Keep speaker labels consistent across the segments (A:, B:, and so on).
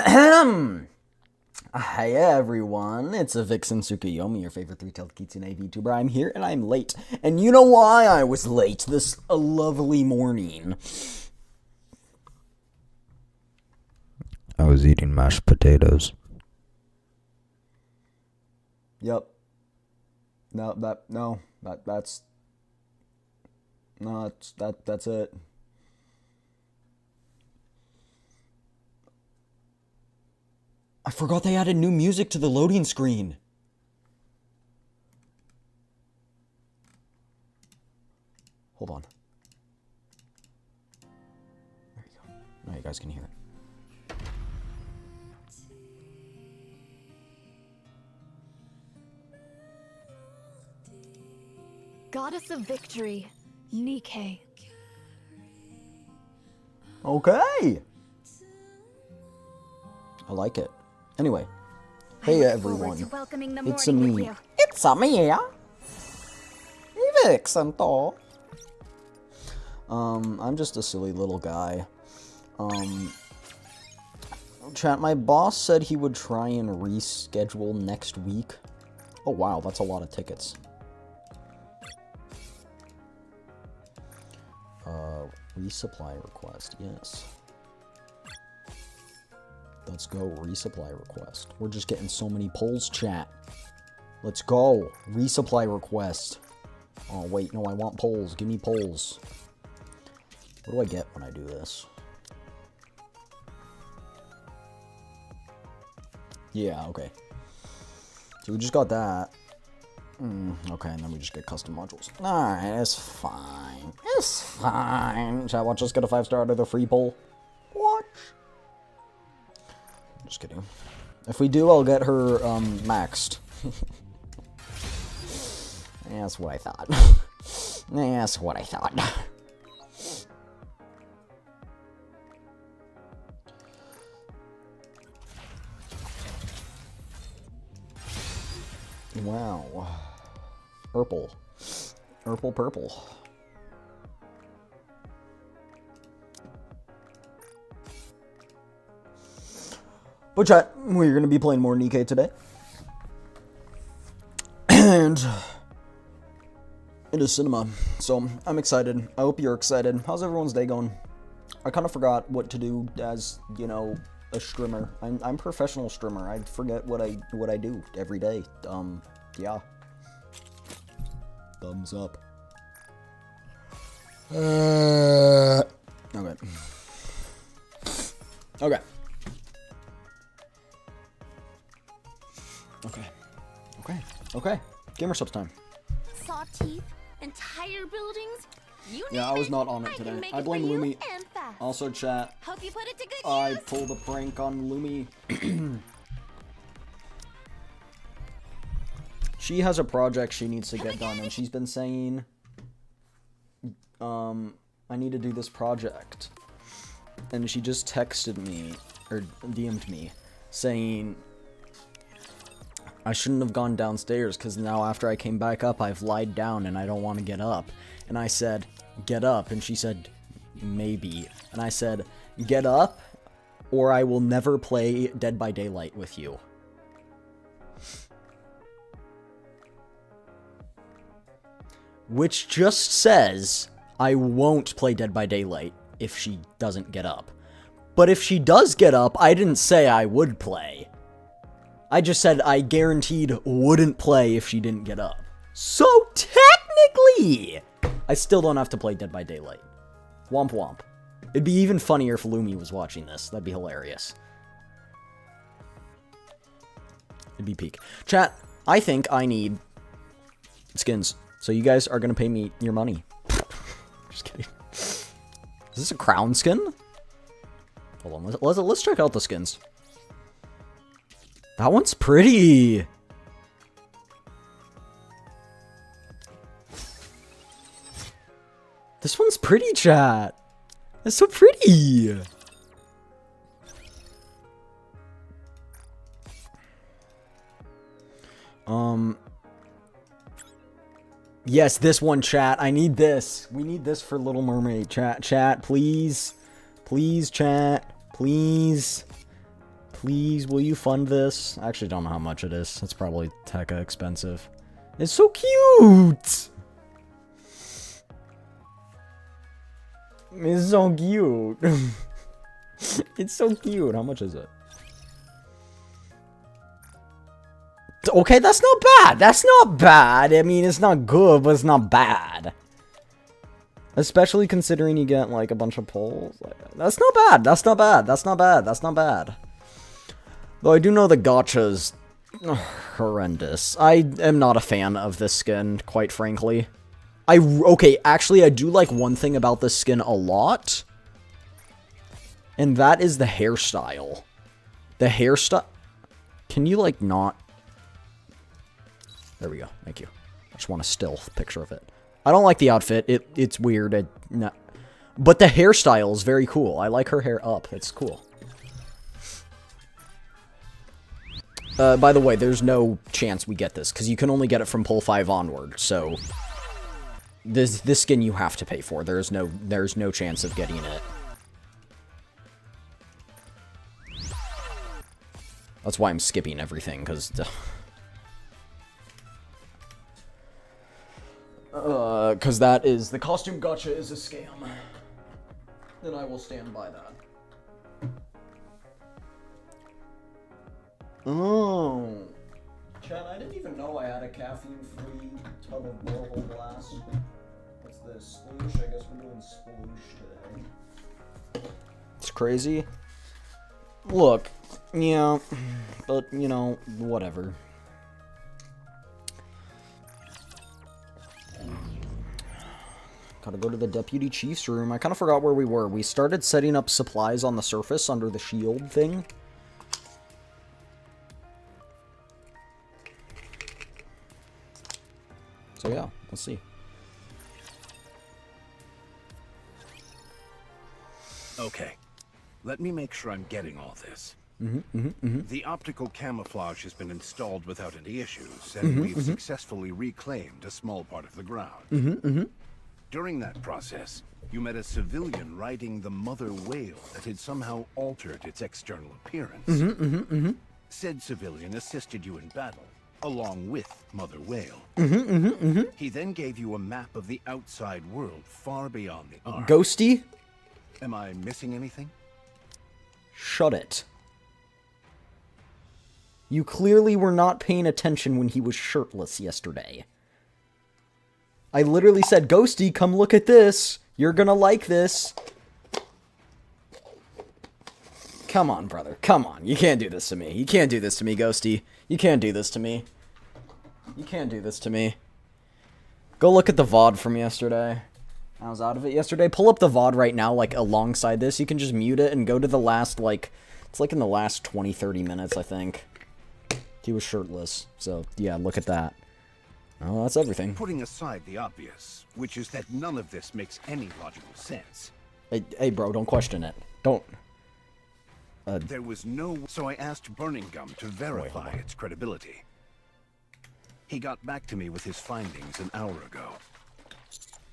A: Hi everyone, it's a Vixen Tsukuyomi, your favorite three-tailed kitsune VTuber. I'm here and I'm late. And you know why I was late this lovely morning?
B: I was eating mashed potatoes.
A: Yep. That's it. I forgot they added new music to the loading screen. Hold on. There you go. Now you guys can hear it.
C: Goddess of Victory, NIKKE.
A: Okay. I like it. Anyway, hey everyone, it's me. It's me, Vixen. I'm just a silly little guy. Chat, my boss said he would try and reschedule next week. Oh wow, that's a lot of tickets. Resupply request, yes. Let's go, resupply request. We're just getting so many polls, chat. Let's go, resupply request. Oh wait, no, I want polls. Give me polls. What do I get when I do this? Yeah, okay. So we just got that. Okay, and then we just get custom modules. Alright, it's fine. It's fine. Chat, watch us get a 5-star out of the free poll. Watch. Just kidding. If we do, I'll get her, maxed. That's what I thought. That's what I thought. Wow. Purple. Purple. But chat, we're going to be playing more NIKKE today. And it is cinema, so I'm excited. I hope you're excited. How's everyone's day going? I kind of forgot what to do as, you know, a streamer. I'm professional streamer. I forget what I do every day. Yeah. Thumbs up. Okay. Okay. Okay. Gamer subs time.
C: Saw teeth, entire buildings.
A: Yeah, I was not on it today. I blame Lumi. Also, chat.
C: Hope you put it to good
A: I
C: use.
A: pulled a prank on Lumi. She has a project she needs to get done, and she's been saying, I need to do this project. And she just texted me, or DM'd me, saying I shouldn't have gone downstairs, because now after I came back up, I've lied down and I don't want to get up. And I said, get up, and she said, maybe. And I said, get up, or I will never play Dead by Daylight with you. Which just says, I won't play Dead by Daylight if she doesn't get up. But if she does get up, I didn't say I would play. I just said I guaranteed wouldn't play if she didn't get up. So technically, I still don't have to play Dead by Daylight. Womp womp. It'd be even funnier if Lumi was watching this. That'd be hilarious. It'd be peak. Chat, I think I need skins. So you guys are gonna pay me your money. Just kidding. Is this a crown skin? Hold on, let's check out the skins. That one's pretty. This one's pretty, chat. It's so pretty. Yes, this one, chat. I need this. We need this for Little Mermaid. Chat, please. Please, chat. Please. please, will you fund this? I actually don't know how much it is. It's probably hecka expensive. It's so cute! It's so cute. It's so cute. How much is it? Okay, that's not bad. That's not bad. I mean, it's not good, but it's not bad. Especially considering you get, like, a bunch of pulls. Like, that's not bad. That's not bad. That's not bad. That's not bad. Though I do know the gacha's horrendous. I am not a fan of this skin, quite frankly. Okay, actually, I do like one thing about this skin a lot. And that is the hairstyle. The hairstyle... Can you, like, not... There we go. Thank you. I just want a still picture of it. I don't like the outfit. It's weird. No. But the hairstyle is very cool. I like her hair up. It's cool. By the way, there's no chance we get this, because you can only get it from pull 5 onward, so... This skin you have to pay for. There's no chance of getting it. That's why I'm skipping everything, because... Because that is... The costume gacha is a scam. And I will stand by that. Oh. Chat, I didn't even know I had a caffeine-free tub of borehole glass. What's this? Sploosh? I guess we're doing sploosh today. It's crazy. Look, yeah, but, you know, whatever. Gotta go to the deputy chief's room. I kind of forgot where we were. We started setting up supplies on the surface under the shield thing. So yeah, let's see.
D: Okay, let me make sure I'm getting all this. The optical camouflage has been installed without any issues, and we've successfully reclaimed a small part of the ground. During that process, you met a civilian riding the mother whale that had somehow altered its external appearance. Said civilian assisted you in battle, along with Mother Whale. He then gave you a map of the outside world far beyond the Ark.
A: Ghosty?
D: Am I missing anything?
A: Shut it. You clearly were not paying attention when he was shirtless yesterday. I literally said, Ghosty, come look at this. You're gonna like this. Come on, brother. Come on. You can't do this to me. You can't do this to me, Ghosty. You can't do this to me. You can't do this to me. Go look at the VOD from yesterday. I was out of it yesterday. Pull up the VOD right now, like, alongside this. You can just mute it and go to the last, like... It's like in the last 20, 30 minutes, I think. He was shirtless. So, yeah, look at that. Oh, that's everything.
D: Putting aside the obvious, which is that none of this makes any logical sense.
A: Hey, bro, don't question it. Don't.
D: There was no... So I asked Burning Gum to verify its credibility. He got back to me with his findings an hour ago.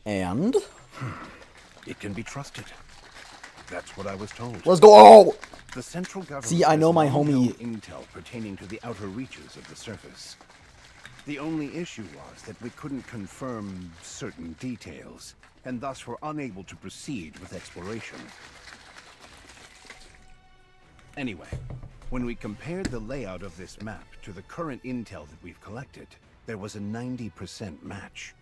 A: And?
D: It can be trusted. That's what I was told.
A: Let's go!
D: The central government...
A: See, I know my
D: has long
A: homie...
D: held intel pertaining to the outer reaches of the surface. The only issue was that we couldn't confirm certain details, and thus were unable to proceed with exploration. Anyway, when we compared the layout of this map to the current intel that we've collected, there was a 90% match.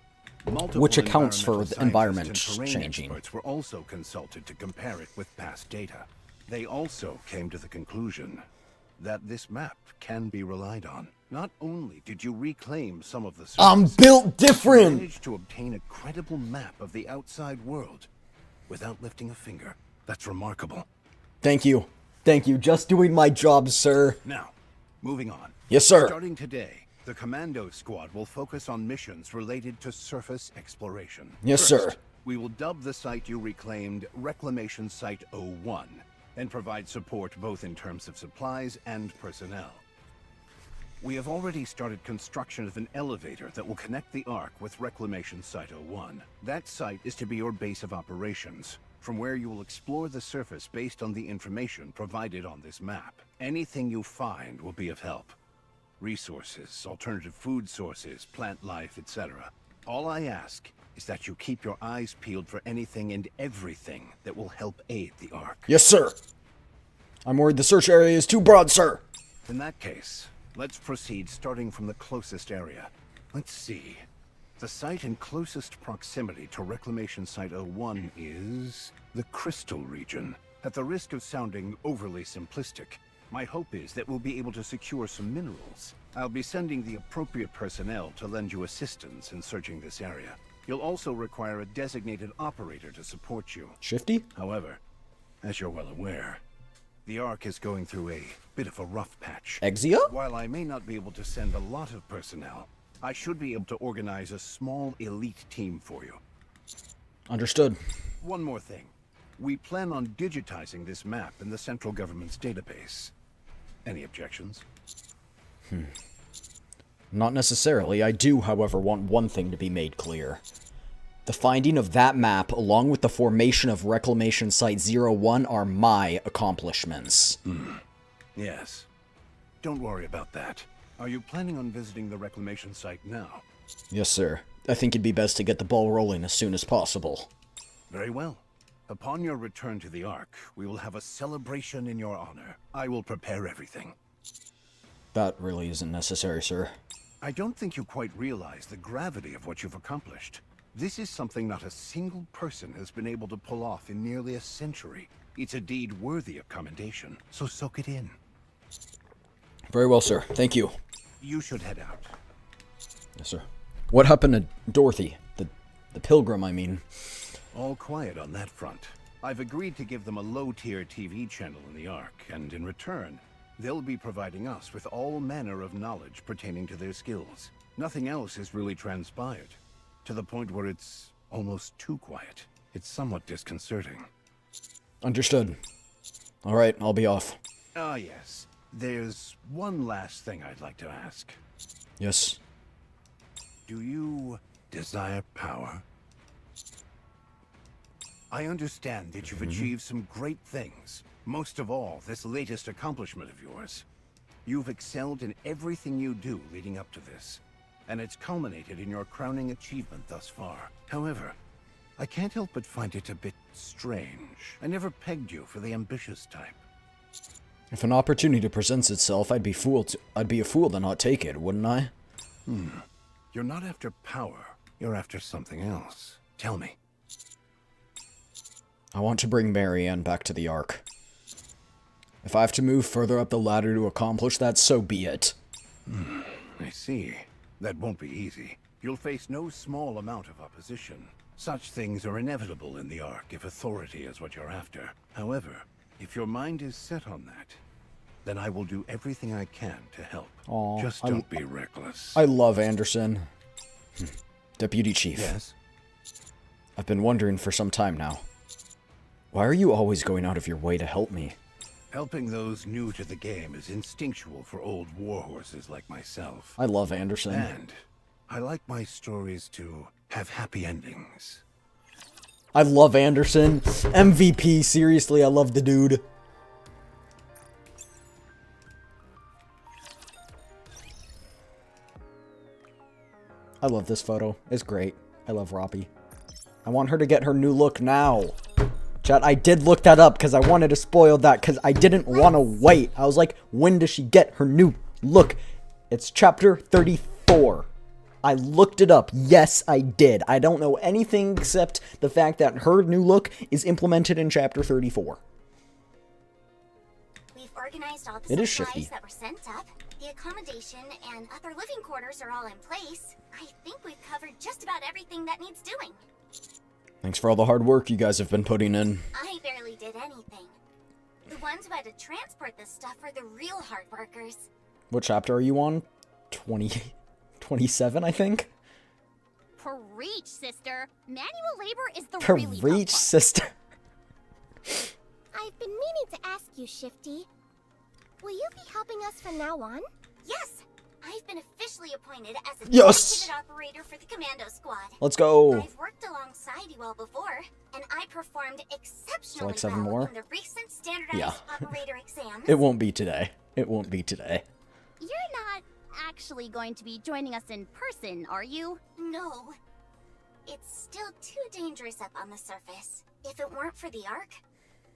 D: Multiple
A: Which accounts for the environment
D: environmental scientists and terrain
A: changing.
D: experts were also consulted to compare it with past data. They also came to the conclusion that this map can be relied on. Not only did you reclaim some of the surface,
A: I'm built
D: you
A: different!
D: managed to obtain a credible map of the outside world without lifting a finger. That's remarkable.
A: Thank you. Thank you. Just doing my job, sir.
D: Now, moving on.
A: Yes, sir.
D: Starting today, the Commando Squad will focus on missions related to surface exploration.
A: Yes,
D: First,
A: sir.
D: we will dub the site you reclaimed Reclamation Site 01 and provide support both in terms of supplies and personnel. We have already started construction of an elevator that will connect the Ark with Reclamation Site 01. That site is to be your base of operations. from where you will explore the surface based on the information provided on this map. Anything you find will be of help. Resources, alternative food sources, plant life, etc. All I ask is that you keep your eyes peeled for anything and everything that will help aid the Ark.
A: Yes, sir. I'm worried the search area is too broad, sir.
D: In that case, let's proceed starting from the closest area. Let's see. The site in closest proximity to Reclamation Site 01 is the Crystal region. At the risk of sounding overly simplistic, my hope is that we'll be able to secure some minerals. I'll be sending the appropriate personnel to lend you assistance in searching this area. You'll also require a designated operator to support you.
A: Shifty?
D: However, as you're well aware, the Ark is going through a bit of a rough patch.
A: Exia?
D: While I may not be able to send a lot of personnel, I should be able to organize a small elite team for you.
A: Understood.
D: One more thing. We plan on digitizing this map in the central government's database. Any objections?
A: Not necessarily. I do, however, want one thing to be made clear. The finding of that map, along with the formation of Reclamation Site 01, are my accomplishments.
D: Yes. Don't worry about that. Are you planning on visiting the Reclamation Site now?
A: Yes, sir. I think it'd be best to get the ball rolling as soon as possible.
D: Very well. Upon your return to the Ark, we will have a celebration in your honor. I will prepare everything.
A: That really isn't necessary, sir.
D: I don't think you quite realize the gravity of what you've accomplished. This is something not a single person has been able to pull off in nearly a century. It's a deed worthy of commendation, so soak it in.
A: Very well, sir. Thank you.
D: You should head out.
A: Yes, sir. What happened to Dorothy? The pilgrim, I mean.
D: All quiet on that front. I've agreed to give them a low-tier TV channel in the Ark, and in return, they'll be providing us with all manner of knowledge pertaining to their skills. Nothing else has really transpired, to the point where it's almost too quiet. It's somewhat disconcerting.
A: Understood. All right, I'll be off.
D: Ah, yes. There's one last thing I'd like to ask.
A: Yes.
D: Do you desire power? I understand that you've achieved some great things. Most of all, this latest accomplishment of yours. You've excelled in everything you do leading up to this, and it's culminated in your crowning achievement thus far. However, I can't help but find it a bit strange. I never pegged you for the ambitious type.
A: If an opportunity presents itself, I'd be a fool to not take it, wouldn't I?
D: You're not after power. You're after something else. Tell me.
A: I want to bring Marianne back to the Ark. If I have to move further up the ladder to accomplish that, so be it.
D: I see. That won't be easy. You'll face no small amount of opposition. Such things are inevitable in the Ark if authority is what you're after. However, if your mind is set on that, then I will do everything I can to help.
A: Aw,
D: Just don't be reckless.
A: I love Anderson. Deputy Chief.
D: Yes?
A: I've been wondering for some time now. Why are you always going out of your way to help me?
D: Helping those new to the game is instinctual for old warhorses like myself.
A: I love Anderson.
D: And I like my stories to have happy endings.
A: I love Anderson. MVP, seriously, I love the dude. I love this photo. It's great. I love Roppy. I want her to get her new look now. Chat, I did look that up because I wanted to spoil that because I didn't want to wait. I was like, when does she get her new look? It's chapter 34. I looked it up. Yes, I did. I don't know anything except the fact that her new look is implemented in chapter 34.
E: We've organized all the
A: It is
E: supplies
A: shifty.
E: that were sent up. The accommodation and other living quarters are all in place. I think we've covered just about everything that needs doing.
A: Thanks for all the hard work you guys have been putting in.
E: I barely did anything. The ones who had to transport this stuff are the real hard workers.
A: What chapter are you on? 27, I think?
C: Preach, sister. Manual labor is the really tough
A: Preach,
C: part.
A: sister.
F: I've been meaning to ask you, Shifty. Will you be helping us from now on?
E: Yes, I've been officially appointed as a
A: Yes!
E: dedicated operator for the commando squad.
A: Let's go.
E: I've worked alongside you all before, and I performed exceptionally
A: like 7
E: well
A: more?
E: in the recent standardized
A: Yeah.
E: operator exams.
A: It won't be today. It won't be today.
C: You're not actually going to be joining us in person, are you?
E: No. It's still too dangerous up on the surface. If it weren't for the Ark,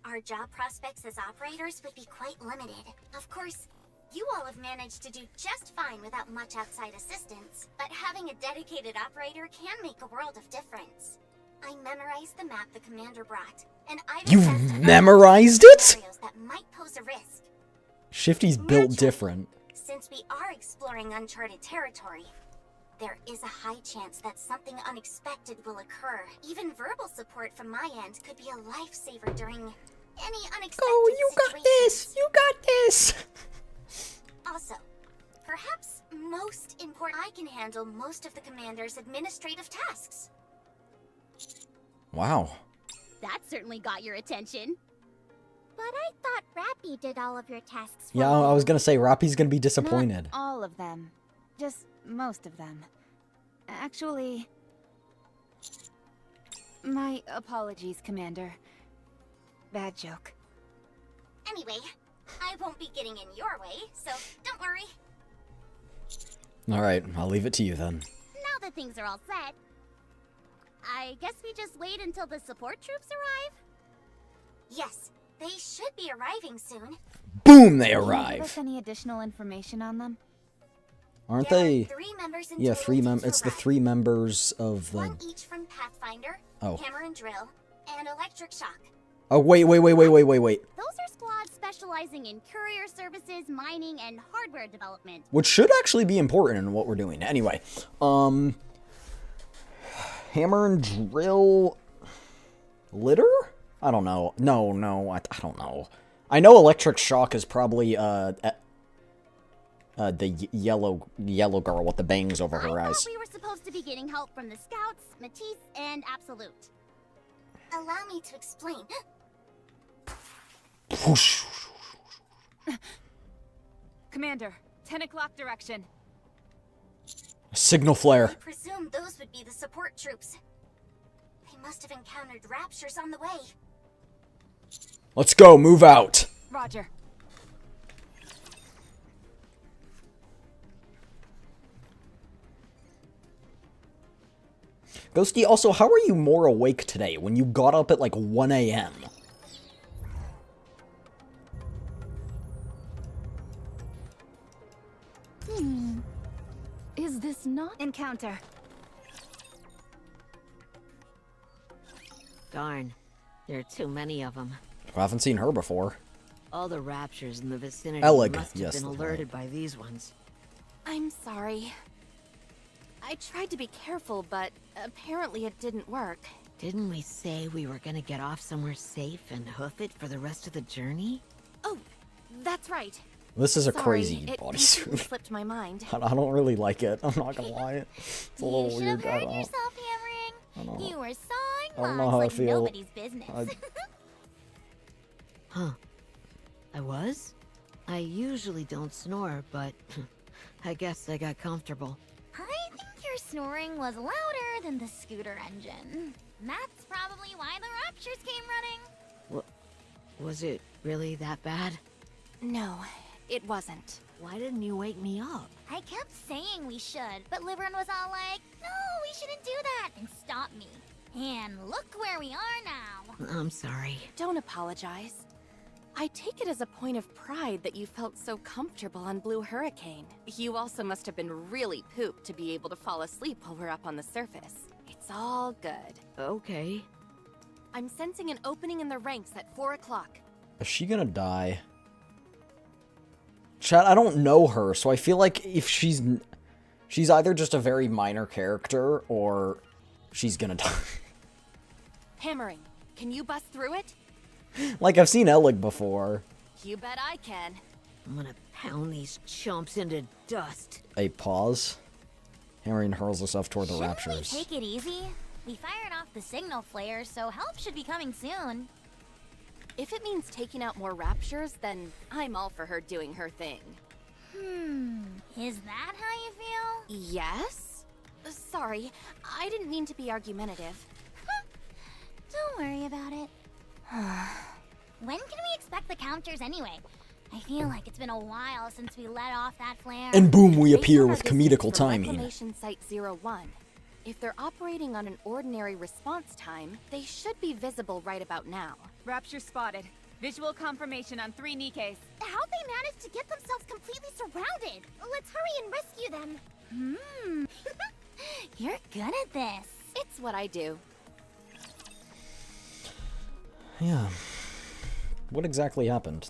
E: our job prospects as operators would be quite limited. Of course, you all have managed to do just fine without much outside assistance, but having a dedicated operator can make a world of difference. I memorized the map the commander brought, and I've
A: You
E: assessed
A: memorized it?
E: scenarios that might pose a risk.
A: Shifty's built
E: Naturally,
A: different.
E: Since we are exploring uncharted territory, there is a high chance that something unexpected will occur. Even verbal support from my end could be a lifesaver during any unexpected situations.
A: You got this!
E: Also, perhaps most important, I can handle most of the commander's administrative tasks.
A: Wow.
C: That certainly got your attention.
F: But I thought Rappy did all of your tasks for
A: Yeah,
F: you.
A: I was gonna say, Rappy's gonna be disappointed.
G: Not all of them. Just most of them. Actually... My apologies, Commander. Bad joke.
E: Anyway, I won't be getting in your way, so don't worry.
A: Alright, I'll leave it to you then.
C: Now that things are all set, I guess we just wait until the support troops arrive?
E: Yes, they should be arriving soon.
A: Boom, they
G: Can you give us
A: arrive!
G: any additional information on them?
A: Aren't
E: There are
A: they...
E: 3 members in
A: Yeah,
E: total to
A: it's the
E: arrive.
A: 3 members of the...
E: One each from Pathfinder,
A: Oh.
E: Hammer and Drill, and Electric Shock.
A: Oh, wait.
C: Those are squads specializing in courier services, mining, and hardware development.
A: Which should actually be important in what we're doing. Anyway, Hammer and Drill... Litter? I don't know. No, I don't know. I know Electric Shock is probably, the yellow girl with the bangs over her
C: I
A: eyes.
C: thought we were supposed to be getting help from the Scouts, Matisse, and Absolute.
E: Allow me to explain.
A: Whoosh.
G: Commander, 10 o'clock direction.
A: Signal flare.
E: I presume those would be the support troops. They must have encountered raptures on the way.
A: Let's go, move out.
G: Roger.
A: Ghosty, also, how are you more awake today when you got up at like 1 a.m.?
G: Is this not encounter?
H: Darn, there are too many of them.
A: I haven't seen her before.
H: All the raptures in the vicinity
A: Elig,
H: must have
A: yes,
H: been
A: that's
H: alerted by these ones.
G: I'm sorry. I tried to be careful, but apparently it didn't work.
H: Didn't we say we were gonna get off somewhere safe and hoof it for the rest of the journey?
G: Oh, that's right.
A: This is a
G: Sorry,
A: crazy
G: it completely
A: bodysuit.
G: slipped my mind.
A: I don't really like it. I'm not gonna lie. It's a little
C: You should
A: weird.
C: have
A: I
C: heard
A: don't,
C: yourself
A: I
C: hammering.
A: don't
C: You were sawing
A: I don't know
C: logs
A: how I
C: like
A: feel.
C: nobody's business.
H: Huh. I was? I usually don't snore, but I guess I got comfortable.
C: I think your snoring was louder than the scooter engine. That's probably why the raptures came running.
H: Was it really that bad?
G: No, it wasn't.
H: Why didn't you wake me up?
C: I kept saying we should, but Liverin was all like, no, we shouldn't do that, and stopped me. And look where we are now.
H: I'm sorry.
G: Don't apologize. I take it as a point of pride that you felt so comfortable on Blue Hurricane. You also must have been really pooped to be able to fall asleep while we're up on the surface. It's all good.
H: Okay.
G: I'm sensing an opening in the ranks at 4 o'clock.
A: Is she gonna die? Chat, I don't know her, so I feel like if she's either just a very minor character or she's gonna die.
G: Hammering. Can you bust through it?
A: Like, I've seen Elig before.
G: You bet I can.
H: I'm gonna pound these chumps into dust.
A: A pause. Hammering hurls herself toward the
C: Shouldn't we
A: raptures.
C: take it easy? We fired off the signal flare, so help should be coming soon.
G: If it means taking out more raptures, then I'm all for her doing her thing.
C: Is that how you feel?
G: Yes? Sorry, I didn't mean to be argumentative.
C: Don't worry about it. When can we expect the counters anyway? I feel like it's been a while since we let off that flare.
A: And boom, we
G: Based
A: appear
G: on our
A: with
G: distance
A: comedical
G: from
A: timing.
G: Reclamation Site 01. If they're operating on an ordinary response time, they should be visible right about now.
I: Rapture spotted. Visual confirmation on 3 NIKKEs.
F: How'd they manage to get themselves completely surrounded? Let's hurry and rescue them.
C: You're good at this.
G: It's what I do.
A: Yeah. What exactly happened?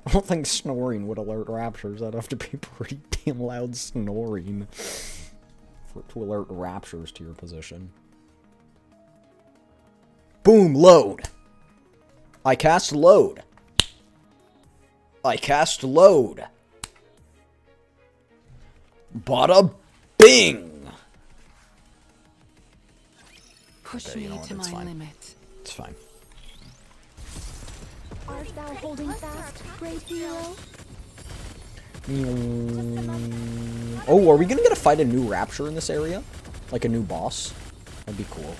A: I don't think snoring would alert raptures. That'd have to be pretty damn loud snoring for it to alert raptures to your position. Boom, load. I cast load. I cast load. Bada bing.
I: Push
A: Okay, you know
I: me
A: what,
I: to
A: it's
I: my
A: fine.
I: limit.
A: It's fine.
F: Art thou holding fast, great hero?
A: Oh, are we gonna get to fight a new rapture in this area? Like a new boss? That'd be cool.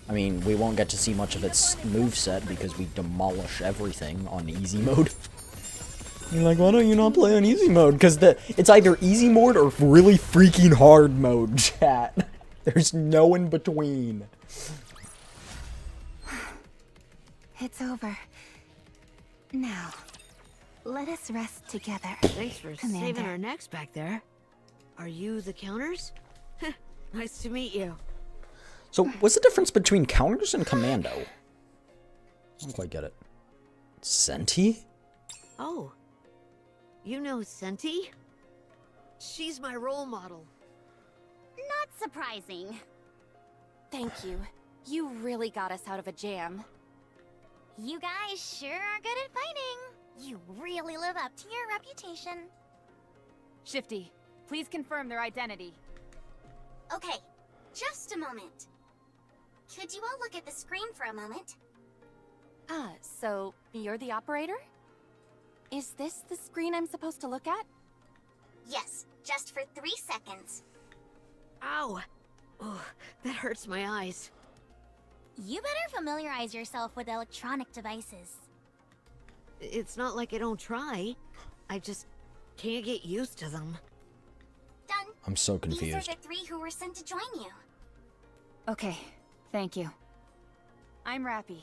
A: I mean, we won't get to see much of its moveset because we demolish everything on easy mode. You're like, why don't you not play on easy mode? Because it's either easy mode or really freaking hard mode, chat. There's no in between.
I: It's over. Now, let us rest together.
H: Thanks for
I: Commander.
H: saving our necks back there. Are you the counters? Nice to meet you.
A: So, what's the difference between counters and commando? I don't quite get it. Senti?
H: Oh. You know Senti? She's my role model.
C: Not surprising.
G: Thank you. You really got us out of a jam.
C: You guys sure are good at fighting. You really live up to your reputation.
I: Shifty, please confirm their identity.
E: Okay, just a moment. Could you all look at the screen for a moment?
G: Ah, so you're the operator? Is this the screen I'm supposed to look at?
E: Yes, just for 3 seconds.
H: Ow! Oh, that hurts my eyes.
C: You better familiarize yourself with electronic devices.
H: It's not like I don't try. I just can't get used to them.
E: Done.
A: I'm so
E: These
A: confused.
E: are the 3 who were sent to join you.
I: Okay, thank you. I'm Rappy,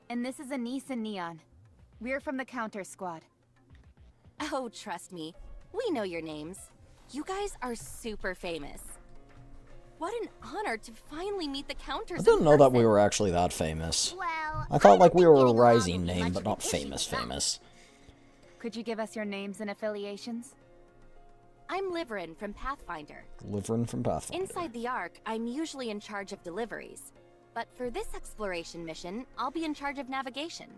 I: and this is Anise and Neon. We're from the Counter Squad.
G: Oh, trust me. We know your names. You guys are super famous. What an honor to finally meet the counters.
A: I didn't know that we were actually that famous.
C: Well,
A: I thought like we
C: don't
A: were
C: think
A: a
C: getting along
A: rising
C: would be
A: name,
C: much
A: but
C: of an
A: not
C: issue
A: famous
C: with that.
A: famous.
I: Could you give us your names and affiliations?
G: I'm Liverin from Pathfinder.
A: Liverin from Pathfinder.
G: Inside the Ark, I'm usually in charge of deliveries. But for this exploration mission, I'll be in charge of navigation.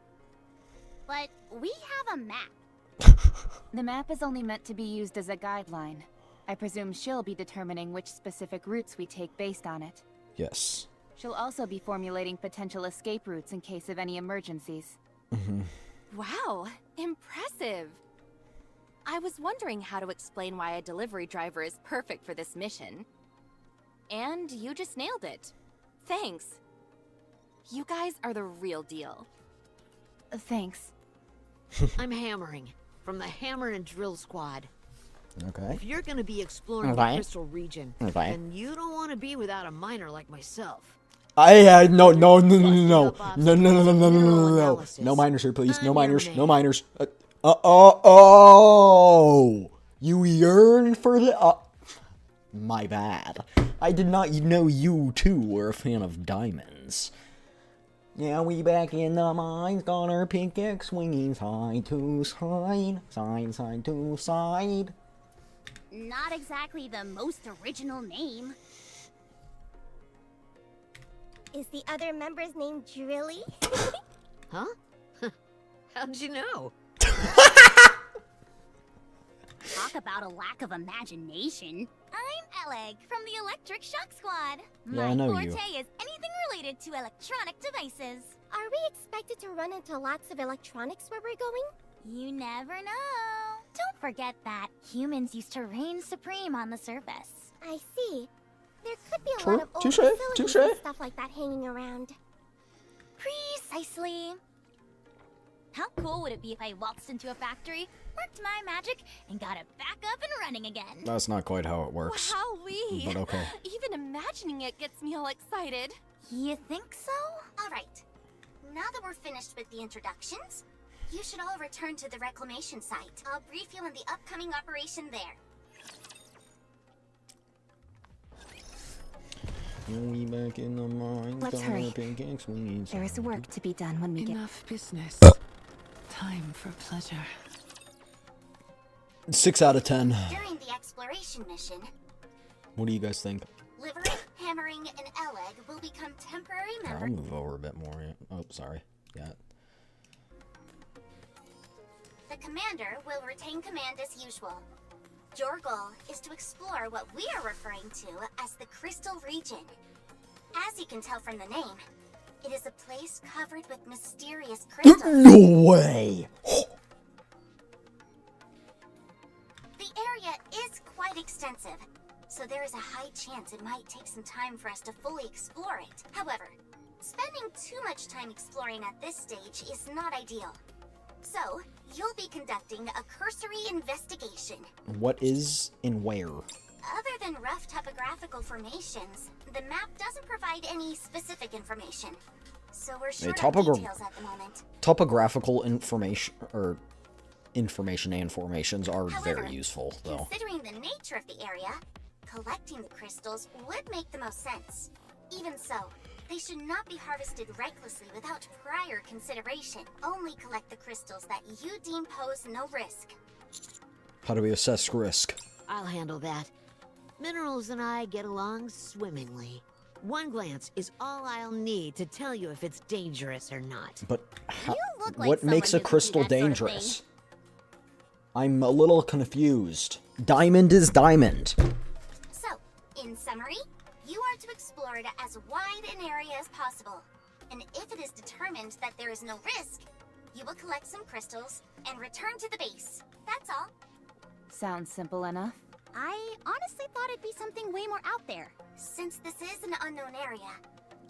C: But we have a map.
I: The map is only meant to be used as a guideline. I presume she'll be determining which specific routes we take based on it.
A: Yes.
I: She'll also be formulating potential escape routes in case of any emergencies.
G: Wow, impressive! I was wondering how to explain why a delivery driver is perfect for this mission. And you just nailed it. Thanks. You guys are the real deal.
I: Thanks.
H: I'm Hammering, from the Hammer and Drill Squad.
A: Okay.
H: If you're gonna be exploring
A: Okay.
H: the Crystal region,
A: Okay.
H: then you don't want to be without a miner like myself.
A: No, no, no, no, no,
H: Busting
A: no,
H: up
A: no,
H: obstacles
A: no, no, no,
H: with
A: no, no,
H: mineral
A: no, no,
H: analysis.
A: no miners here, please. No
H: I'm
A: miners,
H: your
A: no
H: man.
A: miners. Oh, you yearn for the. My bad. I did not know you too were a fan of diamonds. Yeah, we back in the mines, got our pickaxe swinging side to side, side to side.
C: Not exactly the most original name.
F: Is the other member's name Drilly?
H: Huh? How'd you know?
C: Talk about a lack of imagination. I'm Eleg from the Electric Shock Squad.
A: Yeah, I
C: My
A: know
C: forte
A: you.
C: is anything related to electronic devices.
F: Are we expected to run into lots of electronics where we're going?
C: You never know. Don't forget that humans used to reign supreme on the surface.
F: I see. There could be a
A: True.
F: lot of old
A: Touche.
F: facilities
A: Touche.
F: and stuff like that hanging around.
C: Precisely. How cool would it be if I waltzed into a factory, worked my magic, and got it back up and running again?
A: That's not quite how it works.
G: Wowee!
A: But okay.
G: Even imagining it gets me all excited.
C: You think so?
E: Alright. Now that we're finished with the introductions, you should all return to the reclamation site. I'll brief you on the upcoming operation there.
I: Let's hurry. There is work to be done when we get...
J: Enough business. Time for pleasure.
A: 6 out of 10.
E: During the exploration mission,
A: What do you guys think?
E: Livering, Hammering, and Eleg will become temporary
A: I'll
E: members.
A: move over a bit more. Oh, sorry. Yeah.
E: The commander will retain command as usual. Your goal is to explore what we are referring to as the Crystal Region. As you can tell from the name, it is a place covered with mysterious crystals.
A: No way!
E: The area is quite extensive, so there is a high chance it might take some time for us to fully explore it. However, spending too much time exploring at this stage is not ideal. So, you'll be conducting a cursory investigation.
A: What is and where?
E: Other than rough topographical formations, the map doesn't provide any specific information. So we're short on details at the moment.
A: Topographical information, or information and formations are
E: However,
A: very useful, though.
E: Considering the nature of the area, collecting the crystals would make the most sense. Even so, they should not be harvested recklessly without prior consideration. Only collect the crystals that you deem pose no risk.
A: How do we assess risk?
H: I'll handle that. Minerals and I get along swimmingly. One glance is all I'll need to tell you if it's dangerous or not.
A: But how,
C: look like
A: what makes a
C: someone who could do
A: crystal
C: that sort of
A: dangerous? I'm a little confused. Diamond is diamond.
E: So, in summary, you are to explore it as wide an area as possible. And if it is determined that there is no risk, you will collect some crystals and return to the base. That's all.
I: Sounds simple enough.
C: I honestly thought it'd be something way more out there.
E: Since this is an unknown area,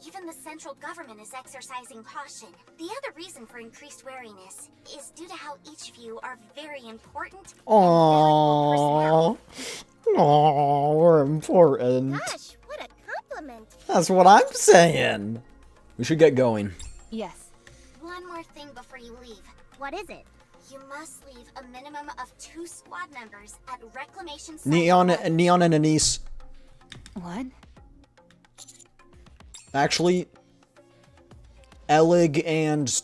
E: even the central government is exercising caution. The other reason for increased wariness is due to how each of you are very important and valuable
A: Aww. Aww, we're important.
F: Gosh, what a compliment.
A: That's what I'm saying. We should get going.
I: Yes.
E: One more thing before you leave.
C: What is it?
E: You must leave a minimum of 2 squad members at Reclamation Site.
A: Neon and Anise.
I: What?
A: Actually, Eleg and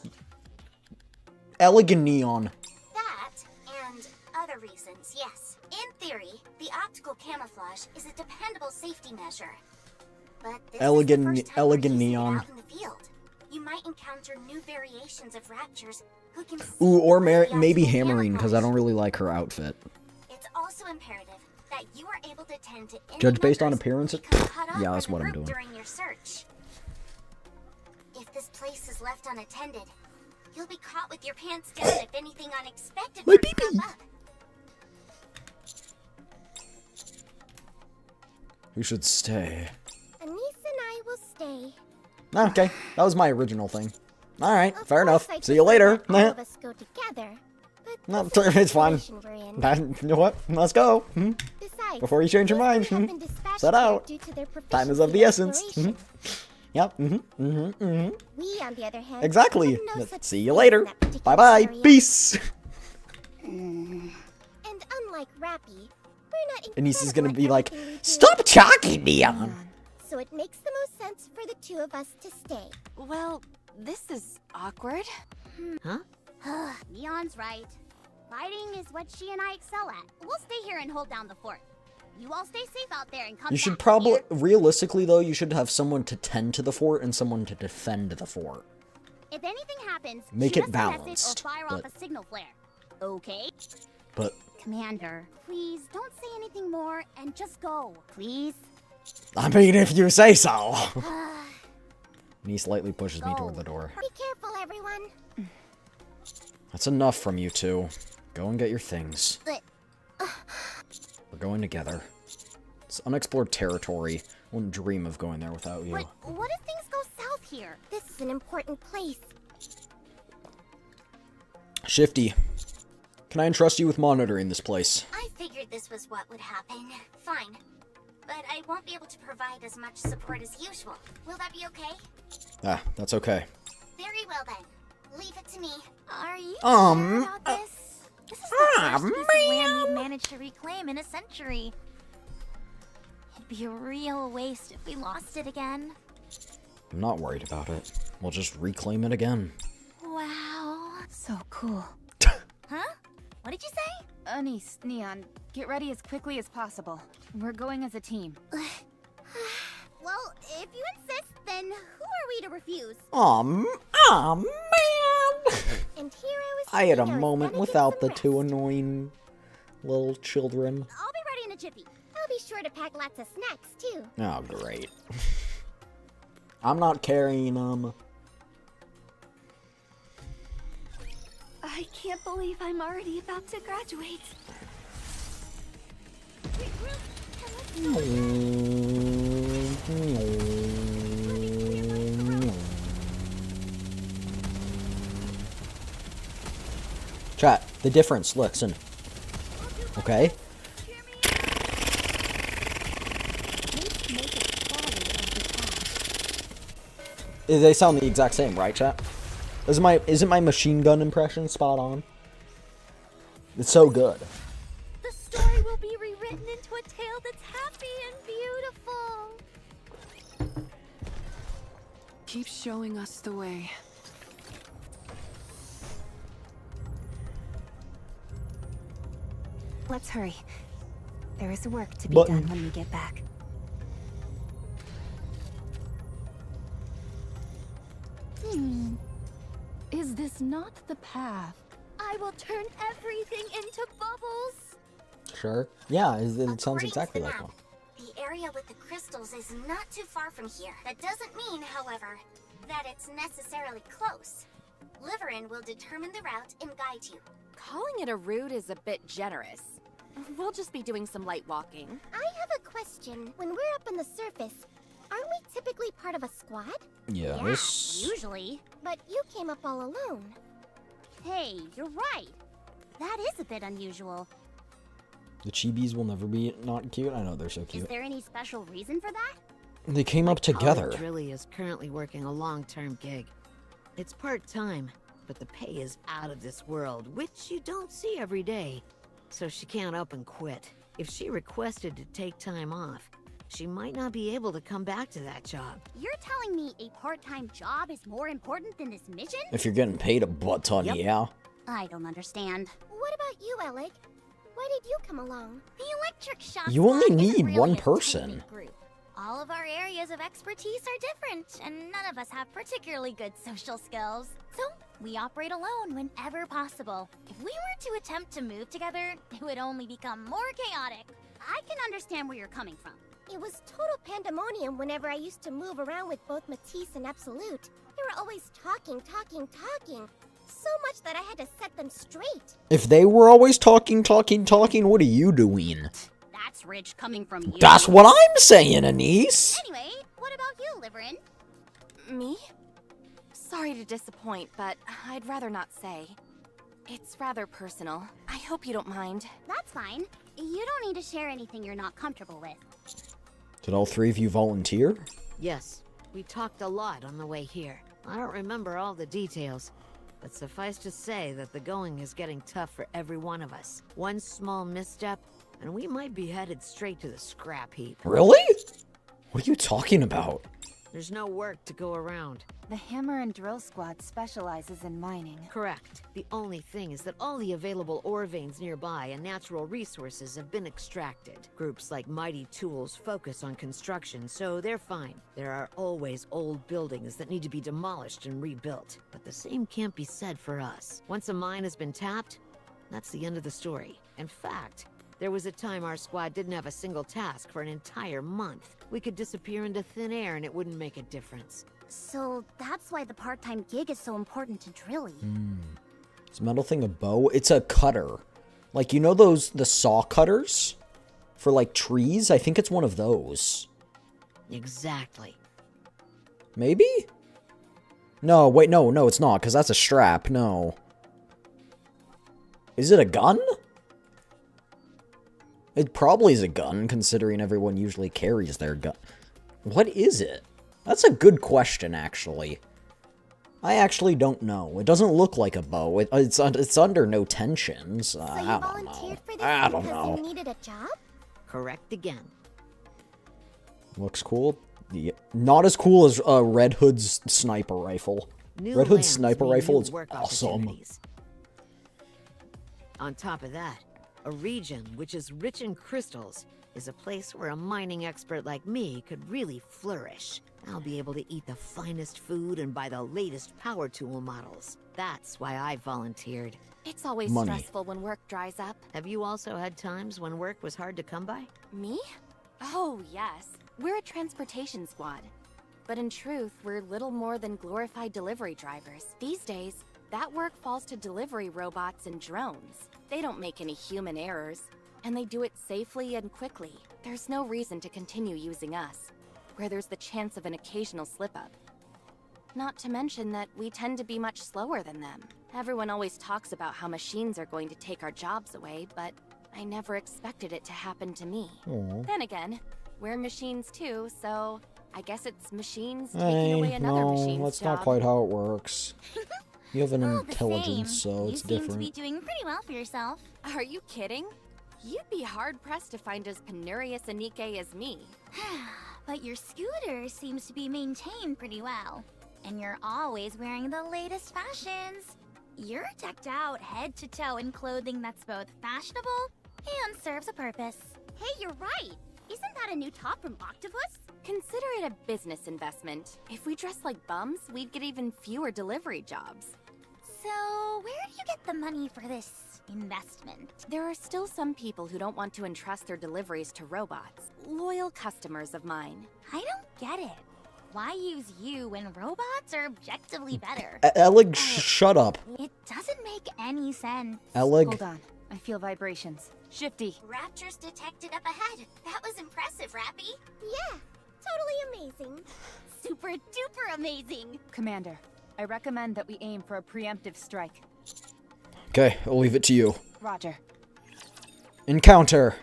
A: Neon.
E: That, and other reasons, yes. In theory, the optical camouflage is a dependable safety measure. But this is the first time we're using it
A: Neon.
E: out in the field. You might encounter new variations of raptors who can see
A: Ooh, or
E: through the
A: maybe
E: optical
A: Hammering, because I
E: camouflage.
A: don't really like her outfit.
E: It's also imperative that you are able to tend to any
A: Judge based on
E: members
A: appearance?
E: who become cut off
A: Yeah,
E: by
A: that's
E: the
A: what I'm
E: group
A: doing.
E: During your search. If this place is left unattended, you'll be caught with your pants down if anything unexpected
A: My
E: were to
A: pee-pee.
E: pop up.
A: We should stay.
F: Anise and I will stay.
A: Okay, that was my original thing. Alright,
F: Of
A: fair
F: course,
A: enough.
F: I'd
A: See you
F: prefer
A: later.
F: that all of us go together. But
A: No,
F: this is the
A: it's fine.
F: situation we're in.
A: You know what? Let's go.
F: Besides,
A: Before you change your
F: most
A: mind,
F: men have been dispatched
A: set
F: here
A: out.
F: due to their
A: Time is of the
F: proficiency in
A: essence.
F: exploration.
A: Yep.
F: We, on the other hand,
A: Exactly.
F: have no such
A: See you
F: skills
A: later.
F: in that particular
A: Bye-bye.
F: area.
A: Peace.
F: And unlike Rappy, we're not
A: Anise is
F: incredible
A: gonna
F: at
A: be like,
F: everything we do.
A: stop talking, Neon.
F: So it makes the most sense for the two of us to stay.
G: Well, this is awkward.
C: Neon's right. Fighting is what she and I excel at. We'll stay here and hold down the fort. You all stay safe out there and come
A: You should
C: back,
A: probably,
C: hear?
A: realistically though, you should have someone to tend to the fort and someone to defend the fort.
C: If anything happens,
A: Make
C: shoot
A: it
C: us a message
A: balanced,
C: or fire
A: but-
C: off a signal flare. Okay?
A: But
C: Commander, please don't say anything more and just go. Please?
A: I mean, if you say so. And he slightly pushes me toward the door.
F: Be careful, everyone.
A: That's enough from you two. Go and get your things.
C: But
A: We're going together. It's unexplored territory. Wouldn't dream of going there without you.
F: But what if things go south here? This is an important place.
A: Shifty, can I entrust you with monitoring this place?
E: I figured this was what would happen. Fine. But I won't be able to provide as much support as usual. Will that be okay?
A: Ah, that's okay.
E: Very well then. Leave it to me.
C: are you sure about this? This is the first piece of land we've managed to reclaim in a century. It'd be a real waste if we lost it again.
A: I'm not worried about it. We'll just reclaim it again.
C: Wow.
I: So cool.
C: Huh? What did you say?
I: Anise, Neon, get ready as quickly as possible. We're going as a team.
F: Well, if you insist, then who are we to refuse?
A: Man!
F: And here I was.
A: I had a
F: thinking was
A: moment
F: gonna get
A: without
F: some
A: the
F: rest.
A: two annoying little children.
F: I'll be ready in a jiffy. I'll be sure to pack lots of snacks too.
A: Oh, great. I'm not carrying them.
I: I can't believe I'm already about to graduate.
A: Chat, the difference, listen. Okay? They sound the exact same, right, chat? Isn't my machine gun impression spot on? It's so good.
F: The story will be rewritten into a tale that's happy and beautiful.
J: Keep showing us the way.
I: Let's hurry. There is work to be
A: Button.
I: done when we get back.
J: Is this not the path?
F: I will turn everything into bubbles.
A: Sure. Yeah, it sounds
E: According
A: exactly
E: to the
A: like
E: map,
A: one.
E: the area with the crystals is not too far from here. That doesn't mean, however, that it's necessarily close. Liverin will determine the route and guide you.
G: Calling it a route is a bit generous. We'll just be doing some light walking.
F: I have a question. When we're up on the surface, aren't we typically part of a squad?
A: Yes.
F: Usually. But you came up all alone. Hey, you're right. That is a bit unusual.
A: The chibis will never be not cute. I know they're so
F: Is
A: cute.
F: there any special reason for that?
A: They came up together.
H: Drilly is currently working a long-term gig. It's part-time, but the pay is out of this world, which you don't see every day. So she can't up and quit. If she requested to take time off, she might not be able to come back to that job.
F: You're telling me a part-time job is more important than this mission?
A: If you're getting paid a butt ton,
H: Yep.
A: yeah.
F: I don't understand. What about you, Alec? Why did you come along?
C: The electric shock
A: You only
C: squad isn't
A: need
C: really
A: one
C: a
A: person.
C: tight-knit group. All of our areas of expertise are different, and none of us have particularly good social skills. So, we operate alone whenever possible. If we were to attempt to move together, it would only become more chaotic.
F: I can understand where you're coming from. It was total pandemonium whenever I used to move around with both Matisse and Absolute. They were always talking. So much that I had to set them straight.
A: If they were always talking, what are you doing?
F: That's rich coming from you.
A: That's what I'm saying, Anise.
F: Anyway, what about you, Liverin?
G: Me? Sorry to disappoint, but I'd rather not say. It's rather personal. I hope you don't mind.
F: That's fine. You don't need to share anything you're not comfortable with.
A: Did all three of you volunteer?
H: Yes, we talked a lot on the way here. I don't remember all the details, but suffice to say that the going is getting tough for every one of us. One small misstep, and we might be headed straight to the scrap heap.
A: Really? What are you talking about?
H: There's no work to go around.
I: The Hammer and Drill Squad specializes in mining.
H: Correct. The only thing is that all the available ore veins nearby and natural resources have been extracted. Groups like Mighty Tools focus on construction, so they're fine. There are always old buildings that need to be demolished and rebuilt. But the same can't be said for us. Once a mine has been tapped, that's the end of the story. In fact, there was a time our squad didn't have a single task for an entire month. We could disappear into thin air and it wouldn't make a difference.
F: So that's why the part-time gig is so important to Drilly.
A: Is metal thing a bow? It's a cutter. Like, you know the saw cutters? For, like, trees? I think it's one of those.
H: Exactly.
A: Maybe? No, wait, no, it's not, because that's a strap. No. Is it a gun? It probably is a gun, considering everyone usually carries their gun. What is it? That's a good question, actually. I actually don't know. It doesn't look like a bow. It's under no tensions.
F: So
A: I
F: you
A: don't
F: volunteered
A: know.
F: for this
A: I don't
F: because
A: know.
F: you needed a job?
H: Correct again.
A: Looks cool. Yeah. Not as cool as Red Hood's sniper rifle.
H: New
A: Red Hood's
H: lands
A: sniper
H: mean
A: rifle
H: new
A: is
H: work
A: awesome.
H: opportunities. On top of that, a region which is rich in crystals is a place where a mining expert like me could really flourish. I'll be able to eat the finest food and buy the latest power tool models. That's why I volunteered.
G: It's always
A: Money.
G: stressful when work dries up.
H: Have you also had times when work was hard to come by?
G: Me? Oh, yes. We're a transportation squad. But in truth, we're little more than glorified delivery drivers. These days, that work falls to delivery robots and drones. They don't make any human errors, and they do it safely and quickly. There's no reason to continue using us, where there's the chance of an occasional slip-up. Not to mention that we tend to be much slower than them. Everyone always talks about how machines are going to take our jobs away, but I never expected it to happen to me.
A: Aw.
G: Then again, we're machines too, so I guess it's machines taking away
A: Hey,
G: another
A: no,
G: machine's
A: that's
G: job.
A: not quite how it works. You have an
C: All the
A: intelligence,
C: same,
A: so
C: you
A: it's
C: seem to be
A: different.
C: doing pretty well for yourself.
G: Are you kidding? You'd be hard-pressed to find as penurious a NIKKE as me.
C: But your scooter seems to be maintained pretty well. And you're always wearing the latest fashions. You're decked out head to toe in clothing that's both fashionable and serves a purpose.
F: Hey, you're right. Isn't that a new top from Octopus?
G: Consider it a business investment. If we dressed like bums, we'd get even fewer delivery jobs.
C: So, where do you get the money for this investment?
G: There are still some people who don't want to entrust their deliveries to robots. Loyal customers of mine.
C: I don't get it. Why use you when robots are objectively better?
A: Elig, shut up.
C: It doesn't make any sense.
A: Elig.
I: Hold on. I feel vibrations. Shifty.
E: Raptors detected up ahead. That was impressive, Rappy.
F: Yeah, totally amazing.
C: Super duper amazing.
I: Commander, I recommend that we aim for a preemptive strike.
A: Okay, I'll leave it to you.
I: Roger.
A: Encounter.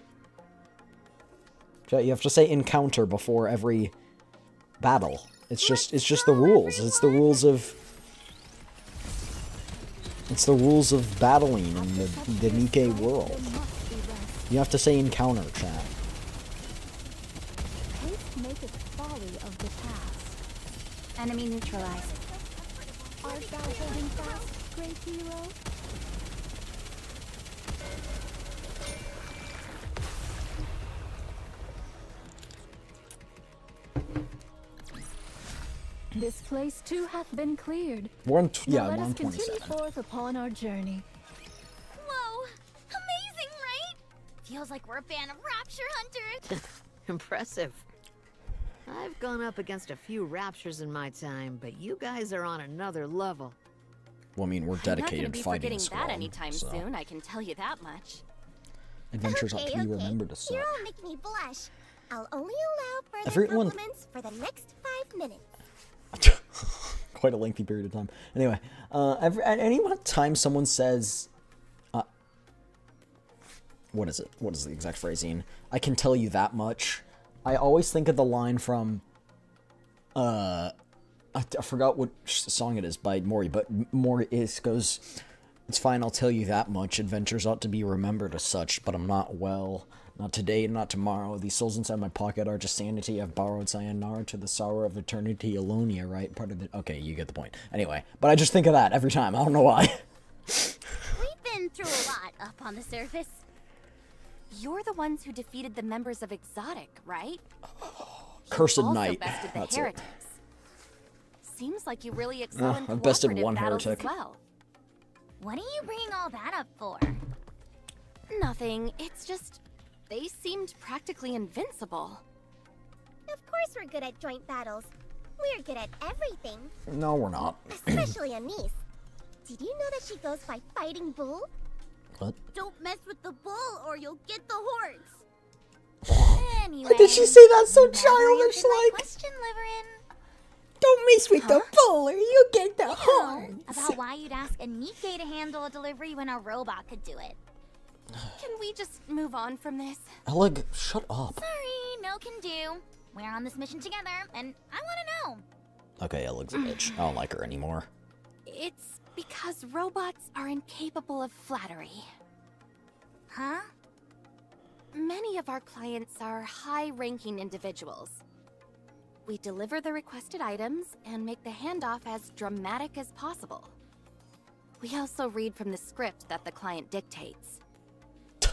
A: Okay, you have to say encounter before every battle. It's just the rules. It's the rules of battling in the NIKKE world. You have to say encounter, chat.
I: Haste maketh folly of the past. Enemy neutralized. Art thou holding fast, great hero? This place too hath been cleared.
A: We're on,
I: Now
A: yeah,
I: let
A: we're
I: us
A: on
I: continue
A: 27.
I: forth upon our journey.
C: Whoa, amazing, right? Feels like we're a band of rapture hunters.
H: Impressive. I've gone up against a few raptures in my time, but you guys are on another level.
A: Well, I mean, we're
G: I'm not gonna
A: dedicated
G: be
A: fighting
G: forgetting
A: squad,
G: that anytime
A: so.
G: soon, I can tell you that much.
A: Adventures ought to be remembered as such.
F: You're all making me blush. I'll only allow further
A: Everyone-
F: compliments for the next 5 minutes.
A: Quite a lengthy period of time. Anyway, at any time someone says, what is it? What is the exact phrasing? I can tell you that much. I always think of the line from, I forgot what song it is by Mori, but Mori goes, it's fine, I'll tell you that much. Adventures ought to be remembered as such, but I'm not well. Not today, not tomorrow. These souls inside my pocket are just sanity. I've borrowed sayonara to the sorrow of eternity alone, yeah, right? Part of the... Okay, you get the point. Anyway, but I just think of that every time. I don't know why.
C: We've been through a lot up on the surface.
G: You're the ones who defeated the members of Exotic, right?
A: Cursed
G: also
A: Knight.
G: bested the
A: That's
G: heretics. Seems like you really excel in
A: I've bested
G: cooperative
A: one
G: battles
A: heretic.
G: as well.
C: What are you bringing all that up for?
G: Nothing. It's just they seemed practically invincible.
F: Of course we're good at joint battles. We're good at everything,
A: No, we're not.
F: especially Anise. Did you know that she goes by Fighting Bull?
A: What?
F: Don't mess with the bull or you'll get the horns.
C: Anyway,
A: Why did she say that so
C: you never
A: childish
C: answered my
A: like?
C: question, Liverin.
A: Don't mess with the bull or you'll get the horns.
C: About why you'd ask a NIKKE to handle a delivery when a robot could do it.
G: Can we just move on from this?
A: Alec, shut up.
C: Sorry, no can do. We're on this mission together, and I want to know.
A: Okay, Alec's a bitch. I don't like her anymore.
G: It's because robots are incapable of flattery.
C: Huh?
G: Many of our clients are high-ranking individuals. We deliver the requested items and make the handoff as dramatic as possible. We also read from the script that the client dictates.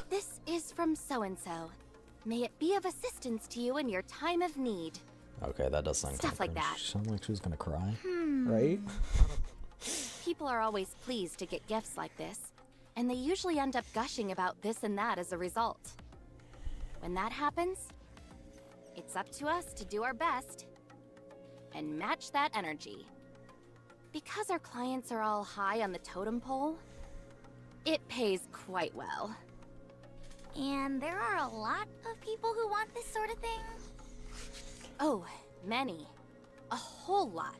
G: This is from so-and-so. May it be of assistance to you in your time of need.
A: Okay, that does sound
G: Stuff like that.
A: She sounded like she was gonna cry. Right?
G: People are always pleased to get gifts like this, and they usually end up gushing about this and that as a result. When that happens, it's up to us to do our best and match that energy. Because our clients are all high on the totem pole, it pays quite well.
C: And there are a lot of people who want this sort of thing?
G: Oh, many. A whole lot.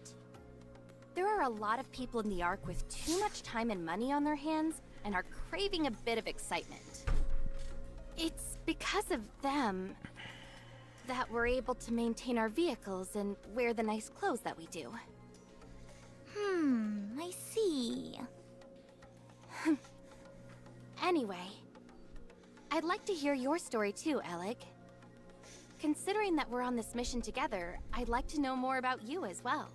G: There are a lot of people in the Ark with too much time and money on their hands and are craving a bit of excitement. It's because of them that we're able to maintain our vehicles and wear the nice clothes that we do.
C: I see.
G: Anyway, I'd like to hear your story too, Alec. Considering that we're on this mission together, I'd like to know more about you as well.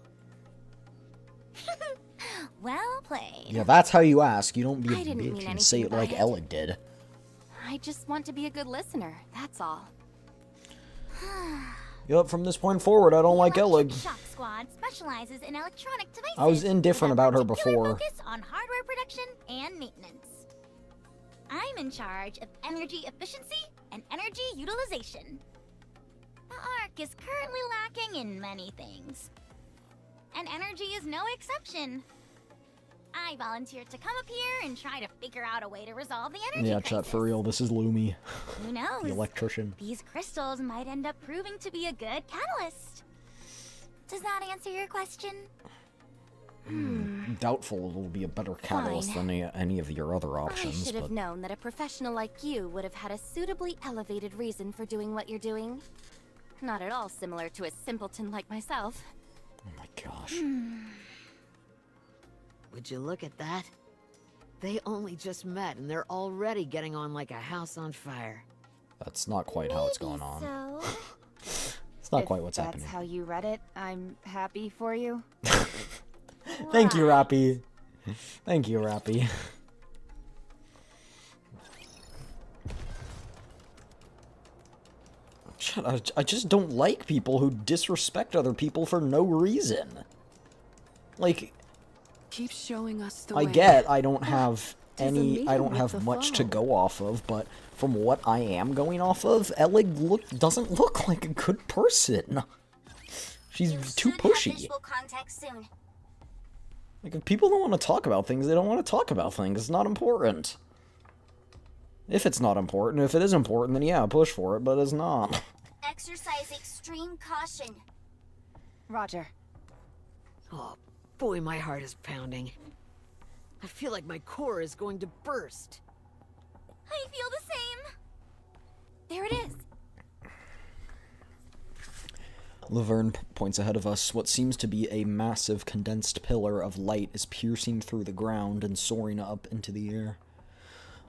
C: Well played.
A: Yeah, that's how you ask. You don't be a
G: I didn't mean
A: bitch and
G: anything
A: say it
G: by
A: like
G: it.
A: Alec did.
G: I just want to be a good listener, that's all.
A: Yup, from this point forward, I don't like Alec.
C: Electric Shock Squad specializes in electronic devices.
A: I was indifferent
C: with a
A: about her
C: particular
A: before.
C: Focus on hardware production and maintenance. I'm in charge of energy efficiency and energy utilization. The Ark is currently lacking in many things, and energy is no exception. I volunteered to come up here and try to figure out a way to resolve the energy
A: Yeah,
C: crisis.
A: chat, for real, this is Lumi.
C: Who knows?
A: The electrician.
C: These crystals might end up proving to be a good catalyst. Does that answer your question?
A: Doubtful it'll be a better catalyst than any of your other
G: I
A: options,
G: should
A: but
G: have known that a professional like you would have had a suitably elevated reason for doing what you're doing. Not at all similar to a simpleton like myself.
A: oh my gosh.
H: Would you look at that? They only just met and they're already getting on like a house on fire.
A: That's not quite how it's going on.
C: So,
A: It's not
I: If
A: quite what's
I: that's
A: happening.
I: how you read it, I'm happy for you.
A: Thank you, Rappy. Thank you, Rappy. Shut, I just don't like people who disrespect other people for no reason. Like,
J: Keep showing us the
A: I
J: way.
A: get I don't have
J: Tis a
A: any, I
J: meeting
A: don't
J: with
A: have
J: the
A: much to
J: foe.
A: go off of, but from what I am going off of, Elig doesn't look like a good person. She's
E: You
A: too
E: should have
A: pushy.
E: visual contact soon.
A: Like, if people don't want to talk about things, they don't want to talk about things. It's not important. If it's not important, if it is important, then yeah, push for it, but it's not.
E: Exercise extreme caution.
I: Roger.
H: Oh, boy, my heart is pounding. I feel like my core is going to burst.
C: I feel the same.
G: There it is.
A: Laverne points ahead of us. What seems to be a massive condensed pillar of light is piercing through the ground and soaring up into the air.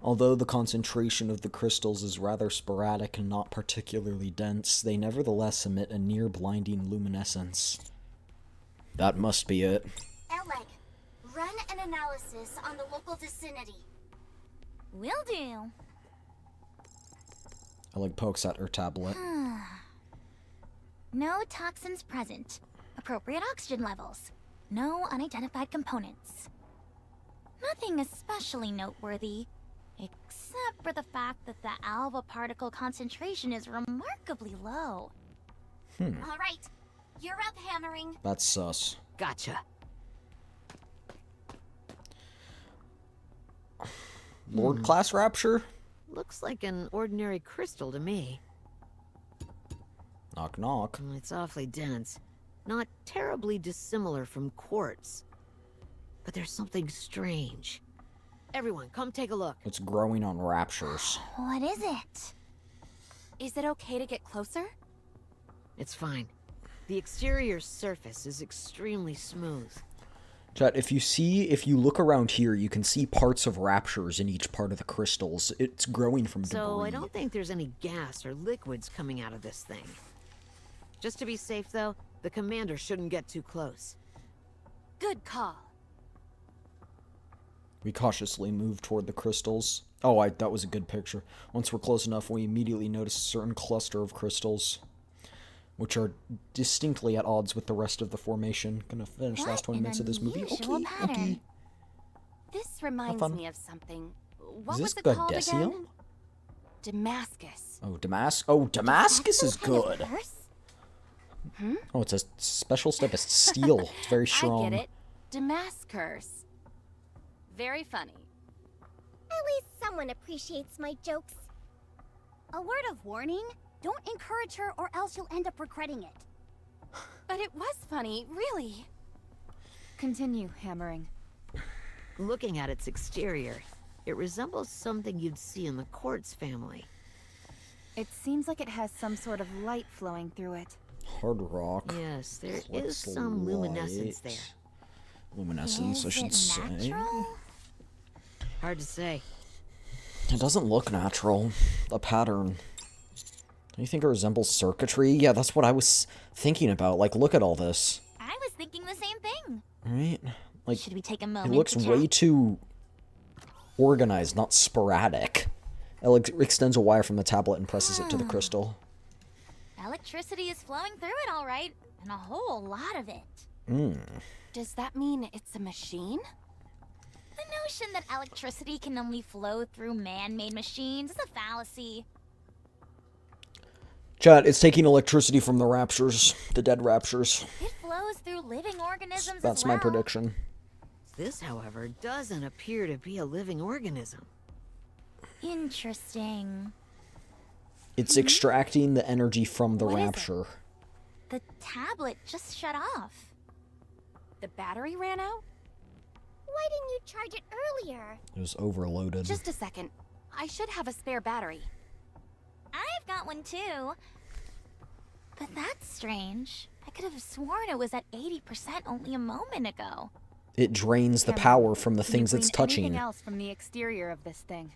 A: Although the concentration of the crystals is rather sporadic and not particularly dense, they nevertheless emit a near-blinding luminescence. That must be it.
E: Eleg, run an analysis on the local vicinity.
C: Will do.
A: Elig pokes at her tablet.
C: No toxins present. Appropriate oxygen levels. No unidentified components. Nothing especially noteworthy, except for the fact that the alpha particle concentration is remarkably low.
E: All right, you're up, hammering.
A: That's sus.
H: Gotcha.
A: Lord class rapture?
H: Looks like an ordinary crystal to me.
A: Knock knock.
H: It's awfully dense. Not terribly dissimilar from quartz. But there's something strange. Everyone, come take a look.
A: It's growing on raptures.
C: What is it?
G: Is it okay to get closer?
H: It's fine. The exterior surface is extremely smooth.
A: Chat, if you look around here, you can see parts of raptures in each part of the crystals. It's growing from debris.
H: So I don't think there's any gas or liquids coming out of this thing. Just to be safe, though, the commander shouldn't get too close.
G: Good call.
A: We cautiously move toward the crystals. Oh, that was a good picture. Once we're close enough, we immediately notice a certain cluster of crystals, which are distinctly at odds with the rest of the formation. Gonna finish the last 20 minutes of this movie. Okay.
G: This reminds me of something. What
A: Is
G: was
A: this
G: it called
A: Godesium?
G: again? Damascus.
A: Oh, Damascus is good. Oh, it's a special step. It's steel. It's very strong.
G: I get it. Damascus. Very funny.
F: At least someone appreciates my jokes.
C: A word of warning? Don't encourage her or else you'll end up regretting it.
G: But it was funny, really.
I: Continue hammering.
H: Looking at its exterior, it resembles something you'd see in the quartz family.
I: It seems like it has some sort of light flowing through it.
A: Hard rock.
H: Yes, there is
A: What's
H: some luminescence
A: light?
H: there.
A: Luminescence, I should say.
C: Natural?
H: Hard to say.
A: It doesn't look natural. The pattern. Do you think it resembles circuitry? Yeah, that's what I was thinking about. Like, look at all this.
C: I was thinking the same thing.
A: Right? Like,
C: Should we take a
A: it
C: moment
A: looks
C: to
A: way
C: chat?
A: too organized, not sporadic. Alex extends a wire from the tablet and presses it to the crystal.
C: Electricity is flowing through it, all right. And a whole lot of it.
G: Does that mean it's a machine?
C: The notion that electricity can only flow through man-made machines is a fallacy.
A: Chat, it's taking electricity from the raptures, the dead raptures.
C: It flows through living organisms
A: That's
C: as well.
A: my prediction.
H: This, however, doesn't appear to be a living organism.
C: Interesting.
A: It's extracting the energy from the
C: What is it?
A: rapture.
C: The tablet just shut off.
G: The battery ran out?
F: Why didn't you charge it earlier?
A: It was overloaded.
G: Just a second. I should have a spare battery.
C: I've got one too. But that's strange. I could have sworn it was at 80% only a moment ago.
A: It drains the
I: Cameron,
A: power from the
I: can you
A: things it's
I: glean anything
A: touching.
I: else from the exterior of this thing?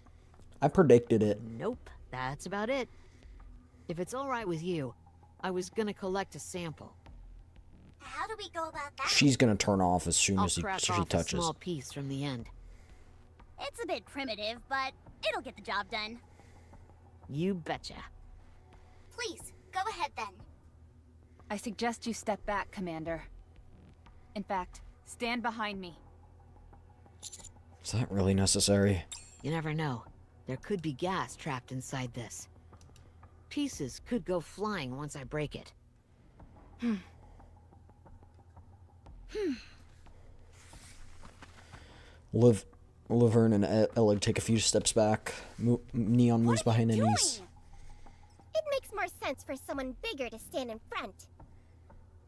A: I predicted it.
H: Nope, that's about it. If it's all right with you, I was gonna collect a sample.
E: How do we go about that?
A: She's gonna turn off as soon
H: I'll
A: as she
H: crack off a
A: touches.
H: small piece from the end.
C: It's a bit primitive, but it'll get the job done.
H: You betcha.
E: Please, go ahead then.
I: I suggest you step back, Commander. In fact, stand behind me.
A: Is that really necessary?
H: You never know. There could be gas trapped inside this. Pieces could go flying once I break it.
A: Laverne and Elig take a few steps back. Neon moves behind Anise.
F: It makes more sense for someone bigger to stand in front.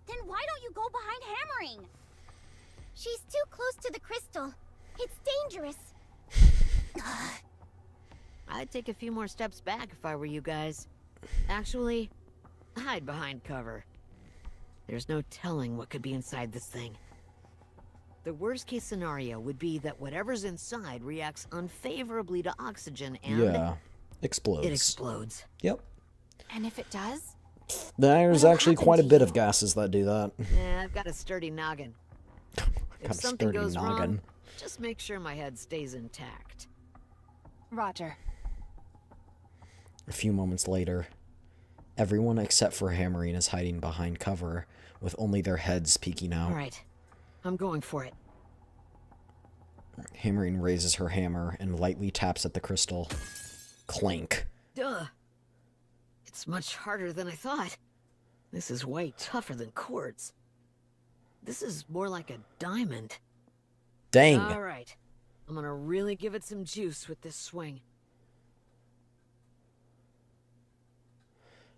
C: Then why don't you go behind hammering?
F: She's too close to the crystal. It's dangerous.
H: I'd take a few more steps back if I were you guys. Actually, hide behind cover. There's no telling what could be inside this thing. The worst case scenario would be that whatever's inside reacts unfavorably to oxygen and
A: Yeah. Explodes.
H: it explodes.
A: Yep.
G: And if it does?
A: There's
H: What'll
A: actually
H: happen
A: quite a
H: to
A: bit
H: you?
A: of gases that do that.
H: Yeah, I've got a sturdy noggin.
A: Got
H: If
A: a
H: something
A: sturdy
H: goes
A: noggin.
H: wrong, just make sure my head stays intact.
I: Roger.
A: A few moments later, everyone except for Hammering is hiding behind cover, with only their heads peeking out.
H: All right, I'm going for it.
A: Hammering raises her hammer and lightly taps at the crystal. Clank.
H: Duh. It's much harder than I thought. This is way tougher than quartz. This is more like a diamond.
A: Dang.
H: All right. I'm gonna really give it some juice with this swing.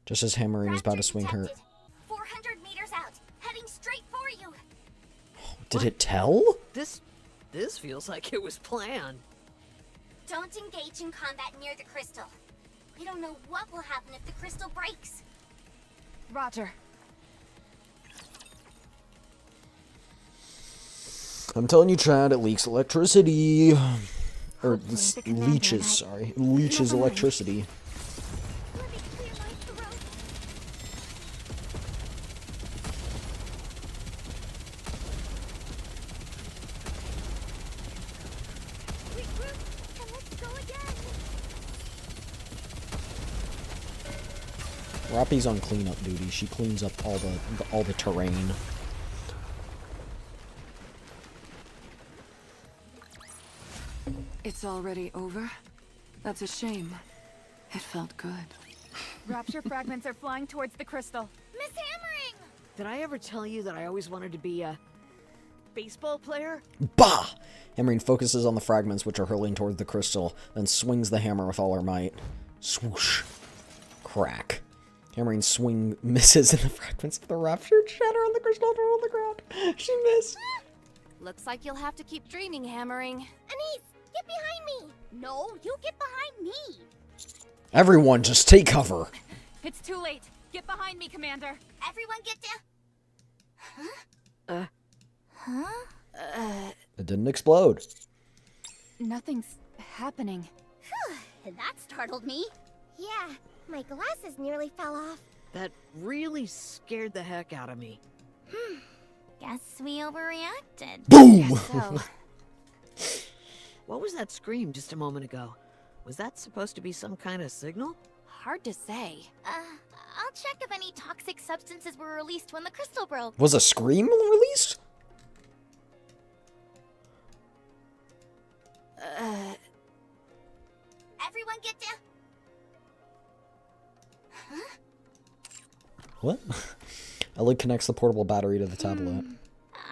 A: Just as Hammerine is about to
E: Raptor
A: swing her...
E: detected. 400 meters out, heading straight for you.
A: Did it tell?
H: This feels like it was planned.
E: Don't engage in combat near the crystal. We don't know what will happen if the crystal breaks.
I: Roger.
A: I'm telling you, Chad, it leaks electricity. Or
I: Hopefully the commander
A: leeches, sorry. Leeches
I: Never mind.
A: electricity.
F: Let me clear my throat. Regroup, and let's go again.
A: Rappy's on cleanup duty. She cleans up all the terrain.
J: It's already over? That's a shame. It felt good.
I: Rapture fragments are flying towards the crystal.
C: Miss Hammering!
H: Did I ever tell you that I always wanted to be a baseball player?
A: Bah! Hammerine focuses on the fragments which are hurling toward the crystal, then swings the hammer with all her might. Swoosh. Crack. Hammerine swing misses and the fragments of the rapture shatter on the crystal and roll on the ground. She missed.
G: Looks like you'll have to keep dreaming, Hammering.
F: Anise, get behind me.
C: No, you get behind me!
A: Everyone, just take cover.
I: It's too late. Get behind me, Commander.
E: Everyone get down.
A: It didn't explode.
I: Nothing's happening.
C: That startled me.
F: Yeah, my glasses nearly fell off.
H: That really scared the heck out of me.
C: Guess we overreacted.
A: Boom!
G: So,
H: What was that scream just a moment ago? Was that supposed to be some kind of signal?
G: hard to say.
C: I'll check if any toxic substances were released when the crystal broke.
A: Was a scream released?
E: Everyone get down.
A: What? Ellie connects the portable battery to the tablet.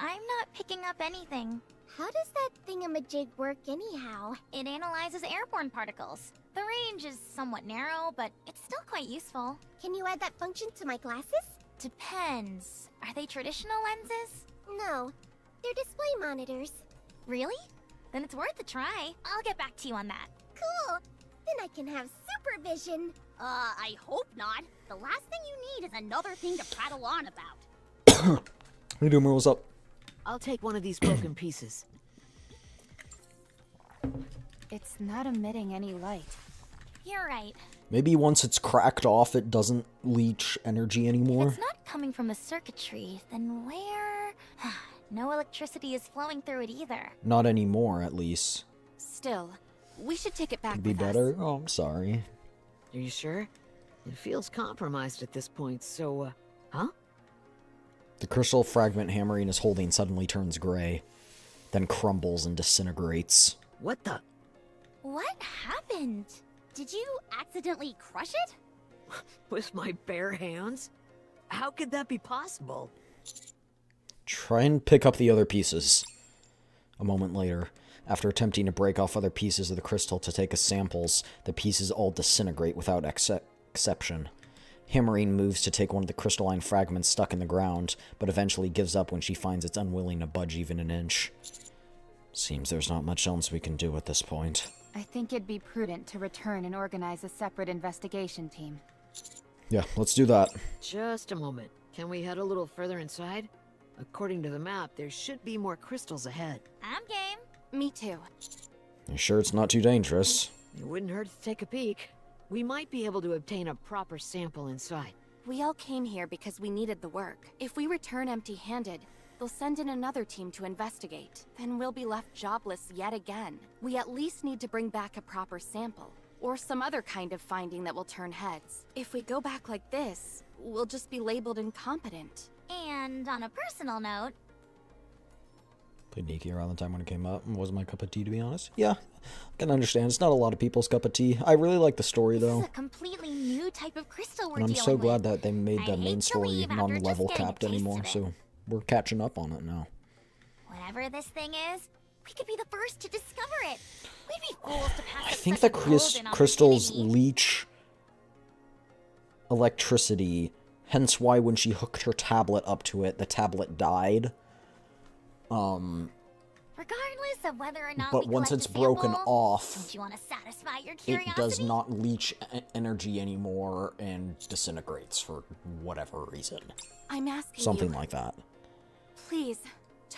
C: I'm not picking up anything.
F: How does that thingamajig work anyhow?
C: It analyzes airborne particles. The range is somewhat narrow, but it's still quite useful.
F: Can you add that function to my glasses?
C: Depends. Are they traditional lenses?
F: No, they're display monitors.
C: Really? Then it's worth a try. I'll get back to you on that.
F: Cool! Then I can have supervision.
C: I hope not. The last thing you need is another thing to prattle on about.
A: Hey, Doomer, what's up?
H: I'll take one of these broken pieces.
I: It's not emitting any light.
C: You're right.
A: Maybe once it's cracked off, it doesn't leach energy
C: If
A: anymore.
C: it's not coming from the circuitry, then where? No electricity is flowing through it either.
A: Not anymore, at least.
G: Still, we should take it back
A: Could be
G: with us.
A: better. Oh, I'm sorry.
H: Are you sure? It feels compromised at this point, so, huh?
A: The crystal fragment Hammerine is holding suddenly turns gray, then crumbles and disintegrates.
H: What the?
C: What happened? Did you accidentally crush it?
H: With my bare hands? How could that be possible?
A: Try and pick up the other pieces. A moment later, after attempting to break off other pieces of the crystal to take as samples, the pieces all disintegrate without exception. Hammerine moves to take one of the crystalline fragments stuck in the ground, but eventually gives up when she finds it's unwilling to budge even an inch. Seems there's not much else we can do at this point.
I: I think it'd be prudent to return and organize a separate investigation team.
A: Yeah, let's do that.
H: Just a moment. Can we head a little further inside? According to the map, there should be more crystals ahead.
C: I'm game.
G: Me too.
A: You sure it's not too dangerous?
H: It wouldn't hurt to take a peek. We might be able to obtain a proper sample inside.
G: We all came here because we needed the work. If we return empty-handed, they'll send in another team to investigate. Then we'll be left jobless yet again. We at least need to bring back a proper sample, or some other kind of finding that will turn heads. If we go back like this, we'll just be labeled incompetent.
C: And on a personal note,
A: Played NIKKE around the time when it came out. It wasn't my cup of tea, to be honest. Yeah, I can understand. It's not a lot of people's cup of tea. I really like the story,
C: this
A: though.
C: is a completely new type of crystal we're
A: And I'm
C: dealing
A: so
C: with.
A: glad that they made
C: I
A: the main
C: hate to
A: story
C: leave after
A: non-level
C: just getting a
A: capped
C: taste
A: anymore,
C: of it.
A: so we're catching up on it now.
C: Whatever this thing is, We could be the first to discover it. We'd be fools to pass
A: I
C: up
A: think
C: such
A: the
C: a golden
A: crystals
C: opportunity.
A: leech electricity, hence why when she hooked her tablet up to it, the tablet died.
C: Regardless of whether or not
A: But
C: we
A: once
C: collect
A: it's
C: a
A: broken
C: sample,
A: off,
C: don't you want to satisfy your curiosity?
A: it does not leach energy anymore and disintegrates for whatever reason.
G: I'm asking
A: Something
G: you,
A: like that.
G: please,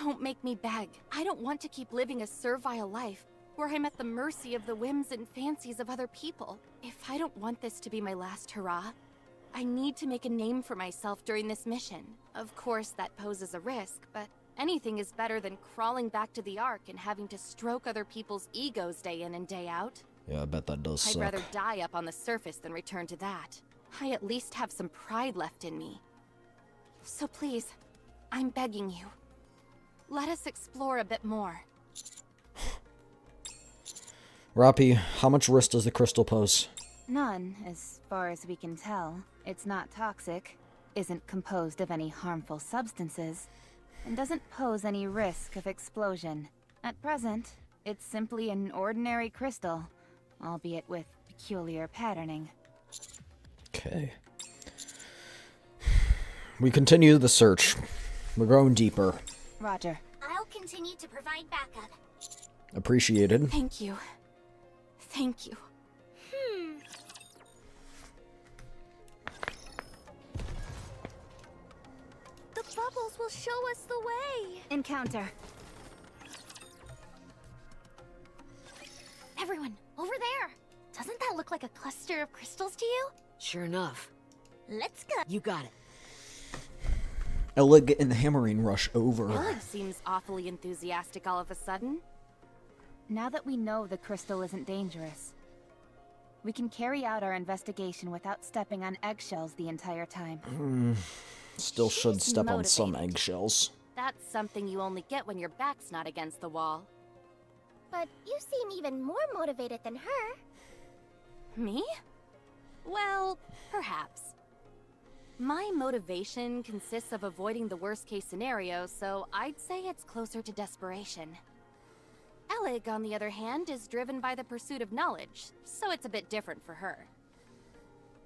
G: don't make me beg. I don't want to keep living a servile life where I'm at the mercy of the whims and fancies of other people. If I don't want this to be my last hurrah, I need to make a name for myself during this mission. Of course, that poses a risk, but anything is better than crawling back to the Ark and having to stroke other people's egos day in and day out.
A: Yeah, I bet that does
G: I'd
A: suck.
G: rather die up on the surface than return to that. I at least have some pride left in me. So please, I'm begging you. Let us explore a bit more.
A: Rappi, how much risk does the crystal pose?
I: None, as far as we can tell. It's not toxic, isn't composed of any harmful substances, and doesn't pose any risk of explosion. At present, it's simply an ordinary crystal, albeit with peculiar patterning.
A: Okay. We continue the search. We're going deeper.
I: Roger.
E: I'll continue to provide backup.
A: Appreciated.
G: Thank you. Thank you.
C: The bubbles will show us the way.
I: Encounter.
C: Everyone, over there. Doesn't that look like a cluster of crystals to you?
H: Sure enough.
C: Let's go.
H: You got it.
A: Elig and Hammering rush over.
G: Oleg seems awfully enthusiastic all of a sudden.
I: Now that we know the crystal isn't dangerous, we can carry out our investigation without stepping on eggshells the entire time.
A: Still should
G: She's
A: step on some
G: motivated.
A: eggshells.
G: That's something you only get when your back's not against the wall.
F: But you seem even more motivated than her.
G: Me? Well, perhaps. My motivation consists of avoiding the worst-case scenario, so I'd say it's closer to desperation. Elig, on the other hand, is driven by the pursuit of knowledge, so it's a bit different for her.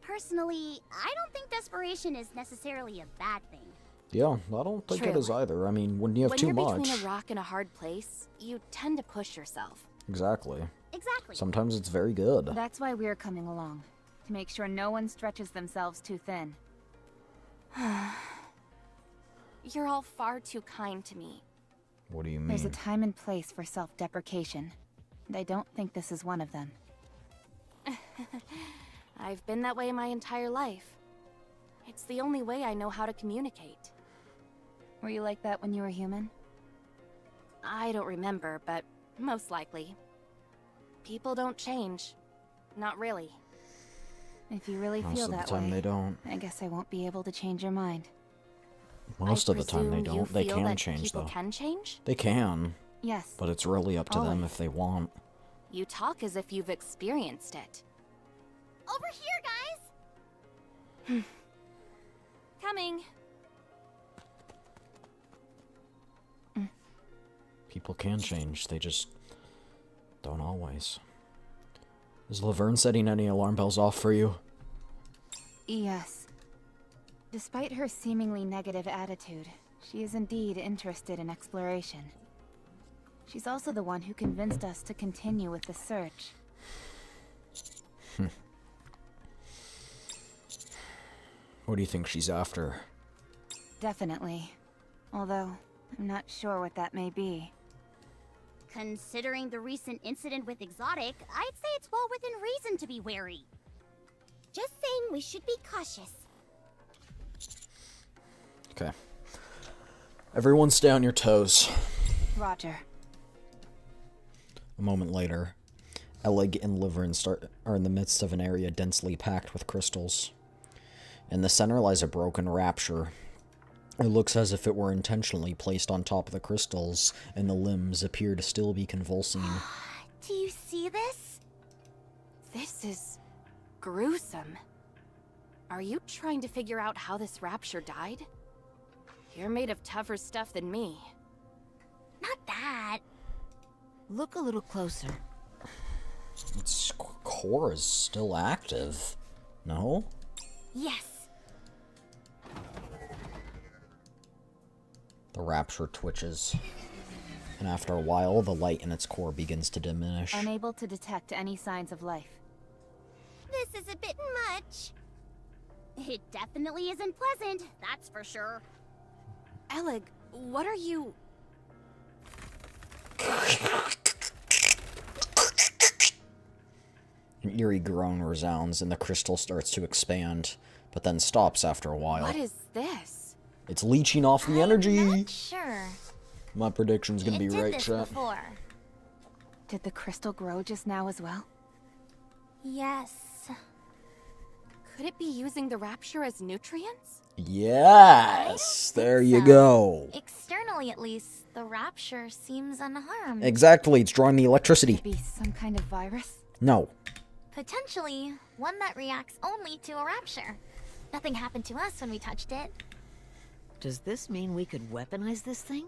C: Personally, I don't think desperation is necessarily a bad thing.
A: Yeah, I don't think it
G: True.
A: is either. I mean, when you have
G: When
A: too
G: you're
A: much.
G: between a rock and a hard place, you tend to push yourself.
A: Exactly.
C: Exactly.
A: Sometimes it's very good.
I: That's why we're coming along, to make sure no one stretches themselves too thin.
G: You're all far too kind to me.
A: What do you mean?
I: There's a time and place for self-deprecation, and I don't think this is one of them.
G: I've been that way my entire life. It's the only way I know how to communicate.
I: Were you like that when you were human?
G: I don't remember, but most likely. People don't change. Not really.
I: If you really
A: Most
I: feel
A: of the
I: that
A: time
I: way,
A: they don't.
I: I guess I won't be able to change your mind.
A: Most
G: I
A: of the time they
G: presume you
A: don't. They
G: feel
A: can
G: that
A: change
G: people
A: though.
G: can change?
A: They can,
I: Yes.
A: but it's really up to them
I: Always.
A: if they want.
G: You talk as if you've experienced it.
C: Over here, guys!
G: Coming.
A: People can change, they just don't always. Is Laverne setting any alarm bells off for you?
I: Yes. Despite her seemingly negative attitude, she is indeed interested in exploration. She's also the one who convinced us to continue with the search.
A: What do you think she's after?
I: Definitely. Although, I'm not sure what that may be.
C: Considering the recent incident with Exotic, I'd say it's well within reason to be wary.
F: Just saying we should be cautious.
A: Okay. Everyone stay on your toes.
I: Roger.
A: A moment later, Elig and Laverne are in the midst of an area densely packed with crystals. In the center lies a broken rapture. It looks as if it were intentionally placed on top of the crystals, and the limbs appear to still be convulsing.
C: Do you see this?
G: This is gruesome. Are you trying to figure out how this rapture died? You're made of tougher stuff than me.
C: Not that.
H: Look a little closer.
A: Its core is still active. No?
C: Yes.
A: The rapture twitches. And after a while, the light in its core begins to diminish.
I: Unable to detect any signs of life.
F: This is a bit much.
C: It definitely isn't pleasant, that's for sure.
G: Elig, what are you...
A: An eerie groan resounds, and the crystal starts to expand, but then stops after a while.
G: What is this?
A: It's leeching off the energy.
C: I'm not sure.
A: My prediction's gonna be
C: It did
A: right,
C: this
A: chat.
C: before.
I: Did the crystal grow just now as well?
C: Yes.
G: Could it be using the rapture as nutrients?
A: Yes! There you
C: So,
A: go.
C: externally at least, the rapture seems unharmed.
A: Exactly, it's drawing the electricity.
I: Could it be some kind of virus?
A: No.
C: Potentially, one that reacts only to a rapture. Nothing happened to us when we touched it.
H: Does this mean we could weaponize this thing?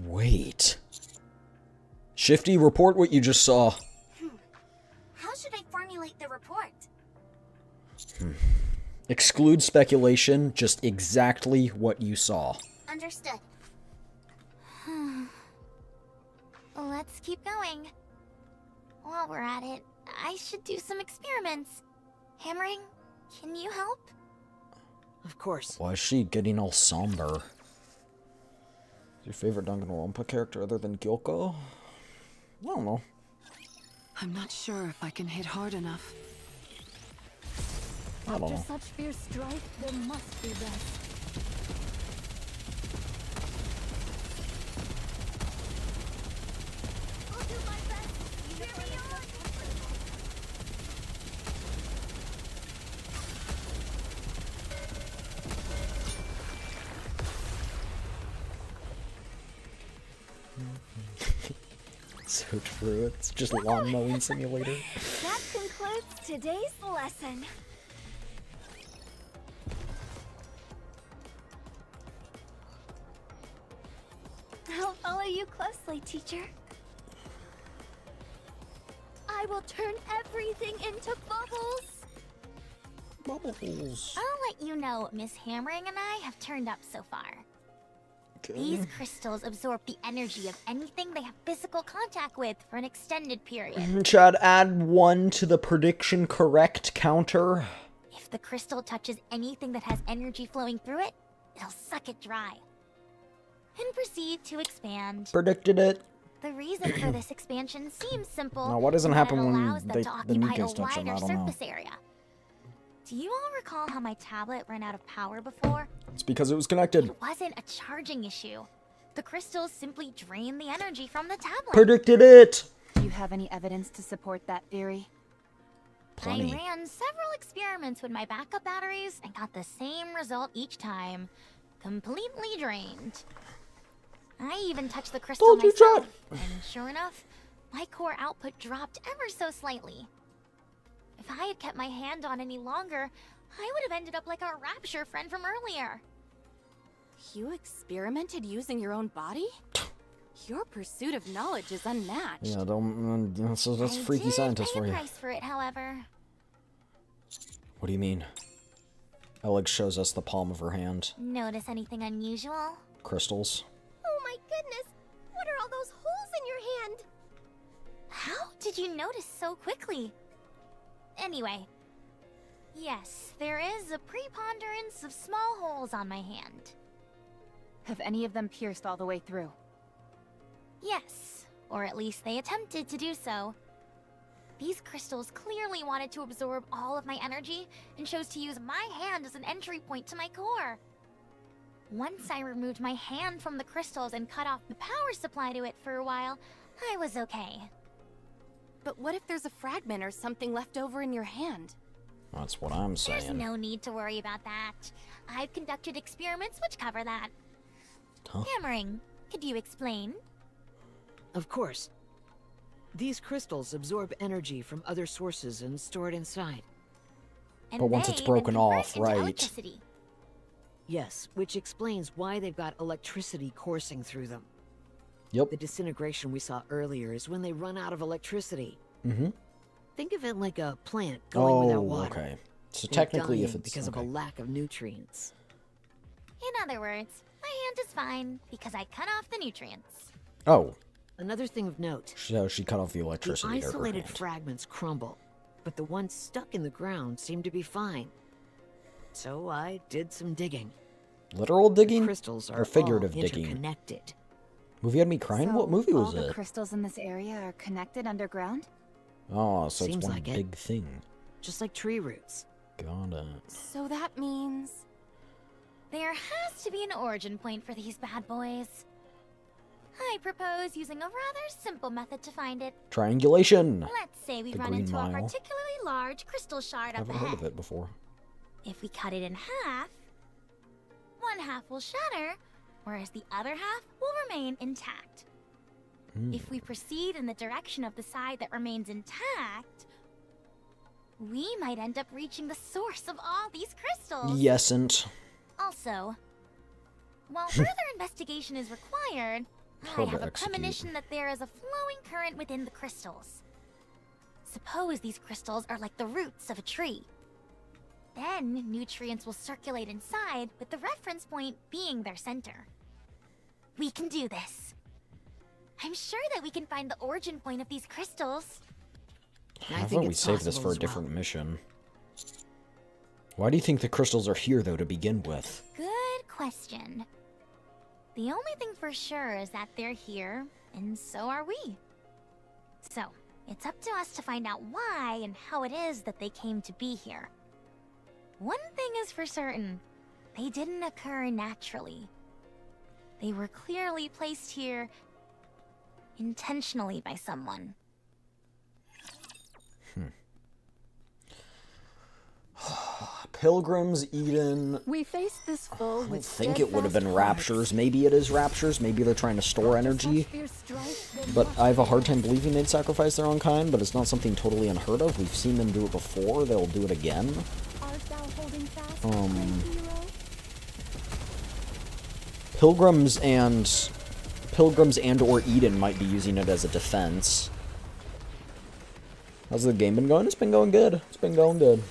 A: Wait. Shifty, report what you just saw.
E: How should I formulate the report?
A: Exclude speculation, just exactly what you saw.
E: Understood.
C: Let's keep going. While we're at it, I should do some experiments. Hammering, can you help?
H: Of course.
A: Why is she getting all somber? Is your favorite Danganronpa character other than Gyoko? I don't know.
J: I'm not sure if I can hit hard enough.
A: I don't know.
F: Such fierce strife, there must be rest. I'll do my best. Cheer me on.
A: So true. It's just lawn mowing simulator.
F: That concludes today's lesson. I'll follow you closely, teacher. I will turn everything into bubbles.
A: Bubbles.
C: I'll let you know what Miss Hammering and I have turned up so far. These crystals absorb the energy of anything they have physical contact with for an extended period.
A: Chad, add 1 to the prediction correct counter.
C: If the crystal touches anything that has energy flowing through it, it'll suck it dry. And proceed to expand.
A: Predicted it.
C: The reason for this expansion seems simple.
A: Now, what doesn't
C: in that
A: happen
C: it
A: when
C: allows them
A: the
C: to occupy
A: Nikke's
C: a
A: touch them?
C: wider
A: I don't know.
C: surface area. Do you all recall how my tablet ran out of power before?
A: It's because it was connected.
C: It wasn't a charging issue. The crystals simply drain the energy from the tablet.
A: Predicted it.
I: Do you have any evidence to support that theory?
A: Plenty.
C: I ran several experiments with my backup batteries and got the same result each time. Completely drained. I even touched the crystal
A: Told you,
C: myself,
A: Chad.
C: and sure enough, my core output dropped ever so slightly. If I had kept my hand on any longer, I would have ended up like our rapture friend from earlier.
G: You experimented using your own body? Your pursuit of knowledge is unmatched.
A: Yeah, don't. That's
C: I
A: freaky
C: did
A: scientist
C: pay
A: for
C: a
A: you.
C: price for it, however.
A: What do you mean? Alex shows us the palm of her hand.
C: Notice anything unusual?
A: Crystals.
F: Oh my goodness! What are all those holes in your hand?
C: How did you notice so quickly? Anyway, yes, there is a preponderance of small holes on my hand.
I: Have any of them pierced all the way through?
C: Yes, or at least they attempted to do so. These crystals clearly wanted to absorb all of my energy and chose to use my hand as an entry point to my core. Once I removed my hand from the crystals and cut off the power supply to it for a while, I was okay.
G: But what if there's a fragment or something left over in your hand?
A: That's what I'm
C: There's
A: saying.
C: no need to worry about that. I've conducted experiments which cover that.
A: Huh?
C: Hammering, could you explain?
H: Of course. These crystals absorb energy from other sources and store it inside.
C: And
A: But once
C: they
A: it's
C: then
A: broken
C: convert
A: off,
C: into
A: right.
C: electricity.
H: Yes, which explains why they've got electricity coursing through them.
A: Yep.
H: The disintegration we saw earlier is when they run out of electricity.
A: Mm-hmm.
H: Think of it like a plant going without
A: Oh,
H: water.
A: okay. So
H: They're
A: technically, if
H: dying
A: it's
H: because
A: okay.
H: of a lack of nutrients.
C: In other words, my hand is fine because I cut off the nutrients.
A: Oh,
H: Another thing of note,
A: so she cut off the
H: the
A: electricity to her
H: isolated
A: hand.
H: fragments crumble, but the ones stuck in the ground seem to be fine. So I did some digging.
A: Literal digging
H: Crystals are
A: or figurative
H: all
A: digging?
H: interconnected.
A: Movie had me crying. What movie was
I: all the
A: it?
I: crystals in this area are connected underground?
A: Oh, so
H: Seems
A: it's one
H: like it.
A: big thing.
H: Just like tree roots.
A: Got it.
G: So that means...
C: There has to be an origin point for these bad boys. I propose using a rather simple method to find it.
A: Triangulation.
C: Let's say we
A: The
C: run
A: Green
C: into
A: Mile.
C: a particularly large crystal shard
A: I
C: up
A: haven't
C: ahead.
A: heard of it before.
C: If we cut it in half, one half will shatter, whereas the other half will remain intact. If we proceed in the direction of the side that remains intact, we might end up reaching the source of all these crystals.
A: Yesn't.
C: Also, while further investigation is required, I
A: Clever
C: have a
A: execute.
C: premonition that there is a flowing current within the crystals. Suppose these crystals are like the roots of a tree. Then nutrients will circulate inside, with the reference point being their center. We can do this. I'm sure that we can find the origin point of these crystals.
H: I
A: How
H: think
A: about we
H: it's
A: save this
H: possible
A: for a
H: as well.
A: different mission? Why do you think the crystals are here, though, to begin with?
C: Good question. The only thing for sure is that they're here, and so are we. So, it's up to us to find out why and how it is that they came to be here. One thing is for certain, they didn't occur naturally. They were clearly placed here intentionally by someone.
A: Pilgrims, Eden.
J: We face this foe
A: I don't
J: with
A: think it would have been
J: steadfast
A: raptures. Maybe it is raptures. Maybe they're trying to store
J: hearts.
A: energy.
J: Such fierce strife, they
A: But
J: must
A: I have a
J: be
A: hard time
J: lost.
A: believing they'd sacrifice their own kind, but it's not something totally unheard of. We've seen them do it before. They'll do it again.
J: Art thou holding fast,
A: Um,
J: great hero?
A: Pilgrims and or Eden might be using it as a defense. How's the game been going? It's been going good. It's been going good.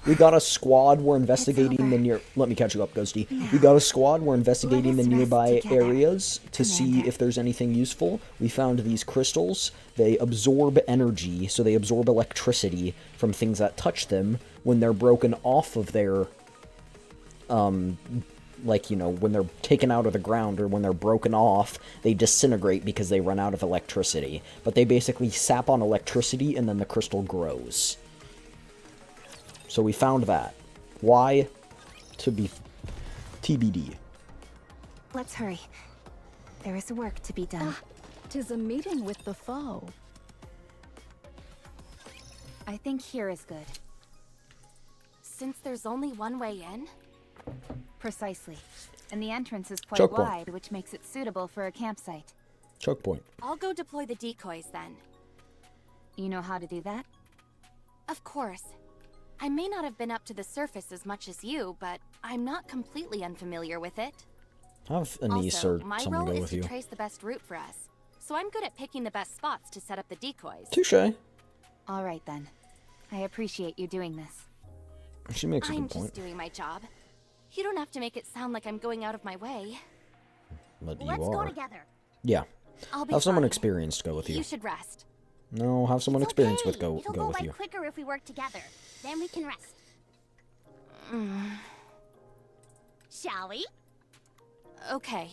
A: We got a squad. We're investigating the near. Let me catch you up, Ghosty. We got a squad. We're investigating the
I: Let us rest
A: nearby
I: together,
A: areas to see
I: Commander.
A: if there's anything useful. We found these crystals. They absorb energy, so they absorb electricity from things that touch them. When they're broken off of their, like, you know, when they're taken out of the ground or when they're broken off, they disintegrate because they run out of electricity. But they basically sap on electricity and then the crystal grows. So we found that. Why? To be TBD.
I: Let's hurry. There is work to be done.
J: 'Tis a meeting with the foe.
I: I think here is good.
G: Since there's only one way in?
I: Precisely. And the entrance is quite
A: Choke point.
I: wide, which makes it suitable for a campsite.
A: Choke point.
G: I'll go deploy the decoys then.
I: You know how to do that?
G: Of course. I may not have been up to the surface as much as you, but I'm not completely unfamiliar with it.
A: Have a niece
G: Also,
A: or
G: my
A: someone
G: role
A: go
G: is
A: with
G: to
A: you.
G: trace the best route for us. So I'm good at picking the best spots to set up the decoys.
A: Touche.
I: All right then. I appreciate you doing this.
A: She makes a
G: I'm
A: good
G: just
A: point.
G: doing my job. You don't have to make it sound like I'm going out of my way.
A: But you
E: Let's go
A: are.
E: together.
A: Yeah.
G: I'll be
A: Have someone
G: fine.
A: experienced go with you.
G: You should rest.
A: No, have someone
E: It's
A: experienced
E: okay.
A: with go
E: It'll
A: go
E: go
A: with
E: by
A: you.
E: quicker if we work together. Then we can rest. Shall we?
G: Okay.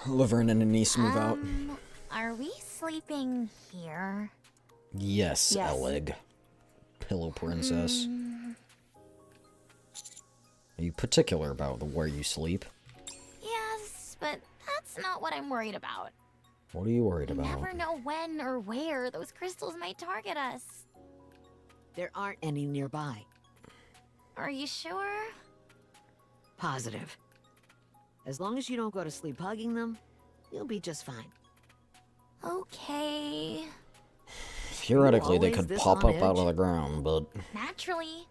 A: Laverne and Anise move out.
C: Are we sleeping here?
A: Yes,
I: Yes.
A: Ellig. Pillow princess. Are you particular about where you sleep?
C: Yes, but that's not what I'm worried about.
A: What are you worried
C: You
A: about?
C: never know when or where those crystals might target us.
H: There aren't any nearby.
C: Are you sure?
H: Positive. As long as you don't go to sleep hugging them, you'll be just fine.
C: Okay.
A: Theoretically, they
H: always
A: could
H: this
A: pop
H: on
A: up out of
H: edge?
A: the ground, but
C: Naturally.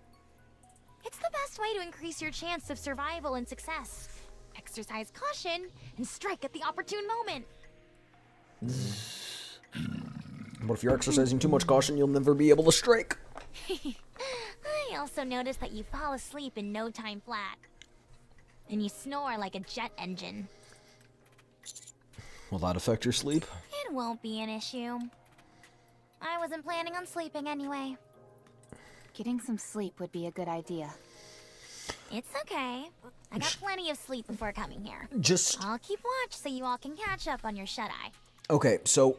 C: It's the best way to increase your chance of survival and success. Exercise caution and strike at the opportune moment.
A: But if you're exercising too much caution, you'll never be able to strike.
C: I also noticed that you fall asleep in no time flat. And you snore like a jet engine.
A: Will that affect your sleep?
C: It won't be an issue. I wasn't planning on sleeping anyway.
I: Getting some sleep would be a good idea.
C: It's okay. I got plenty of sleep before coming here.
A: Just...
C: I'll keep watch so you all can catch up on your shut-eye.
A: Okay, so...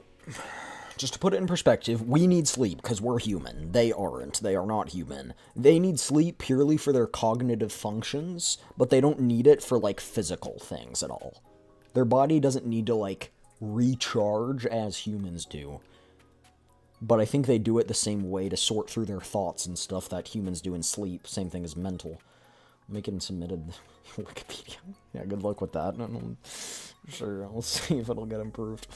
A: Just to put it in perspective, we need sleep because we're human. They aren't. They are not human. They need sleep purely for their cognitive functions, but they don't need it for, like, physical things at all. Their body doesn't need to, like, recharge as humans do. But I think they do it the same way to sort through their thoughts and stuff that humans do in sleep. Same thing as mental. Make it submitted Wikipedia. Yeah, good luck with that. Sure, I'll see if it'll get improved.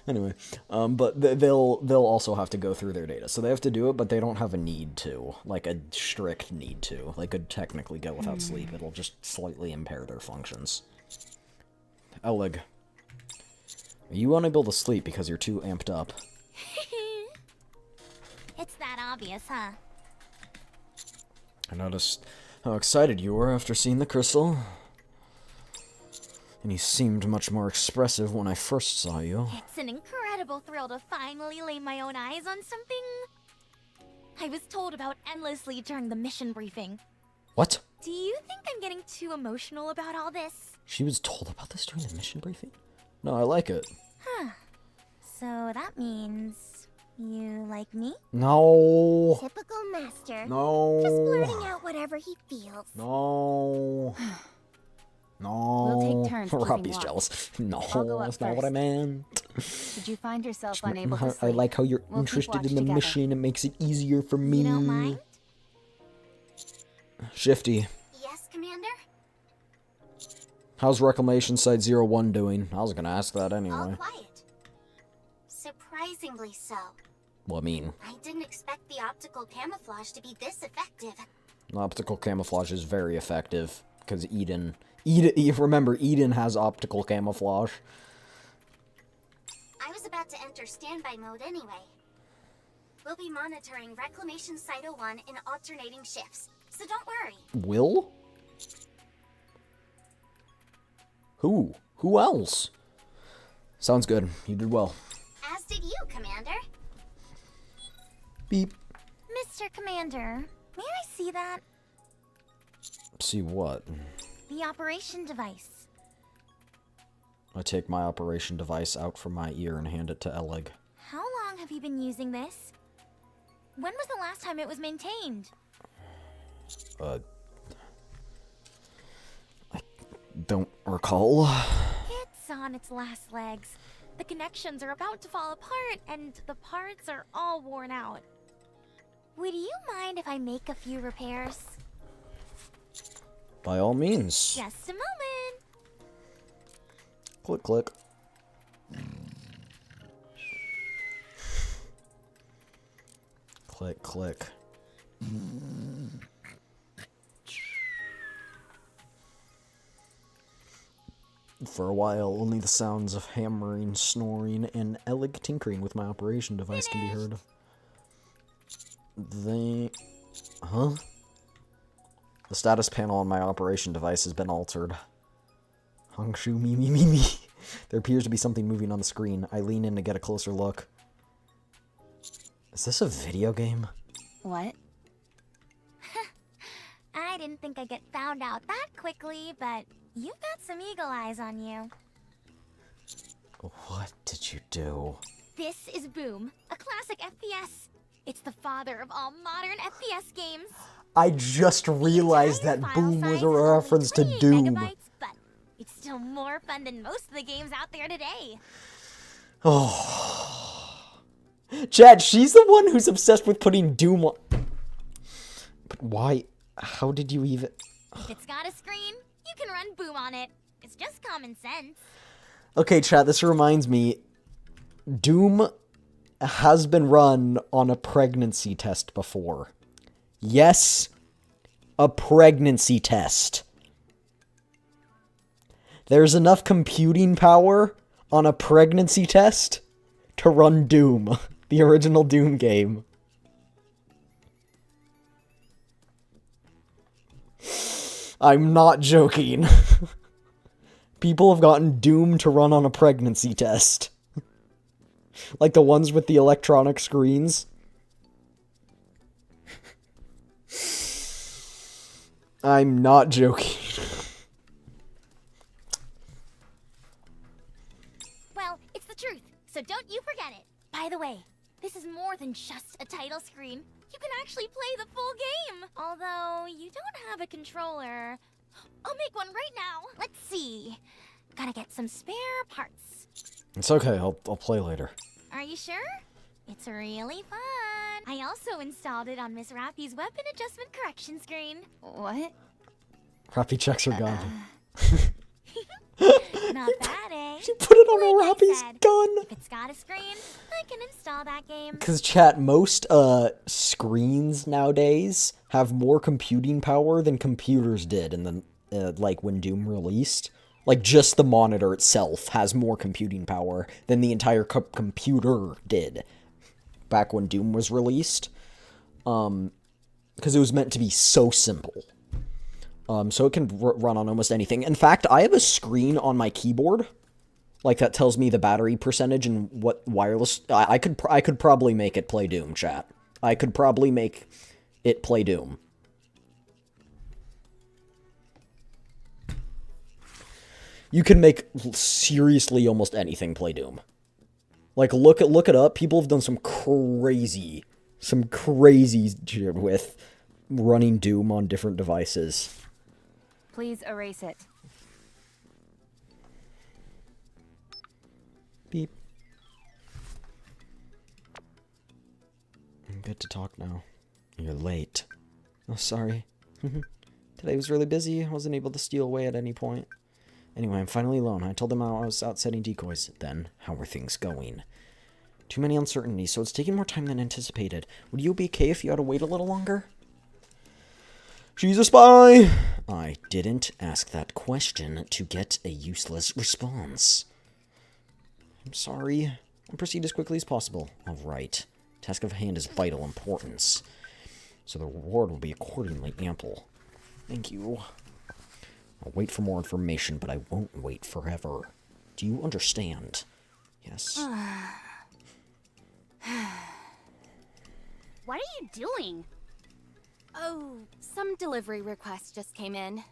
A: Anyway, but they'll also have to go through their data. So they have to do it, but they don't have a need to. Like, a strict need to. They could technically go without sleep. It'll just slightly impair their functions. Elig, are you unable to sleep because you're too amped up?
C: It's that obvious, huh?
A: I noticed how excited you were after seeing the crystal. And you seemed much more expressive when I first saw you.
C: It's an incredible thrill to finally lay my own eyes on something I was told about endlessly during the mission briefing.
A: What?
C: Do you think I'm getting too emotional about all this?
A: She was told about this during the mission briefing? No, I like it.
C: Huh. So that means you like me?
A: No.
F: Typical master.
A: No.
F: Just blurting out whatever he feels.
A: No. No.
I: We'll take turns keeping
A: Robbie's
I: watch.
A: jealous. No,
I: I'll go up
A: that's not what I
I: first.
A: meant.
I: Did you find yourself unable to sleep?
A: I like how you're
I: We'll keep
A: interested
I: watch
A: in the
I: together.
A: mission. It makes it easier for me.
C: You don't mind?
A: Shifty,
E: Yes, Commander?
A: how's Reclamation Site 01 doing? I was gonna ask that
E: All
A: anyway.
E: quiet. Surprisingly so.
A: Well, I mean,
E: I didn't expect the optical camouflage to be this effective.
A: optical camouflage is very effective because Eden, remember, Eden has optical camouflage.
E: I was about to enter standby mode anyway. We'll be monitoring Reclamation Site 01 in alternating shifts, so don't worry.
A: Will? Who? Who else? Sounds good. You did well.
E: As did you, Commander.
A: Beep.
C: Mr. Commander, may I see that?
A: See what?
C: The operation device.
A: I take my operation device out from my ear and hand it to Elig.
C: How long have you been using this? When was the last time it was maintained?
A: I don't recall.
C: It's on its last legs. The connections are about to fall apart, and the parts are all worn out. Would you mind if I make a few repairs?
A: By all means.
C: Just a moment.
A: Click, click. Click, click. For a while, only the sounds of hammering, snoring, and Elig tinkering with my operation device can be heard. Huh? The status panel on my operation device has been altered. Hongshu me me me me. There appears to be something moving on the screen. I lean in to get a closer look. Is this a video game?
I: What?
C: I didn't think I'd get found out that quickly, but you've got some eagle eyes on you.
A: What did you do?
C: This is Boom, a classic FPS. It's the father of all modern FPS games.
A: I just realized
C: Entire
A: that
C: file
A: Boom was
C: size
A: a
C: is only
A: reference to
C: 28
A: Doom.
C: megabytes, but it's still more fun than most of the games out there today.
A: Oh. Chad, she's the one who's obsessed with putting Doom on. But why? How did you even...
C: If it's got a screen, you can run Boom on it. It's just common sense.
A: Okay, Chad, this reminds me. Doom has been run on a pregnancy test before. Yes, a pregnancy test. There's enough computing power on a pregnancy test to run Doom, the original Doom game. I'm not joking. People have gotten Doom to run on a pregnancy test. Like the ones with the electronic screens. I'm not joking.
C: Well, it's the truth, so don't you forget it. By the way, this is more than just a title screen. You can actually play the full game. Although, you don't have a controller. I'll make one right now. Let's see. Gotta get some spare parts.
A: It's okay, I'll play later.
C: Are you sure? It's really fun. I also installed it on Miss Rappy's weapon adjustment correction screen.
I: What?
A: Rappy checks her gun.
C: Not bad, eh?
A: She put it on
C: Like
A: a
C: I
A: Rappy's
C: said,
A: gun.
C: If it's got a screen, I can install that game.
A: Because, chat, most screens nowadays have more computing power than computers did in the, like, when Doom released. Like, just the monitor itself has more computing power than the entire computer did back when Doom was released. Because it was meant to be so simple. So it can run on almost anything. In fact, I have a screen on my keyboard, like, that tells me the battery percentage and what wireless... I could probably make it play Doom, chat. I could probably make it play Doom. You can make, seriously, almost anything play Doom. Like, look it up. People have done some crazy shit with running Doom on different devices.
I: Please erase it.
A: Beep. I'm good to talk now. You're late. Oh, sorry. Today was really busy. I wasn't able to steal away at any point. Anyway, I'm finally alone. I told them I was out setting decoys. Then, how were things going? Too many uncertainties, so it's taking more time than anticipated. Would you be okay if you had to wait a little longer? She's a spy! I didn't ask that question to get a useless response. I'm sorry. I'll proceed as quickly as possible. Alright. Task of hand is vital importance. So the reward will be accordingly ample. Thank you. I'll wait for more information, but I won't wait forever. Do you understand? Yes.
C: What are you doing?
G: Oh, some delivery requests just came in.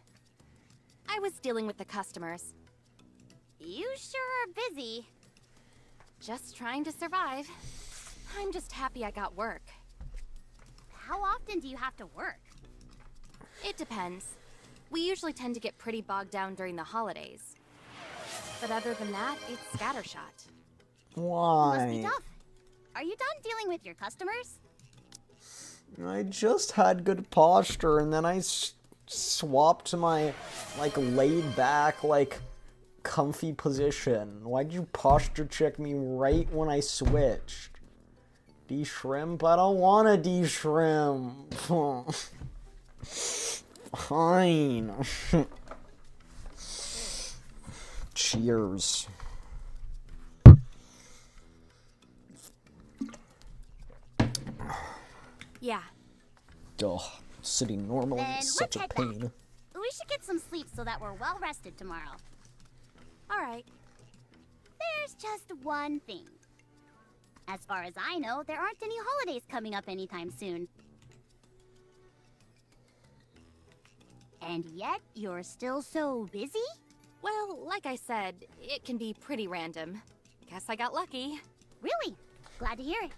G: I was dealing with the customers.
C: You sure are busy.
G: Just trying to survive. I'm just happy I got work.
C: How often do you have to work?
G: It depends. We usually tend to get pretty bogged down during the holidays. But other than that, it's scattershot.
C: Must be
A: Why?
C: tough. Are you done dealing with your customers?
A: I just had good posture, and then I swapped to my, like, laid-back, like, comfy position. Why'd you posture check me right when I switched? De-shrimp? I don't want to de-shrimp. Fine. Cheers.
G: Yeah.
A: Ugh, sitting normally
C: Then
A: is
C: let's
A: such a
C: head
A: pain.
C: back. We should get some sleep so that we're well rested tomorrow.
G: All right.
C: There's just one thing. As far as I know, there aren't any holidays coming up anytime soon. And yet, you're still so busy?
G: Well, like I said, it can be pretty random. Guess I got lucky.
C: Really? Glad to hear it.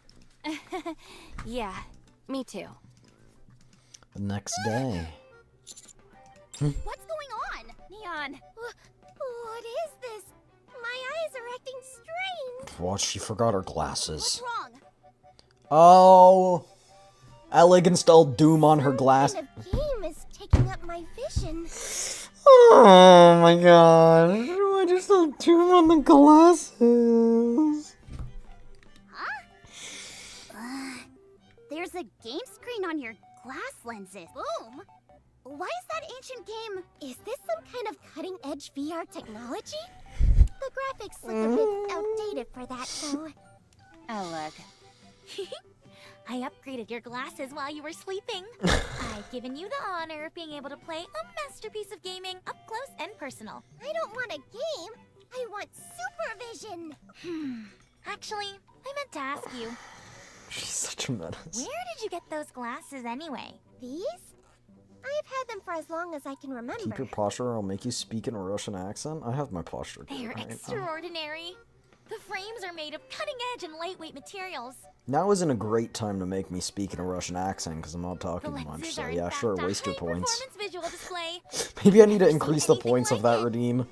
G: Yeah, me too.
A: The next day.
C: What's going on?
F: Neon. What is this? My eyes are acting strange.
A: What? She forgot her glasses.
C: What's wrong?
A: Oh! Alec installed Doom on her glass.
F: What kind of game is taking up my vision?
A: Oh my gosh. I just saw Doom on the glasses.
C: There's a game screen on your glass lenses. Boom!
F: Why is that ancient game? Is this some kind of cutting-edge VR technology? The graphics look a bit outdated for that, though.
I: Oh, look.
C: I upgraded your glasses while you were sleeping. I've given you the honor of being able to play a masterpiece of gaming up close and personal.
F: I don't want a game. I want supervision.
C: Actually, I meant to ask you,
A: She's such a menace.
C: where did you get those glasses anyway?
F: These? I've had them for as long as I can remember.
A: Keep your posture or I'll make you speak in a Russian accent. I have my posture.
C: They're
A: right?
C: extraordinary. The frames are made of cutting-edge and lightweight materials.
A: Now isn't a great time to make me speak in a Russian accent because I'm not
C: The
A: talking much.
C: lenses
A: So
C: are
A: yeah,
C: in
A: sure,
C: fact a
A: waste your points.
C: high-performance visual display.
A: Maybe I need to
C: Never
A: increase
C: seen
A: the
C: anything
A: points of
C: like
A: that
C: it.
A: redeem.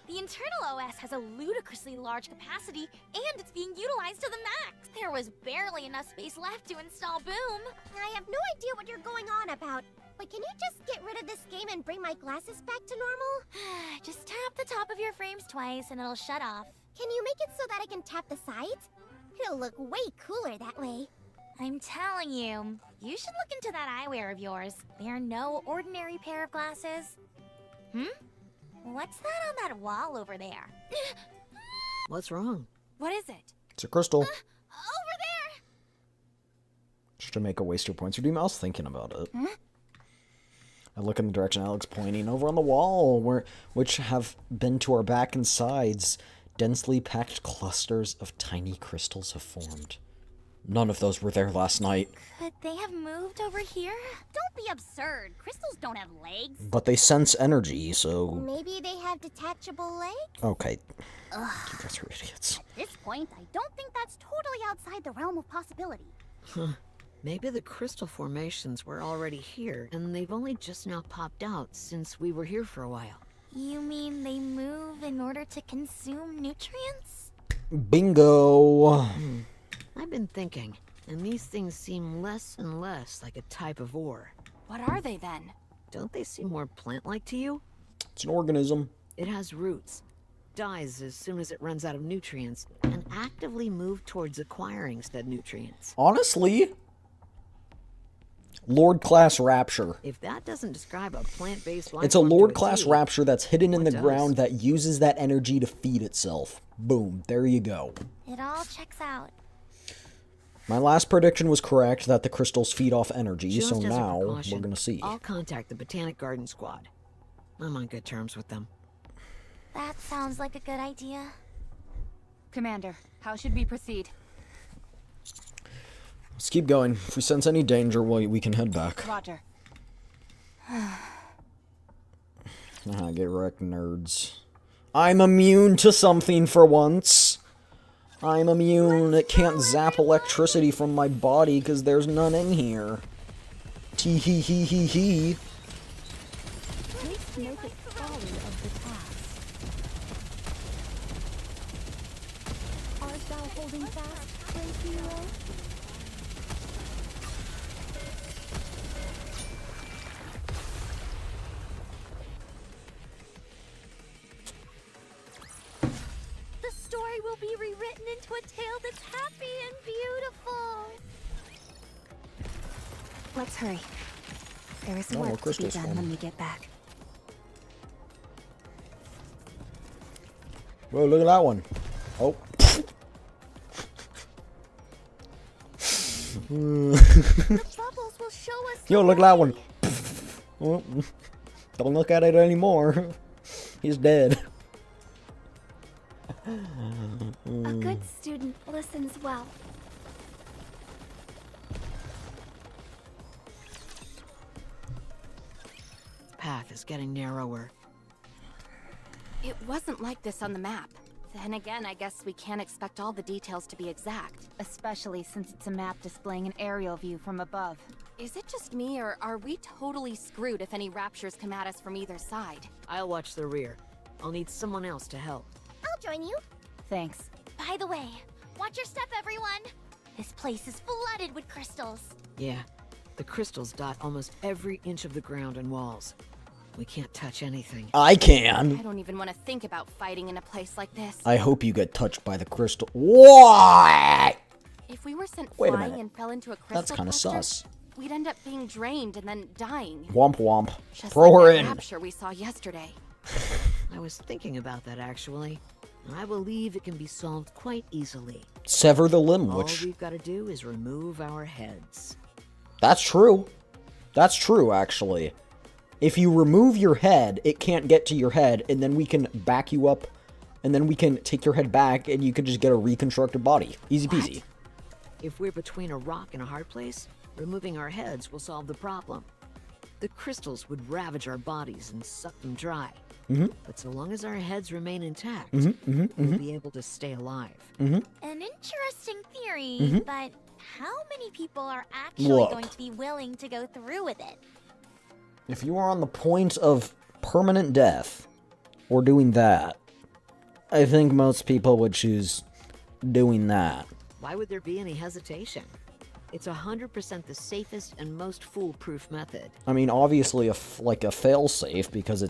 C: The internal OS has a ludicrously large capacity, and it's being utilized to the max. There was barely enough space left to install Boom.
F: I have no idea what you're going on about. But can you just get rid of this game and bring my glasses back to normal?
C: Just tap the top of your frames twice, and it'll shut off.
F: Can you make it so that I can tap the sides? It'll look way cooler that way.
C: I'm telling you, you should look into that eyewear of yours. They are no ordinary pair of glasses. What's that on that wall over there?
H: What's wrong?
G: What is it?
A: It's a crystal.
C: Over there!
A: Just to make a waste your points redeem. I was thinking about it. I look in the direction Alex pointing over on the wall, which have been to our back and sides. Densely packed clusters of tiny crystals have formed. None of those were there last night.
C: Could they have moved over here?
E: Don't be absurd. Crystals don't have legs.
A: But they sense energy, so...
F: Maybe they have detachable legs?
A: Okay. You guys are idiots.
E: At this point, I don't think that's totally outside the realm of possibility.
H: Maybe the crystal formations were already here, and they've only just now popped out since we were here for a while.
C: You mean they move in order to consume nutrients?
A: Bingo!
H: I've been thinking, and these things seem less and less like a type of ore.
G: What are they then?
H: Don't they seem more plant-like to you?
A: It's an organism.
H: It has roots, dies as soon as it runs out of nutrients, and actively move towards acquiring said nutrients.
A: Honestly, Lord Class Rapture.
H: If that doesn't describe a plant-based life
A: It's a
H: form to
A: Lord
H: a
A: Class
H: T,
A: Rapture that's hidden in
H: what
A: the
H: does?
A: ground that uses that energy to feed itself. Boom. There you go.
C: It all checks out.
A: My last prediction was correct that the crystals feed off energy,
H: Just
A: so
H: as a
A: now
H: precaution,
A: we're gonna see.
H: I'll contact the Botanic Garden Squad. I'm on good terms with them.
C: That sounds like a good idea.
I: Commander, how should we proceed?
A: Let's keep going. If we sense any danger, we can head back.
I: Roger.
A: Get wrecked, nerds. I'm immune to something for once. I'm immune. It can't zap electricity from my body because there's none in here. Tee hee hee hee hee.
F: Please note the folly of the task. Art thou holding fast, great hero?
C: The story will be rewritten into a tale that's happy and beautiful.
I: Let's hurry. There is
A: Oh, more
I: work to be
A: crystals
I: done
A: formed.
I: when we get back.
A: Whoa, look at that one. Oh.
C: The bubbles will show us.
A: Yo, look at that one. Oh, don't look at it anymore. He's dead.
F: A good student listens well.
H: Path is getting narrower.
G: It wasn't like this on the map. Then again, I guess we can't expect all the details to be exact.
I: Especially since it's a map displaying an aerial view from above.
G: Is it just me, or are we totally screwed if any raptures come at us from either side?
H: I'll watch the rear. I'll need someone else to help.
F: I'll join you.
I: Thanks.
C: By the way, watch your step, everyone. This place is flooded with crystals.
H: Yeah, the crystals dot almost every inch of the ground and walls. We can't touch anything.
A: I can.
G: I don't even want to think about fighting in a place like this.
A: I hope you get touched by the crystal. What?
G: If we were sent
A: Wait a
G: flying
A: minute.
G: and fell into a crystal
A: That's kind of
G: cluster,
A: sus.
G: we'd end up being drained and then dying.
A: Womp womp.
G: Just
A: Throw
G: like
A: her
G: that
A: in.
G: rapture we saw yesterday.
H: I was thinking about that actually. I believe it can be solved quite easily.
A: Sever the limb,
H: All
A: which...
H: we've got to do is remove our heads.
A: That's true. That's true, actually. If you remove your head, it can't get to your head, and then we can back you up, and then we can take your head back, and you can just get a reconstructed body. Easy peasy.
H: What? If we're between a rock and a hard place, removing our heads will solve the problem. The crystals would ravage our bodies and suck them dry. But so long as our heads remain intact, we'll be able to stay alive.
C: An interesting theory, but how many people are actually going to be willing to go through with it?
A: If you are on the point of permanent death, or doing that, I think most people would choose doing that.
H: Why would there be any hesitation? It's 100% the safest and most foolproof method.
A: I mean, obviously, like a fail-safe, because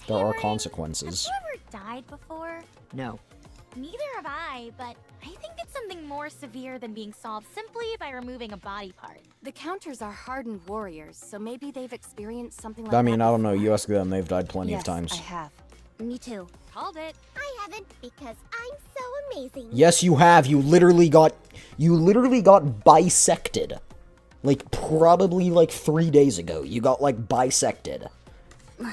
A: there are
C: Hammering,
A: consequences.
C: Have you ever died before?
H: No.
C: Neither have I, but I think it's something more severe than being solved simply by removing a body part.
G: The Counters are hardened warriors, so maybe they've experienced something like that.
A: I mean, I don't know.
G: before.
A: You ask them; they've died plenty of times.
I: I have.
C: Me too.
G: Called it.
F: I haven't because I'm so amazing.
A: Yes, you have. You literally got bisected. Like, probably, like, 3 days ago. You got, like, bisected.
C: Could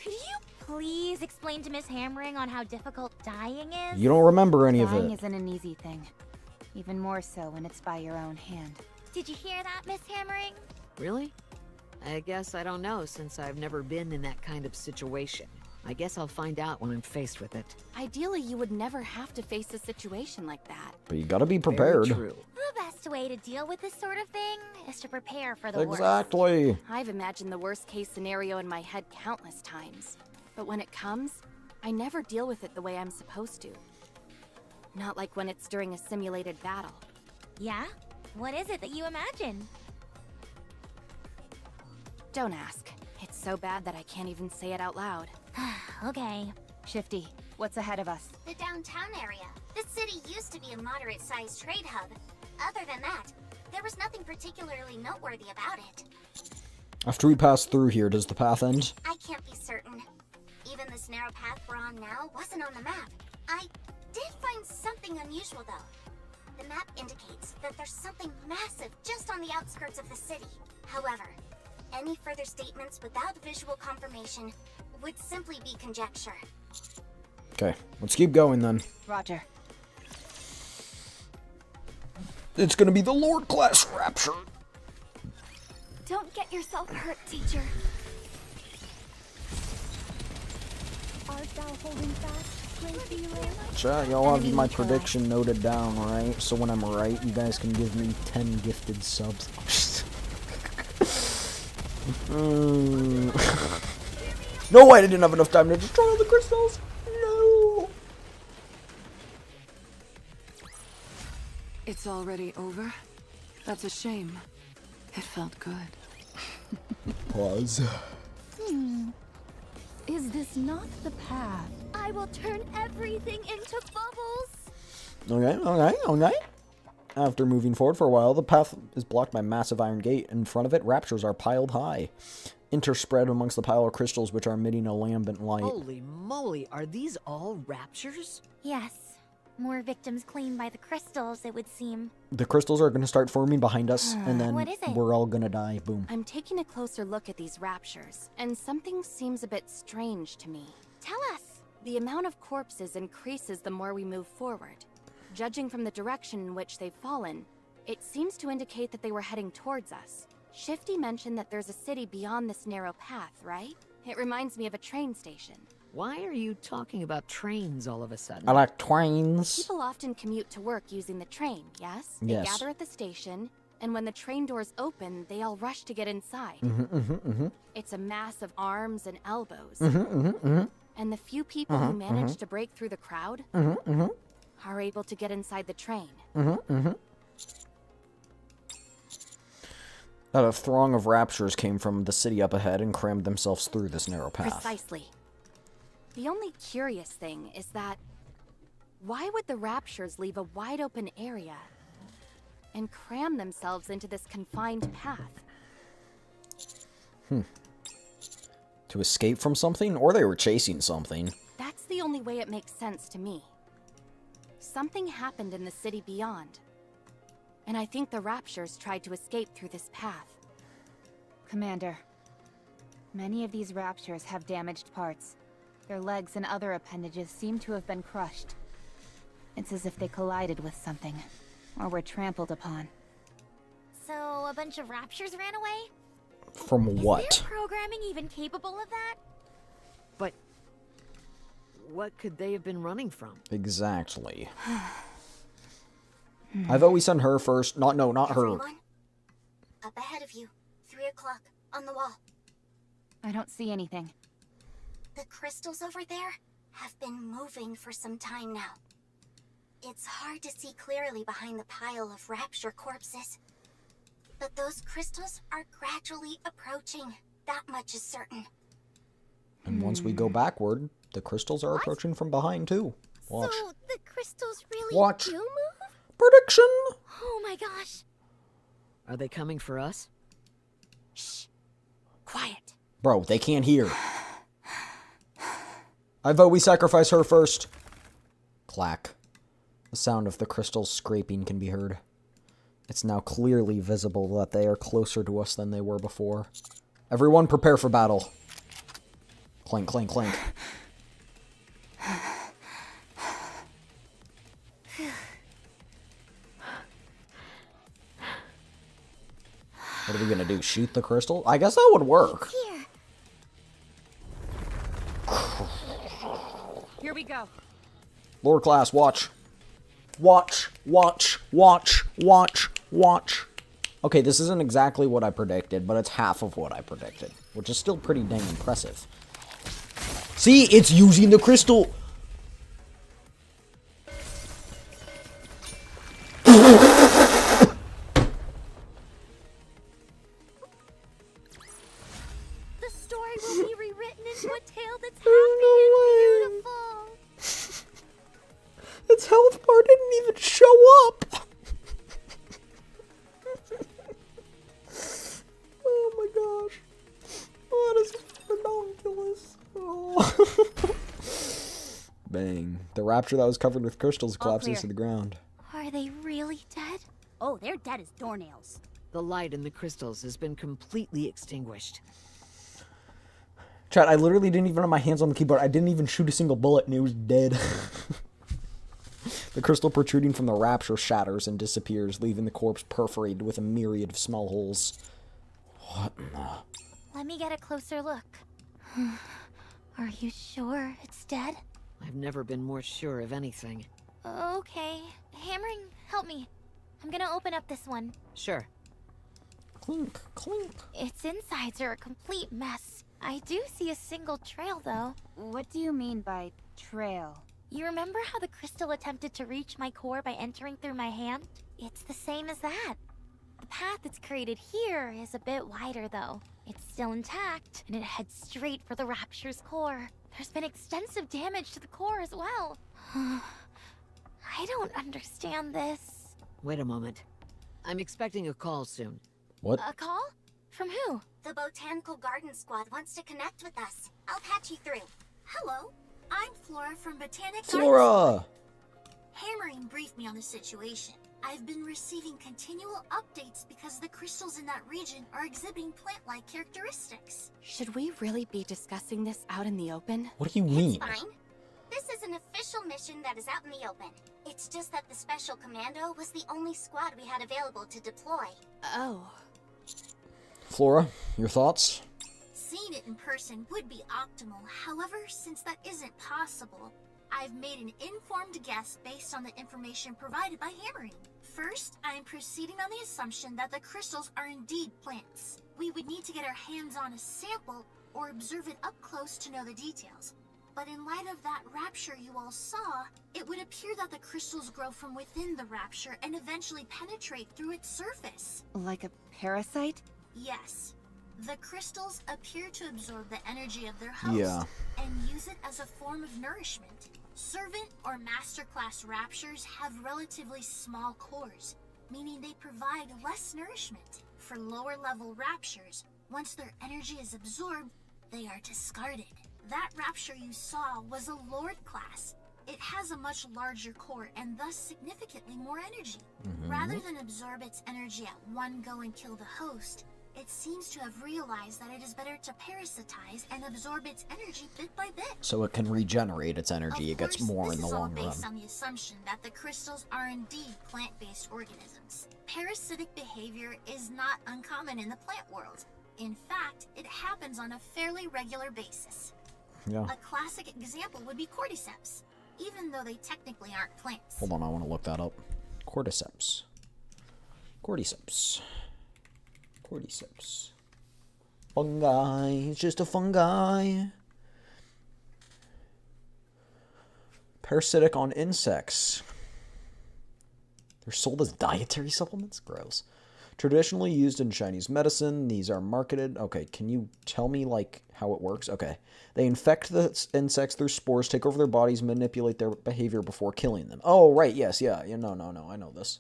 C: you please explain to Miss Hammering on how difficult dying is?
A: You don't remember any of
I: Dying
A: it.
I: isn't an easy thing. Even more so when it's by your own hand.
C: Did you hear that, Miss Hammering?
H: Really? I guess I don't know since I've never been in that kind of situation. I guess I'll find out when I'm faced with it.
G: Ideally, you would never have to face a situation like that.
A: But you gotta be prepared.
H: Very true.
C: The best way to deal with this sort of thing is to prepare for the worst.
A: Exactly.
G: I've imagined the worst case scenario in my head countless times. But when it comes, I never deal with it the way I'm supposed to. Not like when it's during a simulated battle.
C: Yeah? What is it that you imagine?
G: Don't ask. It's so bad that I can't even say it out loud.
C: Okay.
I: Shifty, what's ahead of us?
E: The downtown area. The city used to be a moderate-sized trade hub. Other than that, there was nothing particularly noteworthy about it.
A: After we pass through here, does the path end?
E: I can't be certain. Even this narrow path we're on now wasn't on the map. I did find something unusual, though. The map indicates that there's something massive just on the outskirts of the city. However, any further statements without visual confirmation would simply be conjecture.
A: Okay, let's keep going then.
I: Roger.
A: It's gonna be the Lord class rapture.
C: Don't get yourself hurt, teacher.
F: Art thou holding fast, great hero?
A: Chat, y'all have my prediction noted down, right? So when I'm right, you guys can give me 10 gifted subs. No, I didn't have enough time to destroy all the crystals. No.
J: It's already over? That's a shame. It felt good.
A: Pause.
I: Is this not the path?
C: I will turn everything into bubbles.
A: Okay. After moving forward for a while, the path is blocked by a massive iron gate. In front of it, raptures are piled high, interspread amongst the pile of crystals which are emitting a lambent light.
H: Holy moly, are these all raptures?
C: Yes. More victims claimed by the crystals, it would seem.
A: The crystals are going to start forming behind us, and then
C: What is it?
A: we're all going to die. Boom.
G: I'm taking a closer look at these raptures, and something seems a bit strange to me.
C: Tell us.
G: The amount of corpses increases the more we move forward. Judging from the direction in which they've fallen, it seems to indicate that they were heading towards us. Shifty mentioned that there's a city beyond this narrow path, right? It reminds me of a train station.
H: Why are you talking about trains all of a sudden?
A: I like trains.
G: People often commute to work using the train, yes? They
A: Yes.
G: gather at the station, and when the train doors open, they all rush to get inside. It's a mass of arms and elbows. And the few people who manage to break through the crowd are able to get inside the train.
A: That a throng of raptures came from the city up ahead and crammed themselves through this narrow path.
G: Precisely. The only curious thing is that why would the raptures leave a wide open area and cram themselves into this confined path.
A: To escape from something? Or they were chasing something.
G: That's the only way it makes sense to me. Something happened in the city beyond. And I think the Raptures tried to escape through this path.
I: Commander, many of these Raptures have damaged parts. Their legs and other appendages seem to have been crushed. It's as if they collided with something, or were trampled upon.
C: So, a bunch of Raptures ran away?
A: From what?
C: Is their programming even capable of that?
H: But what could they have been running from?
A: Exactly. I've always sent her first. Not her.
E: Everyone, up ahead of you, 3 o'clock, on the wall.
I: I don't see anything.
E: The crystals over there have been moving for some time now. It's hard to see clearly behind the pile of Rapture corpses. But those crystals are gradually approaching. That much is certain.
A: And once we go backward, the crystals are approaching from behind too. Watch.
F: So the crystals really
A: Watch.
F: do move?
A: Prediction!
C: Oh my gosh.
H: Are they coming for us?
G: Shh. Quiet.
A: Bro, they can't hear. I vote we sacrifice her first. Clack. The sound of the crystals scraping can be heard. It's now clearly visible that they are closer to us than they were before. Everyone prepare for battle. Clank, clank, clank. What are we gonna do? Shoot the crystal? I guess that would work.
F: Here.
G: Here we go.
A: Lord class, watch. Watch, watch, watch, watch, watch. Okay, this isn't exactly what I predicted, but it's half of what I predicted, which is still pretty dang impressive. See, it's using the crystal.
C: The story will be rewritten into a tale that's happy and beautiful.
A: Its health bar didn't even show up. Oh my gosh. Oh, that is ridiculous. Oh. Bang. The rapture that was covered with crystals collapses to the ground.
C: Are they really dead?
K: Oh, they're dead as doornails.
H: The light in the crystals has been completely extinguished.
A: Chat, I literally didn't even have my hands on the keyboard. I didn't even shoot a single bullet and it was dead. The crystal protruding from the rapture shatters and disappears, leaving the corpse perforated with a myriad of small holes. What in the...
C: Let me get a closer look. Are you sure it's dead?
H: I've never been more sure of anything.
C: Okay. Hammering, help me. I'm gonna open up this one.
H: Sure.
A: Clink, clink.
C: Its insides are a complete mess. I do see a single trail, though.
I: What do you mean by trail?
C: You remember how the crystal attempted to reach my core by entering through my hand? It's the same as that. The path it's created here is a bit wider, though. It's still intact, and it heads straight for the Rapture's core. There's been extensive damage to the core as well. I don't understand this.
H: Wait a moment. I'm expecting a call soon.
A: What?
C: A call? From who?
E: The Botanical Garden Squad wants to connect with us. I'll patch you through. Hello, I'm Flora from Botanic Garden.
A: Flora!
E: Hammering briefed me on the situation. I've been receiving continual updates because the crystals in that region are exhibiting plant-like characteristics.
G: Should we really be discussing this out in the open?
A: What do you mean?
E: It's fine. This is an official mission that is out in the open. It's just that the Special Commando was the only squad we had available to deploy.
G: Oh.
A: Flora, your thoughts?
E: Seeing it in person would be optimal. However, since that isn't possible, I've made an informed guess based on the information provided by Hammering. First, I am proceeding on the assumption that the crystals are indeed plants. We would need to get our hands on a sample or observe it up close to know the details. But in light of that rapture you all saw, it would appear that the crystals grow from within the rapture and eventually penetrate through its surface.
I: Like a parasite?
E: Yes. The crystals appear to absorb the energy of their host and use it as a form of nourishment. Servant or master class raptures have relatively small cores, meaning they provide less nourishment. For lower-level raptures, once their energy is absorbed, they are discarded. That rapture you saw was a Lord class. It has a much larger core and thus significantly more energy. Rather than absorb its energy at one go and kill the host, it seems to have realized that it is better to parasitize and absorb its energy bit by bit.
A: So it can regenerate its energy. It gets more in the long
E: This is all
A: run.
E: based on the assumption that the crystals are indeed plant-based organisms. Parasitic behavior is not uncommon in the plant world. In fact, it happens on a fairly regular basis.
A: Yeah.
E: A classic example would be cordyceps, even though they technically aren't plants.
A: Hold on, I want to look that up. Cordyceps. Cordyceps. Cordyceps. Fungi. It's just a fungi. Parasitic on insects. They're sold as dietary supplements? Gross. Traditionally used in Chinese medicine, these are marketed. Okay, can you tell me, like, how it works? Okay. They infect the insects through spores, take over their bodies, manipulate their behavior before killing them. Oh, right, yes, yeah. No, I know this.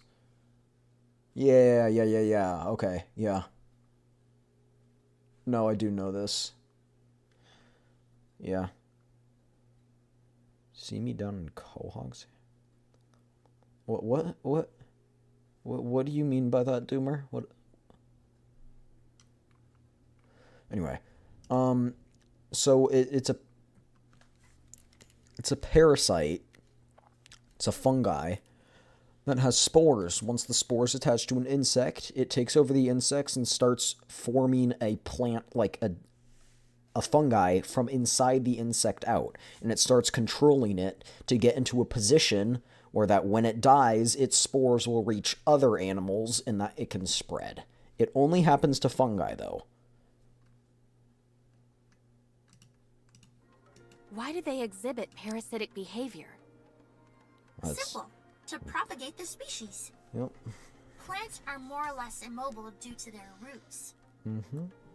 A: Yeah. Okay, yeah. No, I do know this. Yeah. See me down in Quahogs? What do you mean by that, Doomer? What? Anyway, so it's a parasite. It's a fungi that has spores. Once the spores attach to an insect, it takes over the insects and starts forming a plant, like a fungi from inside the insect out, and it starts controlling it to get into a position where that when it dies, its spores will reach other animals and that it can spread. It only happens to fungi, though.
G: Why do they exhibit parasitic behavior?
E: Simple. To propagate the species.
A: Yep.
E: Plants are more or less immobile due to their roots.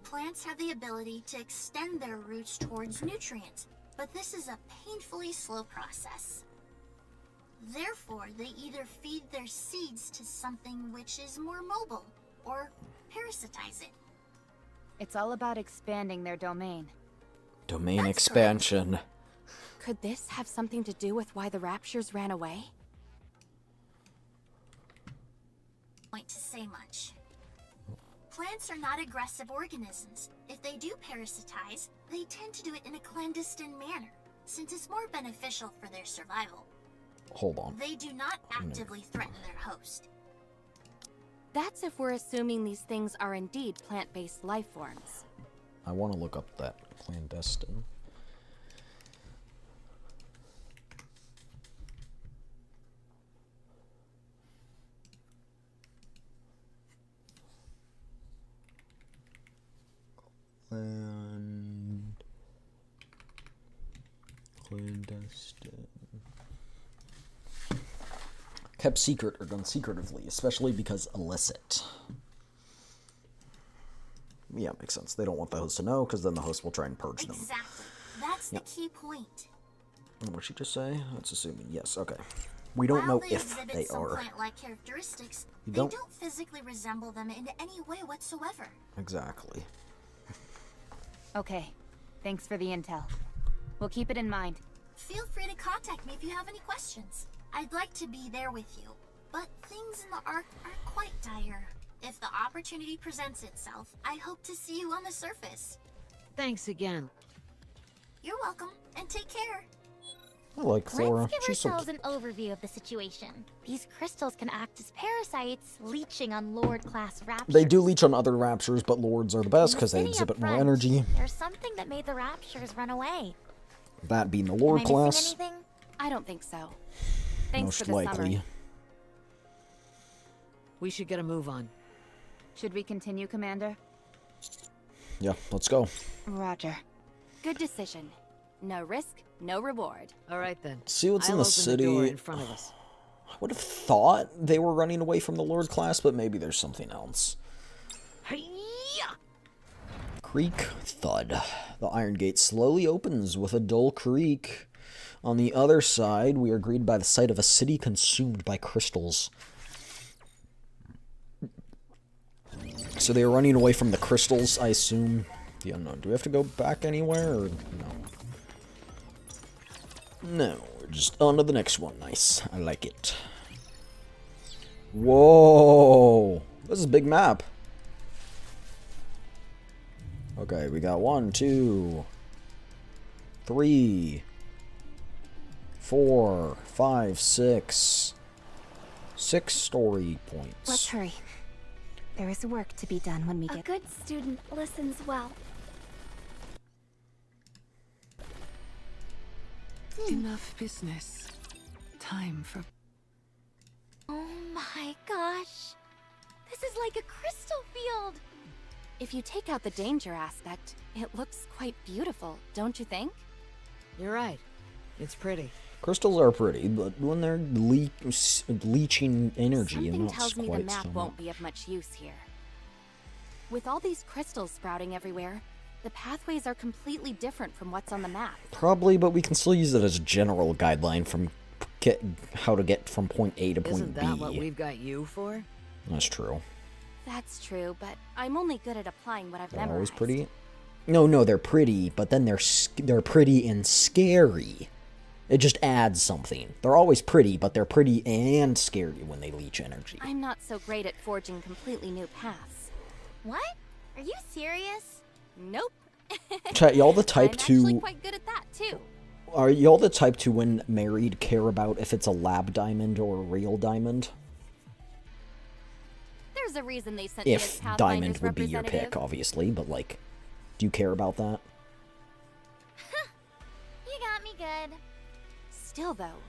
E: Plants have the ability to extend their roots towards nutrients, but this is a painfully slow process. Therefore, they either feed their seeds to something which is more mobile, or parasitize it.
I: It's all about expanding their domain.
A: Domain
E: That's
A: expansion.
G: Could this have something to do with why the raptures ran away?
E: Point to say much. Plants are not aggressive organisms. If they do parasitize, they tend to do it in a clandestine manner, since it's more beneficial for their survival.
A: Hold on.
E: They do not actively threaten their host.
G: That's if we're assuming these things are indeed plant-based life forms.
A: I want to look up that clandestine. Clandestine. Kept secret or done secretively, especially because illicit. Yeah, makes sense. They don't want the host to know, because then the host will try and purge them.
E: Exactly. That's the key point.
A: What did she just say? That's assuming. Yes, okay. We don't know if they
E: some
A: are.
E: plant-like characteristics,
A: You
E: they
A: don't-
E: don't physically resemble them in any way whatsoever.
A: Exactly.
I: Okay, thanks for the intel. We'll keep it in mind.
E: Feel free to contact me if you have any questions. I'd like to be there with you, but things in the Ark are quite dire. If the opportunity presents itself, I hope to see you on the surface.
H: Thanks again.
E: You're welcome, and take care.
A: I like Flora.
C: Let's give
A: She's so
C: ourselves an overview of the situation. These crystals can act as parasites, leeching on Lord-class raptures.
A: They do leech on other raptures, but lords are the best
C: In the
A: because they
C: city
A: exhibit
C: up
A: more
C: front,
A: energy.
C: There's something that made the raptures run away.
A: That being the
C: Am
A: lord
C: I missing
A: class,
C: anything?
G: I don't think so. Thanks
A: most
G: for the
A: likely.
G: summary.
H: We should get a move on.
I: Should we continue, Commander?
A: Yeah, let's go.
I: Roger.
G: Good decision. No risk, no reward.
H: All right then.
A: See what's
H: I'll
A: in the
H: open
A: city.
H: door in front of us.
A: I would have thought they were running away from the lord class, but maybe there's something else.
H: Hi-ya!
A: Creak, thud. The iron gate slowly opens with a dull creak. On the other side, we are greeted by the sight of a city consumed by crystals. So they were running away from the crystals, I assume. The unknown. Do we have to go back anywhere, or no? No, we're just on to the next one. Nice. I like it. Whoa! This is a big map. Okay, we got 1, 2, 3, 4, 5, 6. 6 story points.
I: Let's hurry. There is work to be done when we
F: A
I: get...
F: good student listens well.
J: Enough business. Time for...
C: Oh my gosh. This is like a crystal field.
G: If you take out the danger aspect, it looks quite beautiful, don't you think?
H: You're right. It's pretty.
A: Crystals are pretty, but when they're leeching energy,
G: Something
A: it's
G: tells me the
A: quite
G: map
A: so
G: won't be of much use here. With all these crystals sprouting everywhere, the pathways are completely different from what's on the map.
A: Probably, but we can still use it as a general guideline from how to get from point A to point
H: Isn't
A: B.
H: that what we've got you for?
A: That's true.
G: That's true, but I'm only good at applying what I've
A: They're
G: memorized.
A: always pretty. No, they're pretty, but then they're pretty and scary. It just adds something. They're always pretty, but they're pretty and scary when they leech energy.
G: I'm not so great at forging completely new paths.
C: What? Are you serious?
G: Nope.
A: Chat, y'all the type
G: I'm
A: to...
G: actually quite good at that, too.
A: Are y'all the type to, when married, care about if it's a lab diamond or a real diamond?
G: There's a reason they sent me as
A: If
G: Pathfinder's
A: diamond would be your
G: representative.
A: pick, obviously, but like, do you care about that?
C: You got me good.
G: Still, though,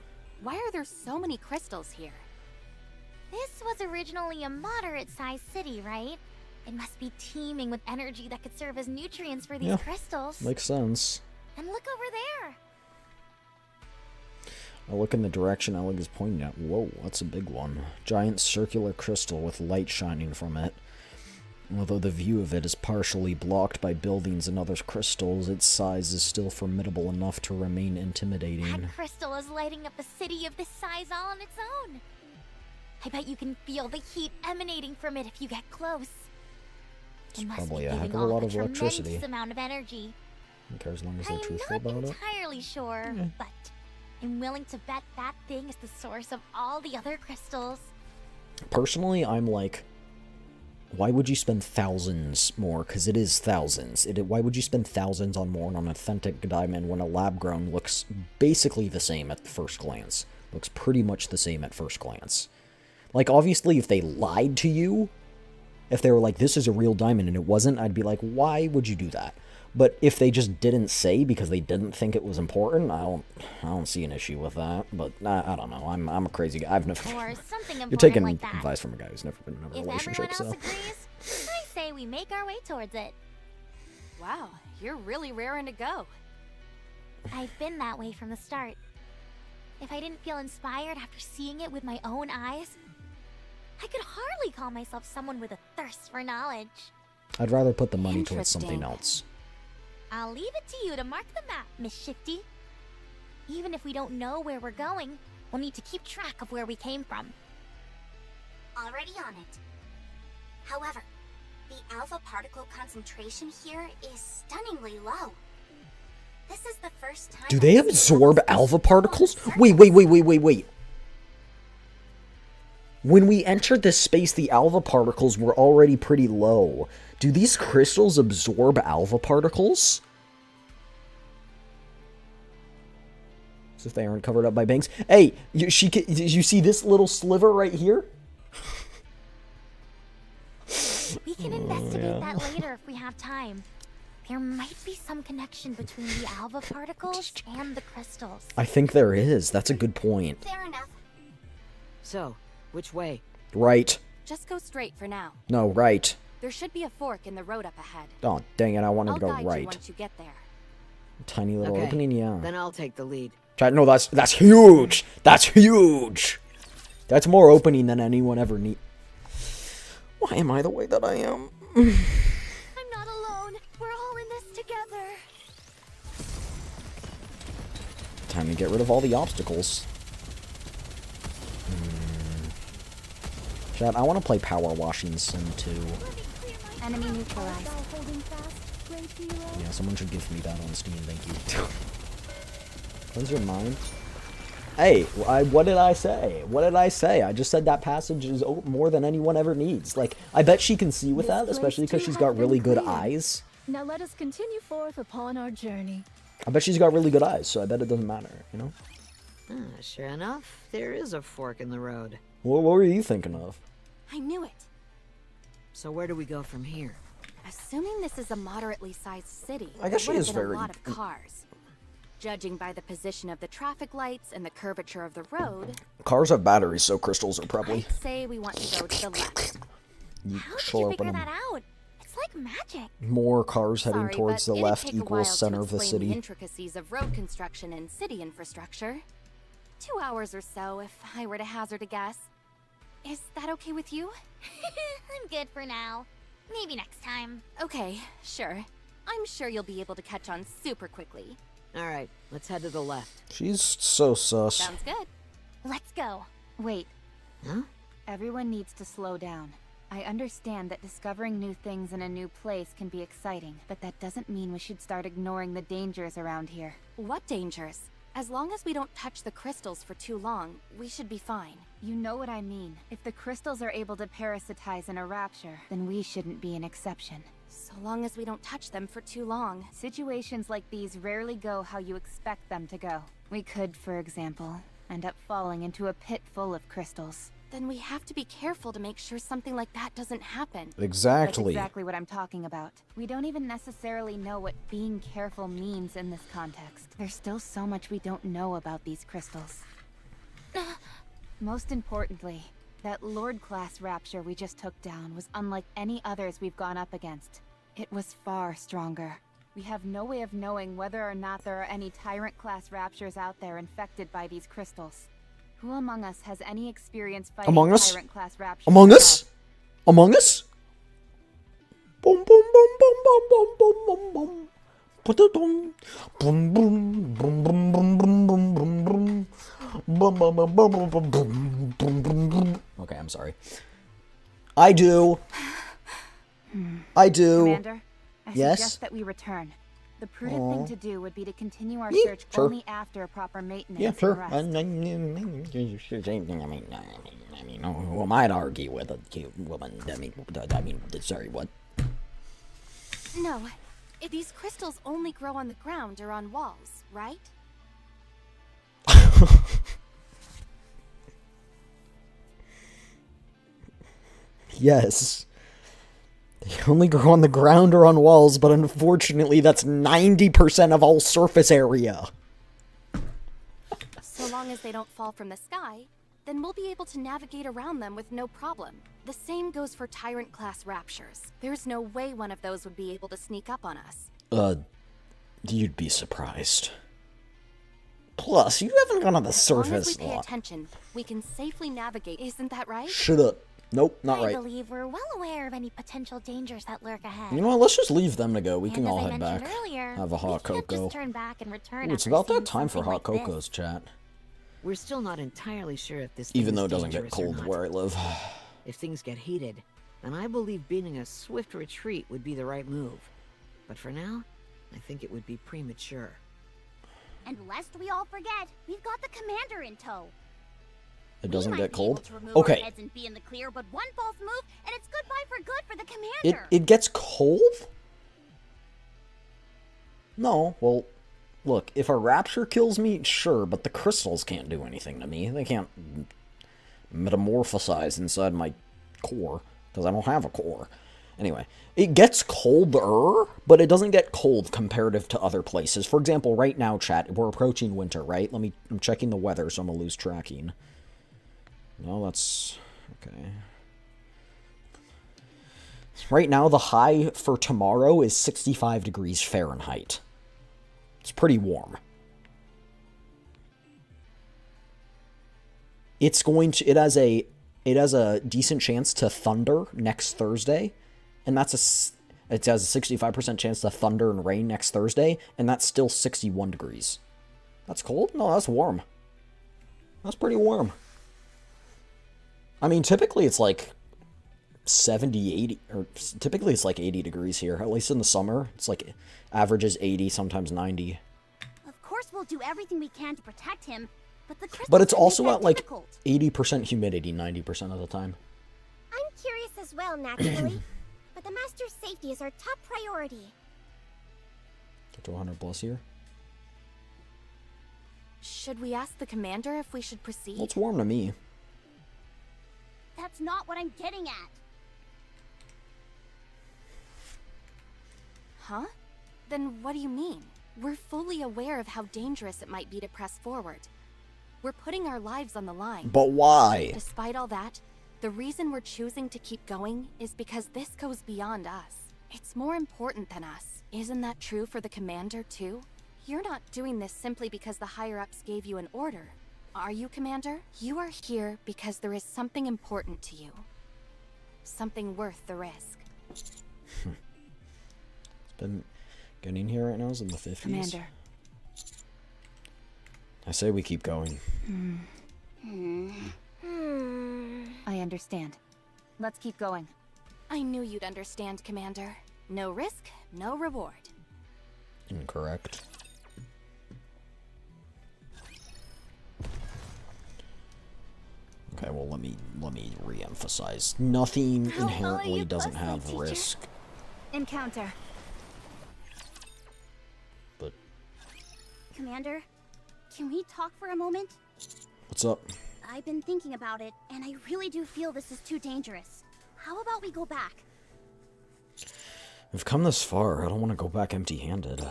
G: why are there so many crystals here?
C: This was originally a moderate-sized city, right? It must be teeming with energy that could serve as nutrients for these
A: Yeah,
C: crystals.
A: Makes sense.
C: And look over there.
A: I look in the direction Alec is pointing at. Whoa, that's a big one. Giant circular crystal with light shining from it. Although the view of it is partially blocked by buildings and other crystals, its size is still formidable enough to remain intimidating.
C: That crystal is lighting up a city of this size all on its own. I bet you can feel the heat emanating from it if you get close.
A: It's
C: It must
A: probably
C: be
A: a heck
C: giving
A: of a lot
C: off
A: of electricity.
C: tremendous amount of energy.
A: Okay, as long as they're
C: I'm
A: truthful
C: not
A: about it.
C: entirely sure, but I'm willing to bet that thing is the source of all the other crystals.
A: Personally, I'm like, why would you spend thousands more? Because it is thousands. Why would you spend thousands on more on an authentic diamond when a lab-grown looks basically the same at first glance? Looks pretty much the same at first glance. Like, obviously, if they lied to you, if they were like, this is a real diamond and it wasn't, I'd be like, why would you do that? But if they just didn't say because they didn't think it was important, I don't see an issue with that. But I don't know. I'm a crazy guy. I've never.
C: Or something important
A: You're taking
C: like that.
A: advice from a guy who's never been in a
C: If
A: relationship,
C: everyone else
A: so.
C: agrees, I say we make our way towards it.
G: Wow, you're really raring to go.
C: I've been that way from the start. If I didn't feel inspired after seeing it with my own eyes, I could hardly call myself someone with a thirst for knowledge.
A: I'd rather put the money towards something
G: Interesting.
A: else.
C: I'll leave it to you to mark the map, Miss Shifty. Even if we don't know where we're going, we'll need to keep track of where we came from.
E: Already on it. However, the alpha particle concentration here is stunningly low. This is the first time.
A: Do they
E: I've seen
A: absorb
E: alpha
A: alpha
E: particles
A: particles?
E: on the surface.
A: Wait. When we entered this space, the alpha particles were already pretty low. Do these crystals absorb alpha particles? As if they aren't covered up by banks. Hey, you see this little sliver right here?
C: We can investigate that later if we have time. There might be some connection between the alpha particles and the crystals.
A: I think there is. That's a good point.
E: Fair enough.
H: So, which way?
A: Right.
G: Just go straight for now.
A: No, right.
G: There should be a fork in the road up ahead.
A: Oh, dang it. I wanted
G: I'll
A: to go
G: guide you
A: right.
G: once you get there.
A: Tiny little
H: Okay,
A: opening, yeah.
H: Then I'll take the lead.
A: No, that's huge. That's huge. That's more opening than anyone ever need. Why am I the way that I am?
C: I'm not alone. We're all in this together.
A: Time to get rid of all the obstacles. Chat, I want to play Power Washing Sim 2.
C: Let me clear my
I: Enemy neutralized.
A: Yeah, someone should give me that on Steam, thank you. Cleanse your mind. Hey, what did I say? What did I say? I just said that passage is more than anyone ever needs. Like, I bet she can see with that, especially because she's got really good eyes.
L: Now let us continue forth upon our journey.
A: I bet she's got really good eyes, so I bet it doesn't matter, you know?
H: Sure enough, there is a fork in the road.
A: What were you thinking of?
G: I knew it.
H: So where do we go from here?
G: Assuming this is a moderately sized city,
A: I guess she
G: there would
A: is
G: have been
A: very-
G: a lot of cars. Judging by the position of the traffic lights and the curvature of the road,
A: Cars have batteries, so crystals are probably...
G: I'd say we want to go to the left.
C: How did you figure that out? It's like magic.
A: More cars heading
G: Sorry,
A: towards
G: but
A: the
G: it'd
A: left
G: take a while
A: equals
G: to
A: center of the
G: explain
A: city.
G: The intricacies of road construction and city infrastructure. 2 hours or so, if I were to hazard a guess. Is that okay with you?
C: I'm good for now. Maybe next time.
G: Okay, sure. I'm sure you'll be able to catch on super quickly.
H: All right, let's head to the left.
A: She's so sus.
G: Sounds good.
C: Let's go.
I: Wait.
H: Huh?
I: Everyone needs to slow down. I understand that discovering new things in a new place can be exciting, but that doesn't mean we should start ignoring the dangers around here.
G: What dangers? As long as we don't touch the crystals for too long, we should be fine.
I: You know what I mean. If the crystals are able to parasitize in a rapture, then we shouldn't be an exception.
G: So long as we don't touch them for too long.
I: Situations like these rarely go how you expect them to go. We could, for example, end up falling into a pit full of crystals.
G: Then we have to be careful to make sure something like that doesn't happen.
A: Exactly.
I: That's exactly what I'm talking about. We don't even necessarily know what being careful means in this context. There's still so much we don't know about these crystals. Most importantly, that Lord-class rapture we just took down was unlike any others we've gone up against. It was far stronger. We have no way of knowing whether or not there are any Tyrant-class raptures out there infected by these crystals. Who among us has any experience fighting
A: Among Us?
I: Tyrant-class raptures?
A: Among Us? Among Us? Boom, boom, boom, boom, boom, boom, boom, boom, boom. Ba-da-dum. Boom, boom, boom, boom, boom, boom, boom, boom, boom. Boom, boom, boom, boom, boom, boom, boom, boom, boom, boom. Okay, I'm sorry. I do. I do.
I: Commander, I
A: Yes?
I: suggest that we return. The prudent thing to do would be to continue our
A: Yeah,
I: search
A: sure.
I: only after proper maintenance
A: Yeah,
I: and
A: sure.
I: rest.
A: I mean, who am I to argue with a cute woman? Sorry, what?
G: No. These crystals only grow on the ground or on walls, right?
A: Yes. They only grow on the ground or on walls, but unfortunately that's 90% of all surface area.
G: So long as they don't fall from the sky, then we'll be able to navigate around them with no problem. The same goes for Tyrant-class raptures. There's no way one of those would be able to sneak up on us.
A: You'd be surprised. Plus, you haven't gone on the
G: As long as
A: surface.
G: we pay attention, we can safely navigate. Isn't that right?
A: Shut up. Nope, not
C: I
A: right.
C: believe we're well aware of any potential dangers that lurk ahead.
A: You know what, let's just leave them to go. We can
C: And
A: all
C: as I
A: head
C: mentioned
A: back.
C: earlier,
A: Have a hot
C: we can't
A: cocoa.
C: just turn back and return
A: Ooh, it's
C: after
A: about that
C: seeing
A: time for
C: something
A: hot
C: like this.
A: cocos, chat.
H: We're still not entirely sure if this
A: Even
H: thing
A: though
H: is
A: it doesn't get
H: dangerous or
A: cold
H: not.
A: where I live.
H: If things get heated, then I believe beating a swift retreat would be the right move. But for now, I think it would be premature.
K: And lest we all forget, we've got the commander in tow.
A: It doesn't
K: We
A: get
K: might be
A: cold?
K: able to remove our
A: Okay.
K: heads and be in the clear, but one false move, and it's goodbye for good for the
A: It
K: commander.
A: it gets cold? No, well, look, if a rapture kills me, sure, but the crystals can't do anything to me. They can't metamorphosize inside my core, because I don't have a core. Anyway, it gets colder, but it doesn't get cold comparative to other places. For example, right now, chat, we're approaching winter, right? I'm checking the weather, so I'm gonna lose tracking. No, that's... okay. Right now, the high for tomorrow is 65 degrees Fahrenheit. It's pretty warm. It has a decent chance to thunder next Thursday, and it has a 65% chance to thunder and rain next Thursday, and that's still 61 degrees. That's cold? No, that's warm. That's pretty warm. I mean, typically it's like 70, 80, or typically it's like 80 degrees here. At least in the summer, it's like averages 80, sometimes 90.
K: Of course we'll do everything we can to protect him, but the crystals
A: But it's
K: can
A: also
K: make that
A: at like
K: difficult.
A: 80% humidity 90% of the time.
F: I'm curious as well, naturally. But the Master's safety is our top priority.
A: Get to 100 plus here.
G: Should we ask the commander if we should proceed?
A: Well, it's warm to me.
K: That's not what I'm getting at.
G: Huh? Then what do you mean? We're fully aware of how dangerous it might be to press forward. We're putting our lives on the line.
A: But why?
G: Despite all that, the reason we're choosing to keep going is because this goes beyond us. It's more important than us. Isn't that true for the commander, too? You're not doing this simply because the higher-ups gave you an order. Are you, Commander? You are here because there is something important to you. Something worth the risk.
A: It's been getting here right now is in the 50s.
I: Commander.
A: I say we keep going.
I: I understand. Let's keep going.
G: I knew you'd understand, Commander. No risk, no reward.
A: Incorrect. Okay, well let me re-emphasize. Nothing inherently doesn't have risk.
I: Encounter.
A: But
K: Commander, can we talk for a moment?
A: what's up?
K: I've been thinking about it, and I really do feel this is too dangerous. How about we go back?
A: We've come this far. I don't want to go back empty-handed.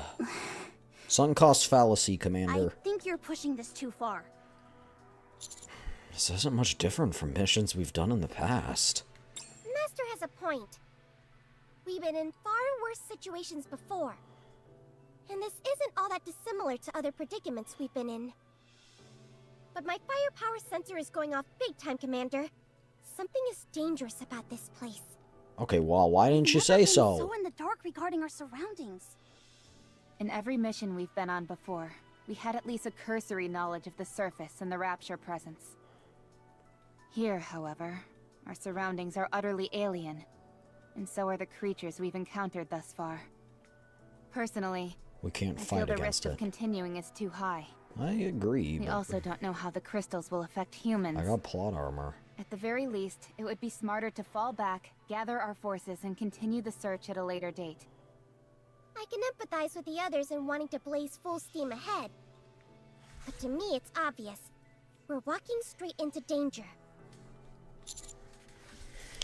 A: Sunk cost fallacy, Commander.
K: I think you're pushing this too far.
A: This isn't much different from missions we've done in the past.
F: Master has a point. We've been in far worse situations before. And this isn't all that dissimilar to other predicaments we've been in. But my firepower sensor is going off big time, Commander. Something is dangerous about this place.
A: Okay, well, why didn't you say so?
K: So in the dark regarding our surroundings.
I: In every mission we've been on before, we had at least a cursory knowledge of the surface and the Rapture presence. Here, however, our surroundings are utterly alien, and so are the creatures we've encountered thus far. Personally,
A: We can't
I: I feel
A: fight
I: the risk
A: against
I: of
A: it.
I: continuing is too high.
A: I agree,
I: We
A: but
I: also don't know how the crystals will affect humans.
A: I got plot armor.
I: At the very least, it would be smarter to fall back, gather our forces, and continue the search at a later date.
F: I can empathize with the others in wanting to blaze full steam ahead. But to me, it's obvious. We're walking straight into danger.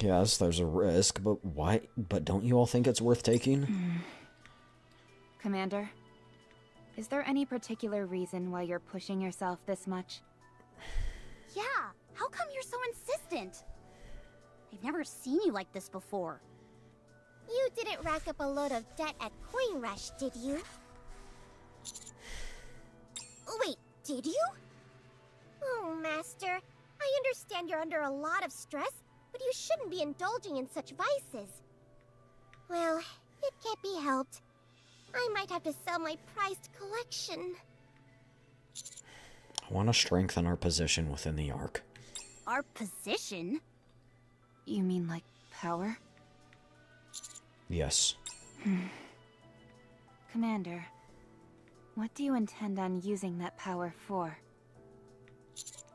A: Yes, there's a risk, but why? But don't you all think it's worth taking?
I: Commander, is there any particular reason why you're pushing yourself this much?
K: Yeah, how come you're so insistent? I've never seen you like this before.
F: You didn't rack up a load of debt at Coin Rush, did you? Wait, did you? Oh, Master. I understand you're under a lot of stress, but you shouldn't be indulging in such vices. Well, it can't be helped. I might have to sell my prized collection.
A: I want to strengthen our position within the Ark.
K: Our position?
I: You mean like power?
A: Yes.
I: Commander, what do you intend on using that power for?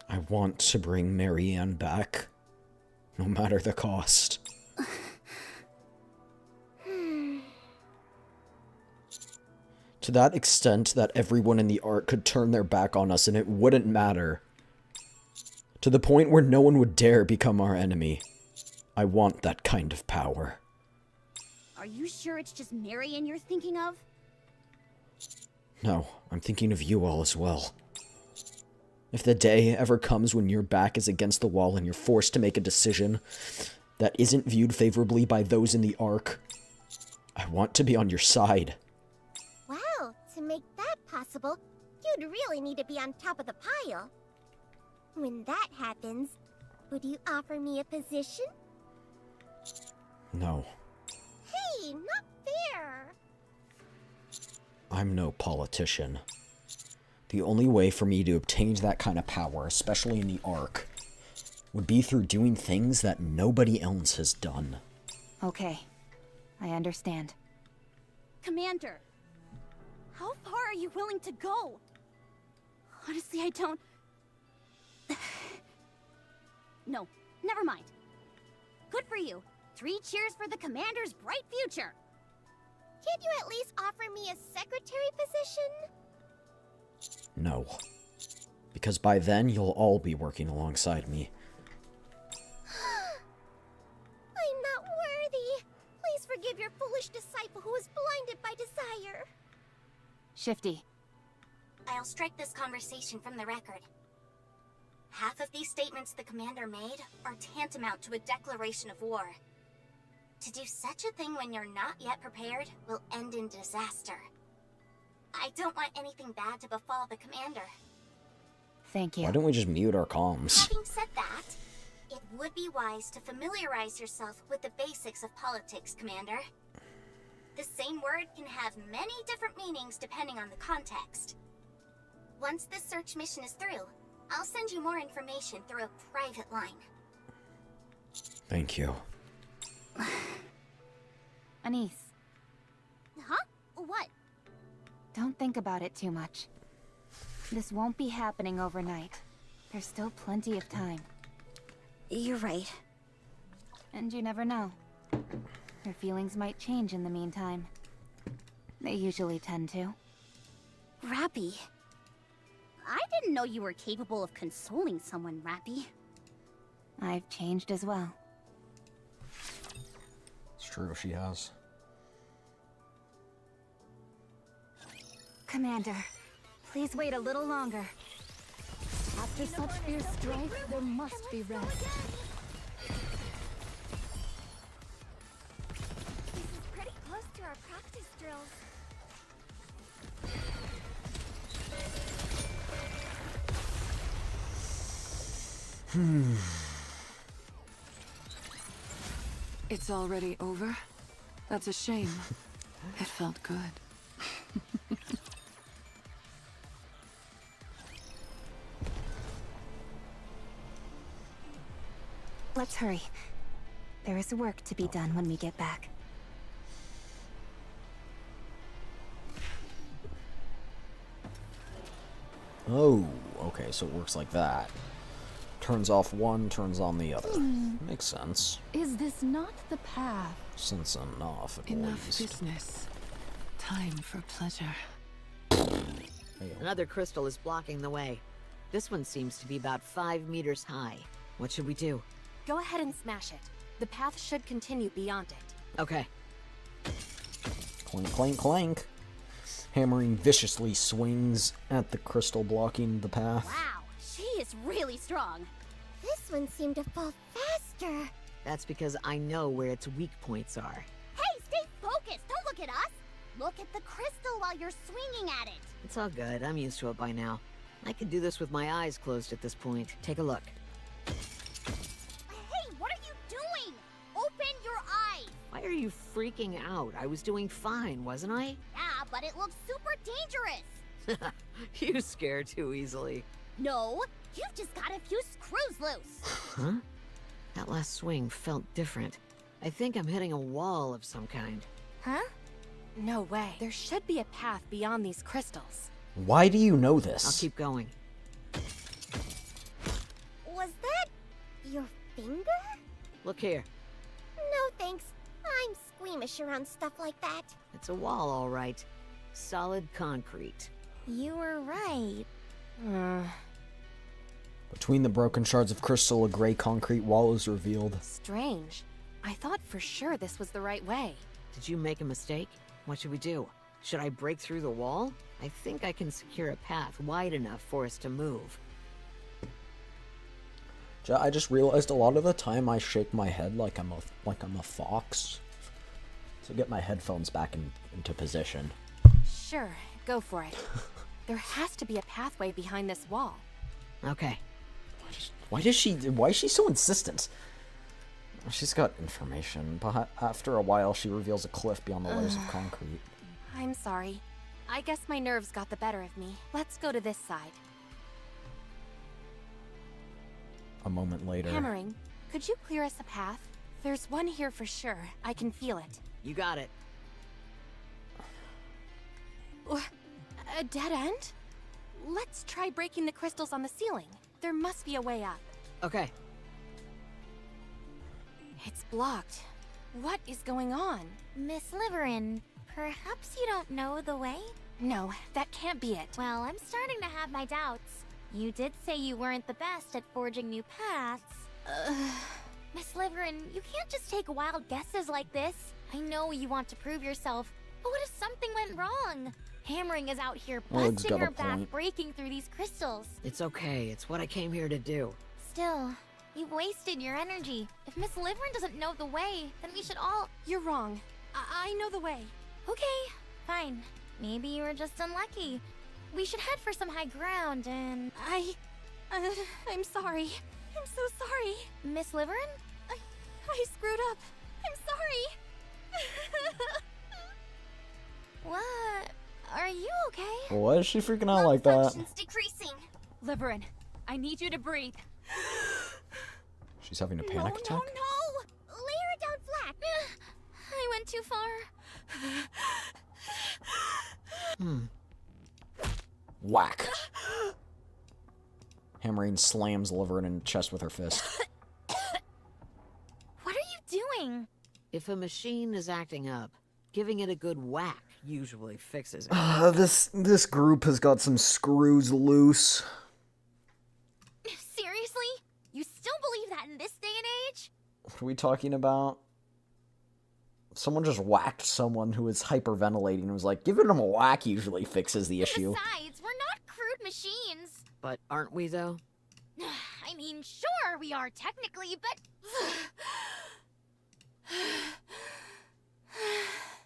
A: I want to bring Marianne back, no matter the cost. To that extent that everyone in the Ark could turn their back on us and it wouldn't matter. To the point where no one would dare become our enemy. I want that kind of power.
K: Are you sure it's just Marion you're thinking of?
A: No, I'm thinking of you all as well. If the day ever comes when your back is against the wall and you're forced to make a decision that isn't viewed favorably by those in the Ark, I want to be on your side.
F: Wow, to make that possible, you'd really need to be on top of the pile. When that happens, would you offer me a position?
A: No,
F: Hey, not fair!
A: I'm no politician. The only way for me to obtain that kind of power, especially in the Ark, would be through doing things that nobody else has done.
I: Okay, I understand.
K: Commander, how far are you willing to go? Honestly, I don't... No, never mind. Good for you. 3 cheers for the Commander's bright future.
F: Can't you at least offer me a secretary position?
A: No. Because by then, you'll all be working alongside me.
F: I'm not worthy. Please forgive your foolish disciple who was blinded by desire.
I: Shifty.
E: I'll strike this conversation from the record. Half of these statements the commander made are tantamount to a declaration of war. To do such a thing when you're not yet prepared will end in disaster. I don't want anything bad to befall the commander.
I: Thank you.
A: Why don't we just mute our comms?
E: Having said that, it would be wise to familiarize yourself with the basics of politics, Commander. The same word can have many different meanings depending on the context. Once this search mission is through, I'll send you more information through a private line.
A: Thank you.
I: Anise,
K: Huh? What?
I: don't think about it too much. This won't be happening overnight. There's still plenty of time.
K: You're right.
I: And you never know. Her feelings might change in the meantime. They usually tend to.
K: Rappy. I didn't know you were capable of consoling someone, Rappy.
I: I've changed as well.
A: It's true, she has.
L: Commander, please wait a little longer. After such fierce strife, there must be rest.
F: This is pretty close to our practice drills.
J: It's already over? That's a shame. It felt good.
I: Let's hurry. There is work to be done when we get back.
A: Oh, okay, so it works like that. Turns off one, turns on the other. Makes sense.
L: Is this not the path?
A: Sense enough, at
J: Enough
A: least.
J: business. Time for pleasure.
H: Another crystal is blocking the way. This one seems to be about 5 meters high. What should we do?
G: Go ahead and smash it. The path should continue beyond it.
H: Okay.
A: Clank, clank, clank. Hammering viciously swings at the crystal blocking the path.
K: Wow, she is really strong.
F: This one seemed to fall faster.
H: That's because I know where its weak points are.
K: Hey, stay focused. Don't look at us. Look at the crystal while you're swinging at it.
H: It's all good. I'm used to it by now. I could do this with my eyes closed at this point. Take a look.
K: Hey, what are you doing? Open your eyes.
H: Why are you freaking out? I was doing fine, wasn't I?
K: Yeah, but it looks super dangerous.
H: You scare too easily.
K: No, you've just got a few screws loose.
H: Huh? That last swing felt different. I think I'm hitting a wall of some kind.
F: Huh?
G: No way. There should be a path beyond these crystals.
A: Why do you know this?
H: I'll keep going.
F: Was that your finger?
H: Look here.
F: No thanks. I'm squeamish around stuff like that.
H: It's a wall, all right. Solid concrete.
F: You were right.
A: Between the broken shards of crystal, a gray concrete wall is revealed.
G: Strange. I thought for sure this was the right way.
H: Did you make a mistake? What should we do? Should I break through the wall? I think I can secure a path wide enough for us to move.
A: I just realized a lot of the time I shake my head like I'm a fox. So get my headphones back into position.
G: Sure, go for it. There has to be a pathway behind this wall.
H: Okay.
A: Why is she so insistent? She's got information, but after a while she reveals a cliff beyond the layers of concrete.
G: I'm sorry. I guess my nerves got the better of me. Let's go to this side.
A: A moment later.
G: Hammering, could you clear us a path? There's one here for sure. I can feel it.
H: You got it.
G: A dead end? Let's try breaking the crystals on the ceiling. There must be a way up.
H: Okay.
G: It's blocked. What is going on?
C: Miss Liverin, perhaps you don't know the way?
G: No, that can't be it.
C: Well, I'm starting to have my doubts. You did say you weren't the best at forging new paths. Miss Liverin, you can't just take wild guesses like this. I know you want to prove yourself, but what if something went wrong? Hammering is out here
A: Oleg's
C: busting
A: got a
C: her back,
A: point.
C: breaking through these crystals.
H: It's okay. It's what I came here to do.
C: Still, you've wasted your energy. If Miss Liverin doesn't know the way, then we should all...
G: You're wrong. I know the way.
C: Okay, fine. Maybe you were just unlucky. We should head for some high ground and...
G: I'm sorry. I'm so sorry.
C: Miss Liverin?
G: I screwed up. I'm sorry.
C: What? Are you okay?
A: Why is she freaking out
E: Lung
A: like that?
E: function's decreasing.
I: Liverin, I need you to breathe.
A: She's having a panic attack?
C: No! Lay her down flat. I went too far.
A: Whack. Hammering slams Liverin in the chest with her fist.
C: What are you doing?
H: If a machine is acting up, giving it a good whack usually fixes it.
A: This group has got some screws loose.
C: Seriously? You still believe that in this day and age?
A: What are we talking about? Someone just whacked someone who was hyperventilating and was like, giving them a whack usually fixes the issue.
C: Besides, we're not crude machines.
H: But aren't we, though?
C: I mean, sure, we are technically, but...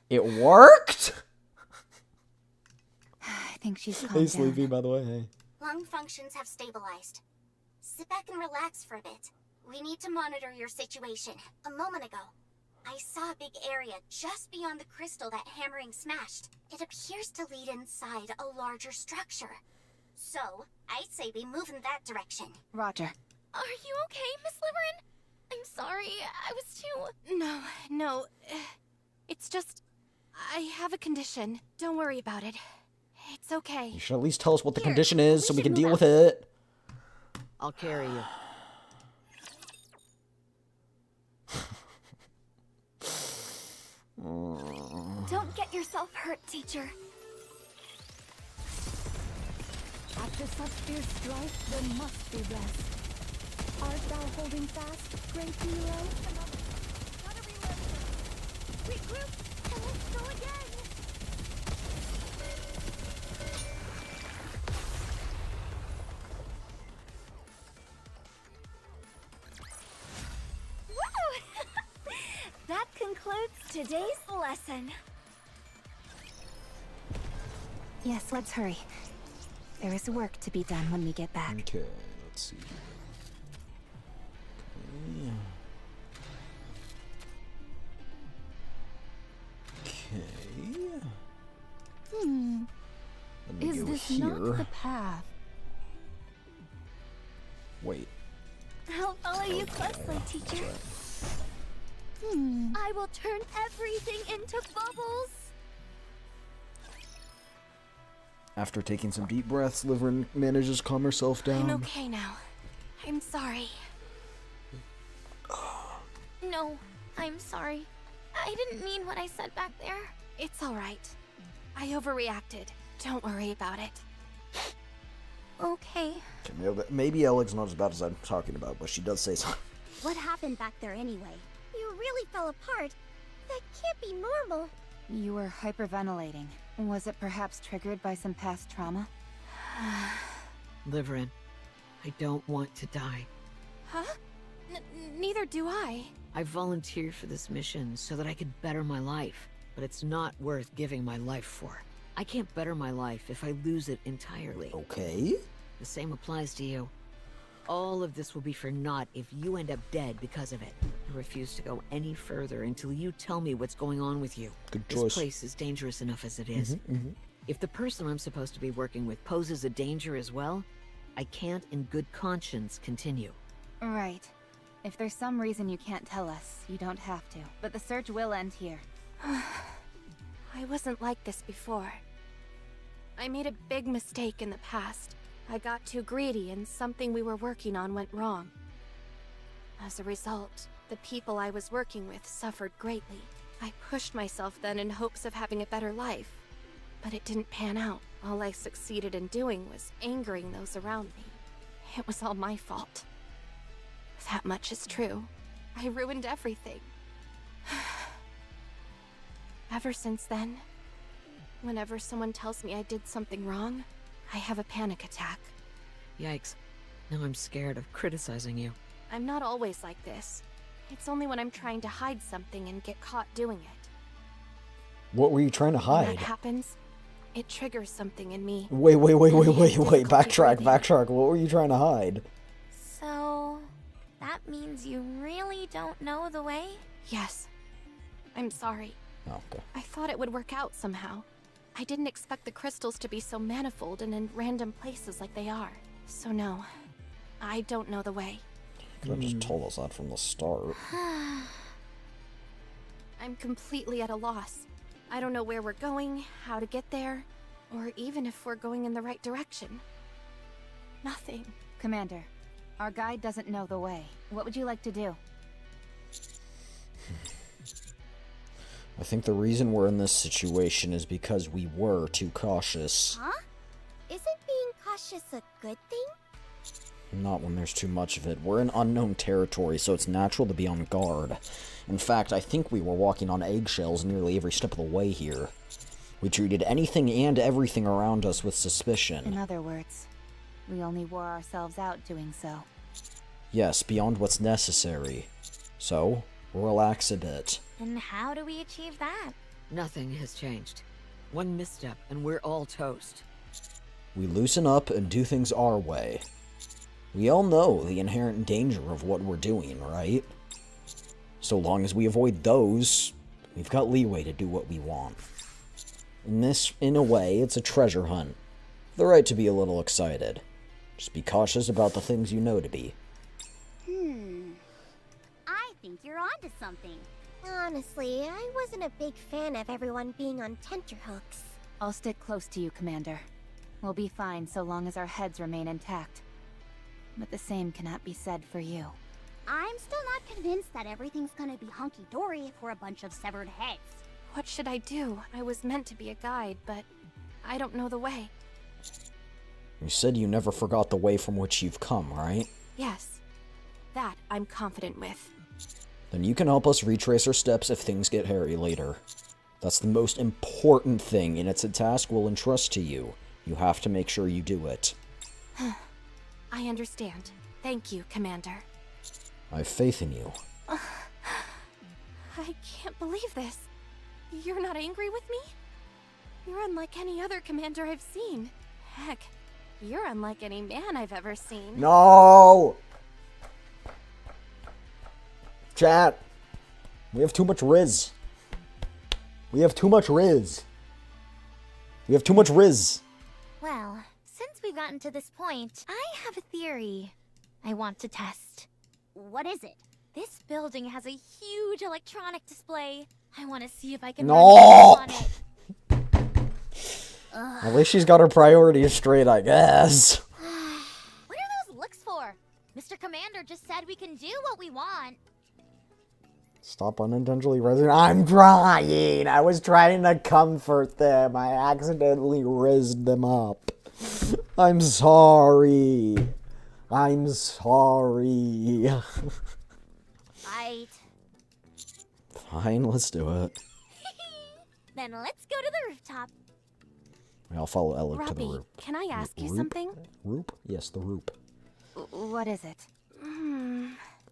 A: It worked?
I: I think she's calmed
A: Hey,
I: down.
A: Sleepy, by the way, hey.
E: Lung functions have stabilized. Sit back and relax for a bit. We need to monitor your situation. A moment ago, I saw a big area just beyond the crystal that Hammering smashed. It appears to lead inside a larger structure. So, I'd say we move in that direction.
I: Roger.
C: Are you okay, Miss Liverin? I'm sorry, I was too...
G: No. It's just... I have a condition. Don't worry about it. It's okay.
A: You should at least tell us what the condition is so we can
C: should
A: deal
C: move
A: with it.
H: I'll carry you.
C: Don't get yourself hurt, teacher.
L: After such fierce strife, there must be rest. Art thou holding fast, great hero?
C: Gotta reload. Regroup, and let's go again. Woo! That concludes today's lesson.
I: Yes, let's hurry. There is work to be done when we get back.
A: Okay, let's see. Okay. Let me
L: Is
A: go
L: this
A: here.
L: not the path?
A: Wait.
C: I'll follow you closely, teacher. I will turn everything into bubbles.
A: After taking some deep breaths, Liverin manages to calm herself down.
G: I'm okay now. I'm sorry.
C: No, I'm sorry. I didn't mean what I said back there.
G: It's alright. I overreacted. Don't worry about it.
C: Okay.
A: Maybe Alex's not as bad as I'm talking about, but she does say so.
K: What happened back there anyway?
F: You really fell apart. That can't be normal.
I: You were hyperventilating. Was it perhaps triggered by some past trauma?
H: Liverin, I don't want to die.
G: Huh? Neither do I.
H: I volunteered for this mission so that I could better my life, but it's not worth giving my life for. I can't better my life if I lose it entirely.
A: Okay.
H: The same applies to you. All of this will be for naught if you end up dead because of it. I refuse to go any further until you tell me what's going on with you.
A: Good
H: This
A: choice.
H: place is dangerous enough as it is. If the person I'm supposed to be working with poses a danger as well, I can't in good conscience continue.
I: Right. If there's some reason you can't tell us, you don't have to. But the search will end here.
G: I wasn't like this before. I made a big mistake in the past. I got too greedy and something we were working on went wrong. As a result, the people I was working with suffered greatly. I pushed myself then in hopes of having a better life. But it didn't pan out. All I succeeded in doing was angering those around me. It was all my fault. That much is true. I ruined everything. Ever since then, whenever someone tells me I did something wrong, I have a panic attack.
H: Yikes. Now I'm scared of criticizing you.
G: I'm not always like this. It's only when I'm trying to hide something and get caught doing it.
A: What were you trying to
G: When
A: hide?
G: that happens, it triggers something in me.
A: Wait.
G: difficulty
A: Backtrack.
G: breathing.
A: What were you trying to hide?
C: So, that means you really don't know the way?
G: Yes. I'm sorry.
A: Oh, okay.
G: I thought it would work out somehow. I didn't expect the crystals to be so manifold and in random places like they are. So no, I don't know the way.
A: You could have just told us that from the start.
G: I'm completely at a loss. I don't know where we're going, how to get there, or even if we're going in the right direction. Nothing.
I: Commander, our guide doesn't know the way. What would you like to do?
A: I think the reason we're in this situation is because we were too cautious.
F: Huh? Isn't being cautious a good thing?
A: Not when there's too much of it. We're in unknown territory, so it's natural to be on guard. In fact, I think we were walking on eggshells nearly every step of the way here. We treated anything and everything around us with suspicion.
I: In other words, we only wore ourselves out doing so.
A: Yes, beyond what's necessary. So, relax a bit.
C: And how do we achieve that?
H: Nothing has changed. One misstep and we're all toast.
A: We loosen up and do things our way. We all know the inherent danger of what we're doing, right? So long as we avoid those, we've got leeway to do what we want. In a way, it's a treasure hunt. The right to be a little excited. Just be cautious about the things you know to be.
K: I think you're onto something.
F: Honestly, I wasn't a big fan of everyone being on tenterhooks.
I: I'll stick close to you, Commander. We'll be fine so long as our heads remain intact. But the same cannot be said for you.
K: I'm still not convinced that everything's gonna be hunky-dory if we're a bunch of severed heads.
G: What should I do? I was meant to be a guide, but I don't know the way.
A: You said you never forgot the way from which you've come, right?
G: Yes. That I'm confident with.
A: Then you can help us retrace our steps if things get hairy later. That's the most important thing, and it's a task we'll entrust to you. You have to make sure you do it.
G: I understand. Thank you, Commander.
A: I have faith in you.
G: I can't believe this. You're not angry with me? You're unlike any other commander I've seen. Heck, you're unlike any man I've ever seen.
A: No! Chat. We have too much Riz. We have too much Riz. We have too much Riz.
C: Well, since we've gotten to this point, I have a theory I want to test.
K: What is it?
C: This building has a huge electronic display. I want to see if I can
A: No!
C: run on it.
A: At least she's got her priorities straight, I guess.
C: What are those looks for? Mr. Commander just said we can do what we want.
A: Stop unintentionally resing. I'm trying. I was trying to comfort them. I accidentally rizzed them up. I'm sorry. I'm sorry.
C: Right.
A: Fine, let's do it.
C: Then let's go to the rooftop.
A: I'll follow Ella to the
G: Robbie,
A: roop.
G: can I ask you
A: Roop?
G: something?
A: Roop? Yes, the roop.
I: What is it?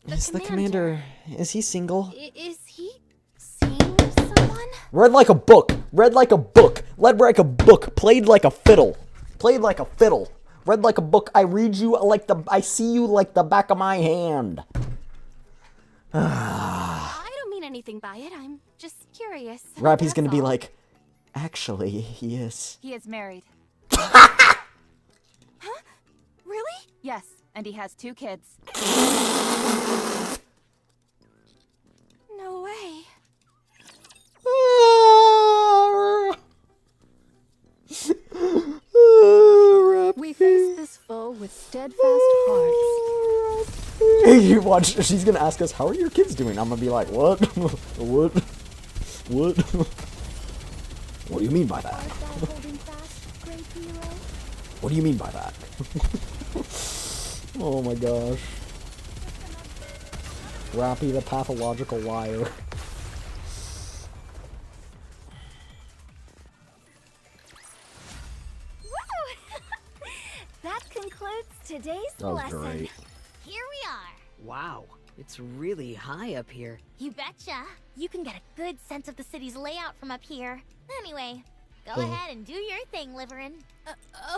A: Is the commander... Is he single?
G: Is he seeing someone?
A: Read like a book. Read like a book. Led like a book. Played like a fiddle. Played like a fiddle. Read like a book. I read you like the... I see you like the back of my hand.
G: I don't mean anything by it. I'm just curious.
A: Rappy's gonna
G: That's
A: be
G: all.
A: like... Actually, he is.
I: He is married.
G: Really?
I: Yes, and he has 2 kids.
G: No way.
L: We face this foe with steadfast hearts.
A: You watch, she's gonna ask us, how are your kids doing? I'm gonna be like, what? What? What? What do you mean by that?
L: Art thou holding fast, great hero?
A: What do you mean by that? Oh my gosh. Rappy the pathological liar.
K: That concludes today's
A: That was
K: lesson.
A: great.
C: Here we are.
H: Wow, it's really high up here.
C: You betcha. You can get a good sense of the city's layout from up here. Anyway, go ahead and do your thing, Liverin.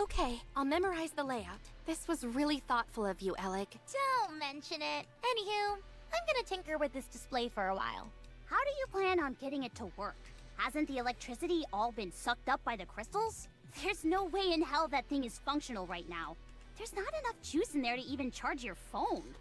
G: Okay, I'll memorize the layout. This was really thoughtful of you, Alec.
C: Don't mention it. Anywho, I'm gonna tinker with this display for a while.
K: How do you plan on getting it to work? Hasn't the electricity all been sucked up by the crystals? There's no way in hell that thing is functional right now. There's not enough juice in there to even charge your phone.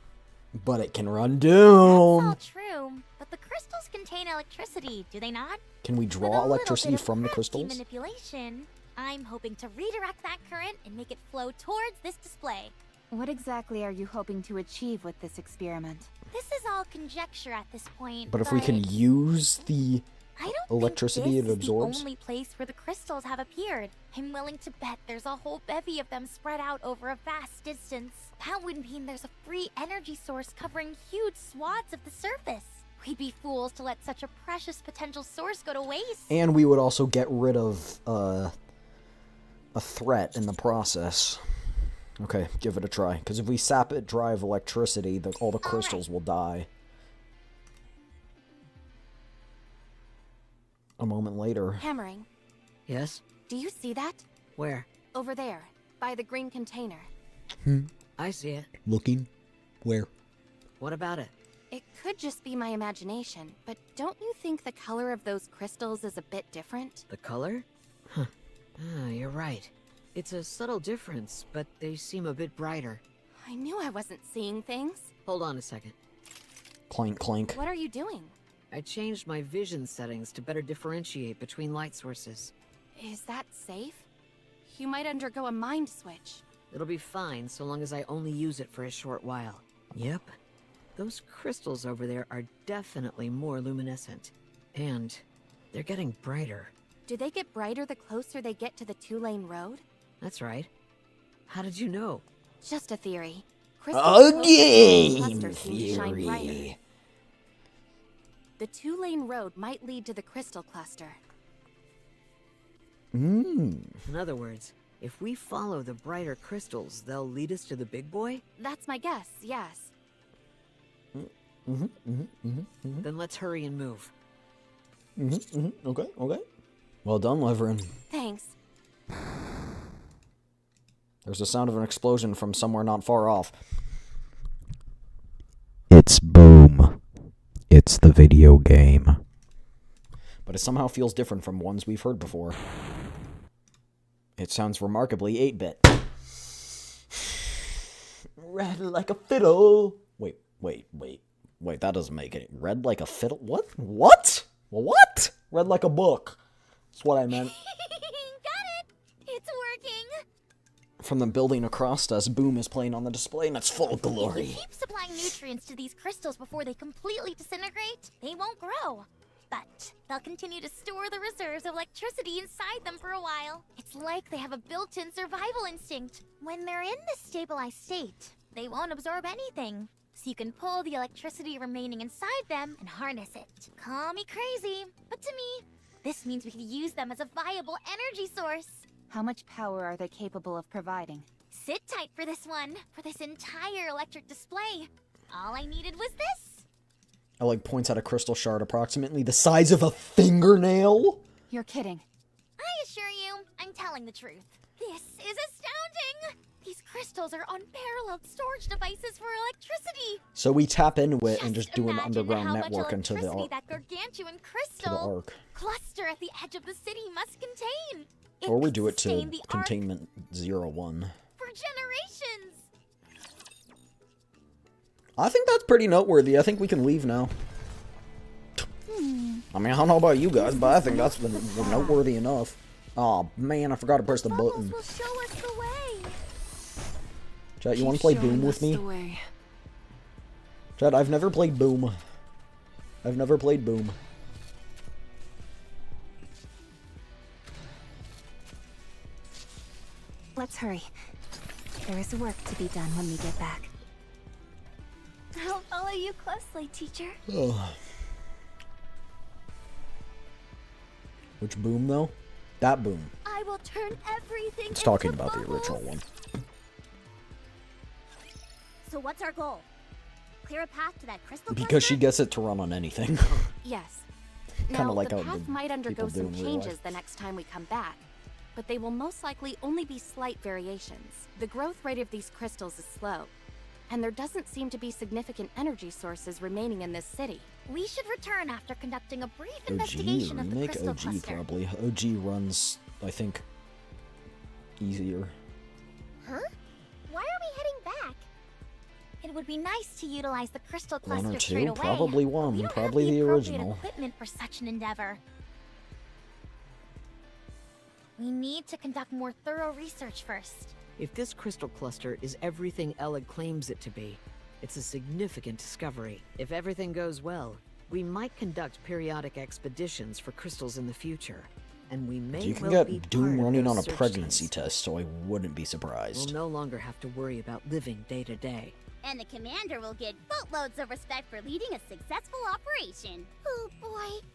A: But it can run
C: That's all
A: down.
C: true, but the crystals contain electricity, do they not?
A: Can we
C: With a
A: draw
C: little
A: electricity
C: bit of
A: from the
C: crafty
A: crystals?
C: manipulation, I'm hoping to redirect that current and make it flow towards this display.
I: What exactly are you hoping to achieve with this experiment?
C: This is all conjecture at this point.
A: But if we can use the
C: I don't
A: electricity
C: think
A: it
C: this
A: absorbs?
C: is the only place where the crystals have appeared. I'm willing to bet there's a whole bevy of them spread out over a vast distance. That would mean there's a free energy source covering huge swaths of the surface. We'd be fools to let such a precious potential source go to waste.
A: And we would also get rid of a threat in the process. Okay, give it a try. Because if we sap it dry of electricity, all the crystals will die. A moment later.
G: Hammering,
H: Yes?
G: do you see that?
H: Where?
G: Over there, by the green container.
H: I see it.
A: Looking? Where?
H: What about it?
G: It could just be my imagination, but don't you think the color of those crystals is a bit different?
H: The color? Huh. Ah, you're right. It's a subtle difference, but they seem a bit brighter.
G: I knew I wasn't seeing things.
H: Hold on a second.
A: Clank, clank.
G: What are you doing?
H: I changed my vision settings to better differentiate between light sources.
G: Is that safe? You might undergo a mind switch.
H: It'll be fine so long as I only use it for a short while. Yep. Those crystals over there are definitely more luminescent. And they're getting brighter.
G: Do they get brighter the closer they get to the 2-lane road?
H: That's right. How did you know?
G: Just a theory.
A: A game
G: cluster seem to shine brighter.
A: theory.
G: The 2-lane road might lead to the crystal cluster.
A: Mmm.
H: In other words, if we follow the brighter crystals, they'll lead us to the big boy?
G: That's my guess, yes.
H: Then let's hurry and move.
A: Okay, okay. Well done, Liverin.
G: Thanks.
A: There's the sound of an explosion from somewhere not far off.
B: It's Boom. It's the video game.
A: But it somehow feels different from ones we've heard before. It sounds remarkably 8-bit. Red like a fiddle. Wait, that doesn't make it. Red like a fiddle? What? What? Red like a book. That's what I meant.
C: Got it! It's working!
A: From the building across us, Boom is playing on the display and it's full of
C: If
A: glory.
C: you keep supplying nutrients to these crystals before they completely disintegrate, they won't grow. But they'll continue to store the reserves of electricity inside them for a while. It's like they have a built-in survival instinct. When they're in this stabilized state, they won't absorb anything. So you can pull the electricity remaining inside them and harness it. Call me crazy, but to me, this means we could use them as a viable energy source.
I: How much power are they capable of providing?
C: Sit tight for this one, for this entire electric display. All I needed was this.
A: Alec points at a crystal shard approximately the size of a fingernail.
I: You're kidding.
C: I assure you, I'm telling the truth. This is astounding! These crystals are unparalleled storage devices for electricity.
A: So we tap into it and just do an
C: imagine
A: underground
C: how
A: network
C: much
A: into the
C: electricity
A: arc.
C: that gargantuan crystal
A: arc.
C: cluster at the edge of the city must contain. It
A: Or we
C: could
A: do it to
C: sustain the arc
A: containment 01.
C: for generations.
A: I think that's pretty noteworthy. I think we can leave now. I mean, I don't know about you guys, but I think that's been noteworthy enough. Oh man, I forgot to press the button.
L: Will show us the way.
A: Chat, you want to play Boom with me? Chat, I've never played Boom. I've never played Boom.
I: Let's hurry. There is work to be done when we get back.
L: I'll follow you closely, teacher.
A: Ugh. Which Boom, though? That Boom.
L: I will turn everything
A: It's
L: into
A: talking about the
L: bubbles.
A: original one.
K: So what's our goal? Clear a path to that crystal
A: Because she gets it to run on anything.
G: Yes.
A: Kinda
G: Now,
A: like
G: the
A: how
G: path
A: the
G: might undergo
A: people do
G: some
A: in real life.
G: changes the next time we come back, but they will most likely only be slight variations. The growth rate of these crystals is slow, and there doesn't seem to be significant energy sources remaining in this city.
C: We should return after conducting a brief
A: OG,
C: investigation of the
A: remake
C: crystal
A: OG
C: cluster.
A: probably. OG runs, I think, easier.
F: Huh? Why are we heading back?
C: It would be nice to utilize the crystal
A: One
C: cluster
A: or
C: straight
A: two,
C: away.
A: probably
C: but
A: one,
C: we don't
A: probably
C: have
A: the
C: appropriate
A: original.
C: equipment for such an endeavor. We need to conduct more thorough research first.
H: If this crystal cluster is everything Ella claims it to be, it's a significant discovery. If everything goes well, we might conduct periodic expeditions for crystals in the future. And we may
A: You can
H: well be
A: get Doom
H: part of
A: running on a
H: those search
A: pregnancy
H: teams.
A: test, so I wouldn't be surprised.
H: We'll no longer have to worry about living day to day.
K: And the commander will get boatloads of respect for leading a successful operation.
F: Oh boy.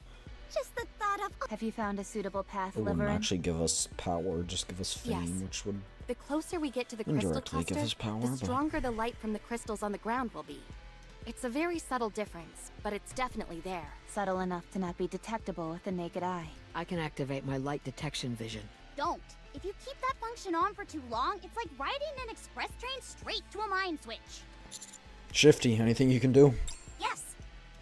F: Just the thought of...
I: Have you found a suitable path,
A: It wouldn't
I: Liverin?
A: actually give us power, just give us fame,
G: Yes.
A: which would...
G: The closer we get to the crystal
A: Indirectly give
G: cluster,
A: us power,
G: the
A: but-
G: stronger the light from the crystals on the ground will be. It's a very subtle difference, but it's definitely there.
I: Subtle enough to not be detectable with the naked eye.
H: I can activate my light detection vision.
K: Don't. If you keep that function on for too long, it's like riding an express train straight to a mind switch.
A: Shifty, anything you can do?
E: Yes.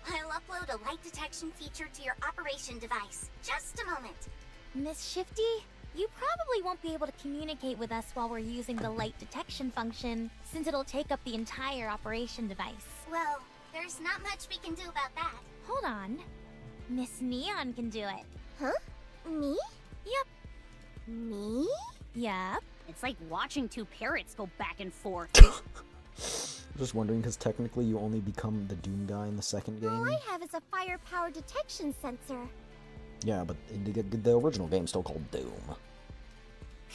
E: I'll upload a light detection feature to your operation device. Just a moment.
C: Miss Shifty, you probably won't be able to communicate with us while we're using the light detection function, since it'll take up the entire operation device.
E: Well, there's not much we can do about that.
C: Hold on. Miss Neon can do it.
F: Huh? Me?
C: Yep.
F: Me?
C: Yep.
K: It's like watching two parrots go back and forth.
A: Just wondering, because technically you only become the Doom guy in the second
F: All
A: game.
F: I have is a firepower detection sensor.
A: Yeah, but the original game's still called Doom.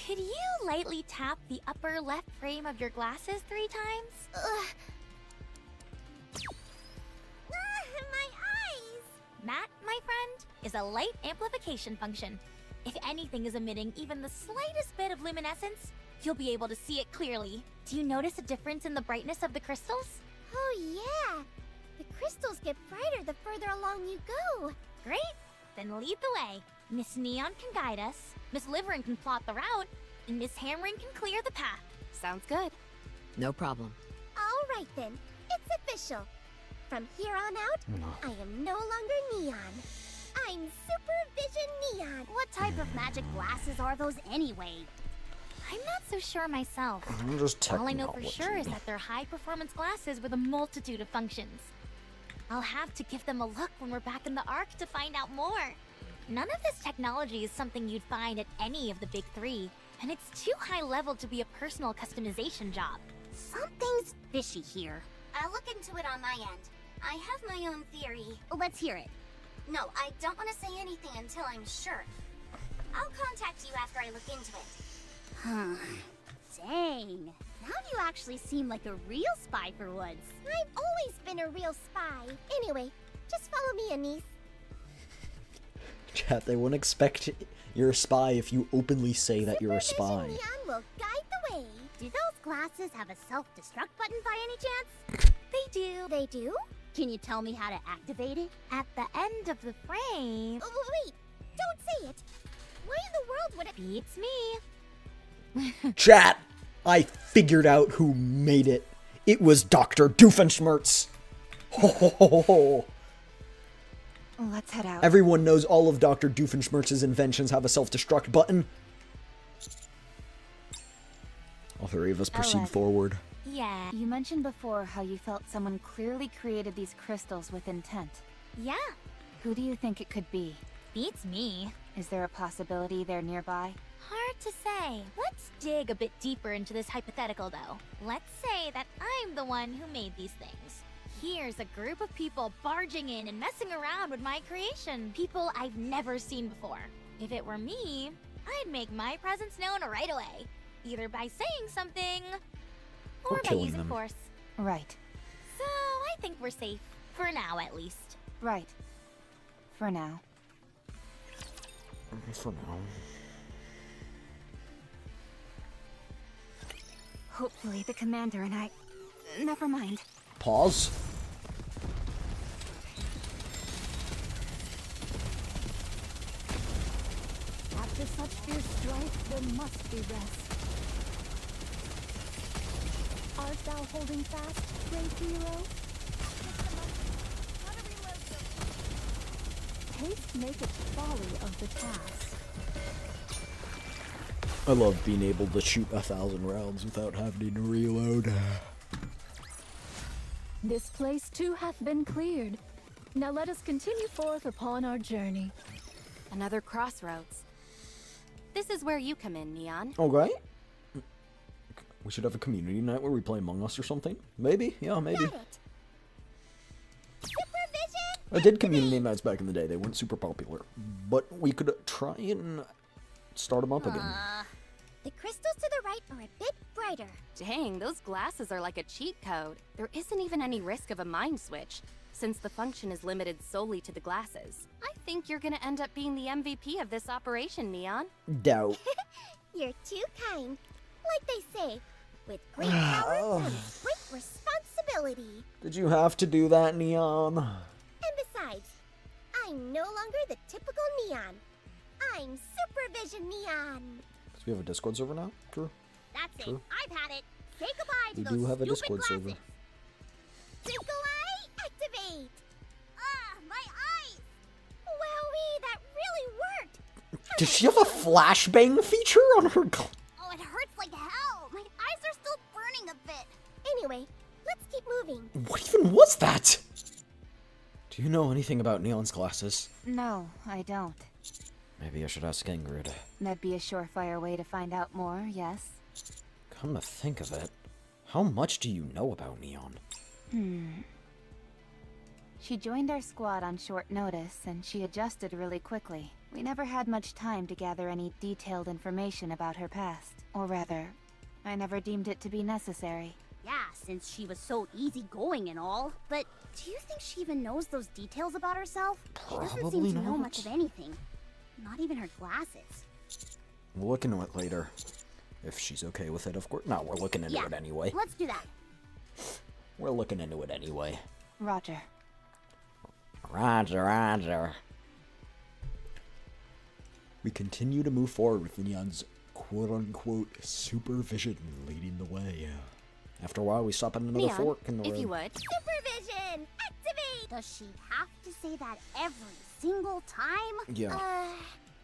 C: Could you lightly tap the upper left frame of your glasses 3 times?
F: My eyes!
C: That, my friend, is a light amplification function. If anything is emitting even the slightest bit of luminescence, you'll be able to see it clearly. Do you notice a difference in the brightness of the crystals?
F: Oh yeah! The crystals get brighter the further along you go.
C: Great! Then lead the way. Miss Neon can guide us, Miss Liverin can plot the route, and Miss Hammering can clear the path.
G: Sounds good.
H: No problem.
F: All right then, it's official. From here on out, I am no longer Neon. I'm Super Vision Neon.
K: What type of magic glasses are those anyway?
C: I'm not so sure myself.
A: I'm just
C: All I know for
A: technology.
C: sure is that they're high-performance glasses with a multitude of functions. I'll have to give them a look when we're back in the Ark to find out more. None of this technology is something you'd find at any of the big 3, and it's too high level to be a personal customization job.
K: Something's fishy here.
E: I'll look into it on my end. I have my own theory.
K: Let's hear it.
E: No, I don't want to say anything until I'm sure. I'll contact you after I look into it.
K: Huh. Dang. Now you actually seem like a real spy for once.
F: I've always been a real spy. Anyway, just follow me, Anise.
A: Chat, they wouldn't expect you're a spy if you openly say that you're a
F: Super
A: spy.
F: Vision Neon will guide the way.
K: Do those glasses have a self-destruct button by any chance?
C: They do.
F: They do?
K: Can you tell me how to activate it?
C: At the end of the frame,
F: Oh, wait, don't say it. Why in the world would it...
C: beats me.
A: Chat, I figured out who made it. It was Dr. Doofenshmirtz. Ho ho ho ho ho.
I: Let's head out.
A: Everyone knows all of Dr. Doofenshmirtz's inventions have a self-destruct button. All 3 of us proceed
I: Ellen.
A: forward.
C: Yeah.
I: You mentioned before how you felt someone clearly created these crystals with intent.
C: Yeah.
I: Who do you think it could be?
C: Beats me.
I: Is there a possibility they're nearby?
C: Hard to say. Let's dig a bit deeper into this hypothetical, though. Let's say that I'm the one who made these things. Here's a group of people barging in and messing around with my creation. People I've never seen before. If it were me, I'd make my presence known right away. Either by saying something, or by
A: killing
C: using
A: them.
C: force.
I: Right.
C: So I think we're safe. For now, at least.
I: Right. For now.
A: For now.
I: Hopefully the commander and I... Never mind.
A: Pause.
L: After such fierce strife, there must be rest. Art thou holding fast, great hero? Haste maketh folly of the task.
A: I love being able to shoot 1,000 rounds without having to reload.
L: This place too hath been cleared. Now let us continue forth upon our journey.
G: Another crossroads. This is where you come in, Neon.
A: Okay. We should have a community night where we play Among Us or something. Maybe? Yeah, maybe. I did community nights back in the day. They weren't super popular. But we could try and start them up again.
F: The crystals to the right are a bit brighter.
G: Dang, those glasses are like a cheat code. There isn't even any risk of a mind switch, since the function is limited solely to the glasses. I think you're gonna end up being the MVP of this operation, Neon.
A: Doubt.
F: You're too kind. Like they say, with great power comes great responsibility.
A: Did you have to do that, Neon?
F: And besides, I'm no longer the typical Neon. I'm Supervision Neon.
A: So we have a Discord server now? True.
C: That's
A: True.
C: it. I've had it. Say goodbye to
A: We
C: those
A: do have a
C: stupid
A: Discord
C: glasses.
A: server.
F: Twinkle Eye, activate!
C: My eyes!
F: Wowee, that really worked!
A: Does she have a flashbang feature on her
C: Oh, it hurts like hell. My eyes are still burning a bit.
F: Anyway, let's keep moving.
A: What even was that? Do you know anything about Neon's glasses?
I: No, I don't.
A: Maybe I should ask Ingrid.
I: That'd be a surefire way to find out more, yes?
A: Come to think of it, how much do you know about Neon?
I: She joined our squad on short notice, and she adjusted really quickly. We never had much time to gather any detailed information about her past. Or rather, I never deemed it to be necessary.
K: Yeah, since she was so easygoing and all. But do you think she even knows those details about herself? She doesn't
A: Probably
K: seem to know
A: not.
K: much of anything. Not even her glasses.
A: We'll look into it later. If she's okay with it, of course. No, we're looking into
K: Yeah,
A: it anyway.
K: let's do that.
A: We're looking into it anyway.
I: Roger.
A: Roger, roger. We continue to move forward with Neon's quote-unquote supervision leading the way. After a while, we stop at another
G: Neon,
A: fork in the road.
G: if you would.
F: Supervision, activate!
K: Does she have to say that every single time?
A: Yeah.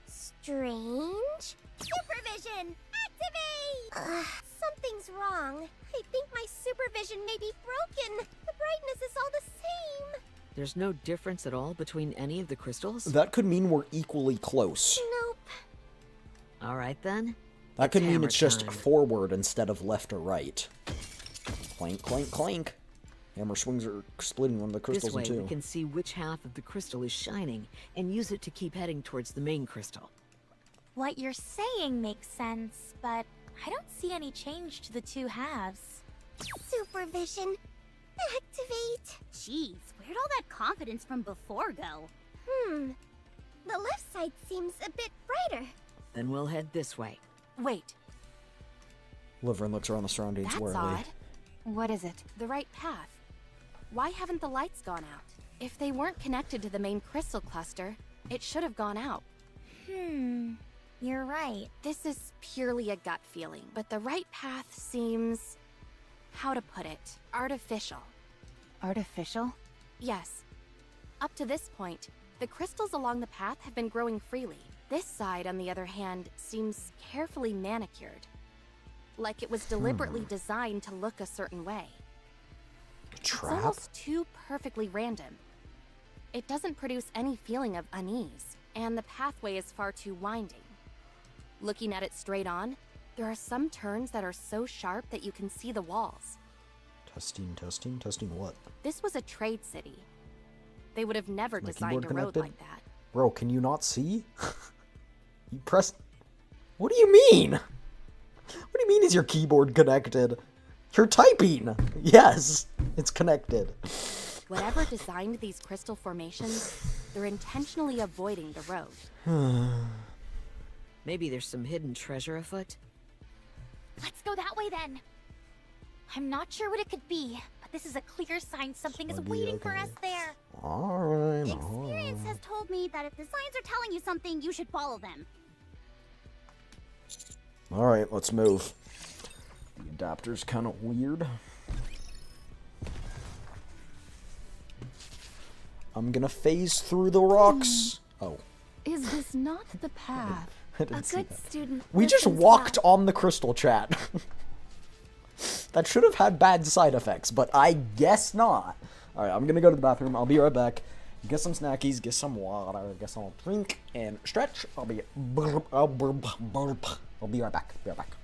F: Strange. Supervision, activate! Something's wrong. I think my supervision may be broken. The brightness is all the same.
H: There's no difference at all between any of the crystals?
A: That could mean we're equally close.
F: Nope.
H: All right, then.
A: That could mean
H: hammer
A: it's just
H: time.
A: forward instead of left or right. Clank, clank, clank. Hammer swings are splitting one of the crystals
H: This way,
A: in two.
H: we can see which half of the crystal is shining and use it to keep heading towards the main crystal.
C: What you're saying makes sense, but I don't see any change to the two halves.
F: Supervision, activate.
K: Jeez, where'd all that confidence from before go?
F: The left side seems a bit brighter.
H: Then we'll head this way.
G: Wait,
A: Liverin looks around the surroundings
G: that's
A: warily.
G: odd.
I: What is it?
G: The right path. Why haven't the lights gone out? If they weren't connected to the main crystal cluster, it should have gone out.
C: You're right.
G: This is purely a gut feeling, but the right path seems... how to put it? Artificial.
I: Artificial?
G: Yes. Up to this point, the crystals along the path have been growing freely. This side, on the other hand, seems carefully manicured. like it was deliberately designed to look a certain way. It's
A: Trap?
G: almost too perfectly random. It doesn't produce any feeling of unease, and the pathway is far too winding. Looking at it straight on, there are some turns that are so sharp that you can see the walls.
A: Testing, testing, testing what?
G: This was a trade city. They would have never
A: Is my
G: designed a
A: keyboard
G: road
A: connected?
G: like that.
A: Bro, can you not see? You press... What do you mean? What do you mean is your keyboard connected? You're typing! Yes, it's connected.
G: Whatever designed these crystal formations, they're intentionally avoiding the road.
H: Maybe there's some hidden treasure afoot?
C: Let's go that way then. I'm not sure what it could be, but this is a clear sign something is waiting for us there.
A: Alright,
K: Experience has told me that if the signs are telling you something, you should follow them.
A: Alright, let's move. The adapter's kind of weird. I'm gonna phase through the rocks. Oh.
I: Is this not the path?
A: I didn't see
L: Good
A: that.
L: student.
A: We just
L: listens
A: walked
L: well.
A: on the crystal, chat. That should have had bad side effects, but I guess not. Alright, I'm gonna go to the bathroom. I'll be right back. Get some snackies, get some water, get some drink, and stretch. I'll be right back. Be right back.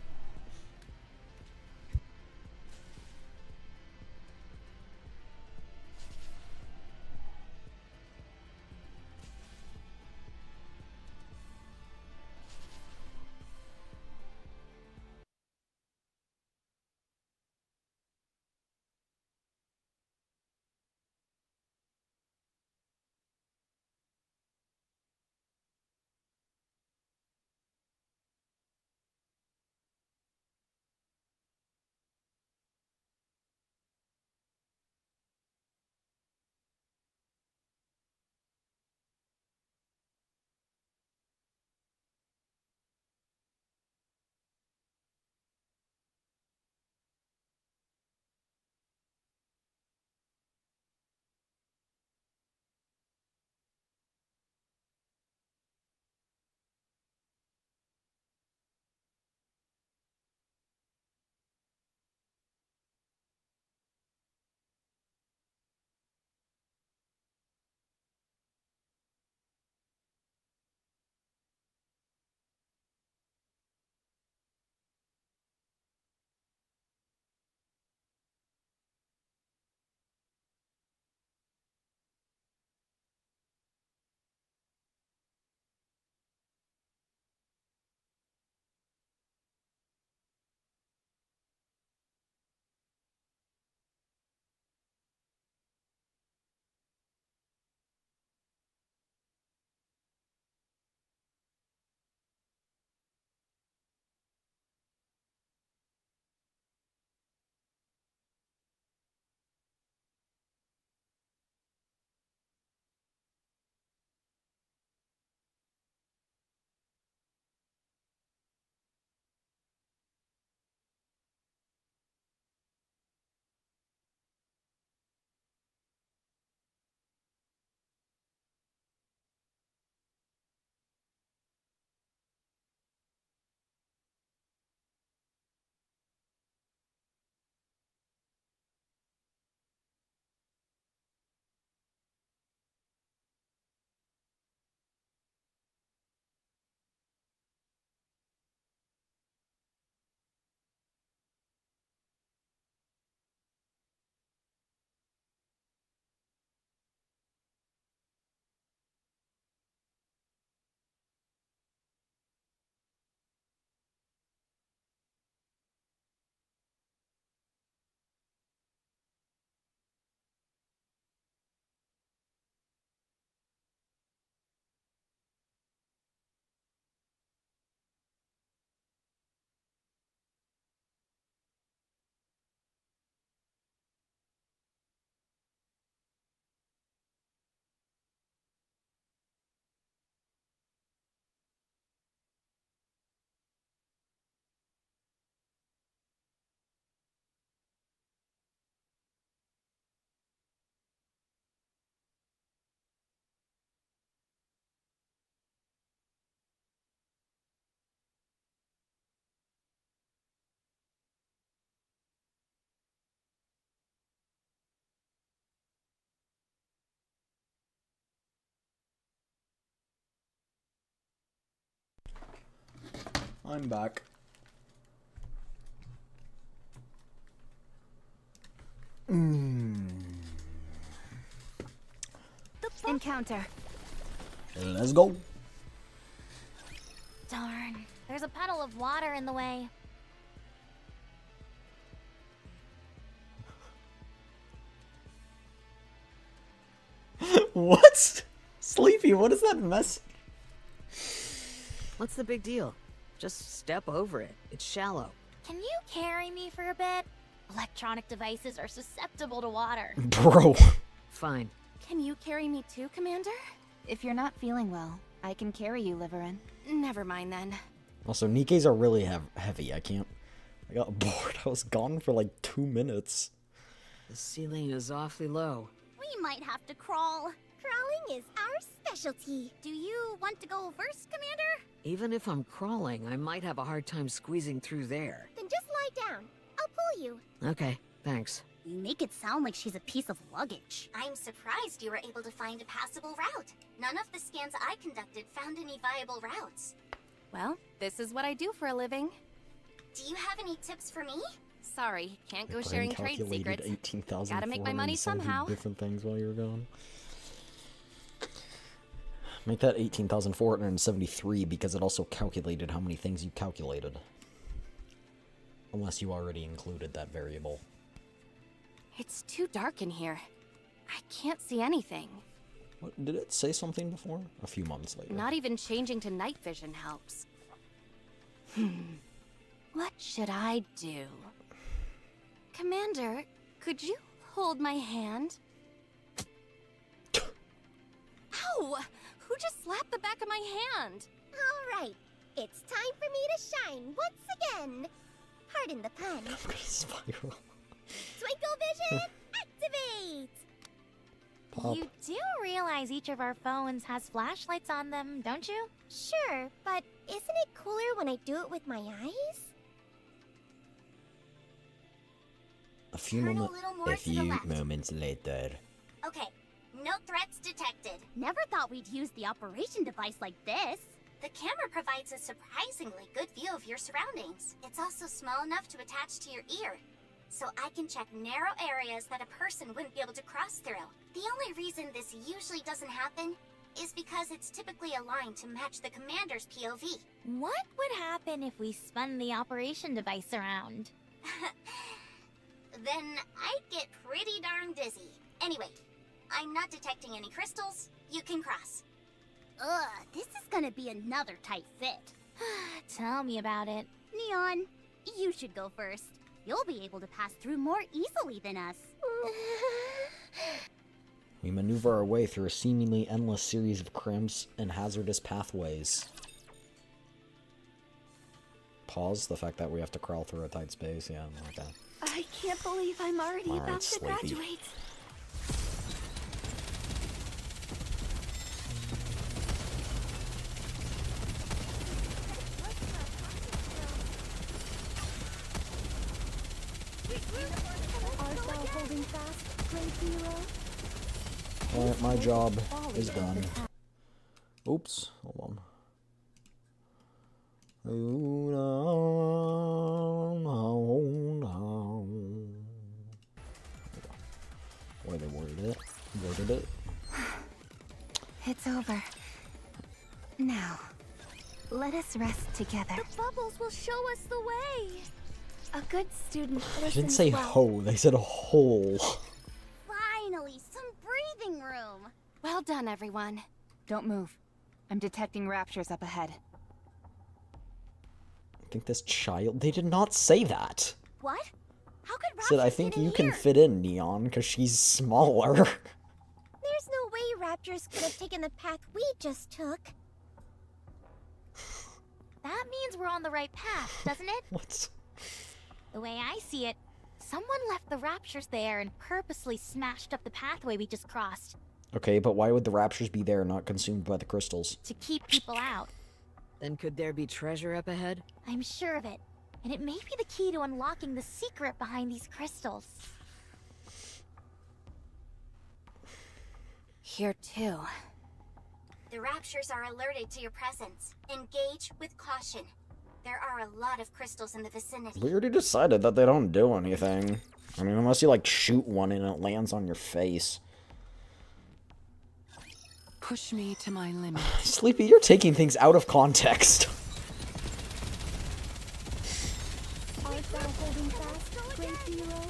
A: I'm back.
I: Encounter.
A: Let's go.
C: Darn, there's a puddle of water in the way.
A: What? Sleepy, what is that mess?
H: What's the big deal? Just step over it. It's shallow.
C: Can you carry me for a bit? Electronic devices are susceptible to water.
A: Bro.
H: Fine.
G: Can you carry me too, Commander?
I: If you're not feeling well, I can carry you, Liverin.
G: Never mind then.
A: Also, Nikke's are really heavy. I got bored. I was gone for like 2 minutes.
H: The ceiling is awfully low.
C: We might have to crawl.
F: Crawling is our specialty.
C: Do you want to go first, Commander?
H: Even if I'm crawling, I might have a hard time squeezing through there.
F: Then just lie down. I'll pull you.
H: Okay, thanks.
K: You make it sound like she's a piece of luggage.
E: I'm surprised you were able to find a passable route. None of the scans I conducted found any viable routes.
G: Well, this is what I do for a living.
E: Do you have any tips for me?
G: Sorry, can't go sharing trade secrets.
A: 18,000.
G: Gotta make my money somehow.
A: Different things while you were gone. Make that 18,473 because it also calculated how many things you calculated. Unless you already included that variable.
G: It's too dark in here. I can't see anything.
A: What, did it say something before? A few months later.
G: Not even changing to night vision helps. What should I do? Commander, could you hold my hand? Ow! Who just slapped the back of my hand?
F: All right. It's time for me to shine once again. Pardon the pun.
A: I'm gonna spiral.
F: Twinkle vision, activate!
A: Pop.
C: You do realize each of our phones has flashlights on them, don't you?
F: Sure, but isn't it cooler when I do it with my eyes?
A: A few
E: Turn a little more to the left.
A: moments later.
E: Okay, no threats detected.
K: Never thought we'd use the operation device like this.
E: The camera provides a surprisingly good view of your surroundings. It's also small enough to attach to your ear, so I can check narrow areas that a person wouldn't be able to cross through. The only reason this usually doesn't happen is because it's typically aligned to match the commander's POV.
C: What would happen if we spun the operation device around?
E: Then I'd get pretty darn dizzy. Anyway, I'm not detecting any crystals. You can cross.
K: Ugh, this is gonna be another tight fit.
C: Tell me about it.
K: Neon, you should go first. You'll be able to pass through more easily than us.
A: We maneuver our way through a seemingly endless series of crimps and hazardous pathways. Pause the fact that we have to crawl through a tight space. Yeah, okay.
L: I can't believe I'm already
A: Alright,
L: about to
A: sleepy.
L: graduate. Art thou holding fast, great hero?
A: Alright, my job is done. Oops, hold on. Where they worded it.
I: It's over. Now, let us rest together.
K: The bubbles will show us the way.
I: A good student
A: They didn't
I: listens
A: say
I: well.
A: ho, they said a hole.
K: Finally, some breathing room.
G: Well done, everyone.
I: Don't move. I'm detecting raptures up ahead.
A: I think this child. They did not say that.
K: What? How could Raptors
A: Said I think
K: get in
A: you can
K: here?
A: fit in, Neon, because she's smaller.
F: There's no way raptors could have taken the path we just took.
C: That means we're on the right path, doesn't it?
A: What?
C: The way I see it, someone left the raptures there and purposely smashed up the pathway we just crossed
A: Okay, but why would the raptures be there and not consumed by the crystals?
C: to keep people out.
H: Then could there be treasure up ahead?
C: I'm sure of it. And it may be the key to unlocking the secret behind these crystals.
G: Here too.
E: The raptures are alerted to your presence. Engage with caution. There are a lot of crystals in the vicinity.
A: We already decided that they don't do anything. I mean, unless you, like, shoot one and it lands on your face.
J: Push me to my limit.
A: Sleepy, you're taking things out of context.
L: Art thou holding fast, great hero?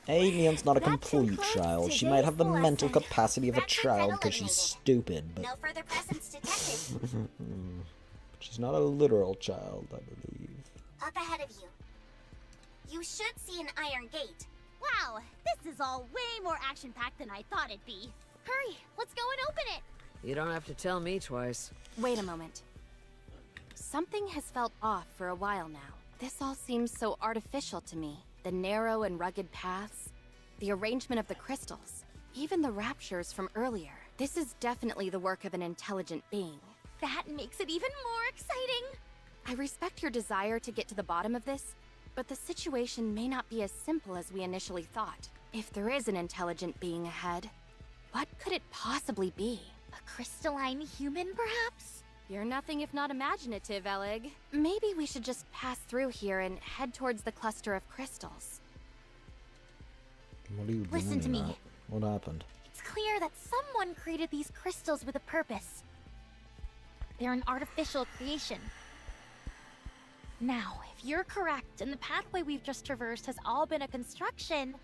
A: Neon's not a complete child. She might have the mental capacity of a child because she's stupid, but...
E: No further presence detected.
A: she's not a literal child, I believe.
E: Up ahead of you. You should see an iron gate.
K: Wow, this is all way more action-packed than I thought it'd be. Hurry, let's go and open it.
H: You don't have to tell me twice.
G: Wait a moment. Something has felt off for a while now. This all seems so artificial to me. The narrow and rugged paths, the arrangement of the crystals, even the raptures from earlier. This is definitely the work of an intelligent being.
K: That makes it even more exciting.
G: I respect your desire to get to the bottom of this, but the situation may not be as simple as we initially thought. If there is an intelligent being ahead, what could it possibly be?
K: A crystalline human, perhaps?
G: You're nothing if not imaginative, Elig. Maybe we should just pass through here and head towards the cluster of crystals.
A: What are you doing?
K: Listen to me.
A: What happened?
K: It's clear that someone created these crystals with a purpose. They're an artificial creation. Now, if you're correct and the pathway we've just traversed has all been a construction,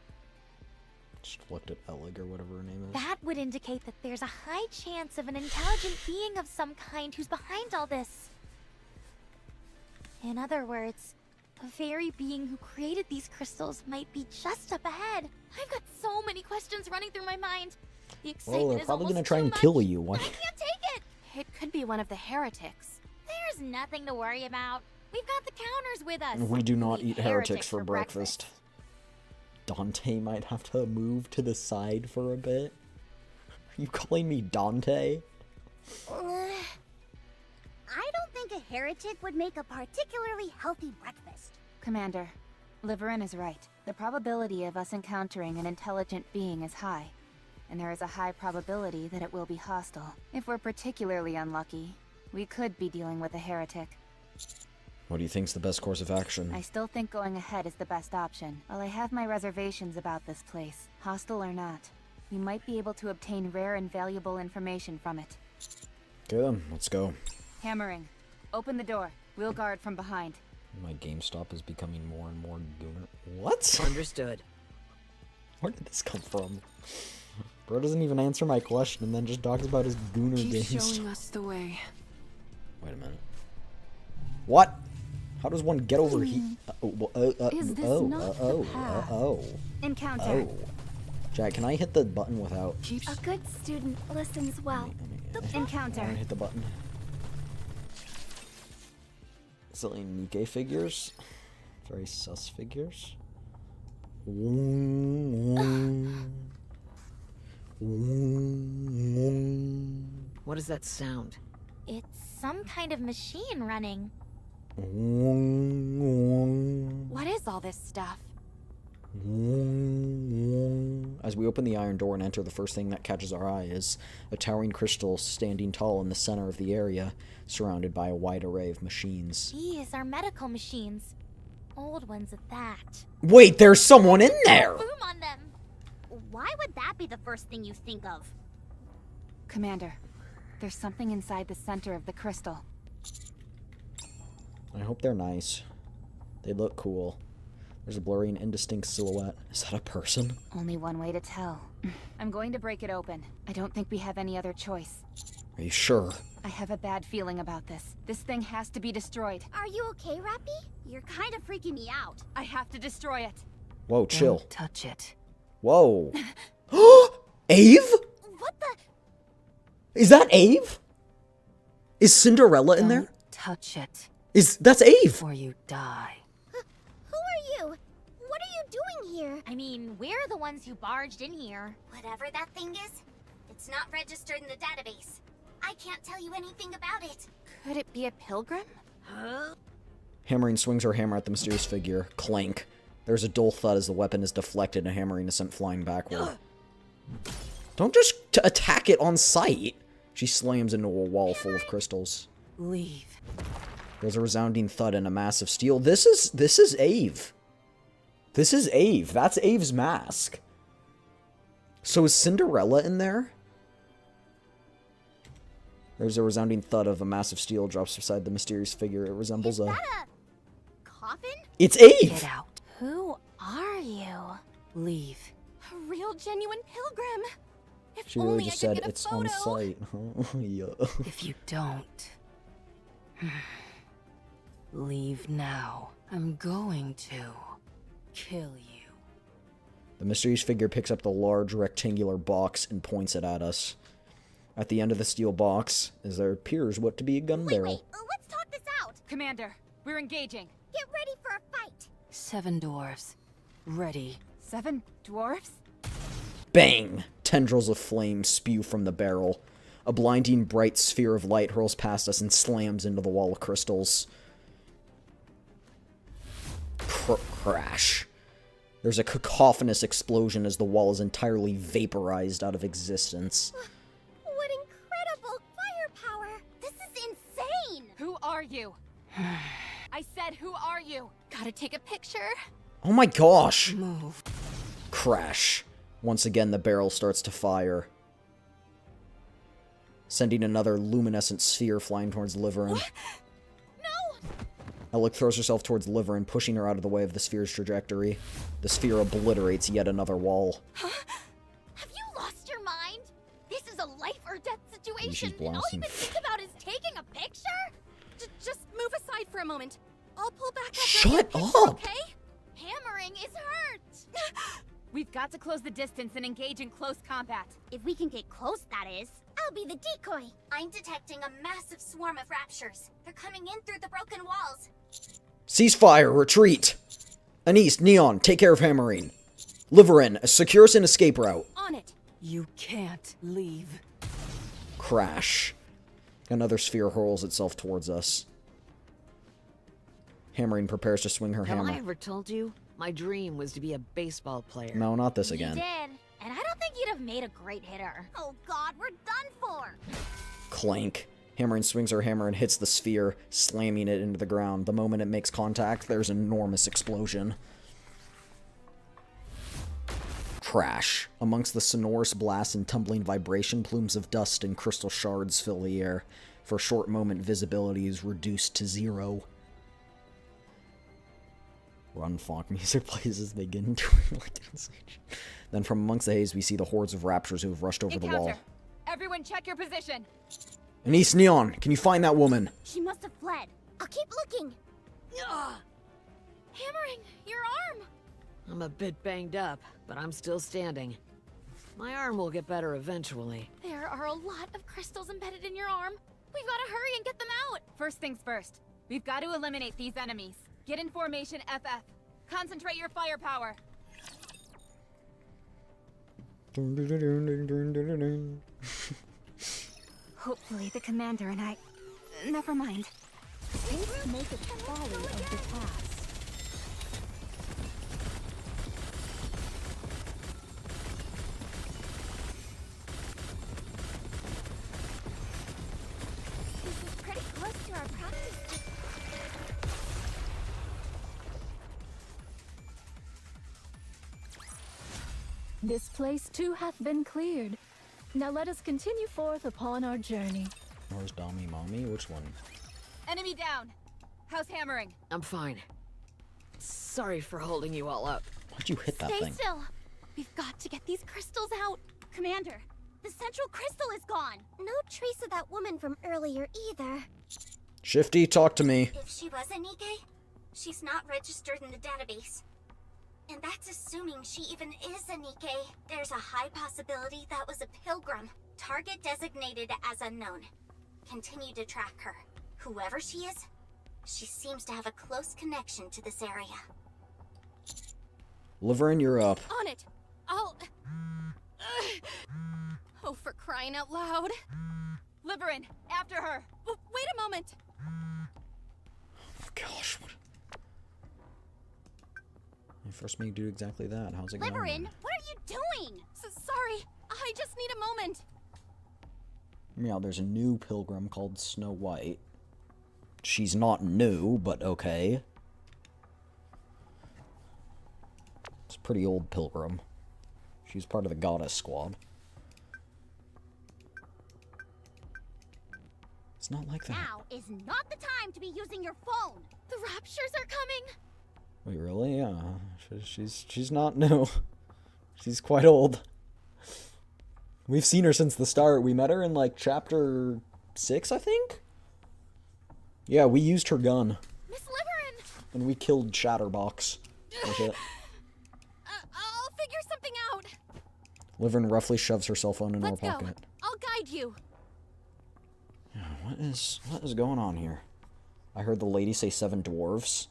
A: Just looked at Elig or whatever her name is.
K: that would indicate that there's a high chance of an intelligent being of some kind who's behind all this. In other words, the very being who created these crystals might be just up ahead. I've got so many questions running through my mind. The excitement
A: Well, they're
K: is
A: probably
K: almost
A: gonna try
K: too
A: and
K: much.
A: kill you. Why?
K: I can't take it.
G: It could be one of the heretics.
K: There's nothing to worry about. We've got the counters with us.
A: We do not
K: We
A: eat heretics for breakfast. Dante might have to move to the side for a bit. Are you calling me Dante?
K: I don't think a heretic would make a particularly healthy breakfast.
I: Commander, Liverin is right. The probability of us encountering an intelligent being is high, and there is a high probability that it will be hostile. If we're particularly unlucky, we could be dealing with a heretic.
A: What do you think's the best course of action?
I: I still think going ahead is the best option. While I have my reservations about this place, hostile or not, we might be able to obtain rare and valuable information from it.
A: Okay then, let's go.
I: Hammering. Open the door. We'll guard from behind.
A: My GameStop is becoming more and more gooner. What?
H: Understood.
A: Where did this come from? Bro doesn't even answer my question and then just talks about his gooner
J: Keep
A: games.
J: showing us the way.
A: Wait a minute. What? How does one get over here?
I: Is this not the path? Encounter.
A: Jack, can I hit the button without?
L: A good student listens well.
I: Encounter.
A: I hit the button. Silly NIKKE figures. Very sus figures.
H: What is that sound?
K: It's some kind of machine running.
G: What is all this stuff?
A: As we open the iron door and enter, the first thing that catches our eye is a towering crystal standing tall in the center of the area, surrounded by a wide array of machines.
K: These are medical machines. Old ones at that.
A: Wait, there's someone in there!
K: Boom on them! Why would that be the first thing you think of?
I: Commander, there's something inside the center of the crystal.
A: I hope they're nice. They look cool. There's a blurry and indistinct silhouette. Is that a person?
I: Only one way to tell. I'm going to break it open. I don't think we have any other choice.
A: Are you sure?
I: I have a bad feeling about this. This thing has to be destroyed.
E: Are you okay, Rappy?
K: You're kind of freaking me out.
I: I have to destroy it.
A: Whoa, chill.
J: Don't touch it.
A: Whoa. Ave?
K: What the?
A: Is that Ave? Is Cinderella in there?
J: Don't touch it,
A: That's Ave?
J: or you die.
E: Who are you? What are you doing here?
K: I mean, we're the ones who barged in here.
E: Whatever that thing is, it's not registered in the database. I can't tell you anything about it.
G: Could it be a pilgrim?
A: Hammering swings her hammer at the mysterious figure. Clank. There's a dull thud as the weapon is deflected and Hammering is sent flying backward. Don't just attack it on sight. She slams into a wall full of crystals.
G: Leave.
A: There's a resounding thud and a massive steel. This is Ave. This is Ave. That's Ave's mask. So is Cinderella in there? There's a resounding thud of a massive steel drops beside the mysterious figure. It resembles
C: Is that a coffin?
A: It's Ave!
G: Get out.
C: Who are you?
G: Leave.
I: A real, genuine pilgrim. If
A: She really
I: only
A: just
I: I
A: said
I: could get a
A: it's on
I: photo.
A: site. Yeah.
G: If you don't... leave now. I'm going to kill you.
A: The mysterious figure picks up the large rectangular box and points it at us. At the end of the steel box is there appears what to be a gun barrel.
C: Let's talk this out.
I: Commander, we're engaging.
C: Get ready for a fight.
G: 7 dwarves. Ready.
I: 7 dwarves?
A: Bang! Tendrils of flame spew from the barrel. A blinding bright sphere of light hurls past us and slams into the wall of crystals. Crash. There's a cacophonous explosion as the wall is entirely vaporized out of existence.
C: What incredible firepower! This is insane!
I: Who are you? I said, who are you?
G: Gotta take a picture.
A: Oh my gosh!
G: Move.
A: Crash. Once again, the barrel starts to fire, sending another luminescent sphere flying towards Liverin.
C: No!
A: Alec throws herself towards Liverin, pushing her out of the way of the sphere's trajectory. The sphere obliterates yet another wall.
C: Have you lost your mind? This is a life or death situation, and all
A: blasting.
C: you can think about is taking a picture?
I: Just move aside for a moment. I'll pull back after
A: Shut
I: I get a picture,
A: up!
I: okay?
C: Hammering is hurt!
I: We've got to close the distance and engage in close combat.
C: If we can get close, that is.
E: I'll be the decoy. I'm detecting a massive swarm of raptures. They're coming in through the broken walls.
A: Ceasefire! Retreat! Anise, Neon, take care of Hammering. Liverin, secure us an escape route.
I: On it.
G: You can't leave.
A: Crash. Another sphere hurls itself towards us. Hammering prepares to swing her
H: Have
A: hammer.
H: I ever told you? My dream was to be a baseball player.
A: No, not this
C: You
A: again.
C: did. And I don't think you'd have made a great hitter. Oh god, we're done for!
A: Clank. Hammering swings her hammer and hits the sphere, slamming it into the ground. The moment it makes contact, there's an enormous explosion. Crash. Amongst the sonorous blast and tumbling vibration, plumes of dust and crystal shards fill the air. For a short moment, visibility is reduced to 0. Run funk music plays as they get into it. Then from amongst the haze, we see the hordes of raptors who have rushed over the wall.
I: Encounter. Everyone check your position.
A: Anise, Neon, can you find that woman?
C: She must have fled.
F: I'll keep looking.
C: Hammering, your arm!
H: I'm a bit banged up, but I'm still standing. My arm will get better eventually.
C: There are a lot of crystals embedded in your arm. We've got to hurry and get them out.
I: First things first. We've got to eliminate these enemies. Get in formation FF. Concentrate your firepower. Hopefully the commander and I... Never mind.
L: Haste maketh folly of the past.
C: This is pretty close to our practice.
L: This place too hath been cleared. Now let us continue forth upon our journey.
A: Where's Dommy Mommy? Which one?
I: Enemy down. How's hammering?
H: I'm fine. Sorry for holding you all up.
A: Why'd you hit that
C: Stay
A: thing?
C: still. We've got to get these crystals out. Commander, the central crystal is gone.
F: No trace of that woman from earlier either.
A: Shifty, talk to me.
E: If she was a Nikke, she's not registered in the database. And that's assuming she even is a Nikke. There's a high possibility that was a pilgrim. Target designated as unknown. Continue to track her. Whoever she is, she seems to have a close connection to this area.
A: Liverin, you're up.
G: On it. I'll... Oh, for crying out loud. Liberin, after her. Wait a moment.
A: Oh, gosh. What? I first made you do exactly that. How's it going?
K: Liberin, what are you doing?
G: Sorry, I just need a moment.
A: Yeah, there's a new pilgrim called Snow White. She's not new, but okay. It's a pretty old pilgrim. She's part of the goddess squad. It's not like that.
K: Now is not the time to be using your phone.
G: The raptures are coming.
A: Wait, really? Yeah. She's not new. She's quite old. We've seen her since the start. We met her in, like, chapter 6, I think? Yeah, we used her gun.
G: Miss Liberin!
A: And we killed Chatterbox with it.
G: I'll figure something out.
A: Liverin roughly shoves her cell phone in her
G: Let's
A: pocket.
G: go. I'll guide you.
A: Yeah, what is going on here? I heard the lady say 7 dwarves.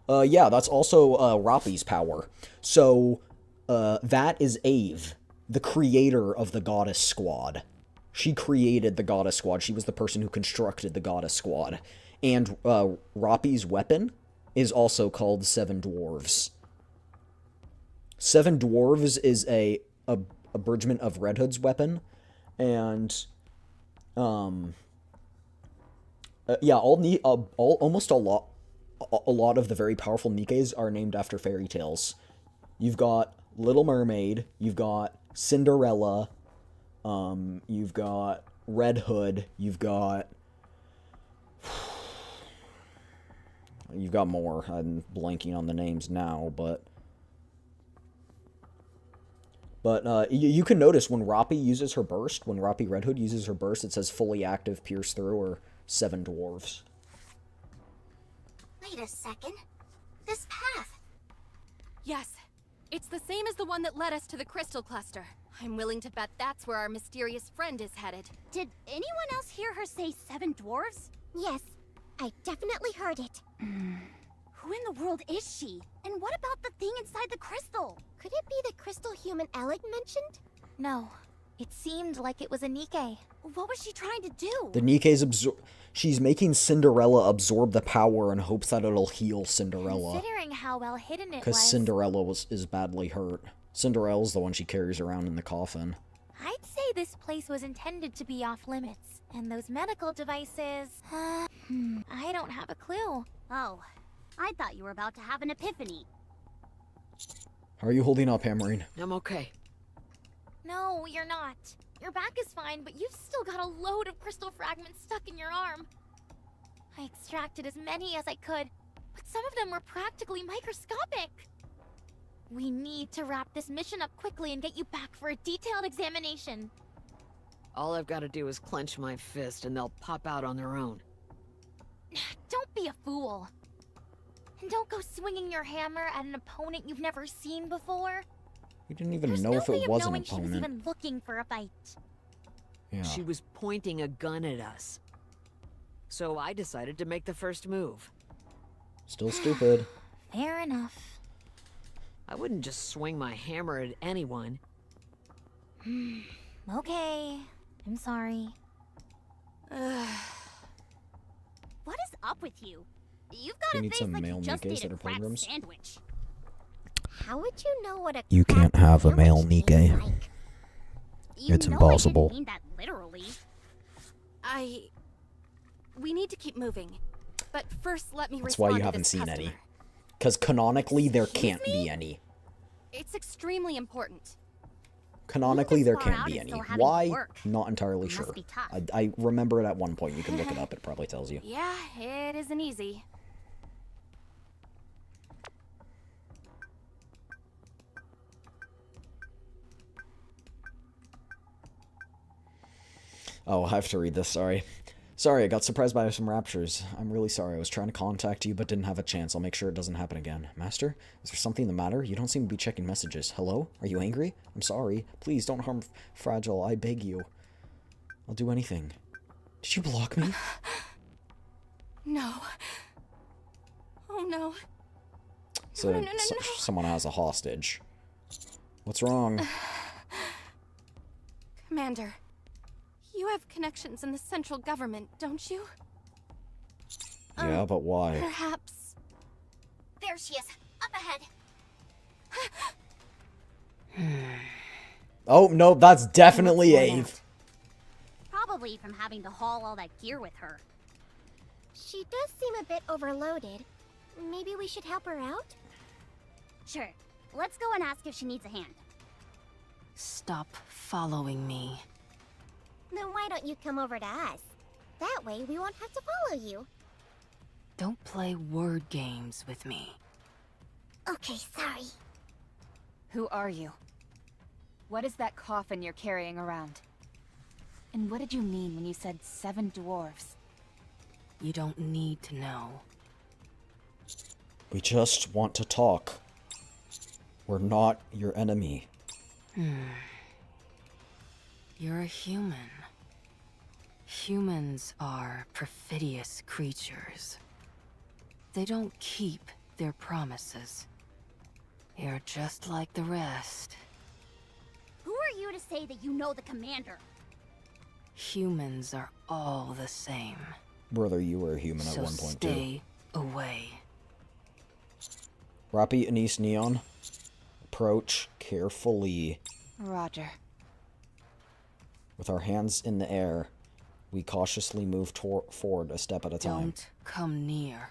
A: Yeah, that's also, Rappi's power. So, that is Ave, the creator of the Goddess Squad. She created the Goddess Squad. She was the person who constructed the Goddess Squad. And, Rappi's weapon is also called 7 dwarves. 7 dwarves is a abridgment of Red Hood's weapon. And, yeah, almost a lot of the very powerful Nikkes are named after fairy tales. You've got Little Mermaid, you've got Cinderella, you've got Red Hood, you've got more. I'm blanking on the names now, but you can notice when Rappi uses her burst, when Rappi Red Hood uses her burst, it says fully active, pierce through, or 7 dwarves.
E: Wait a second. This path.
G: Yes, it's the same as the one that led us to the crystal cluster. I'm willing to bet that's where our mysterious friend is headed.
K: Did anyone else hear her say 7 dwarves?
F: Yes, I definitely heard it.
K: Who in the world is she? And what about the thing inside the crystal?
F: Could it be the crystal human Alec mentioned?
C: No, it seemed like it was a Nikke.
K: What was she trying to do?
A: The Nikke's she's making Cinderella absorb the power in hopes that it'll heal Cinderella.
C: Considering how well hidden it
A: Because
C: was.
A: Cinderella is badly hurt. Cinderella's the one she carries around in the coffin.
C: I'd say this place was intended to be off limits. And those medical devices... I don't have a clue.
K: Oh, I thought you were about to have an epiphany.
A: How are you holding up, Hammerine?
H: I'm okay.
C: No, you're not. Your back is fine, but you've still got a load of crystal fragments stuck in your arm. I extracted as many as I could, but some of them were practically microscopic. We need to wrap this mission up quickly and get you back for a detailed examination.
H: All I've got to do is clench my fist and they'll pop out on their own.
C: Don't be a fool. And don't go swinging your hammer at an opponent you've never seen before.
A: You didn't even
C: There's
A: know
C: no
A: if
C: way
A: it
C: of
A: was an
C: knowing she was
A: opponent.
C: even looking for a fight.
A: Yeah.
H: She was pointing a gun at us. So I decided to make the first move.
A: Still stupid.
C: Fair enough.
H: I wouldn't just swing my hammer at anyone.
C: Okay, I'm sorry.
K: What is up with you? You've got
A: You
K: a
A: need
K: face
A: some
K: like you
A: male
K: just
A: Nikkes
K: ate
A: that
K: a
A: are
K: crab
A: pilgrims.
K: sandwich.
F: How would you know what a
B: You
F: crab
B: can't have a male
F: sandwich
B: Nikke.
F: tastes like?
K: You
B: It's
K: know
B: impossible.
K: I didn't mean that literally.
G: We need to keep moving. But first, let me
A: That's
G: respond
A: why you
G: to
A: haven't
G: this
A: seen
G: customer.
A: any. Because canonically, there
G: Excuse
A: can't
G: me?
A: be any.
G: It's extremely important.
A: Canonically,
K: this
A: there
K: far
A: can't
K: out
A: be
K: and
A: any.
K: still having to
A: Why?
K: work.
A: Not entirely
K: Must
A: sure.
K: be tough.
A: I remember it at one point. You can look it up. It probably tells you.
G: Yeah, it isn't easy.
A: Oh, I have to read this. Sorry. Sorry, I got surprised by some raptures. I'm really sorry. I was trying to contact you, but didn't have a chance. I'll make sure it doesn't happen again. Master? Is there something the matter? You don't seem to be checking messages. Hello? Are you angry? I'm sorry. Please don't harm Fragile. I beg you. I'll do anything. Did you block me?
G: No. Oh no.
A: So,
G: No.
A: someone has a hostage. What's wrong?
G: Commander, You have connections in the central government, don't you?
A: Yeah, but why?
G: Perhaps.
E: There she is, up ahead.
A: Oh, no, that's definitely Ave.
K: Probably from having to haul all that gear with her.
F: She does seem a bit overloaded. Maybe we should help her out?
K: Sure. Let's go and ask if she needs a hand.
J: Stop following me.
F: Then why don't you come over to us? That way we won't have to follow you.
J: Don't play word games with me.
F: Okay, sorry.
I: Who are you? What is that coffin you're carrying around? And what did you mean when you said 7 dwarves?
J: You don't need to know.
A: We just want to talk. We're not your enemy.
J: You're a human. Humans are perfidious creatures. They don't keep their promises. You're just like the rest.
K: Who are you to say that you know the commander?
J: Humans are all the same.
A: Brother, you were a human at
J: So
A: one point, too.
J: stay away.
A: Rappy, Anise, Neon. Approach carefully.
I: Roger.
A: With our hands in the air, we cautiously move forward a step at a time.
J: Don't come near.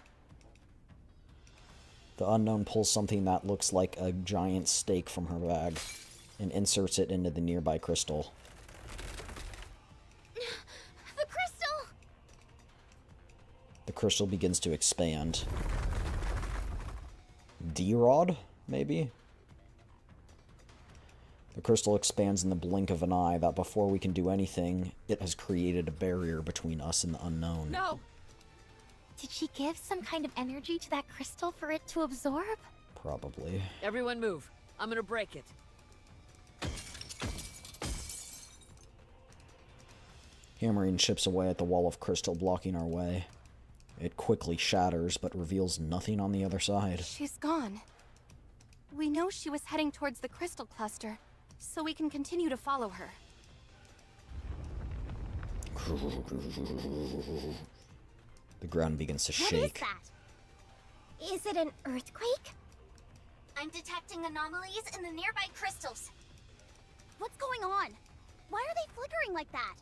A: The unknown pulls something that looks like a giant steak from her bag and inserts it into the nearby crystal.
K: The crystal!
A: The crystal begins to expand. D-Rod, maybe? The crystal expands in the blink of an eye that before we can do anything, it has created a barrier between us and the unknown.
G: No!
C: Did she give some kind of energy to that crystal for it to absorb?
A: Probably.
H: Everyone move. I'm gonna break it.
A: Hammering chips away at the wall of crystal blocking our way. It quickly shatters, but reveals nothing on the other side.
G: She's gone. We know she was heading towards the crystal cluster, so we can continue to follow her.
A: The ground begins to
K: What
A: shake.
K: is that?
F: Is it an earthquake?
E: I'm detecting anomalies in the nearby crystals.
K: What's going on? Why are they flickering like that?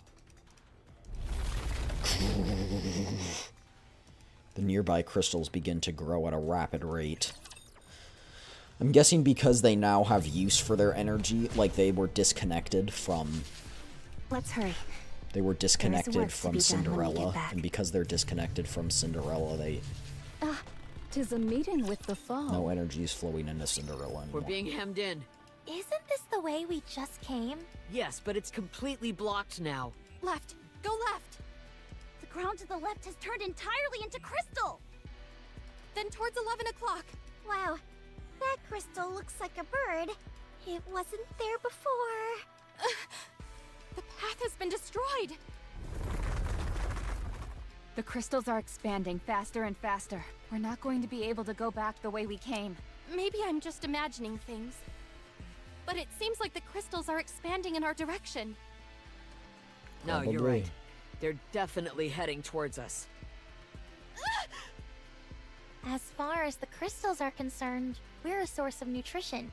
A: The nearby crystals begin to grow at a rapid rate. I'm guessing because they now have use for their energy, like they were disconnected from...
I: Let's hurry.
A: They were disconnected
I: work to
A: from
I: be done when we get
A: Cinderella,
I: back.
A: and because they're disconnected from Cinderella, they...
L: Tis a meeting with the fall.
A: No energy is flowing into Cinderella anymore.
H: We're being hemmed in.
C: Isn't this the way we just came?
H: Yes, but it's completely blocked now.
G: Left! Go left!
K: The ground to the left has turned entirely into crystal!
G: Then towards 11 o'clock!
F: Wow, that crystal looks like a bird. It wasn't there before.
G: The path has been destroyed!
I: The crystals are expanding faster and faster. We're not going to be able to go back the way we came.
G: Maybe I'm just imagining things. But it seems like the crystals are expanding in our direction.
H: No, you're
A: Probably.
H: right. They're definitely heading towards us.
C: As far as the crystals are concerned, we're a source of nutrition.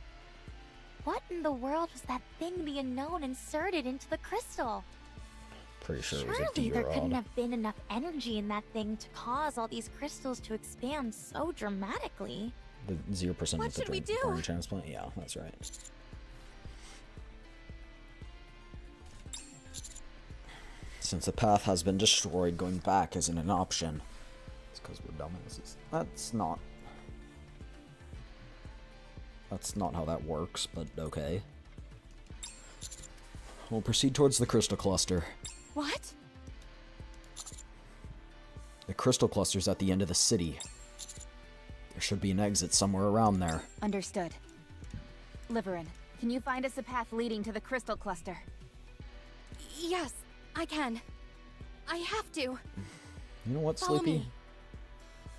C: What in the world was that thing the unknown inserted into the crystal?
A: Pretty sure it was a
C: Surely there couldn't
A: D-Rod.
C: have been enough energy in that thing to cause all these crystals to expand so dramatically.
A: The 0%
G: What
A: of the
G: should we do?
A: brain transplant? Yeah, that's right. Since the path has been destroyed, going back isn't an option. It's because we're dumbasses. That's not how that works, but okay. We'll proceed towards the crystal cluster.
G: What?
A: The crystal cluster's at the end of the city. There should be an exit somewhere around there.
I: Understood. Liverin, can you find us a path leading to the crystal cluster?
G: Yes, I can. I have to.
A: You know what,
G: Follow
A: Sleepy?
G: me.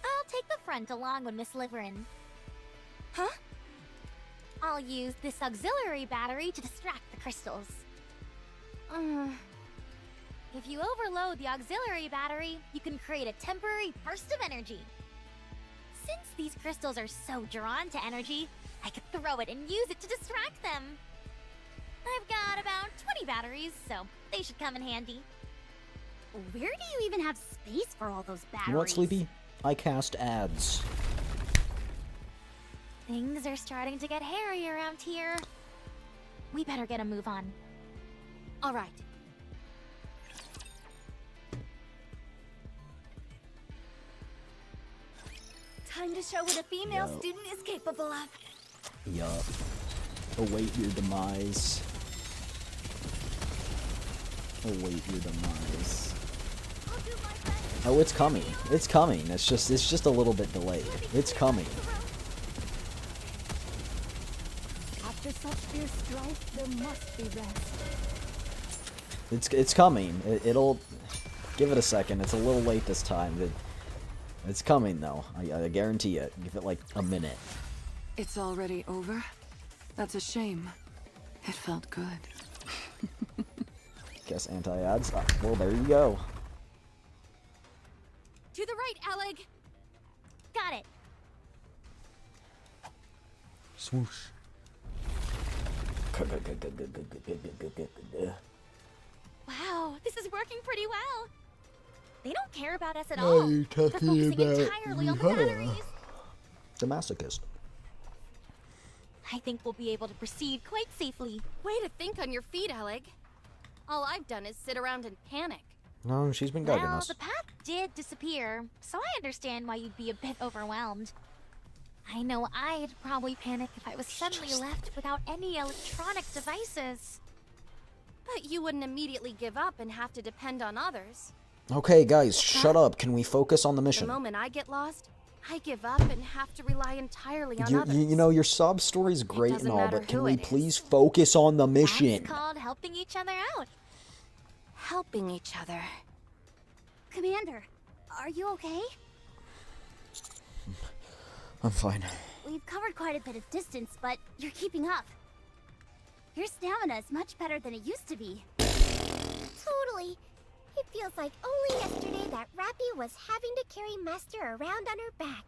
C: I'll take the front along with Miss Liverin.
G: Huh?
C: I'll use this auxiliary battery to distract the crystals. If you overload the auxiliary battery, you can create a temporary burst of energy. Since these crystals are so drawn to energy, I could throw it and use it to distract them. I've got about 20 batteries, so they should come in handy.
K: Where do you even have space for all those batteries?
A: You know what, Sleepy? I cast ads.
C: Things are starting to get hairy around here. We better get a move on.
G: All right.
L: Time to show what a female
A: Yo.
L: student is capable of.
A: Yup. Await your demise. Await your demise.
L: I'll do my best.
A: Oh, it's coming. It's coming. It's just a little bit delayed. It's coming.
L: After such fierce strife, there must be rest.
A: It's coming. It'll give it a second. It's a little late this time. It's coming though. I guarantee it. Give it like a minute.
J: It's already over? That's a shame. It felt good.
A: Guess anti-ads. Ah, well, there you go.
G: To the right, Alec.
C: Got it.
A: Swoosh.
C: Wow, this is working pretty well. They don't care about us at all. They're focusing entirely on the batteries.
A: The masochist.
C: I think we'll be able to proceed quite safely.
G: Way to think on your feet, Alec. All I've done is sit around and panic.
A: No, she's been guiding
C: Well,
A: us.
C: the path did disappear, so I understand why you'd be a bit overwhelmed. I know I'd probably panic if I was suddenly left without any electronic devices.
G: But you wouldn't immediately give up and have to depend on others.
A: Okay, guys, shut up. Can we focus on the
G: The
A: mission?
G: moment I get lost, I give up and have to rely entirely on others.
A: You know, your sob story's great and
G: doesn't
A: all,
G: matter
A: but can
G: who
A: we
G: it is.
A: please focus on the mission?
C: That's called helping each other out.
G: Helping each other.
K: Commander, are you okay?
A: I'm fine.
K: We've covered quite a bit of distance, but you're keeping up. Your stamina is much better than it used to be.
F: Totally. It feels like only yesterday that Rappy was having to carry Master around on her back.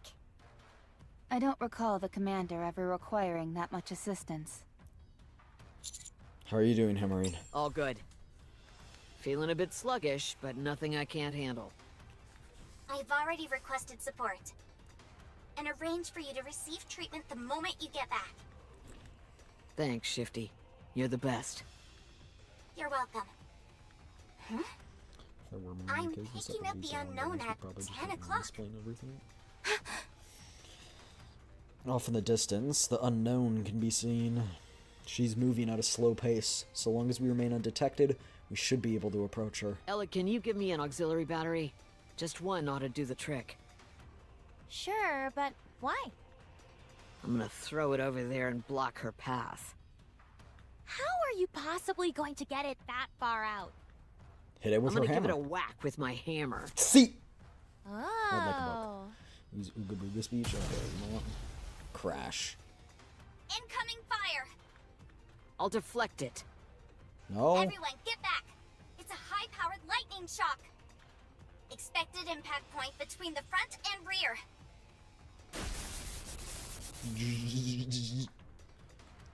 I: I don't recall the commander ever requiring that much assistance.
A: How are you doing, Hemorrhine?
H: All good. Feeling a bit sluggish, but nothing I can't handle.
E: I've already requested support. And arranged for you to receive treatment the moment you get back.
H: Thanks, Shifty. You're the best.
E: You're welcome. I'm picking up the unknown at 10 o'clock.
A: Off in the distance, the unknown can be seen. She's moving at a slow pace. So long as we remain undetected, we should be able to approach her.
H: Ella, can you give me an auxiliary battery? Just one ought to do the trick.
C: Sure, but why?
H: I'm gonna throw it over there and block her path.
C: How are you possibly going to get it that far out?
A: Hit it with
H: I'm
A: her
H: gonna give
A: hammer.
H: it a whack with my hammer.
A: See!
C: Oh.
A: Use Ooga Booga speech. Okay, you know what? Crash.
E: Incoming fire!
H: I'll deflect it.
A: No.
E: Everyone, get back! It's a high-powered lightning shock. Expected impact point between the front and rear.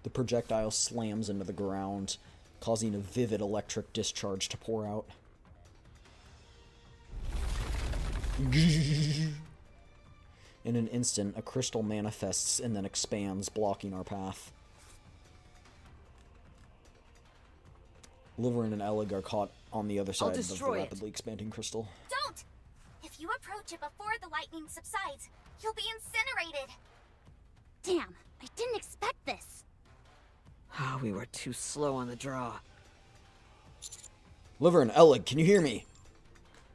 A: The projectile slams into the ground, causing a vivid electric discharge to pour out. In an instant, a crystal manifests and then expands, blocking our path. Liverin and Elig are caught on the other side of the
H: destroy it.
A: rapidly expanding crystal.
E: Don't! If you approach it before the lightning subsides, you'll be incinerated.
K: Damn, I didn't expect this.
H: Ah, we were too slow on the draw.
A: Liverin, Elig, can you hear me?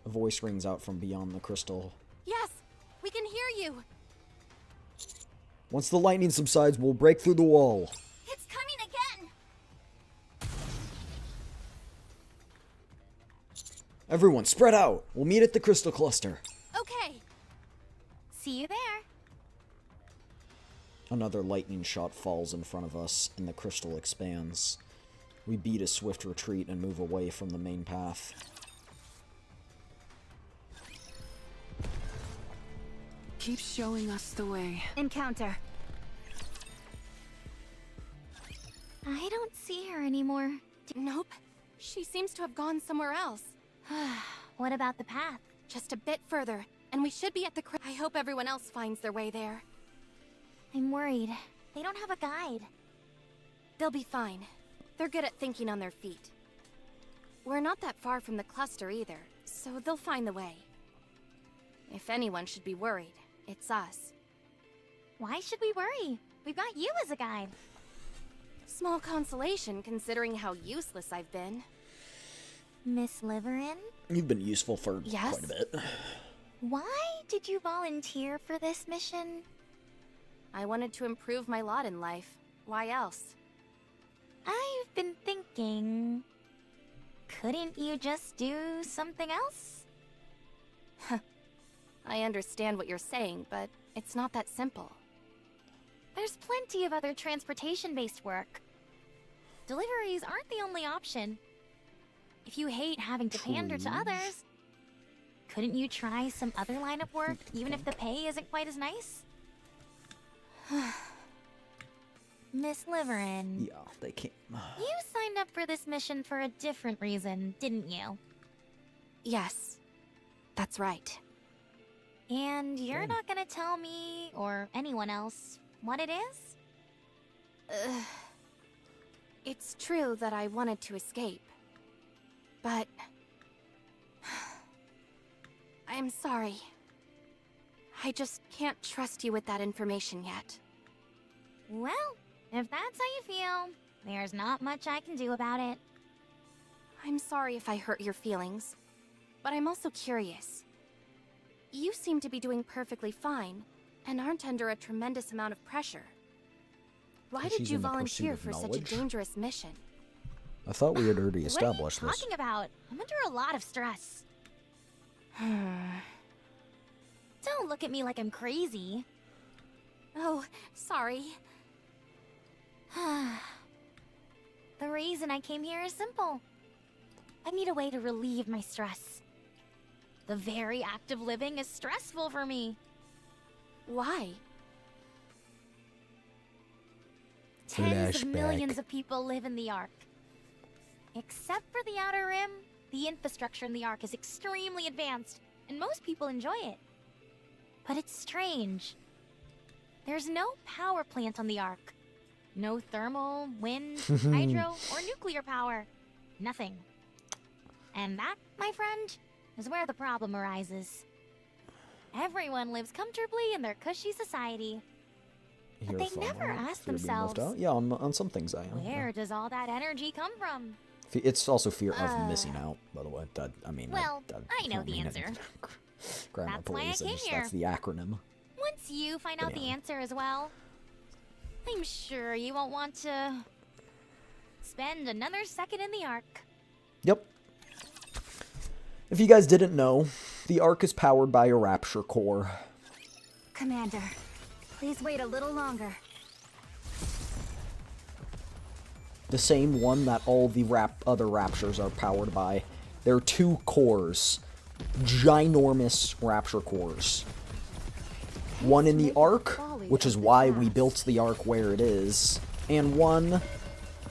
A: A voice rings out from beyond the crystal.
G: Yes, we can hear you.
A: Once the lightning subsides, we'll break through the wall.
E: It's coming again!
A: Everyone, spread out! We'll meet at the crystal cluster.
G: Okay.
C: See you there.
A: Another lightning shot falls in front of us, and the crystal expands. We beat a swift retreat and move away from the main path.
J: Keep showing us the way.
I: Encounter.
C: I don't see her anymore.
G: Nope. She seems to have gone somewhere else.
C: What about the path?
G: Just a bit further, and we should be at the I hope everyone else finds their way there.
C: I'm worried. They don't have a guide.
G: They'll be fine. They're good at thinking on their feet. We're not that far from the cluster either, so they'll find the way. If anyone should be worried, it's us.
C: Why should we worry? We've got you as a guide.
G: Small consolation considering how useless I've been.
C: Miss Liverin?
A: You've been useful for
G: Yes?
A: quite a bit.
C: Why did you volunteer for this mission?
G: I wanted to improve my lot in life. Why else?
C: I've been thinking... Couldn't you just do something else?
G: I understand what you're saying, but it's not that simple.
C: There's plenty of other transportation-based work. Deliveries aren't the only option. If you hate having to pander to others, couldn't you try some other line of work, even if the pay isn't quite as nice? Miss Liverin.
A: Yeah, they can't.
C: You signed up for this mission for a different reason, didn't you?
G: Yes, that's right.
C: And you're not gonna tell me, or anyone else, what it is?
G: It's true that I wanted to escape. But... I am sorry. I just can't trust you with that information yet.
C: Well, if that's how you feel, there's not much I can do about it.
G: I'm sorry if I hurt your feelings, but I'm also curious. You seem to be doing perfectly fine, and aren't under a tremendous amount of pressure. Why did
A: She's
G: you
A: in the
G: volunteer
A: pursuit
G: for
A: of
G: such a
A: knowledge.
G: dangerous mission?
A: I thought we had already established
C: What are you
A: this.
C: talking about? I'm under a lot of stress. Don't look at me like I'm crazy.
G: Oh, sorry.
C: The reason I came here is simple. I need a way to relieve my stress. The very act of living is stressful for me.
G: Why?
C: Tens of
A: Flashback.
C: millions of people live in the Ark. Except for the Outer Rim, the infrastructure in the Ark is extremely advanced, and most people enjoy it. But it's strange. There's no power plant on the Ark. No thermal, wind, hydro, or nuclear power. Nothing. And that, my friend, is where the problem arises. Everyone lives comfortably in their cushy society. But they never ask
A: Fear being left
C: themselves,
A: out? Yeah, on some things I am.
C: where does all that energy come from?
A: It's also fear of missing out, by the way. That, I mean,
C: Well, I know
A: don't
C: the
A: mean it.
C: answer.
A: Grammar,
C: That's why I
A: please.
C: came here.
A: That's the acronym.
C: Once you find out the
A: Yeah.
C: answer as well, I'm sure you won't want to spend another second in the Ark.
A: Yep. If you guys didn't know, the Ark is powered by a Rapture core.
I: Commander, please wait a little longer.
A: The same one that all the other Raptures are powered by. There are 2 cores. Ginormous Rapture cores. One in the Ark, which is why we built the Ark where it is, and one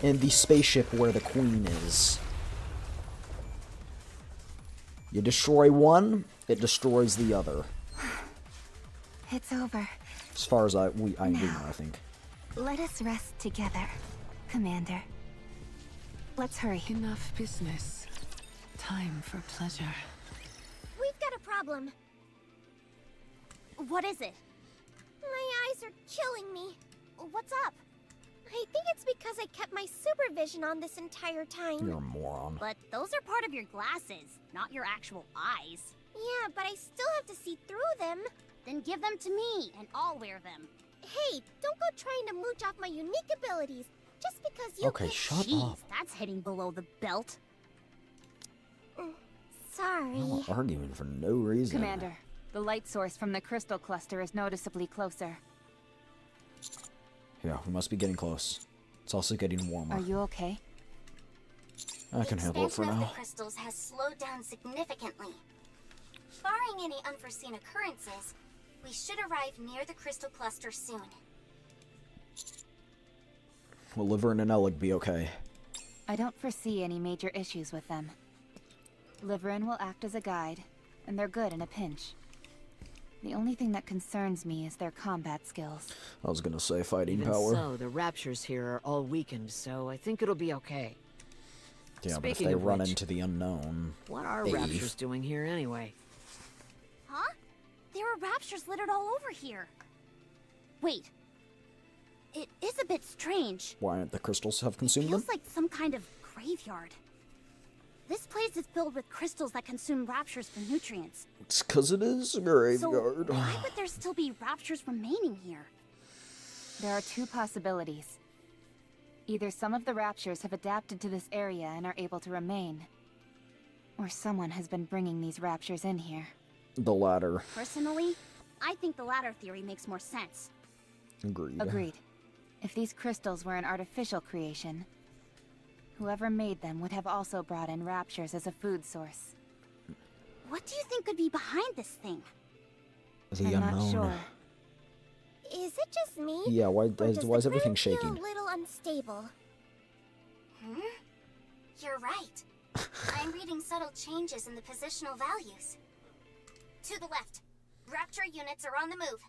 A: in the spaceship where the Queen is. You destroy one, it destroys the other.
I: It's over.
A: As far as I do know, I think.
I: Let us rest together, Commander. Let's hurry.
J: Enough business. Time for pleasure.
F: We've got a problem.
C: What is it?
F: My eyes are killing me. What's up? I think it's because I kept my supervision on this entire time.
A: You're a moron.
K: But those are part of your glasses, not your actual eyes.
F: Yeah, but I still have to see through them.
K: Then give them to me, and I'll wear them.
F: Hey, don't go trying to mooch off my unique abilities just because you
A: Okay, shut
K: Jeez,
A: up.
K: that's hitting below the belt.
F: Sorry.
A: I'm arguing for no reason.
I: Commander, the light source from the crystal cluster is noticeably closer.
A: Yeah, we must be getting close. It's also getting warmer.
I: Are you okay?
A: I can handle it for
E: Expansion of
A: now.
E: the crystals has slowed down significantly. Barring any unforeseen occurrences, We should arrive near the crystal cluster soon.
A: Will Liverin and Elig be okay?
I: I don't foresee any major issues with them. Liverin will act as a guide, and they're good in a pinch. The only thing that concerns me is their combat skills.
A: I was gonna say fighting
H: Even
A: power.
H: so, the raptures here are all weakened, so I think it'll be okay.
A: Yeah, but if
H: Speaking
A: they
H: of
A: run
H: which,
A: into the unknown...
H: What are
A: Eve.
H: raptures doing here anyway?
K: Huh? There are raptures littered all over here. Wait. It is a bit strange.
A: Why aren't the crystals have
K: It
A: consumed them?
K: feels like some kind of graveyard. This place is filled with crystals that consume raptures for nutrients.
A: It's 'cause it is a graveyard.
K: So why would there still be raptures remaining here?
I: There are two possibilities. Either some of the raptures have adapted to this area and are able to remain, or someone has been bringing these raptures in here.
A: The latter.
K: Personally, I think the latter theory makes more sense.
A: Agreed.
I: Agreed. If these crystals were an artificial creation, whoever made them would have also brought in raptures as a food source.
K: What do you think could be behind this thing?
A: The
I: I'm
A: unknown.
I: not sure.
F: Is it just me?
A: Yeah, why
F: Or does
A: is
F: the
A: everything
F: ground feel
A: shaking?
F: a little unstable.
E: You're right. I'm reading subtle changes in the positional values. To the left. Rapture units are on the move.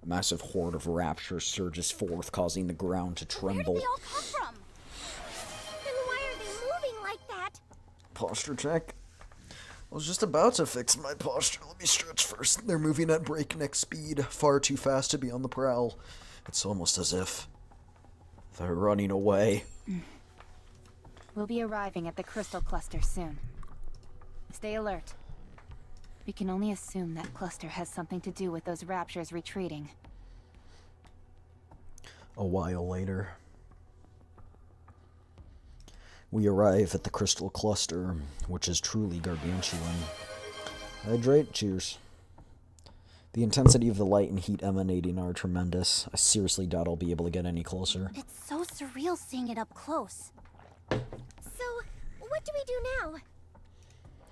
A: A massive horde of raptors surges forth, causing the ground to tremble.
K: Where did they all come from?
F: Then why are they moving like that?
A: Posture check. I was just about to fix my posture. Let me stretch first. They're moving at breakneck speed, far too fast to be on the prowl. It's almost as if they're running away.
I: We'll be arriving at the crystal cluster soon. Stay alert. We can only assume that cluster has something to do with those raptures retreating.
A: A while later, we arrive at the crystal cluster, which is truly gargantuan. Hydrate, cheers. The intensity of the light and heat emanating are tremendous. I seriously doubt I'll be able to get any closer.
K: It's so surreal seeing it up close.
F: So, what do we do now?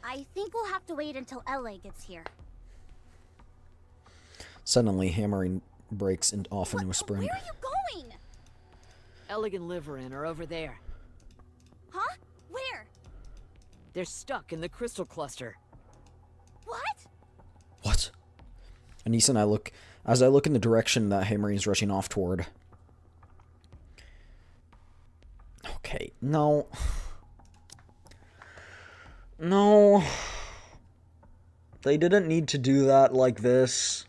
K: I think we'll have to wait until LA gets here.
A: Suddenly, hammering breaks off into a sprint.
K: Where are you going?
H: Elig and Liverin are over there.
K: Huh? Where?
H: They're stuck in the crystal cluster.
K: What?
A: What? Anissa and I look, as I look in the direction that Hammerine's rushing off toward. Okay, no. No. They didn't need to do that like this.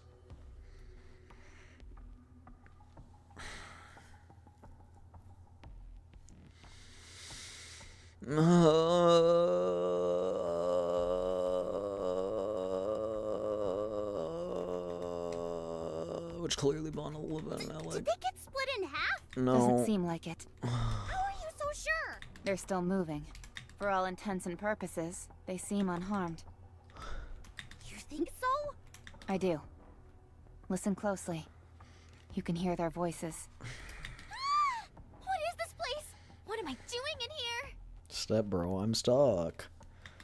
A: Which clearly belong to Levin and Alec.
K: Did they get split in half?
A: No.
I: Doesn't seem like it.
K: How are you so sure?
I: They're still moving. For all intents and purposes, they seem unharmed.
K: You think so?
I: I do. Listen closely. You can hear their voices.
K: What is this place? What am I doing in here?
A: Step bro, I'm stuck.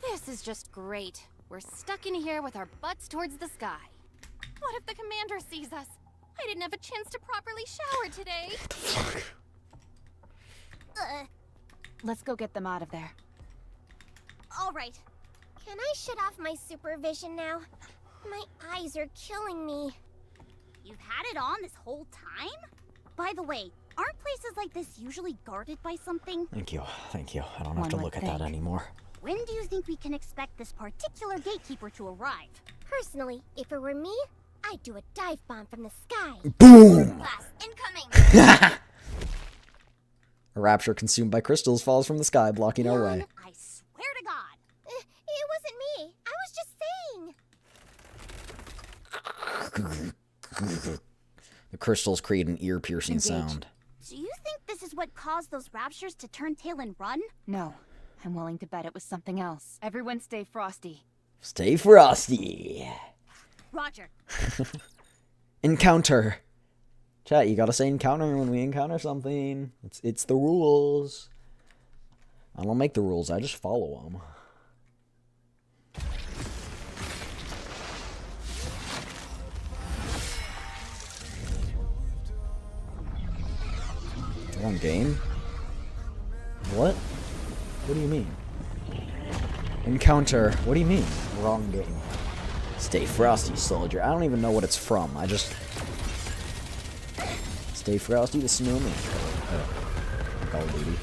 G: This is just great. We're stuck in here with our butts towards the sky. What if the commander sees us? I didn't have a chance to properly shower today.
I: Let's go get them out of there.
K: All right.
F: Can I shut off my supervision now? My eyes are killing me.
K: You've had it on this whole time? By the way, aren't places like this usually guarded by something?
A: Thank you, thank you. I don't have
I: One
A: to
I: would
A: look at
I: think.
A: that anymore.
K: When do you think we can expect this particular gatekeeper to arrive?
F: Personally, if it were me, I'd do a dive bomb from the sky.
A: Boom!
E: Class incoming.
A: A rapture consumed by crystals falls from the sky, blocking our way.
K: I swear to God.
F: It wasn't me. I was just saying.
A: The crystals create an ear-piercing
I: Engage.
A: sound.
K: Do you think this is what caused those raptures to turn tail and run?
I: No, I'm willing to bet it was something else. Everyone stay frosty.
A: Stay frosty.
K: Roger.
A: Encounter. Chat, you gotta say encounter when we encounter something. It's the rules. I don't make the rules, I just follow them. Wrong game? What? What do you mean? Encounter. What do you mean? Wrong game. Stay frosty, soldier. I don't even know what it's from. I just... Stay frosty, the snowman. Call of Duty.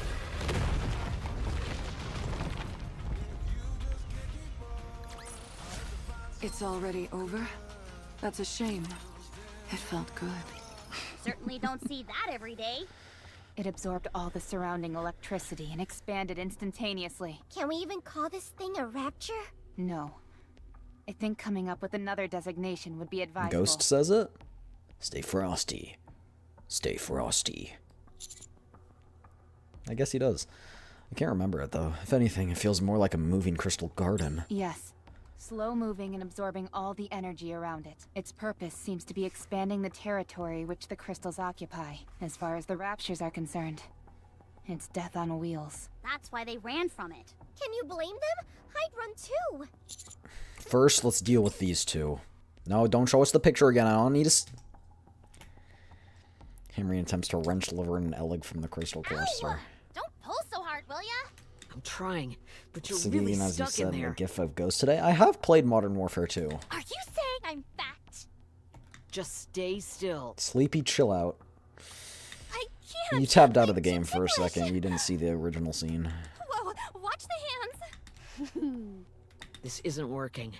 J: It's already over? That's a shame. It felt good.
K: Certainly don't see that every day.
I: It absorbed all the surrounding electricity and expanded instantaneously.
F: Can we even call this thing a rapture?
I: No. I think coming up with another designation would be advisable.
A: Ghost says it? Stay frosty. Stay frosty. I guess he does. I can't remember it, though. If anything, it feels more like a moving crystal garden.
I: Yes. Slow moving and absorbing all the energy around it. Its purpose seems to be expanding the territory which the crystals occupy. As far as the raptures are concerned, it's death on wheels.
K: That's why they ran from it.
F: Can you blame them? I'd run too.
A: First, let's deal with these two. No, don't show us the picture again. I don't need to... Henry attempts to wrench liver and Elig from the crystal cluster.
K: Don't pull so hard, will ya?
H: I'm trying, but you're
A: Seguin,
H: really
A: as you
H: stuck
A: said
H: in
A: in the
H: there.
A: GIF of Ghost today. I have played Modern Warfare 2.
K: Are you saying I'm fat?
H: Just stay still.
A: Sleepy, chill out.
K: I can't.
A: You tapped out of the game for a second. You didn't see the original scene.
K: Whoa, watch the hands.
H: This isn't working.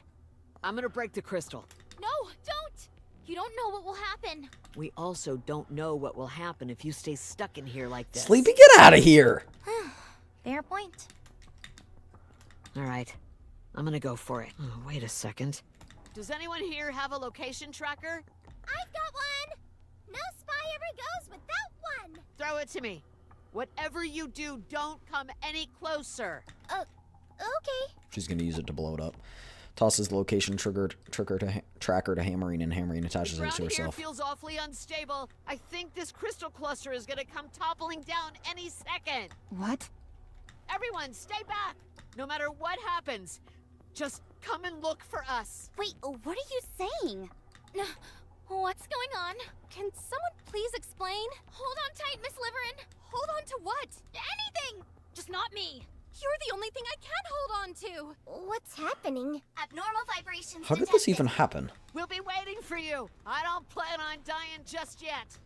H: I'm gonna break the crystal.
K: No, don't. You don't know what will happen.
H: We also don't know what will happen if you stay stuck in here like this.
A: Sleepy, get out of here!
C: Fair point.
H: All right, I'm gonna go for it. Oh, wait a second. Does anyone here have a location tracker?
F: I've got one! No spy ever goes without one!
H: Throw it to me. Whatever you do, don't come any closer.
F: Okay.
A: She's gonna use it to blow it up. Tosses the location tracker to Hammering, and Hammering attaches it to
H: Ground here
A: herself.
H: feels awfully unstable. I think this crystal cluster is gonna come toppling down any second.
I: What?
H: Everyone, stay back! No matter what happens, just come and look for us.
K: Wait, what are you saying? What's going on? Can someone please explain? Hold on tight, Miss Liverin. Hold on to what? Anything! Just not me. You're the only thing I can hold on to.
F: What's happening?
E: Abnormal vibrations
A: How did this even happen?
H: We'll be waiting for you. I don't plan on dying just yet.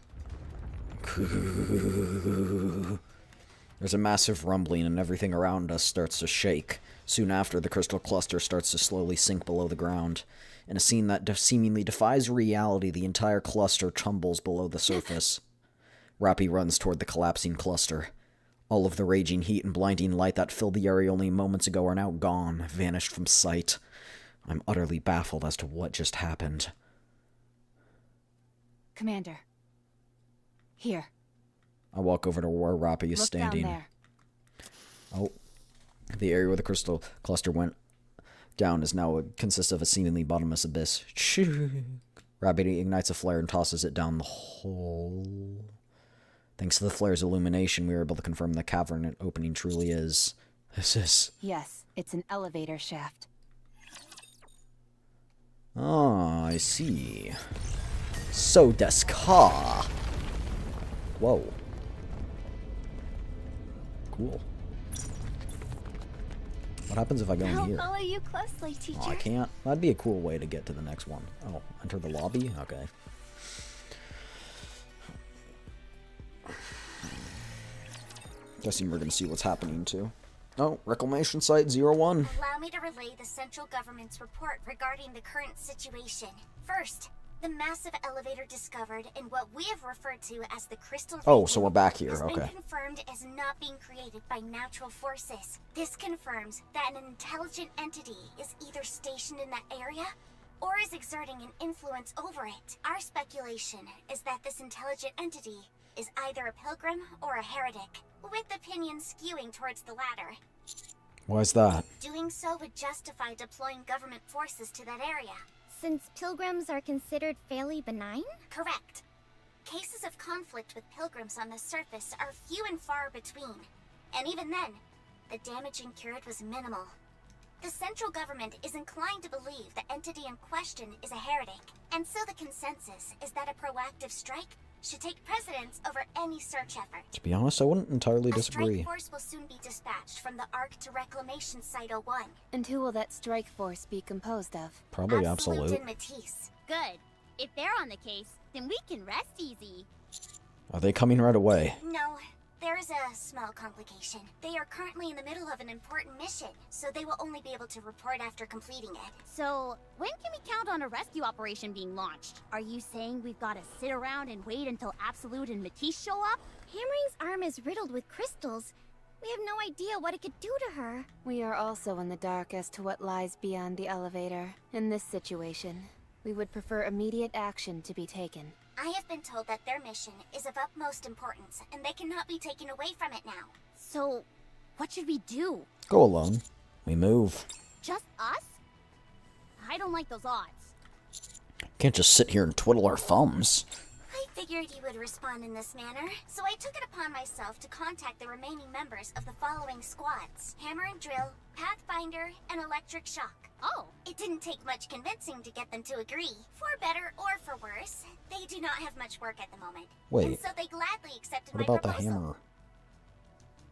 A: There's a massive rumbling and everything around us starts to shake. Soon after, the crystal cluster starts to slowly sink below the ground. In a scene that seemingly defies reality, the entire cluster tumbles below the surface. Rappy runs toward the collapsing cluster. All of the raging heat and blinding light that filled the area only moments ago are now gone, vanished from sight. I'm utterly baffled as to what just happened.
I: Commander. Here.
A: I walk over to where Rappy is
I: Look
A: standing.
I: down there.
A: Oh. The area where the crystal cluster went down is now consists of a seemingly bottomless abyss. Rappy ignites a flare and tosses it down the hole. Thanks to the flare's illumination, we were able to confirm the cavern opening truly is...
I: Yes, it's an elevator shaft.
A: Ah, I see. So des ka. Whoa. Cool. What happens if I go in here?
C: Follow you closely, teacher.
A: Oh, I can't. That'd be a cool way to get to the next one. Oh, enter the lobby? Okay. Guessing we're gonna see what's happening too. Oh, Reclamation Site 01.
E: Allow me to relay the central government's report regarding the current situation. First, the massive elevator discovered in what we have referred to as the crystal
A: Oh, so we're back here,
E: has
A: okay.
E: been confirmed as not being created by natural forces. This confirms that an intelligent entity is either stationed in that area or is exerting an influence over it. Our speculation is that this intelligent entity is either a pilgrim or a heretic, with opinions skewing towards the latter.
A: Why is that?
E: Doing so would justify deploying government forces to that area.
F: Since pilgrims are considered fairly benign?
E: Correct. Cases of conflict with pilgrims on the surface are few and far between. And even then, the damage incurred was minimal. The central government is inclined to believe the entity in question is a heretic, and so the consensus is that a proactive strike should take precedence over any search effort.
A: To be honest, I wouldn't entirely
E: A
A: disagree.
E: strike force will soon be dispatched from the Ark to Reclamation Site 01.
I: And who will that strike force be composed of?
A: Probably
E: Absolute
A: Absolute.
E: and Matisse.
K: Good. If they're on the case, then we can rest easy.
A: Are they coming right away?
E: No, there is a small complication. They are currently in the middle of an important mission, so they will only be able to report after completing it.
K: So, when can we count on a rescue operation being launched? Are you saying we've got to sit around and wait until Absolute and Matisse show up?
F: Hammering's arm is riddled with crystals. We have no idea what it could do to her.
I: We are also in the dark as to what lies beyond the elevator. In this situation, we would prefer immediate action to be taken.
E: I have been told that their mission is of utmost importance, and they cannot be taken away from it now.
K: So, what should we do?
A: Go alone. We move.
K: Just us? I don't like those odds.
A: Can't just sit here and twiddle our thumbs.
E: I figured you would respond in this manner, so I took it upon myself to contact the remaining members of the following squads: Hammer and Drill, Pathfinder, and Electric Shock.
K: Oh.
E: It didn't take much convincing to get them to agree. For better or for worse, they do not have much work at the moment.
A: Wait.
E: And so they gladly accepted
A: What
E: my
A: about the
E: proposal.
A: hammer?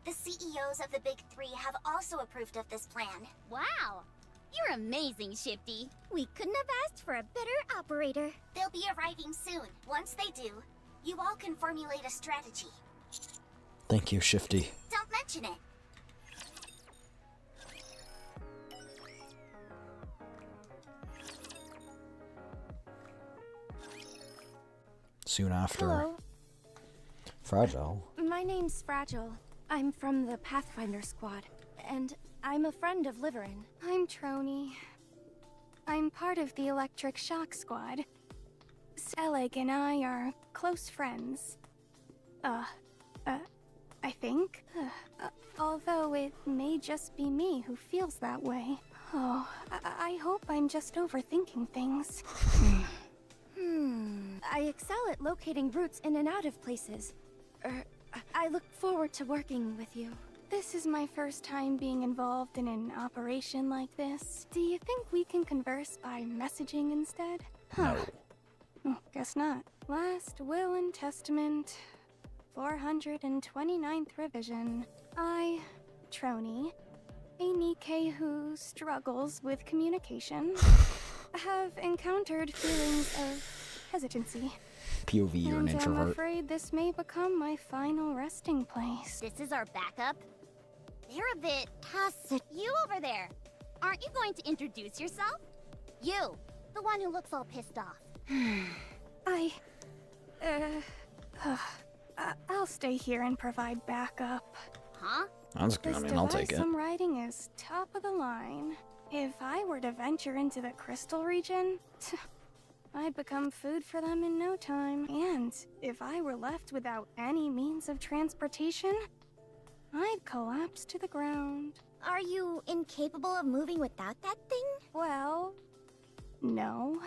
E: The CEOs of the Big Three have also approved of this plan.
K: Wow. You're amazing, Shifty.
F: We couldn't have asked for a better operator.
E: They'll be arriving soon. Once they do, you all can formulate a strategy.
A: Thank you, Shifty.
E: Don't mention it.
A: Soon after.
M: Hello.
A: Fragile.
M: My name's Fragile. I'm from the Pathfinder squad, and I'm a friend of Liverin. I'm Trony. I'm part of the Electric Shock squad. Selig and I are close friends. I think. Although it may just be me who feels that way. Oh, I hope I'm just overthinking things. I excel at locating routes in and out of places. I look forward to working with you. This is my first time being involved in an operation like this. Do you think we can converse by messaging instead?
A: No.
M: Guess not. Last Will and Testament, 429th revision. I, Trony, a NIKKE who struggles with communication, have encountered feelings of hesitancy.
A: POV, you're an
M: And I'm
A: introvert.
M: afraid this may become my final resting place.
K: This is our backup? They're a bit tacit. You over there. Aren't you going to introduce yourself? You, the one who looks all pissed off.
M: I'll stay here and provide backup.
K: Huh?
A: That's good. I
M: This
A: mean, I'll take
M: device
A: it.
M: I'm riding is top of the line. If I were to venture into the crystal region, I'd become food for them in no time. And if I were left without any means of transportation, I'd collapse to the ground.
F: Are you incapable of moving without that thing?
M: Well, no.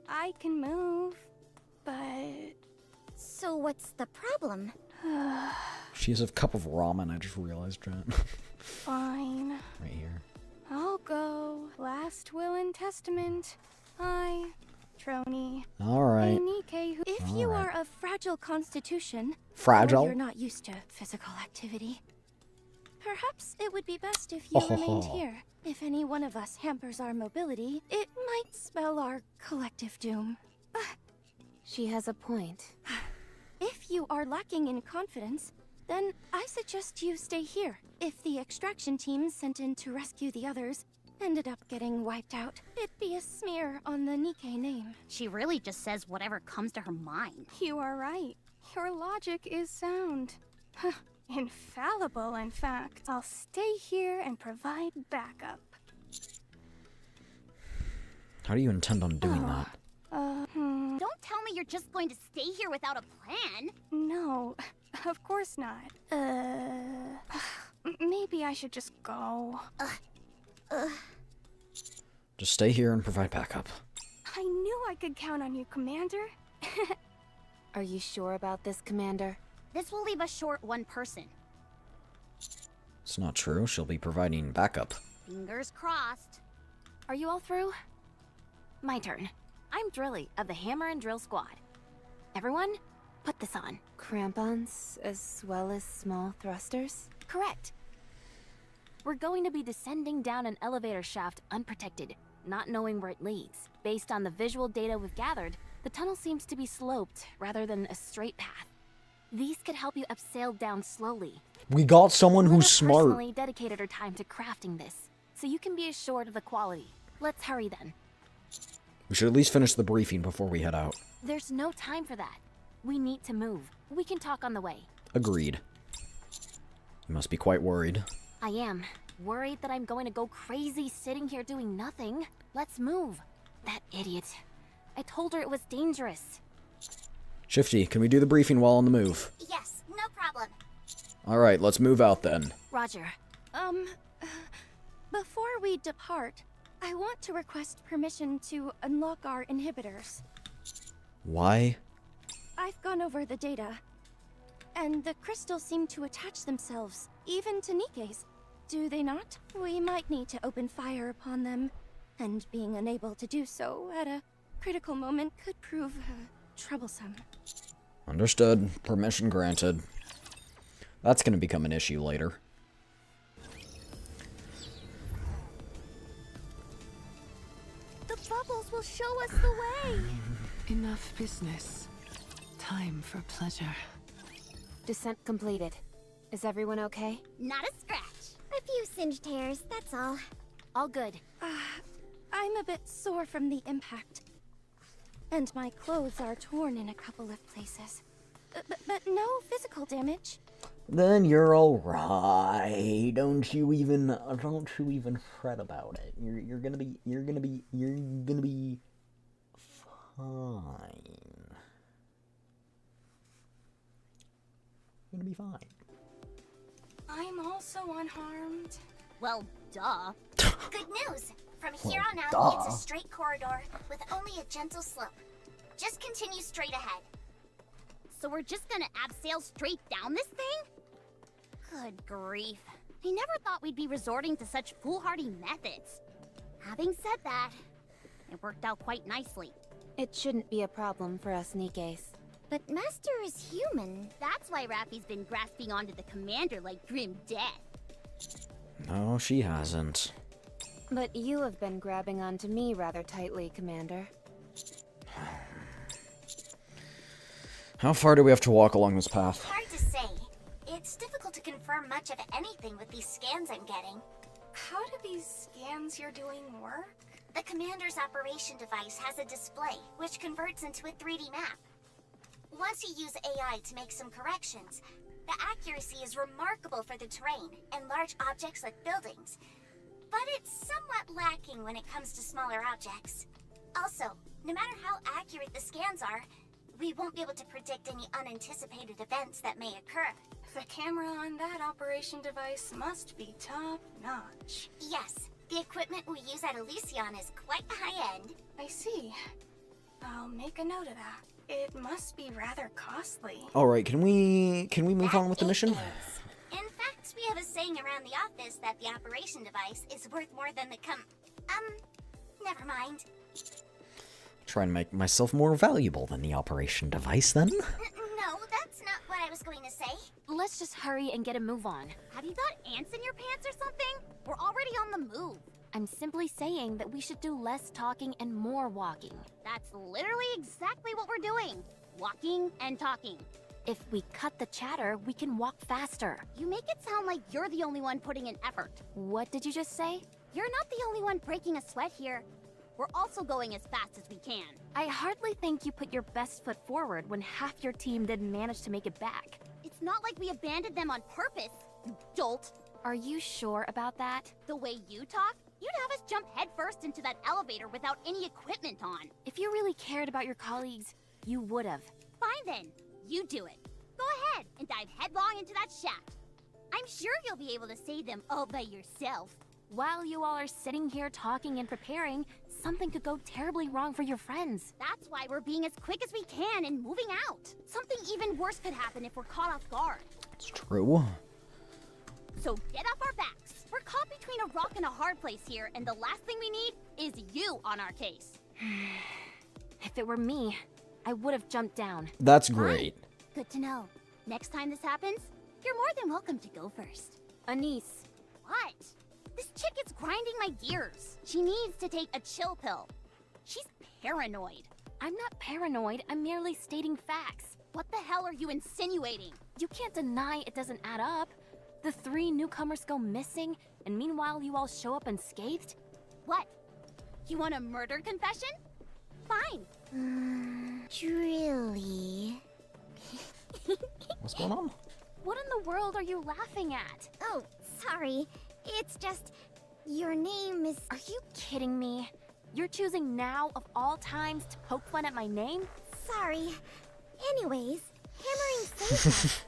M: I can move, but...
F: So what's the problem?
A: She has a cup of ramen, I just realized that.
M: Fine.
A: Right here.
M: I'll go. Last Will and Testament. I, Trony.
A: Alright.
M: NIKKE who... If you
A: Alright.
M: are of fragile constitution,
A: Fragile?
M: or you're not used to physical activity, perhaps it would be best if you remained here. If any one of us hampers our mobility, it might spell our collective doom.
I: She has a point.
M: If you are lacking in confidence, then I suggest you stay here. If the extraction team sent in to rescue the others ended up getting wiped out, it'd be a smear on the NIKKE name.
K: She really just says whatever comes to her mind.
M: You are right. Your logic is sound. Infallible, in fact. I'll stay here and provide backup.
A: How do you intend on doing that?
K: Don't tell me you're just going to stay here without a plan.
M: No, of course not. Maybe I should just go.
A: Just stay here and provide backup.
M: I knew I could count on you, Commander.
I: Are you sure about this, Commander?
K: This will leave us short one person.
A: It's not true. She'll be providing backup.
K: Fingers crossed.
G: Are you all through? My turn. I'm Drilly of the Hammer and Drill Squad. Everyone,
I: put this on. Crampons as well as small thrusters?
G: Correct. We're going to be descending down an elevator shaft unprotected, not knowing where it leads. Based on the visual data we've gathered, the tunnel seems to be sloped rather than a straight path. These could help you abseil down slowly.
A: We got someone who's
G: Lena
A: smart.
G: personally dedicated her time to crafting this, so you can be assured of the quality. Let's hurry then.
A: We should at least finish the briefing before we head out.
G: There's no time for that. We need to move. We can talk on the way.
A: Agreed. You must be quite worried.
G: I am. Worried that I'm going to go crazy sitting here doing nothing. Let's move. That idiot. I told her it was dangerous.
A: Shifty, can we do the briefing while on the move?
E: Yes, no problem.
A: Alright, let's move out then.
G: Roger.
M: Before we depart, I want to request permission to unlock our inhibitors.
A: Why?
M: I've gone over the data, and the crystals seem to attach themselves, even to Nikke's. Do they not? We might need to open fire upon them, and being unable to do so at a critical moment could prove troublesome.
A: Understood. Permission granted. That's gonna become an issue later.
M: The bubbles will show us the way!
J: Enough business. Time for pleasure.
I: Descent completed. Is everyone okay?
C: Not a scratch.
F: A few singed hairs, that's all.
G: All good.
M: I'm a bit sore from the impact. And my clothes are torn in a couple of places. But no physical damage.
A: Then you're alright. Don't you even fret about it. You're gonna be fine. You're gonna be fine.
M: I'm also unharmed.
C: Well, duh.
E: Good news! From here on out, it's a straight corridor with only a gentle slope. Just continue straight ahead.
C: So we're just gonna abseil straight down this thing? Good grief. I never thought we'd be resorting to such foolhardy methods. Having said that, it worked out quite nicely.
I: It shouldn't be a problem for us Nikkes.
C: But Master is human. That's why Rappy's been grasping onto the commander like grim death.
A: No, she hasn't.
I: But you have been grabbing onto me rather tightly, Commander.
A: How far do we have to walk along this path?
E: Hard to say. It's difficult to confirm much of anything with these scans I'm getting.
M: How do these scans you're doing work?
E: The commander's operation device has a display, which converts into a 3D map. Once you use AI to make some corrections, the accuracy is remarkable for the terrain and large objects like buildings. But it's somewhat lacking when it comes to smaller objects. Also, no matter how accurate the scans are, we won't be able to predict any unanticipated events that may occur.
M: The camera on that operation device must be top-notch.
E: Yes, the equipment we use at Elysion is quite high-end.
M: I see. I'll make a note of that. It must be rather costly.
A: Alright, can we move on with the mission?
E: In fact, we have a saying around the office that the operation device is worth more than the never mind.
A: Try and make myself more valuable than the operation device, then?
E: No, that's not what I was going to say.
G: Let's just hurry and get a move on.
C: Have you got ants in your pants or something? We're already on the move.
G: I'm simply saying that we should do less talking and more walking.
C: That's literally exactly what we're doing. Walking and talking.
G: If we cut the chatter, we can walk faster.
C: You make it sound like you're the only one putting in effort.
G: What did you just say?
C: You're not the only one breaking a sweat here. We're also going as fast as we can.
G: I hardly think you put your best foot forward when half your team didn't manage to make it back.
C: It's not like we abandoned them on purpose, you dolt.
G: Are you sure about that?
C: The way you talk, you'd have us jump headfirst into that elevator without any equipment on.
G: If you really cared about your colleagues, you would have.
C: Fine then, you do it. Go ahead and dive headlong into that shaft. I'm sure you'll be able to save them all by yourself.
G: While you all are sitting here talking and preparing, something could go terribly wrong for your friends.
C: That's why we're being as quick as we can and moving out. Something even worse could happen if we're caught off guard.
A: It's true.
C: So get off our backs. We're caught between a rock and a hard place here, and the last thing we need is you on our case.
G: If it were me, I would have jumped down.
A: That's great.
K: Good to know. Next time this happens, you're more than welcome to go first.
I: Anise,
K: What? This chick is grinding my gears. She needs to take a chill pill. She's paranoid.
G: I'm not paranoid, I'm merely stating facts.
K: What the hell are you insinuating?
G: You can't deny it doesn't add up. The 3 newcomers go missing, and meanwhile you all show up unscathed?
K: What? You want a murder confession? Fine.
F: Really?
A: What's going on?
K: What in the world are you laughing at?
F: Oh, sorry. It's just... your name is...
G: Are you kidding me? You're choosing now of all times to poke fun at my name?
F: Sorry. Anyways, Hammering saved us.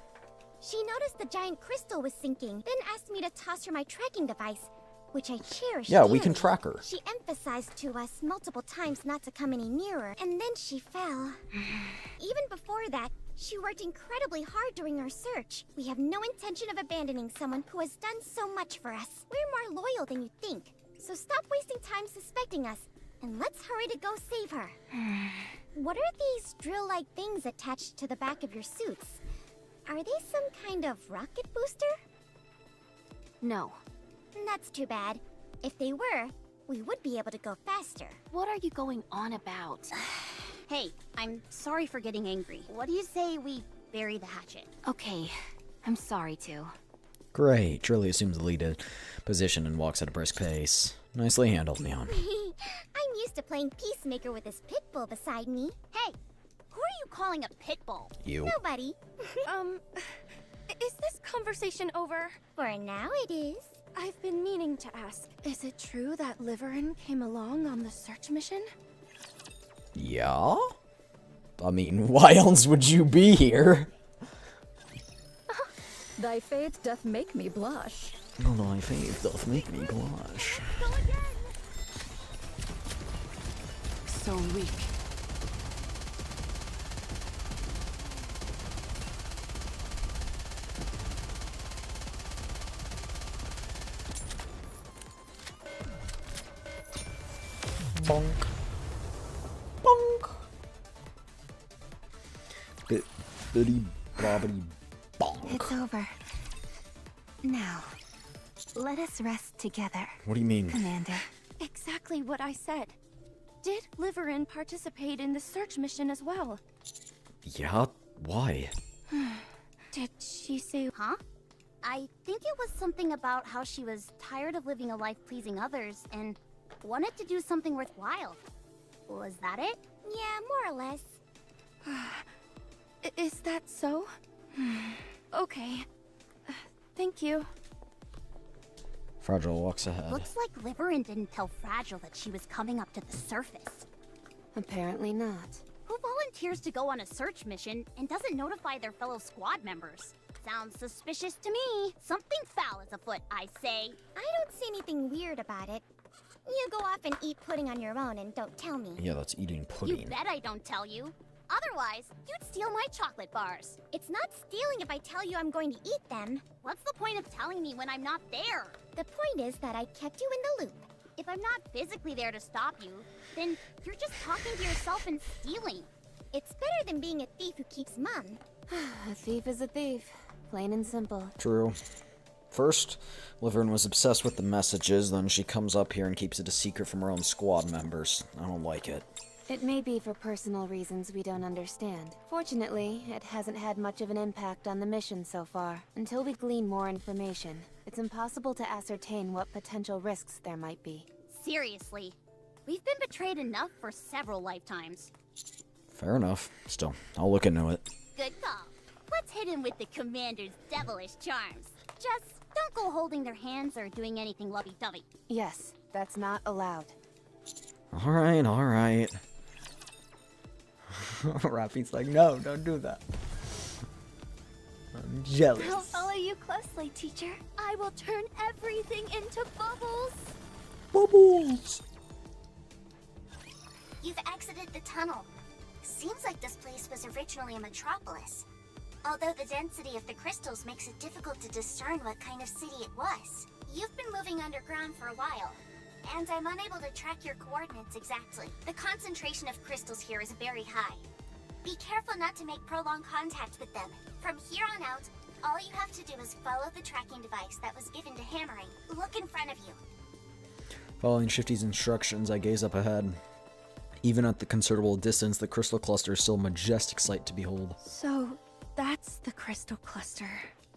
F: She noticed the giant crystal was sinking, then asked me to toss her my tracking device, which I cherish
A: Yeah, we
F: dearly.
A: can track her.
F: She emphasized to us multiple times not to come any nearer, and then she fell. Even before that, she worked incredibly hard during our search. We have no intention of abandoning someone who has done so much for us. We're more loyal than you think, so stop wasting time suspecting us, and let's hurry to go save her. What are these drill-like things attached to the back of your suits? Are they some kind of rocket booster?
G: No.
F: That's too bad. If they were, we would be able to go faster.
G: What are you going on about?
K: Hey, I'm sorry for getting angry. What do you say we bury the hatchet?
G: Okay, I'm sorry to.
A: Great. Trilly assumes the lead position and walks at a brisk pace. Nicely handled, Neon.
F: I'm used to playing peacemaker with this pit bull beside me.
K: Hey, who are you calling a pit bull?
A: You.
F: Nobody.
M: Is this conversation over?
F: For now it is.
M: I've been meaning to ask. Is it true that Liverin came along on the search mission?
A: Yeah? I mean, why else would you be here?
L: Thy faith doth make me blush.
A: Oh, thy faith doth make me blush.
J: So weak.
A: Bonk. Bonk. Bibbidi bobbidi bonk.
I: it's over. Now, let us rest together,
A: What do you mean?
I: Commander.
M: Exactly what I said. Did Liverin participate in the search mission as well?
A: Yeah? Why?
M: Did she say...
K: Huh? I think it was something about how she was tired of living a life pleasing others and wanted to do something worthwhile. Was that it?
F: Yeah, more or less.
M: Is that so? Okay. Thank you.
A: Fragile walks ahead.
K: Looks like Liverin didn't tell Fragile that she was coming up to the surface.
I: Apparently not.
K: Who volunteers to go on a search mission and doesn't notify their fellow squad members? Sounds suspicious to me. Something foul is afoot, I say.
F: I don't see anything weird about it. You go off and eat pudding on your own and don't tell me.
A: Yeah, that's eating
K: You
A: pudding.
K: bet I don't tell you. Otherwise, you'd steal my chocolate bars.
F: It's not stealing if I tell you I'm going to eat them.
K: What's the point of telling me when I'm not there?
F: The point is that I kept you in the loop.
K: If I'm not physically there to stop you, then you're just talking to yourself and stealing.
F: It's better than being a thief who keeps mum.
I: A thief is a thief. Plain and simple.
A: True. First, Liverin was obsessed with the messages, then she comes up here and keeps it a secret from her own squad members. I don't like it.
I: It may be for personal reasons we don't understand. Fortunately, it hasn't had much of an impact on the mission so far. Until we glean more information, it's impossible to ascertain what potential risks there might be.
K: Seriously, we've been betrayed enough for several lifetimes.
A: Fair enough. Still, I'll look into it.
K: Good call. Let's hit him with the commander's devilish charms. Just don't go holding their hands or doing anything lovey-dovey.
I: Yes, that's not allowed.
A: Alright, alright. Rappy's like, no, don't do that. I'm jealous.
M: I'll follow you closely, teacher. I will turn everything into bubbles.
A: Bubbles!
E: You've exited the tunnel. Seems like this place was originally a metropolis. Although the density of the crystals makes it difficult to discern what kind of city it was. You've been moving underground for a while, and I'm unable to track your coordinates exactly. The concentration of crystals here is very high. Be careful not to make prolonged contact with them. From here on out, all you have to do is follow the tracking device that was given to Hammering. Look in front of you.
A: Following Shifty's instructions, I gaze up ahead. Even at the considerable distance, the crystal cluster is still a majestic sight to behold.
M: So, that's the crystal cluster.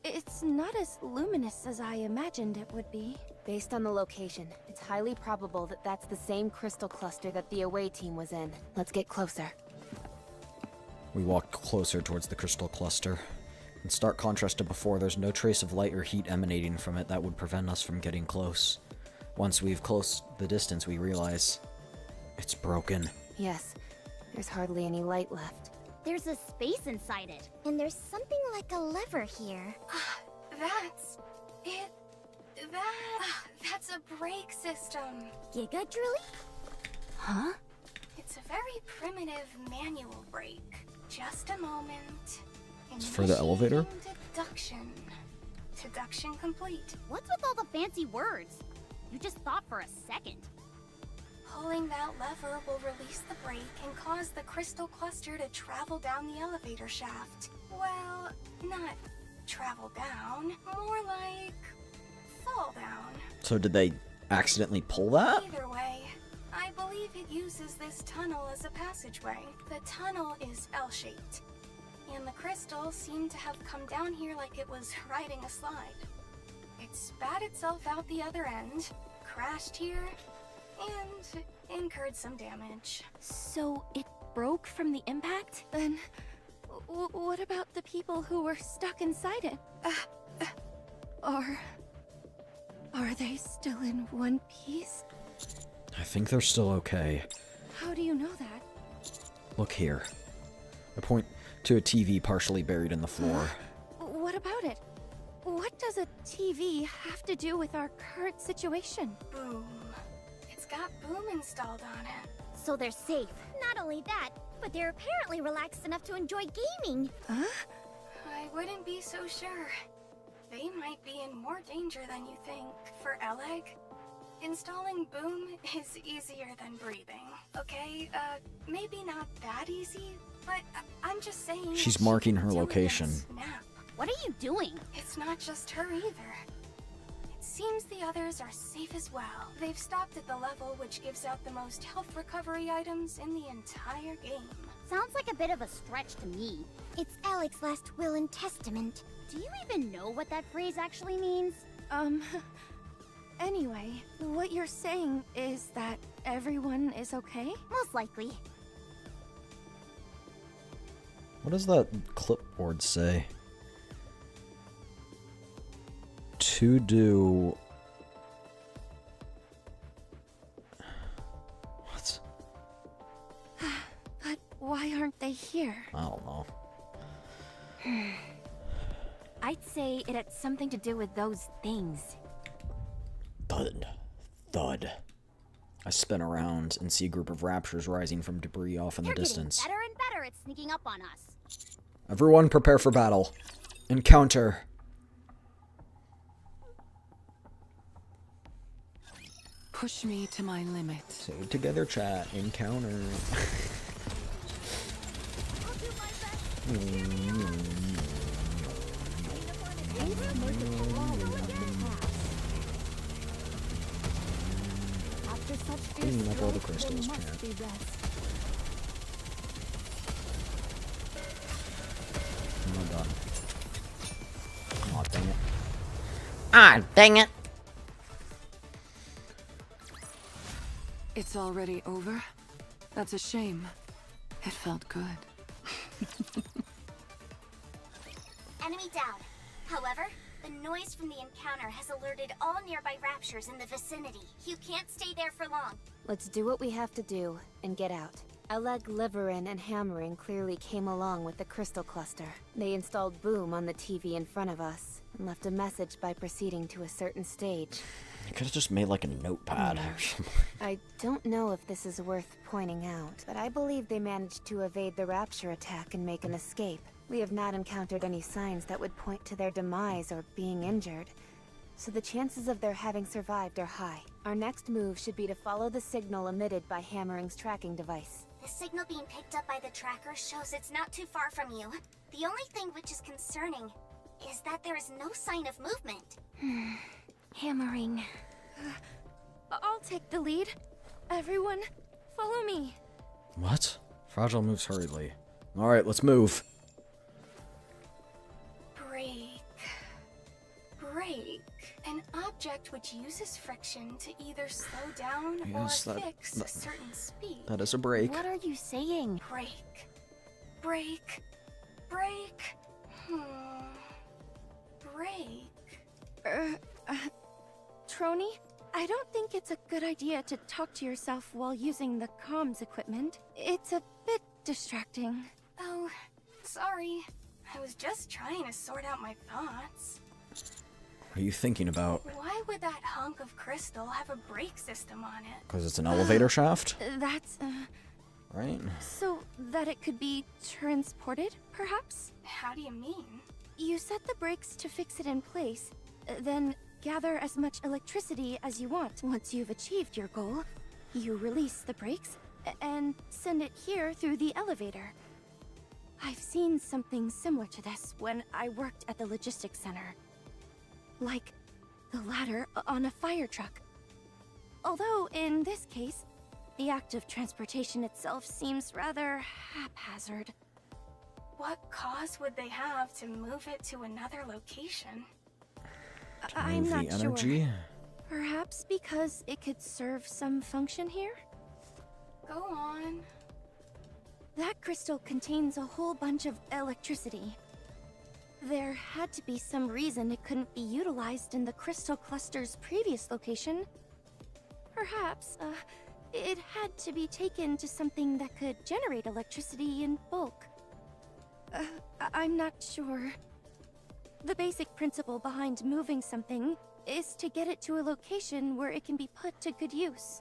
M: It's not as luminous as I imagined it would be.
I: Based on the location, it's highly probable that that's the same crystal cluster that the away team was in. Let's get closer.
A: We walk closer towards the crystal cluster. In stark contrast to before, there's no trace of light or heat emanating from it that would prevent us from getting close. Once we've closed the distance, we realize it's broken.
I: Yes, there's hardly any light left.
K: There's a space inside it.
F: And there's something like a lever here.
M: That's it. That's a brake system.
F: Giga Drilly?
M: Huh? It's a very primitive manual brake. Just a moment.
A: It's for the elevator?
M: Deduction. Deduction complete.
K: What's with all the fancy words? You just thought for a second.
M: Pulling that lever will release the brake and cause the crystal cluster to travel down the elevator shaft. Well, not travel down, more like fall down.
A: So did they accidentally pull that?
M: Either way, I believe it uses this tunnel as a passageway. The tunnel is L-shaped, and the crystal seemed to have come down here like it was riding a slide. It spat itself out the other end, crashed here, and incurred some damage.
G: So it broke from the impact?
M: Then, what about the people who were stuck inside it? Are they still in one piece?
A: I think they're still okay.
M: How do you know that?
A: Look here. I point to a TV partially buried in the floor.
M: What about it? What does a TV have to do with our current situation? Boom. It's got Boom installed on it.
F: So they're safe. Not only that, but they're apparently relaxed enough to enjoy gaming.
M: Huh? I wouldn't be so sure. They might be in more danger than you think. For Eleg, installing Boom is easier than breathing. Okay, maybe not that easy, but I'm just saying.
A: She's marking her location.
K: What are you doing?
M: It's not just her either. It seems the others are safe as well. They've stopped at the level which gives out the most health recovery items in the entire game.
K: Sounds like a bit of a stretch to me.
F: It's Alec's last will and testament.
K: Do you even know what that phrase actually means?
M: Anyway, what you're saying is that everyone is okay?
K: Most likely.
A: What does that clipboard say? To do... What?
M: But why aren't they here?
A: I don't know.
G: I'd say it had something to do with those things.
A: Thud. Thud. I spin around and see a group of raptures rising from debris off in the distance.
K: Better and better at sneaking up on us.
A: Everyone prepare for battle. Encounter.
J: Push me to my limit.
A: Say together, chat. Encounter. Cleaning up all the crystals, chat. I'm not done. Aw, dang it. Ah, dang it!
J: It's already over? That's a shame. It felt good.
E: Enemy down. However, the noise from the encounter has alerted all nearby raptures in the vicinity. You can't stay there for long.
I: Let's do what we have to do and get out. Eleg, Liverin, and Hammering clearly came along with the crystal cluster. They installed Boom on the TV in front of us and left a message by proceeding to a certain stage.
A: You could have just made like a notepad or something.
I: I don't know if this is worth pointing out, but I believe they managed to evade the Rapture attack and make an escape. We have not encountered any signs that would point to their demise or being injured, so the chances of their having survived are high. Our next move should be to follow the signal emitted by Hammering's tracking device.
E: The signal being picked up by the tracker shows it's not too far from you. The only thing which is concerning is that there is no sign of movement.
M: Hammering. I'll take the lead. Everyone, follow me.
A: What? Fragile moves hurriedly. Alright, let's move.
M: Brake. Brake. An object which uses friction to either slow down
A: Yes,
M: or
A: that-
M: fix
A: that-
M: a certain speed.
A: That is a break.
I: What are you saying?
M: Brake. Brake. Brake. Brake. Trony? I don't think it's a good idea to talk to yourself while using the comms equipment. It's a bit distracting. Oh, sorry. I was just trying to sort out my thoughts.
A: What are you thinking about?
M: Why would that hunk of crystal have a brake system on it?
A: Because it's an elevator shaft?
M: That's,
A: Right?
M: so that it could be transported, perhaps? How do you mean? You set the brakes to fix it in place, then gather as much electricity as you want. Once you've achieved your goal, you release the brakes and send it here through the elevator. I've seen something similar to this when I worked at the logistics center. Like the ladder on a fire truck. Although, in this case, the act of transportation itself seems rather haphazard. What cause would they have to move it to another location? I'm
A: Move
M: not
A: the energy?
M: sure. Perhaps because it could serve some function here? Go on. That crystal contains a whole bunch of electricity. There had to be some reason it couldn't be utilized in the crystal cluster's previous location. Perhaps, it had to be taken to something that could generate electricity in bulk. I'm not sure. The basic principle behind moving something is to get it to a location where it can be put to good use.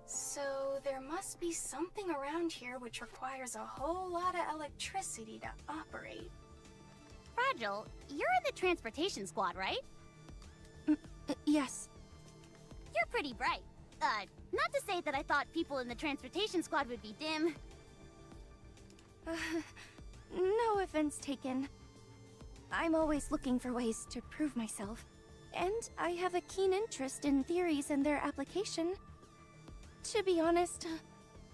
M: So there must be something around here which requires a whole lot of electricity to operate.
K: Fragile, you're in the transportation squad, right?
M: Yes.
K: You're pretty bright. Not to say that I thought people in the transportation squad would be dim.
M: No offense taken. I'm always looking for ways to prove myself. And I have a keen interest in theories and their application. To be honest,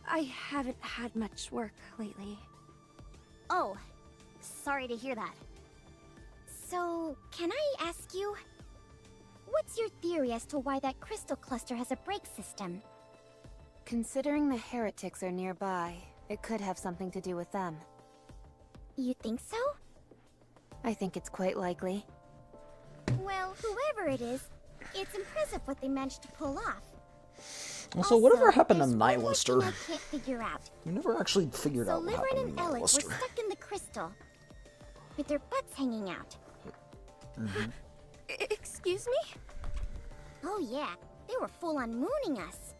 M: I haven't had much work lately.
C: Oh, sorry to hear that. So, can I ask you, what's your theory as to why that crystal cluster has a brake system?
I: Considering the heretics are nearby, it could have something to do with them.
C: You think so?
I: I think it's quite likely.
C: Well, whoever it is, it's impressive what they managed to pull off.
A: Also, whatever happened to
C: there's one more
A: Nihilister?
C: thing I can't figure out.
A: We never actually figured
C: So
A: out what
C: Liverin
A: happened
C: and
A: to
C: Alec were
A: Nihilister.
C: stuck in the crystal, with their butts hanging out.
M: Excuse me?
C: Oh yeah, they were full on mooning us.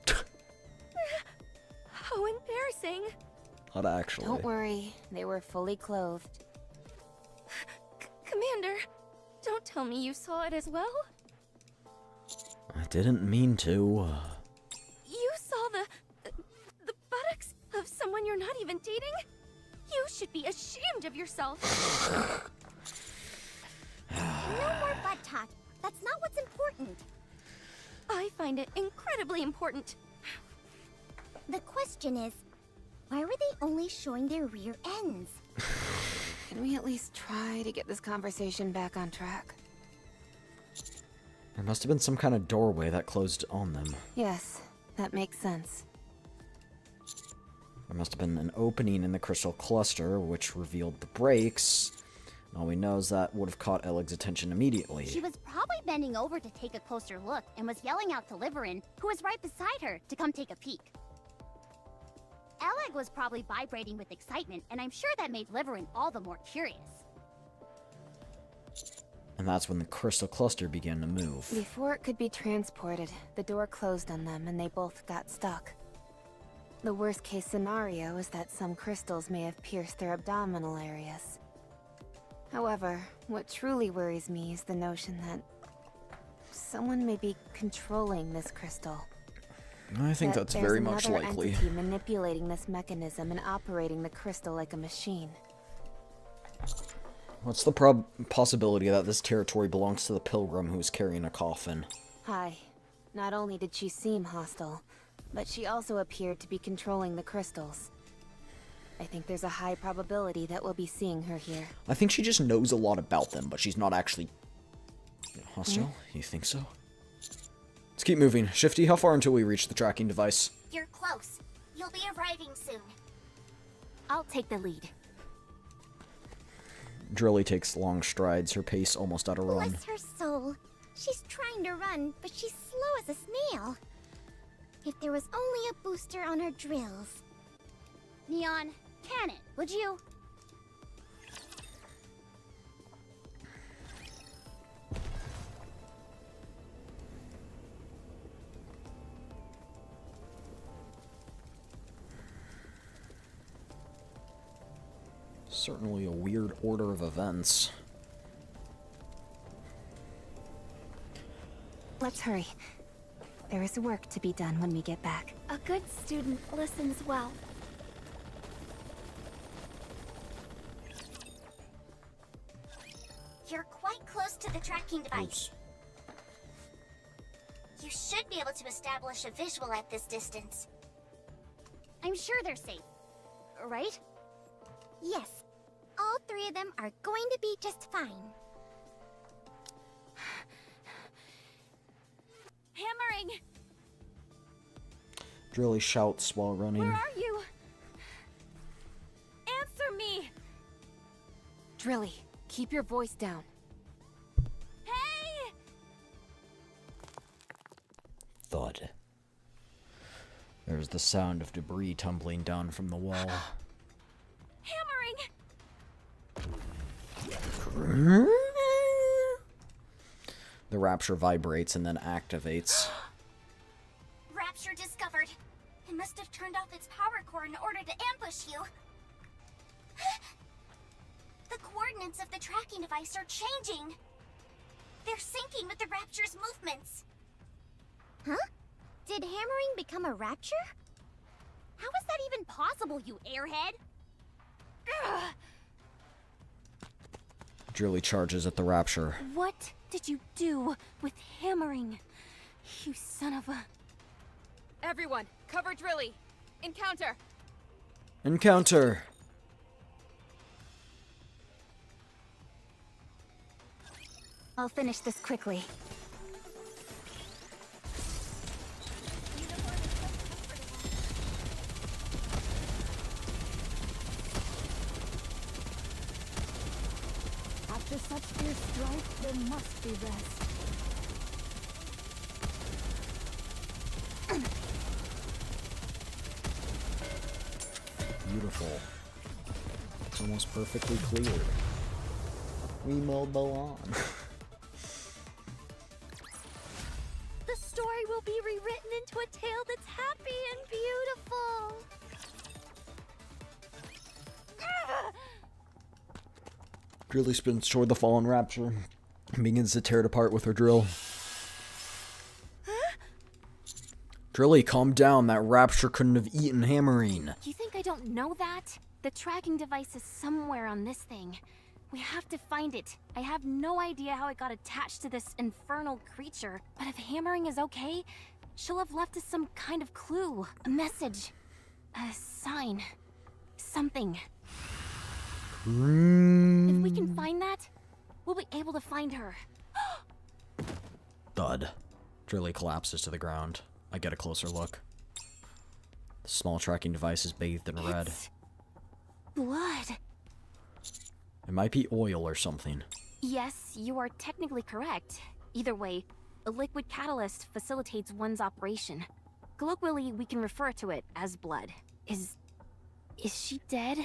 M: How embarrassing.
A: Not actually.
I: Don't worry, they were fully clothed.
M: Commander, don't tell me you saw it as well?
A: I didn't mean to.
M: You saw the buttocks of someone you're not even dating? You should be ashamed of yourself.
C: No more butt talk. That's not what's important.
M: I find it incredibly important.
C: The question is, why were they only showing their rear ends?
I: Can we at least try to get this conversation back on track?
A: There must have been some kind of doorway that closed on them.
I: Yes, that makes sense.
A: There must have been an opening in the crystal cluster, which revealed the brakes. All we know is that would have caught Eleg's attention immediately.
K: She was probably bending over to take a closer look and was yelling out to Liverin, who was right beside her, to come take a peek. Eleg was probably vibrating with excitement, and I'm sure that made Liverin all the more curious.
A: And that's when the crystal cluster began to move.
I: Before it could be transported, the door closed on them and they both got stuck. The worst case scenario is that some crystals may have pierced their abdominal areas. However, what truly worries me is the notion that someone may be controlling this crystal.
A: I think that's very much
I: There's
A: likely.
I: another entity manipulating this mechanism and operating the crystal like a machine.
A: What's the possibility that this territory belongs to the pilgrim who's carrying a coffin?
I: Hi. Not only did she seem hostile, but she also appeared to be controlling the crystals. I think there's a high probability that we'll be seeing her here.
A: I think she just knows a lot about them, but she's not actually hostile. You think so? Let's keep moving. Shifty, how far until we reach the tracking device?
E: You're close. You'll be arriving soon.
C: I'll take the lead.
A: Drilly takes long strides, her pace almost at a run.
F: Bless her soul. She's trying to run, but she's slow as a snail. If there was only a booster on her drills.
K: Neon, can it, would you?
A: Certainly a weird order of events.
I: Let's hurry. There is work to be done when we get back.
F: A good student listens well.
E: You're quite close to the tracking device.
A: Oops.
E: You should be able to establish a visual at this distance.
K: I'm sure they're safe. Right?
F: Yes. All three of them are going to be just fine.
K: Hammering!
A: Drilly shouts while running.
K: Where are you? Answer me!
I: Drilly, keep your voice down.
K: Hey!
A: Thud. There's the sound of debris tumbling down from the wall.
K: Hammering!
A: The Rapture vibrates and then activates.
E: Rapture discovered. It must have turned off its power core in order to ambush you. The coordinates of the tracking device are changing. They're syncing with the Rapture's movements.
F: Huh? Did hammering become a rapture?
K: How is that even possible, you airhead? Ugh.
A: Drilly charges at the Rapture.
K: What did you do with hammering? You son of a...
G: Everyone, cover Drilly. Encounter.
A: Encounter!
I: I'll finish this quickly.
L: After such fierce strife, there must be rest.
A: Beautiful. It's almost perfectly clear. We mowed the lawn.
K: The story will be rewritten into a tale that's happy and beautiful.
A: Drilly spins toward the fallen Rapture and begins to tear it apart with her drill. Drilly, calm down. That Rapture couldn't have eaten hammering.
K: You think I don't know that? The tracking device is somewhere on this thing. We have to find it. I have no idea how it got attached to this infernal creature, but if hammering is okay, she'll have left us some kind of clue. A message. A sign. Something. If we can find that, we'll be able to find her.
A: Thud. Drilly collapses to the ground. I get a closer look. The small tracking device is bathed in red.
K: It's blood.
A: It might be oil or something.
K: Yes, you are technically correct. Either way, a liquid catalyst facilitates one's operation. Colloquially, we can refer to it as blood. Is she dead?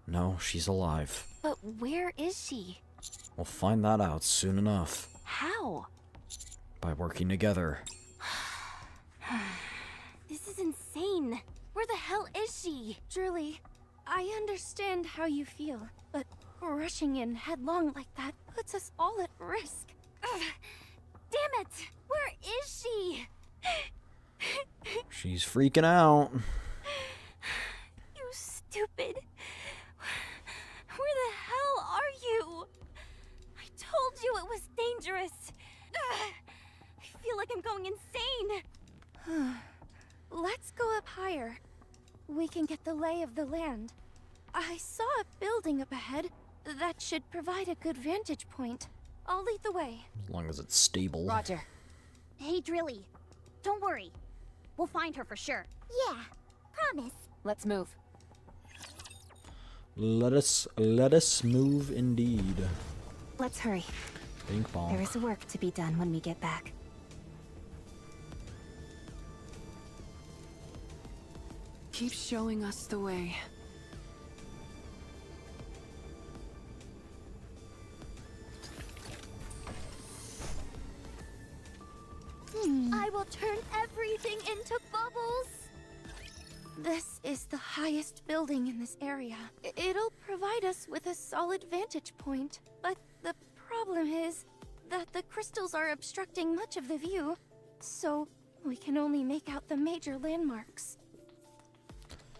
A: No, she's alive.
K: But where is she?
A: We'll find that out soon enough.
K: How?
A: By working together.
K: This is insane. Where the hell is she?
M: Drilly, I understand how you feel, but rushing in headlong like that puts us all at risk.
K: Ugh. Damn it! Where is she?
A: She's freaking out.
M: You stupid. Where the hell are you? I told you it was dangerous. I feel like I'm going insane. Let's go up higher. We can get the lay of the land. I saw a building up ahead that should provide a good vantage point. I'll lead the way.
A: As long as it's stable.
G: Roger.
K: Hey, Drilly. Don't worry. We'll find her for sure.
F: Yeah, promise.
G: Let's move.
A: Let us move indeed.
I: Let's hurry.
A: Bink bomb.
I: There is work to be done when we get back.
J: Keep showing us the way.
M: I will turn everything into bubbles. This is the highest building in this area. It'll provide us with a solid vantage point. But the problem is that the crystals are obstructing much of the view, so we can only make out the major landmarks.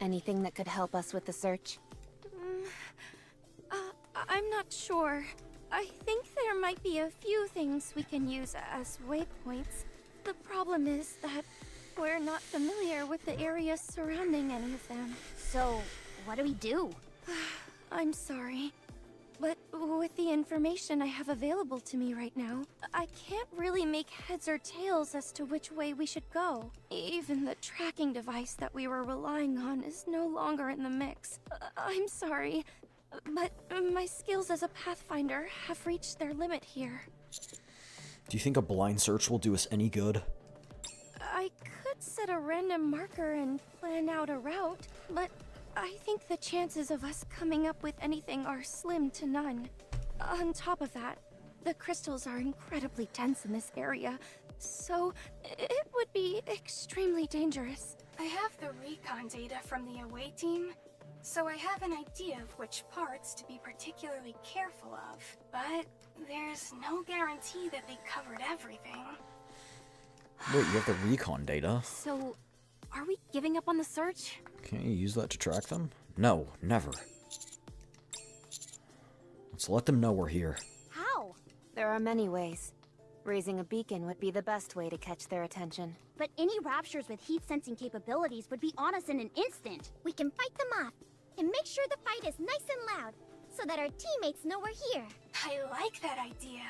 I: Anything that could help us with the search?
M: I'm not sure. I think there might be a few things we can use as waypoints. The problem is that we're not familiar with the areas surrounding any of them.
K: So, what do we do?
M: I'm sorry, but with the information I have available to me right now, I can't really make heads or tails as to which way we should go. Even the tracking device that we were relying on is no longer in the mix. I'm sorry, but my skills as a pathfinder have reached their limit here.
A: Do you think a blind search will do us any good?
M: I could set a random marker and plan out a route, but I think the chances of us coming up with anything are slim to none. On top of that, the crystals are incredibly dense in this area, so it would be extremely dangerous.
N: I have the recon data from the away team, so I have an idea of which parts to be particularly careful of. But there's no guarantee that they covered everything.
A: Wait, you have the recon data?
K: So, are we giving up on the search?
A: Can't you use that to track them? No, never. Let's let them know we're here.
K: How?
I: There are many ways. Raising a beacon would be the best way to catch their attention.
K: But any raptures with heat-sensing capabilities would be on us in an instant.
F: We can fight them off and make sure the fight is nice and loud so that our teammates know we're here.
N: I like that idea.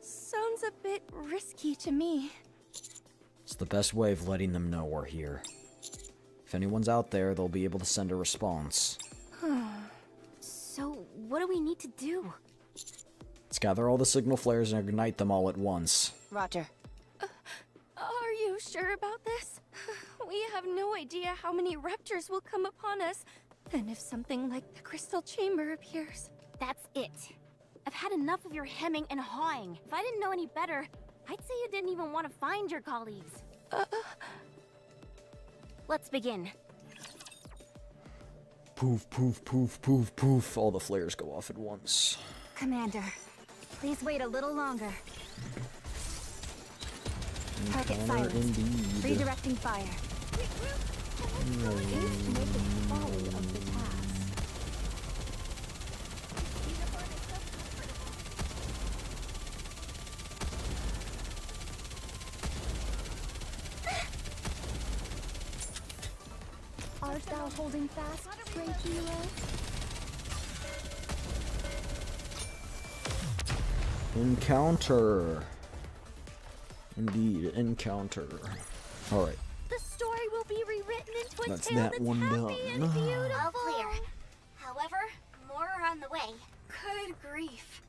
M: Sounds a bit risky to me.
A: It's the best way of letting them know we're here. If anyone's out there, they'll be able to send a response.
K: So, what do we need to do?
A: Let's gather all the signal flares and ignite them all at once.
I: Roger.
M: Are you sure about this? We have no idea how many raptors will come upon us, and if something like the crystal chamber appears.
K: That's it. I've had enough of your hemming and hawing. If I didn't know any better, I'd say you didn't even want to find your colleagues. Let's begin.
A: Poof, poof, poof, poof, poof. All the flares go off at once.
I: Commander, please wait a little longer. Target silence.
A: Indeed.
I: Redirecting fire. Haste maketh folly of the task.
L: Art thou holding fast, great hero?
A: Encounter. Indeed, encounter. Alright.
K: The story will be rewritten into a
A: That's
K: tale
A: that
K: that's
A: one
K: happy
A: done.
K: and beautiful.
E: All clear. However, more are on the way.
N: Good grief.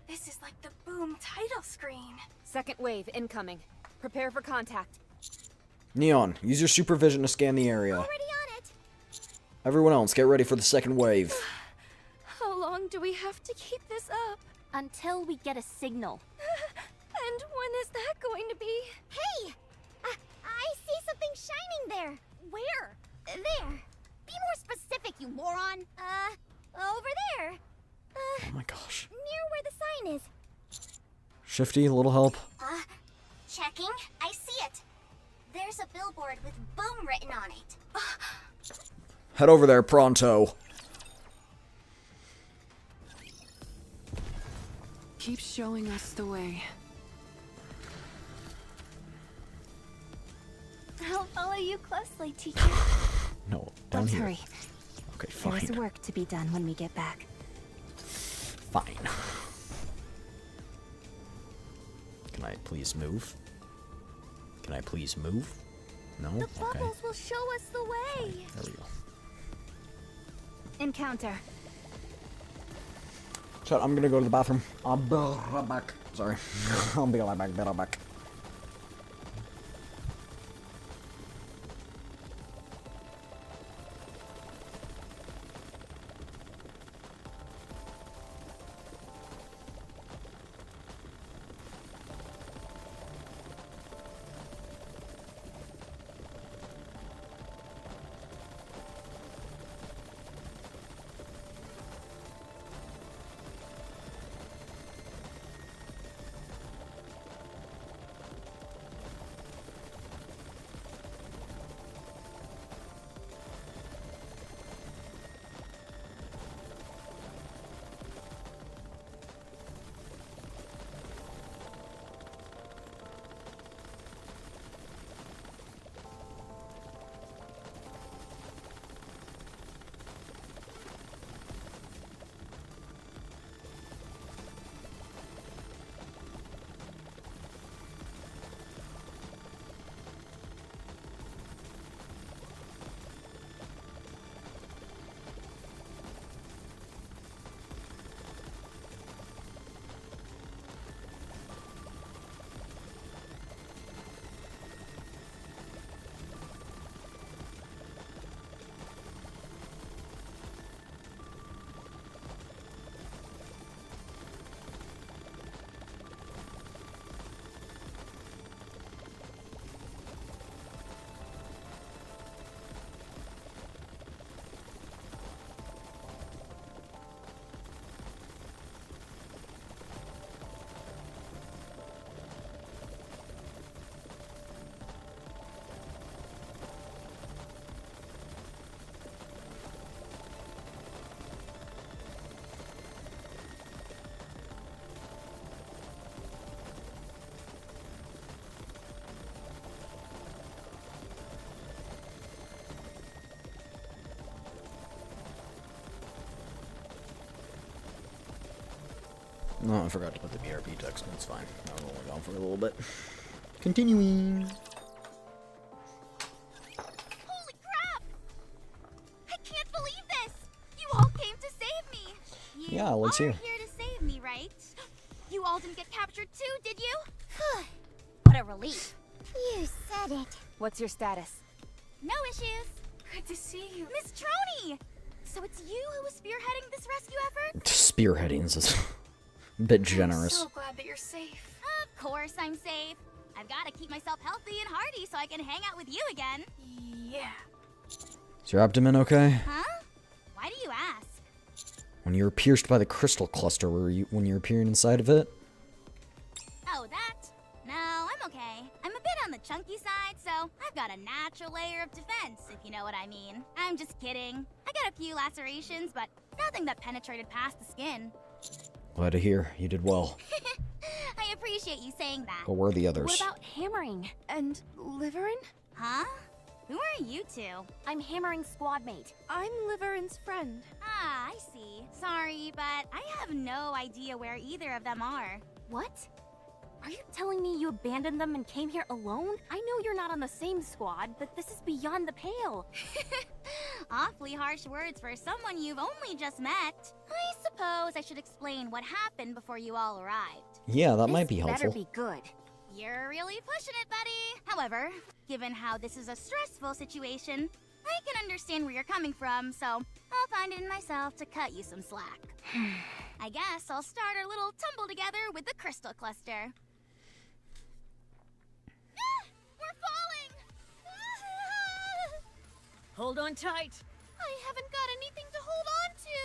N: This is like the Boom title screen.
G: Second wave incoming. Prepare for contact.
A: Neon, use your supervision to scan the area.
F: Already on it.
A: Everyone else, get ready for the second wave.
M: How long do we have to keep this up?
K: Until we get a signal.
M: And when is that going to be?
F: Hey! I see something shining there.
K: Where?
F: There.
K: Be more specific, you moron!
F: Over there.
A: Oh my gosh.
F: Near where the sign is.
A: Shifty, a little help.
E: Checking. I see it. There's a boom written on it.
A: Head over there, pronto.
J: Keep showing us the way.
C: I'll follow you closely, teacher.
A: No, down
I: Let's
A: here.
I: hurry.
A: Okay,
I: There
A: fine.
I: is work to be done when we get back.
A: Fine. Can I please move? Can I please move? No?
C: The
A: Okay.
C: bubbles will show us the way.
A: There we go.
I: Encounter.
A: Chat, I'm gonna go to the bathroom. I'll be right back. Sorry. I'll be right back. Be right back. No, I forgot to put the BRB text in. It's fine. I was only gone for a little bit. Continuing.
C: Holy crap! I can't believe this! You all came to save me! You
A: Yeah, let's
C: are
A: hear.
C: here to save me, right? You all didn't get captured too, did you? What a relief.
F: You said it.
I: What's your status?
C: No issues.
M: Good to see you.
C: Miss Trony! So it's you who was spearheading this rescue effort?
A: Spearheading is a bit generous.
M: I'm so glad that you're safe.
C: Of course I'm safe. I've got to keep myself healthy and hardy so I can hang out with you again.
M: Yeah.
A: Is your abdomen okay?
C: Huh? Why do you ask?
A: When you were pierced by the crystal cluster, when you were peering inside of it?
C: Oh, that? No, I'm okay. I'm a bit on the chunky side, so I've got a natural layer of defense, if you know what I mean. I'm just kidding. I got a few lacerations, but nothing that penetrated past the skin.
A: Glad to hear. You did well.
C: I appreciate you saying that.
A: What were the others?
G: What about hammering? And Liverin?
C: Huh? Who are you two?
F: I'm Hammering's squad mate.
G: I'm Liverin's friend.
C: Ah, I see. Sorry, but I have no idea where either of them are.
F: What? Are you telling me you abandoned them and came here alone? I know you're not on the same squad, but this is beyond the pale.
C: Awfully harsh words for someone you've only just met. I suppose I should explain what happened before you all arrived.
A: Yeah, that might be
F: This
A: helpful.
F: better be good.
C: You're really pushing it, buddy. However, given how this is a stressful situation, I can understand where you're coming from, so I'll find it in myself to cut you some slack. I guess I'll start our little tumble together with the crystal cluster. We're falling!
F: Hold on tight.
C: I haven't got anything to hold on to.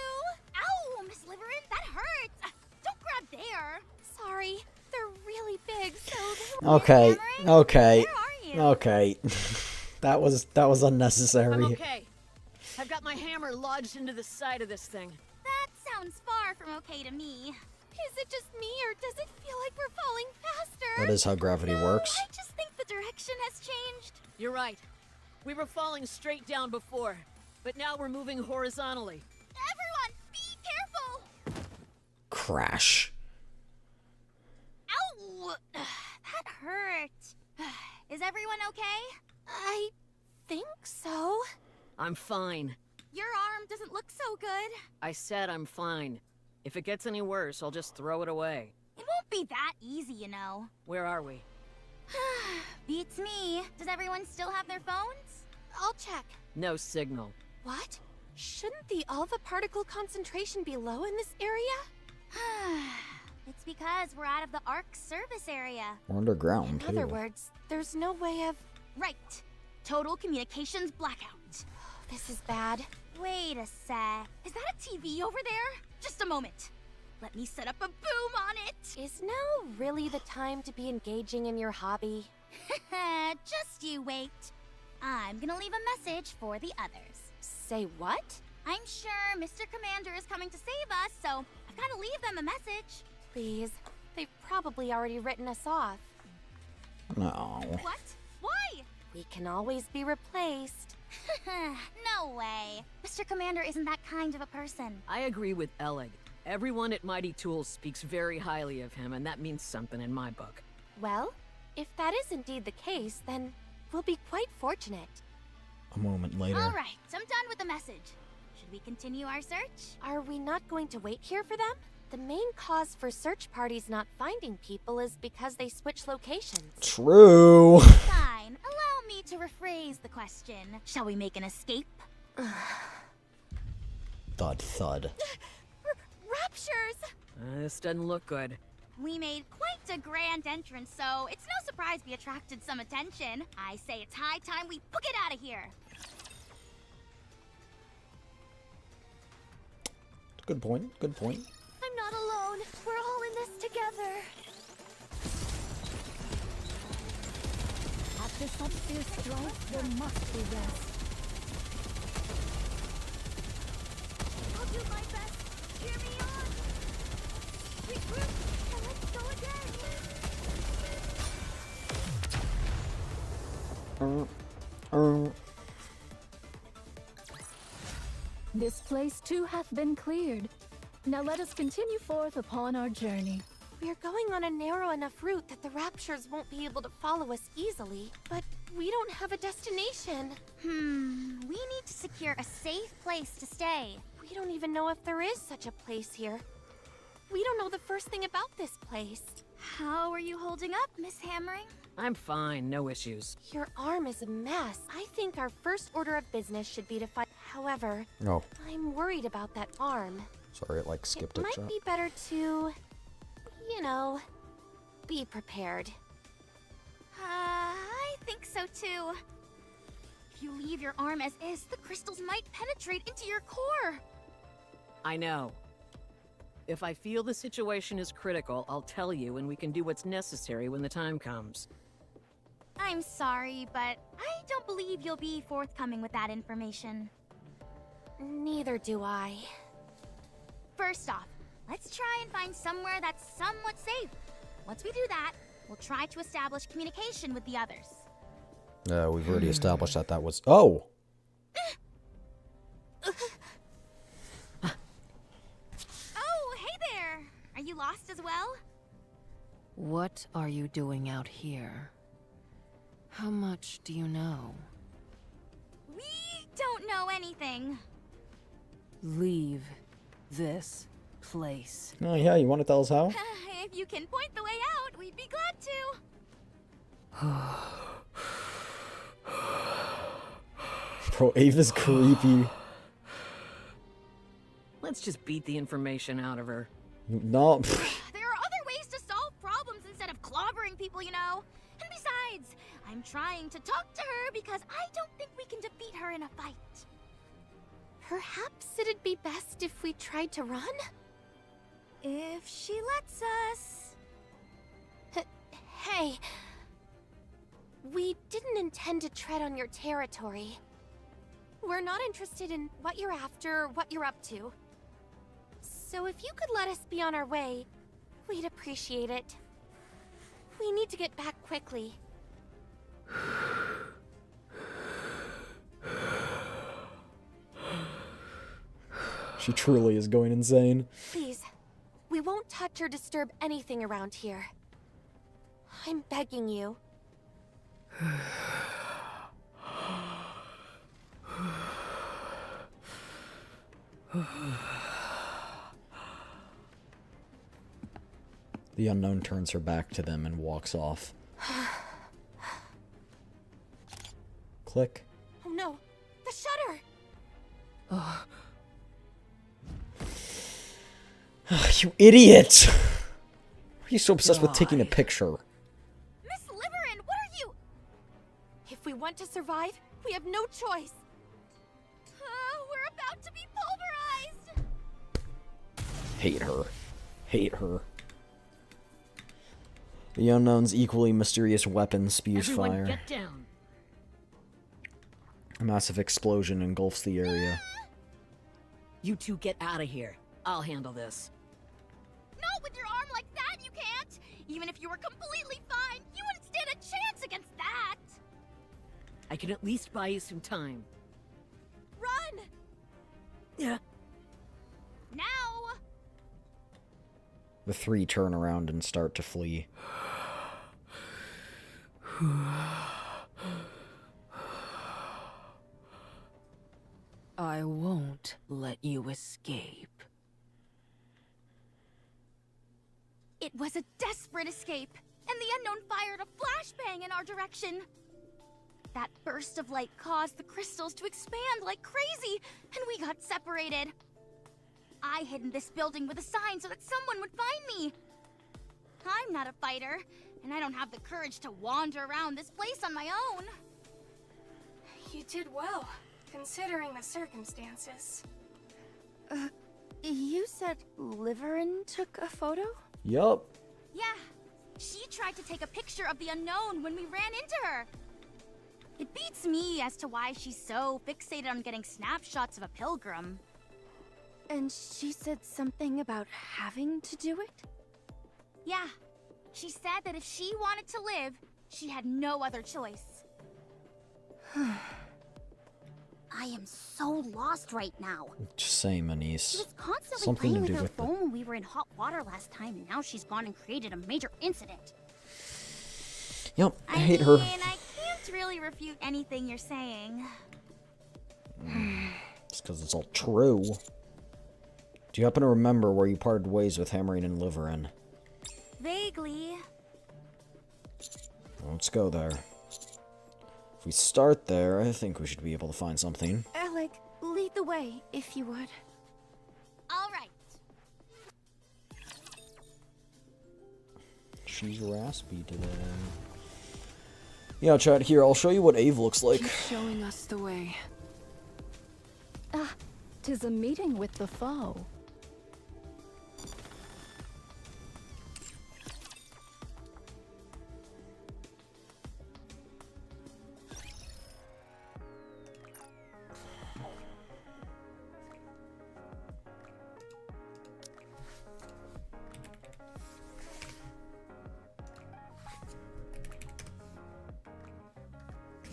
C: Ow, Miss Liverin, that hurts. Don't grab there.
G: Sorry, they're really big, so
A: Okay, okay,
C: Where are you?
A: okay. That was unnecessary.
H: I'm okay. I've got my hammer lodged into the side of this thing.
C: That sounds far from okay to me.
F: Is it just me, or does it feel like we're falling faster?
A: That is how gravity works.
C: I just think the direction has changed.
H: You're right. We were falling straight down before, but now we're moving horizontally.
C: Everyone, be careful!
A: Crash.
C: Ow! That hurt. Is everyone okay?
F: I think so.
H: I'm fine.
C: Your arm doesn't look so good.
H: I said I'm fine. If it gets any worse, I'll just throw it away.
C: It won't be that easy, you know.
H: Where are we?
C: Beats me. Does everyone still have their phones?
F: I'll check.
H: No signal.
F: What? Shouldn't the alpha particle concentration be low in this area?
C: It's because we're out of the Ark's service area.
A: We're underground,
F: In other
A: too.
F: words, there's no way of...
C: Right. Total communications blackout.
F: This is bad.
C: Wait a sec. Is that a TV over there? Just a moment. Let me set up a boom on it.
F: Is now really the time to be engaging in your hobby?
C: Just you wait. I'm gonna leave a message for the others.
F: Say what?
C: I'm sure Mr. Commander is coming to save us, so I've gotta leave them a message.
F: Please. They've probably already written us off.
A: No.
C: What? Why?
F: We can always be replaced.
C: No way. Mr. Commander isn't that kind of a person.
H: I agree with Elig. Everyone at Mighty Tools speaks very highly of him, and that means something in my book.
F: Well, if that is indeed the case, then we'll be quite fortunate.
A: A moment later.
C: All right, I'm done with the message. Should we continue our search?
F: Are we not going to wait here for them? The main cause for search parties not finding people is because they switch locations.
A: True.
C: Fine. Allow me to rephrase the question. Shall we make an escape?
A: Thud, thud.
C: Raptures!
H: This doesn't look good.
C: We made quite a grand entrance, so it's no surprise we attracted some attention. I say it's high time we book it out of here.
A: Good point, good point.
F: I'm not alone. We're all in this together.
L: After such fierce strife, there must be rest.
C: I'll do my best. Cheer me on. Regroup and let's go again.
L: This place too hath been cleared. Now let us continue forth upon our journey.
F: We're going on a narrow enough route that the Raptures won't be able to follow us easily, but we don't have a destination.
C: We need to secure a safe place to stay.
F: We don't even know if there is such a place here. We don't know the first thing about this place.
C: How are you holding up, Miss Hammering?
H: I'm fine, no issues.
F: Your arm is a mess. I think our first order of business should be to find... However,
A: Oh,
F: I'm worried about that arm.
A: sorry, it like skipped
F: It
A: a
F: might
A: chat.
F: be better to, you know, be prepared.
C: I think so too. If you leave your arm as is, the crystals might penetrate into your core.
H: I know. If I feel the situation is critical, I'll tell you and we can do what's necessary when the time comes.
C: I'm sorry, but I don't believe you'll be forthcoming with that information.
F: Neither do I.
C: First off, let's try and find somewhere that's somewhat safe. Once we do that, we'll try to establish communication with the others.
A: We've already established that that was... Oh!
C: Oh, hey there! Are you lost as well?
J: What are you doing out here? How much do you know?
C: We don't know anything.
J: Leave this place.
A: Oh yeah, you want to tell us how?
C: If you can point the way out, we'd be glad to.
A: Bro, Ava's creepy.
H: Let's just beat the information out of her.
A: No.
C: There are other ways to solve problems instead of clobbering people, you know. And besides, I'm trying to talk to her because I don't think we can defeat her in a fight.
F: Perhaps it'd be best if we tried to run?
C: If she lets us.
F: Hey, we didn't
G: intend to tread on your territory. We're not interested in what you're after, what you're up to. So if you could let us be on our way, we'd appreciate it. We need to get back quickly.
A: She truly is going insane.
G: Please, we won't touch or disturb anything around here. I'm begging you.
A: The unknown turns her back to them and walks off. Click.
G: Oh no, the shutter!
A: You idiot! Why are you so obsessed with taking a picture?
G: Miss Liverin, what are you? If we want to survive, we have no choice. We're about to be pulverized!
A: Hate her. Hate her. The unknown's equally mysterious weapon spews fire.
H: Get down.
A: A massive explosion engulfs the area.
H: You two get out of here. I'll handle this.
K: Not with your arm like that, you can't! Even if you were completely fine, you wouldn't stand a chance against that!
H: I can at least buy you some time.
G: Run!
H: Yeah.
K: Now!
A: The three turn around and start to flee.
J: I won't let you escape.
K: It was a desperate escape, and the unknown fired a flashbang in our direction. That burst of light caused the crystals to expand like crazy, and we got separated. I hid in this building with a sign so that someone would find me. I'm not a fighter, and I don't have the courage to wander around this place on my own.
N: You did well, considering the circumstances.
I: You said Liverin took a photo?
A: Yup.
K: Yeah, she tried to take a picture of the unknown when we ran into her. It beats me as to why she's so fixated on getting snapshots of a pilgrim.
I: And she said something about having to do it?
K: Yeah, she said that if she wanted to live, she had no other choice. I am so lost right now.
A: Just saying, my
K: She
A: niece.
K: was constantly
A: Something
K: playing
A: to
K: with
A: do
K: her
A: with it.
K: phone when we were in hot water last time, and now she's gone and created a major incident.
A: Yep, I hate her.
K: I can't really refute anything you're saying.
A: Just because it's all true. Do you happen to remember where you parted ways with Hammering and Liverin?
K: Vaguely.
A: Let's go there. If we start there, I think we should be able to find something.
I: Alec, lead the way, if you would.
K: All right.
A: She's raspy today. Yeah, chat, here, I'll show you what Ave looks like.
J: Keep showing us the way.
L: Ah, 'tis a meeting with the foe.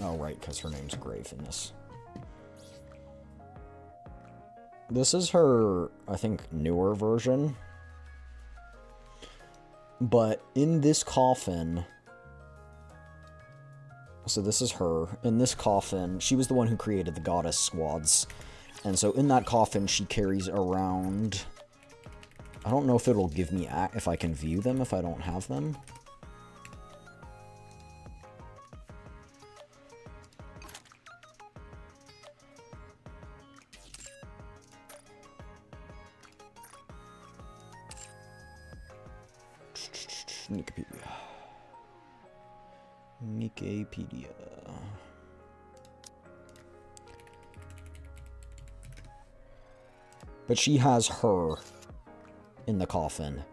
A: Oh, right, because her name's Grave in this. This is her, I think, newer version. But in this coffin... So this is her. In this coffin, she was the one who created the goddess squads. And so in that coffin, she carries around... I don't know if it'll give me... if I can view them if I don't have them. Nikkepedia. Nikkepedia. But she has her in the coffin.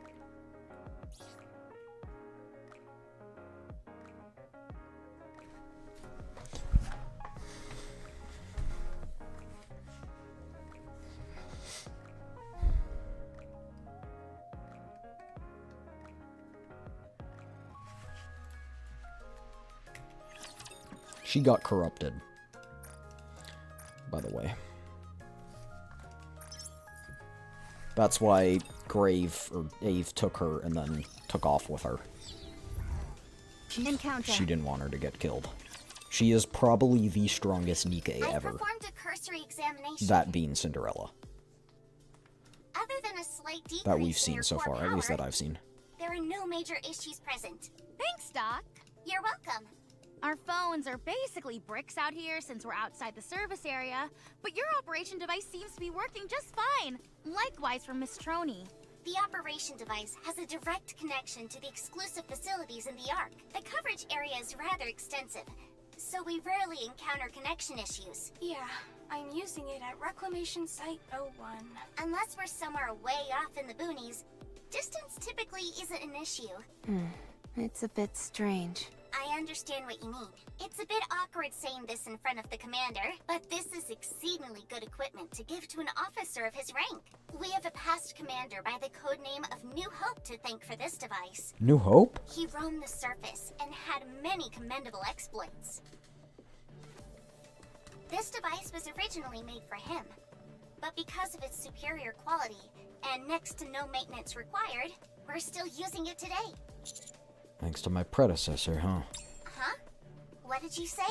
A: She got corrupted. By the way. That's why Ave took her and then took off with her.
I: Encounter.
A: She didn't want her to get killed. She is probably the strongest NIKKE
E: I
A: ever.
E: performed a cursory examination.
A: That being Cinderella.
E: Other than a slight decrease
A: That we've
E: in
A: seen
E: your
A: so
E: core
A: far, at least
E: power,
A: that I've seen.
E: there are no major issues present.
C: Thanks, Doc.
E: You're welcome.
C: Our phones are basically bricks out here since we're outside the service area, but your operation device seems to be working just fine. Likewise for Miss Troney.
E: The operation device has a direct connection to the exclusive facilities in the Ark. The coverage area is rather extensive, so we rarely encounter connection issues.
N: Yeah, I'm using it at Reclamation Site 01.
E: Unless we're somewhere way off in the boonies, distance typically isn't an issue.
I: It's a bit strange.
E: I understand what you mean. It's a bit awkward saying this in front of the commander, but this is exceedingly good equipment to give to an officer of his rank. We have a past commander by the codename of New Hope to thank for this device.
A: New Hope?
E: He roamed the surface and had many commendable exploits. This device was originally made for him, but because of its superior quality and next to no maintenance required, we're still using it today.
A: Thanks to my predecessor, huh?
E: Huh? What did you say?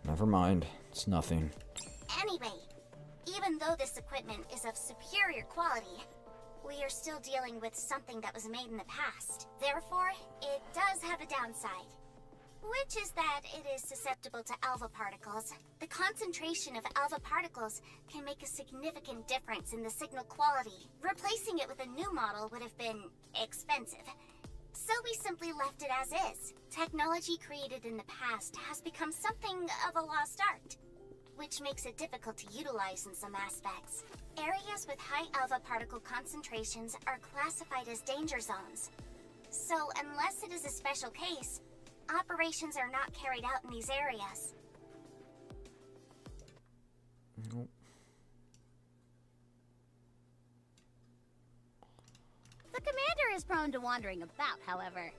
A: Never mind. It's nothing.
E: Anyway, even though this equipment is of superior quality, we are still dealing with something that was made in the past. Therefore, it does have a downside, which is that it is susceptible to alpha particles. The concentration of alpha particles can make a significant difference in the signal quality. Replacing it with a new model would have been expensive. So we simply left it as is. Technology created in the past has become something of a lost art, which makes it difficult to utilize in some aspects. Areas with high alpha particle concentrations are classified as danger zones. So unless it is a special case, operations are not carried out in these areas.
A: Nope.
C: The commander is prone to wandering about, however.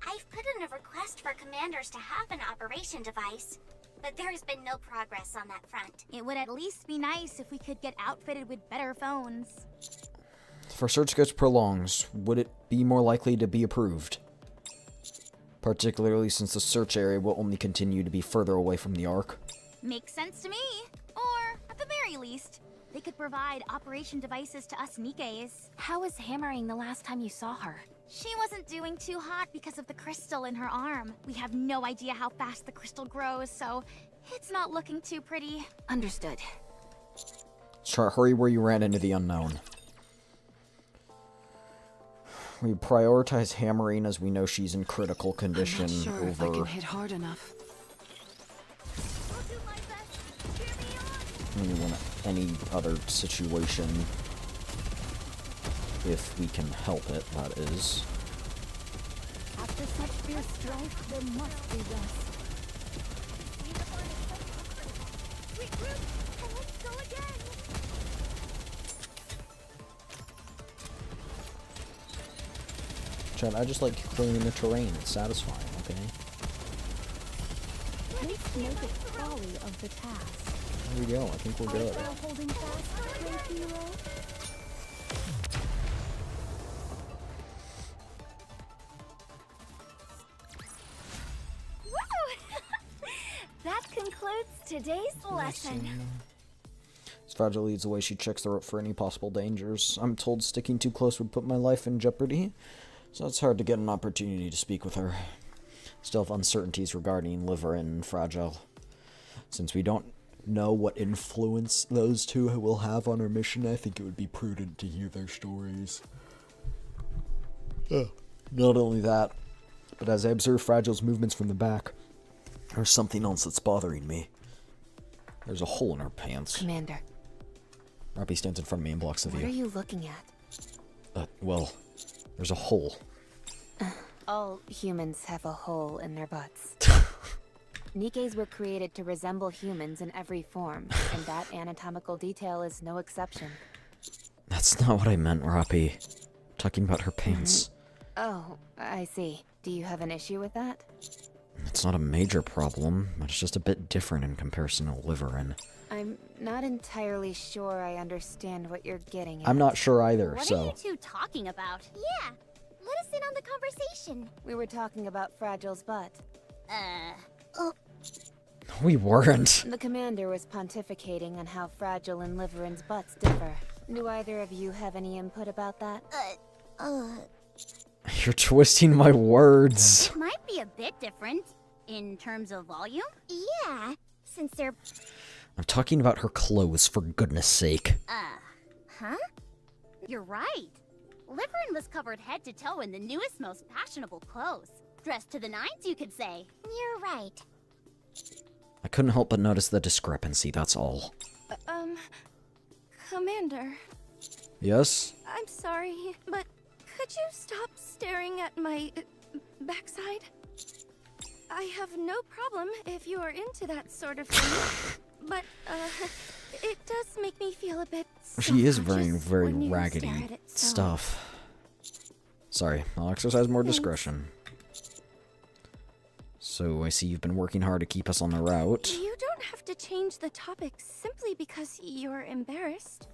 E: I've put in a request for commanders to have an operation device, but there has been no progress on that front.
C: It would at least be nice if we could get outfitted with better phones.
A: If our search gets prolonged, would it be more likely to be approved? Particularly since the search area will only continue to be further away from the Ark.
C: Makes sense to me. Or, at the very least, they could provide operation devices to us Nikkes.
G: How was Hammering the last time you saw her?
C: She wasn't doing too hot because of the crystal in her arm. We have no idea how fast the crystal grows, so it's not looking too pretty.
G: Understood.
A: Chart, hurry where you ran into the unknown. We prioritize Hammering as we know she's in critical condition
J: I'm not sure
A: over
J: if I can hit hard enough.
A: any other situation. If we can help it, that is.
L: After such fierce strife, there must be rest.
C: Regroup, and let's go again!
A: Chad, I just like clearing the terrain. It's satisfying, okay?
L: Haste maketh folly of the task.
A: There we go. I think we're good.
L: Art thou holding fast, great hero?
F: That concludes today's lesson.
A: As Fragile leads the way, she checks the rope for any possible dangers. I'm told sticking too close would put my life in jeopardy, so it's hard to get an opportunity to speak with her. Still have uncertainties regarding Liver and Fragile. Since we don't know what influence those two will have on our mission, I think it would be prudent to hear their stories. Not only that, but as I observe Fragile's movements from the back, there's something else that's bothering me. There's a hole in her pants.
G: Commander.
A: Robbie stands in front of me and blocks the
G: What
A: view.
G: are you looking at?
A: Well, there's a hole.
I: All humans have a hole in their butts. Nikkes were created to resemble humans in every form, and that anatomical detail is no exception.
A: That's not what I meant, Robbie. Talking about her pants.
I: Oh, I see. Do you have an issue with that?
A: It's not a major problem, but it's just a bit different in comparison to Liverin.
I: I'm not entirely sure I understand what you're getting at.
A: I'm not sure either,
C: What
A: so...
C: are you two talking about?
F: Yeah, let us in on the conversation.
I: We were talking about Fragile's butt.
F: Oh,
A: We weren't.
I: The commander was pontificating on how Fragile and Liverin's butts differ. Do either of you have any input about that?
A: You're twisting my words.
C: It might be a bit different in terms of volume.
F: yeah, since they're...
A: I'm talking about her clothes, for goodness sake.
C: Huh? You're right. Liverin was covered head to toe in the newest, most fashionable clothes. Dressed to the nines, you could say.
F: You're right.
A: I couldn't help but notice the discrepancy, that's all.
M: Commander,
A: Yes?
M: I'm sorry, but could you stop staring at my backside? I have no problem if you are into that sort of thing, but it does make me feel a bit
A: She is wearing
M: self-conscious
A: very
M: when you stare
A: raggedy
M: at it so.
A: stuff. Sorry, I'll exercise more discretion. So I see you've been working hard to keep us on the route.
M: You don't have to change the topic simply because you're embarrassed.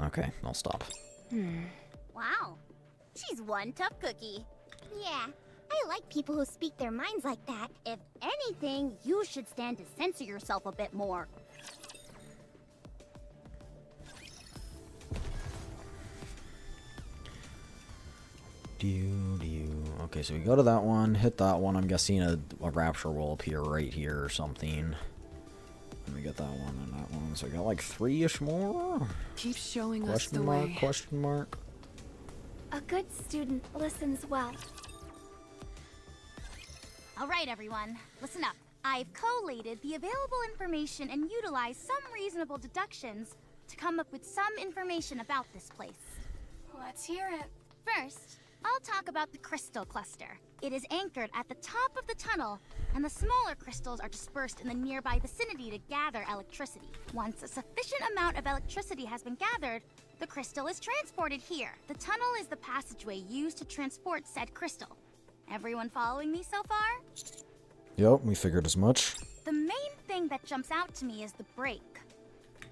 A: Okay, I'll stop.
C: Wow. She's one tough cookie.
F: Yeah, I like people who speak their minds like that.
C: If anything, you should stand to censor yourself a bit more.
A: Okay, so we go to that one, hit that one. I'm guessing a rapture will appear right here or something. Let me get that one and that one. So I got like 3-ish more?
J: Keep showing us
A: Question
J: the
A: mark,
J: way.
A: question mark.
F: A good student listens well.
C: All right, everyone, listen up. I've collated the available information and utilized some reasonable deductions to come up with some information about this place.
N: Let's hear it.
C: First, I'll talk about the crystal cluster. It is anchored at the top of the tunnel, and the smaller crystals are dispersed in the nearby vicinity to gather electricity. Once a sufficient amount of electricity has been gathered, the crystal is transported here. The tunnel is the passageway used to transport said crystal. Everyone following me so far?
A: Yep, we figured as much.
C: The main thing that jumps out to me is the break.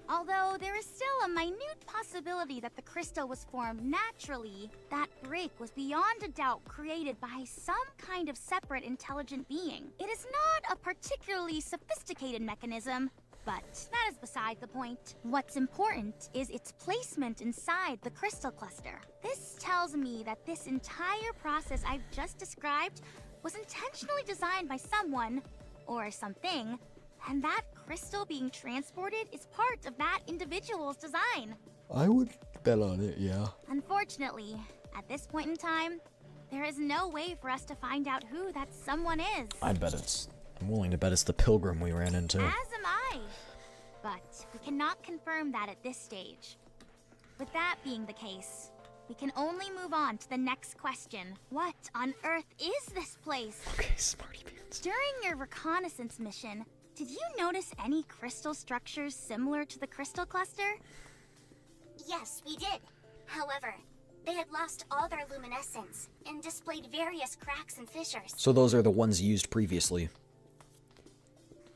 C: Although there is still a minute possibility that the crystal was formed naturally, that break was beyond a doubt created by some kind of separate intelligent being. It is not a particularly sophisticated mechanism, but that is beside the point. What's important is its placement inside the crystal cluster. This tells me that this entire process I've just described was intentionally designed by someone, or something, and that crystal being transported is part of that individual's design.
A: I would bet on it, yeah.
C: Unfortunately, at this point in time, there is no way for us to find out who that someone is.
A: I'm willing to bet it's the pilgrim we ran into.
C: As am I. But we cannot confirm that at this stage. With that being the case, we can only move on to the next question. What on earth is this place?
A: Okay, smarty pants.
C: During your reconnaissance mission, did you notice any crystal structures similar to the crystal cluster?
E: Yes, we did. However, they had lost all their luminescence and displayed various cracks and fissures.
A: So those are the ones used previously.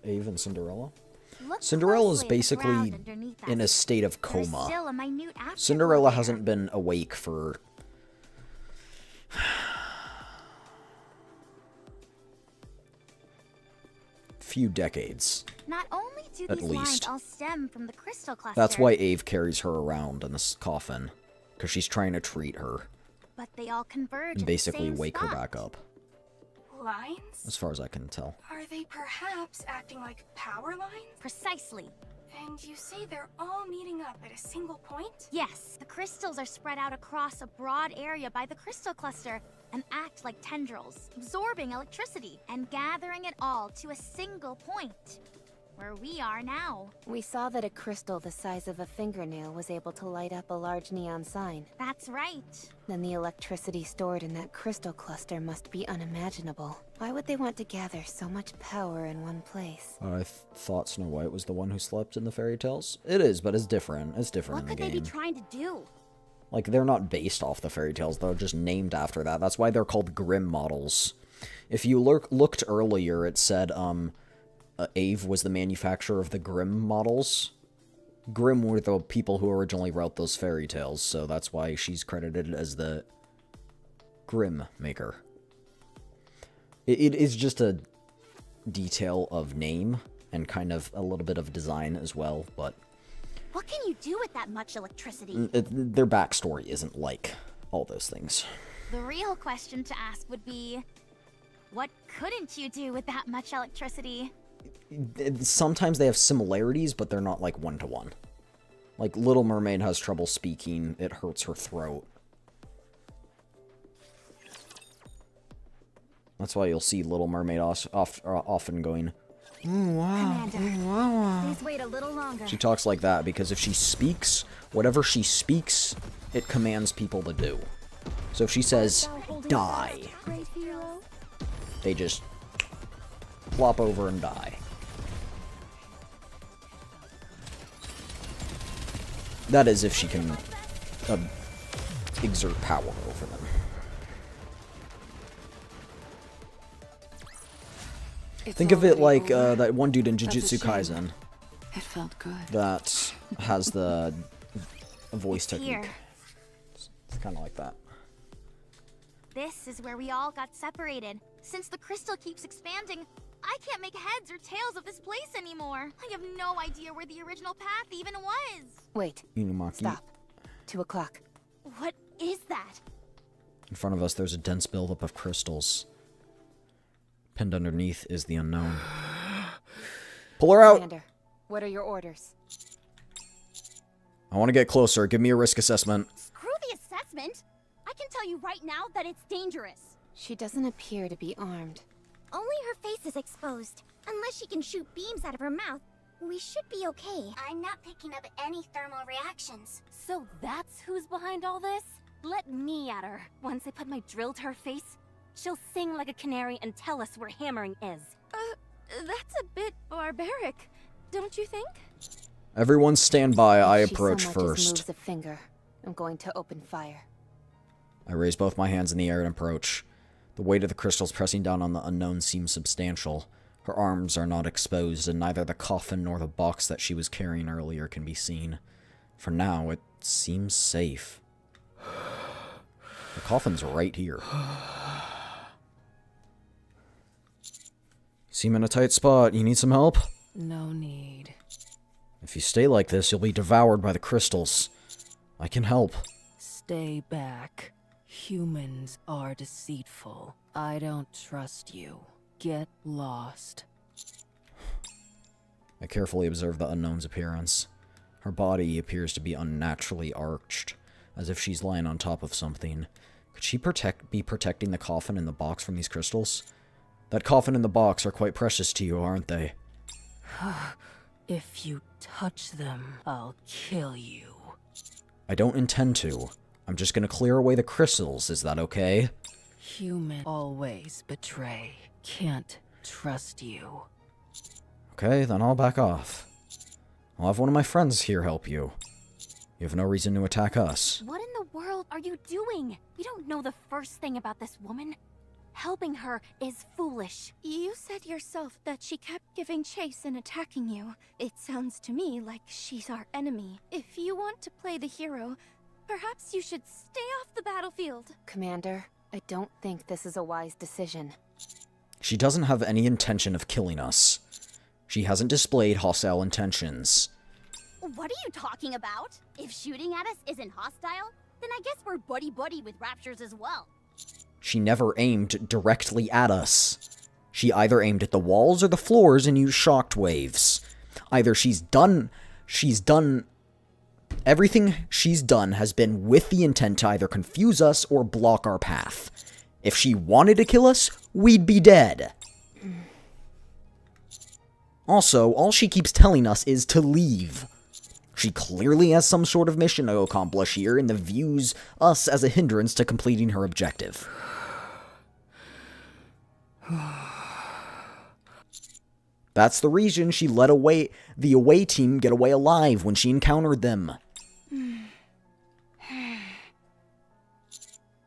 A: Ave and Cinderella? Cinderella's basically in a state of coma. Cinderella hasn't been awake for... few decades.
C: Not only do
A: At
C: these lines
A: least.
C: all stem from the crystal cluster,
A: That's why Ave carries her around in this coffin. Because she's trying to treat her.
C: but they all converge
A: And
C: at
A: basically
C: the same
A: wake
C: spot.
A: her back up.
N: Lines?
A: As far as I can tell.
N: Are they perhaps acting like power lines?
C: Precisely.
N: And you say they're all meeting up at a single point?
C: Yes, the crystals are spread out across a broad area by the crystal cluster and act like tendrils, absorbing electricity and gathering it all to a single point, where we are now.
I: We saw that a crystal the size of a fingernail was able to light up a large neon sign.
C: That's right.
I: Then the electricity stored in that crystal cluster must be unimaginable. Why would they want to gather so much power in one place?
A: I thought Snow White was the one who slept in the fairy tales. It is, but it's different. It's different
C: What
A: in
C: could
A: the
C: they
A: game.
C: be trying to do?
A: Like, they're not based off the fairy tales, they're just named after that. That's why they're called Grimm models. If you looked earlier, it said, Ave was the manufacturer of the Grimm models. Grimm were the people who originally wrote those fairy tales, so that's why she's credited as the Grimm maker. It is just a detail of name and kind of a little bit of design as well, but...
C: What can you do with that much electricity?
A: Their backstory isn't like all those things.
C: The real question to ask would be, what couldn't you do with that much electricity?
A: Sometimes they have similarities, but they're not like one-to-one. Like, Little Mermaid has trouble speaking, it hurts her throat. That's why you'll see Little Mermaid often going, "Ooh, wow, ooh, wow, wow."
C: Please wait a little longer.
A: She talks like that because if she speaks, whatever she speaks, it commands people to do. So if she says, die, they just flop over and die. That is if she can exert power over them. Think of it like that one dude in Jujutsu Kaisen.
J: It felt good.
A: That has the voice technique. It's kind of like that.
C: This is where we all got separated. Since the crystal keeps expanding, I can't make heads or tails of this place anymore. I have no idea where the original path even was.
I: Wait.
A: Inumaki.
I: Stop. 2 o'clock.
C: What is that?
A: In front of us, there's a dense buildup of crystals. Pinned underneath is the unknown. Pull her out!
I: Commander, what are your orders?
A: I want to get closer. Give me a risk assessment.
C: Screw the assessment! I can tell you right now that it's dangerous.
I: She doesn't appear to be armed.
F: Only her face is exposed. Unless she can shoot beams out of her mouth, we should be okay.
E: I'm not picking up any thermal reactions.
K: So that's who's behind all this? Let me at her. Once I put my drill to her face, she'll sing like a canary and tell us where hammering is.
M: That's a bit barbaric, don't you think?
A: Everyone stand by. I
I: If she
A: approach
I: so much as
A: first.
I: moves a finger, I'm going to open fire.
A: I raise both my hands in the air and approach. The weight of the crystals pressing down on the unknown seems substantial. Her arms are not exposed, and neither the coffin nor the box that she was carrying earlier can be seen. For now, it seems safe. The coffin's right here. Seem in a tight spot. You need some help?
J: No need.
A: If you stay like this, you'll be devoured by the crystals. I can help.
J: Stay back. Humans are deceitful. I don't trust you. Get lost.
A: I carefully observe the unknown's appearance. Her body appears to be unnaturally arched, as if she's lying on top of something. Could she be protecting the coffin and the box from these crystals? That coffin and the box are quite precious to you, aren't they?
J: If you touch them, I'll kill you.
A: I don't intend to. I'm just gonna clear away the crystals, is that okay?
J: Humans always betray. Can't trust you.
A: Okay, then I'll back off. I'll have one of my friends here help you. You have no reason to attack us.
K: What in the world are you doing? You don't know the first thing about this woman. Helping her is foolish.
M: You said yourself that she kept giving chase and attacking you. It sounds to me like she's our enemy. If you want to play the hero, perhaps you should stay off the battlefield.
I: Commander, I don't think this is a wise decision.
A: She doesn't have any intention of killing us. She hasn't displayed hostile intentions.
C: What are you talking about? If shooting at us isn't hostile, then I guess we're buddy-buddy with raptures as well.
A: She never aimed directly at us. She either aimed at the walls or the floors and used shocked waves. Either everything she's done has been with the intent to either confuse us or block our path. If she wanted to kill us, we'd be dead. Also, all she keeps telling us is to leave. She clearly has some sort of mission to accomplish here and views us as a hindrance to completing her objective. That's the reason she let the away team get away alive when she encountered them.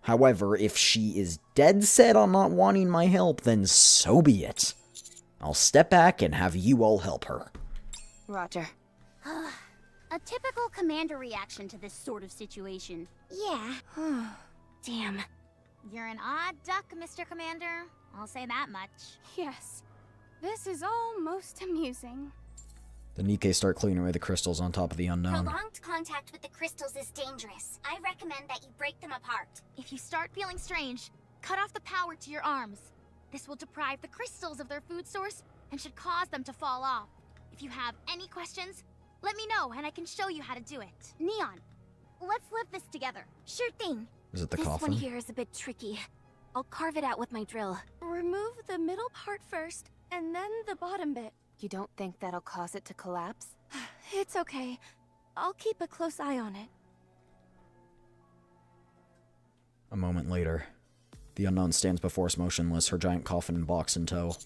A: However, if she is dead set on not wanting my help, then so be it. I'll step back and have you all help her.
I: Roger.
K: A typical commander reaction to this sort of situation.
F: Yeah.
K: Damn.
C: You're an odd duck, Mr. Commander. I'll say that much.
M: Yes. This is all most amusing.
A: The NIKKE start cleaning away the crystals on top of the unknown.
E: Prolonged contact with the crystals is dangerous. I recommend that you break them apart.
C: If you start feeling strange, cut off the power to your arms. This will deprive the crystals of their food source and should cause them to fall off. If you have any questions, let me know and I can show you how to do it.
K: Neon, let's live this together.
C: Sure thing.
A: Is it the
G: This
A: coffin?
G: one here is a bit tricky. I'll carve it out with my drill.
M: Remove the middle part first, and then the bottom bit.
I: You don't think that'll cause it to collapse?
M: It's okay. I'll keep a close eye on it.
A: A moment later, the unknown stands before us motionless, her giant coffin and box in tow.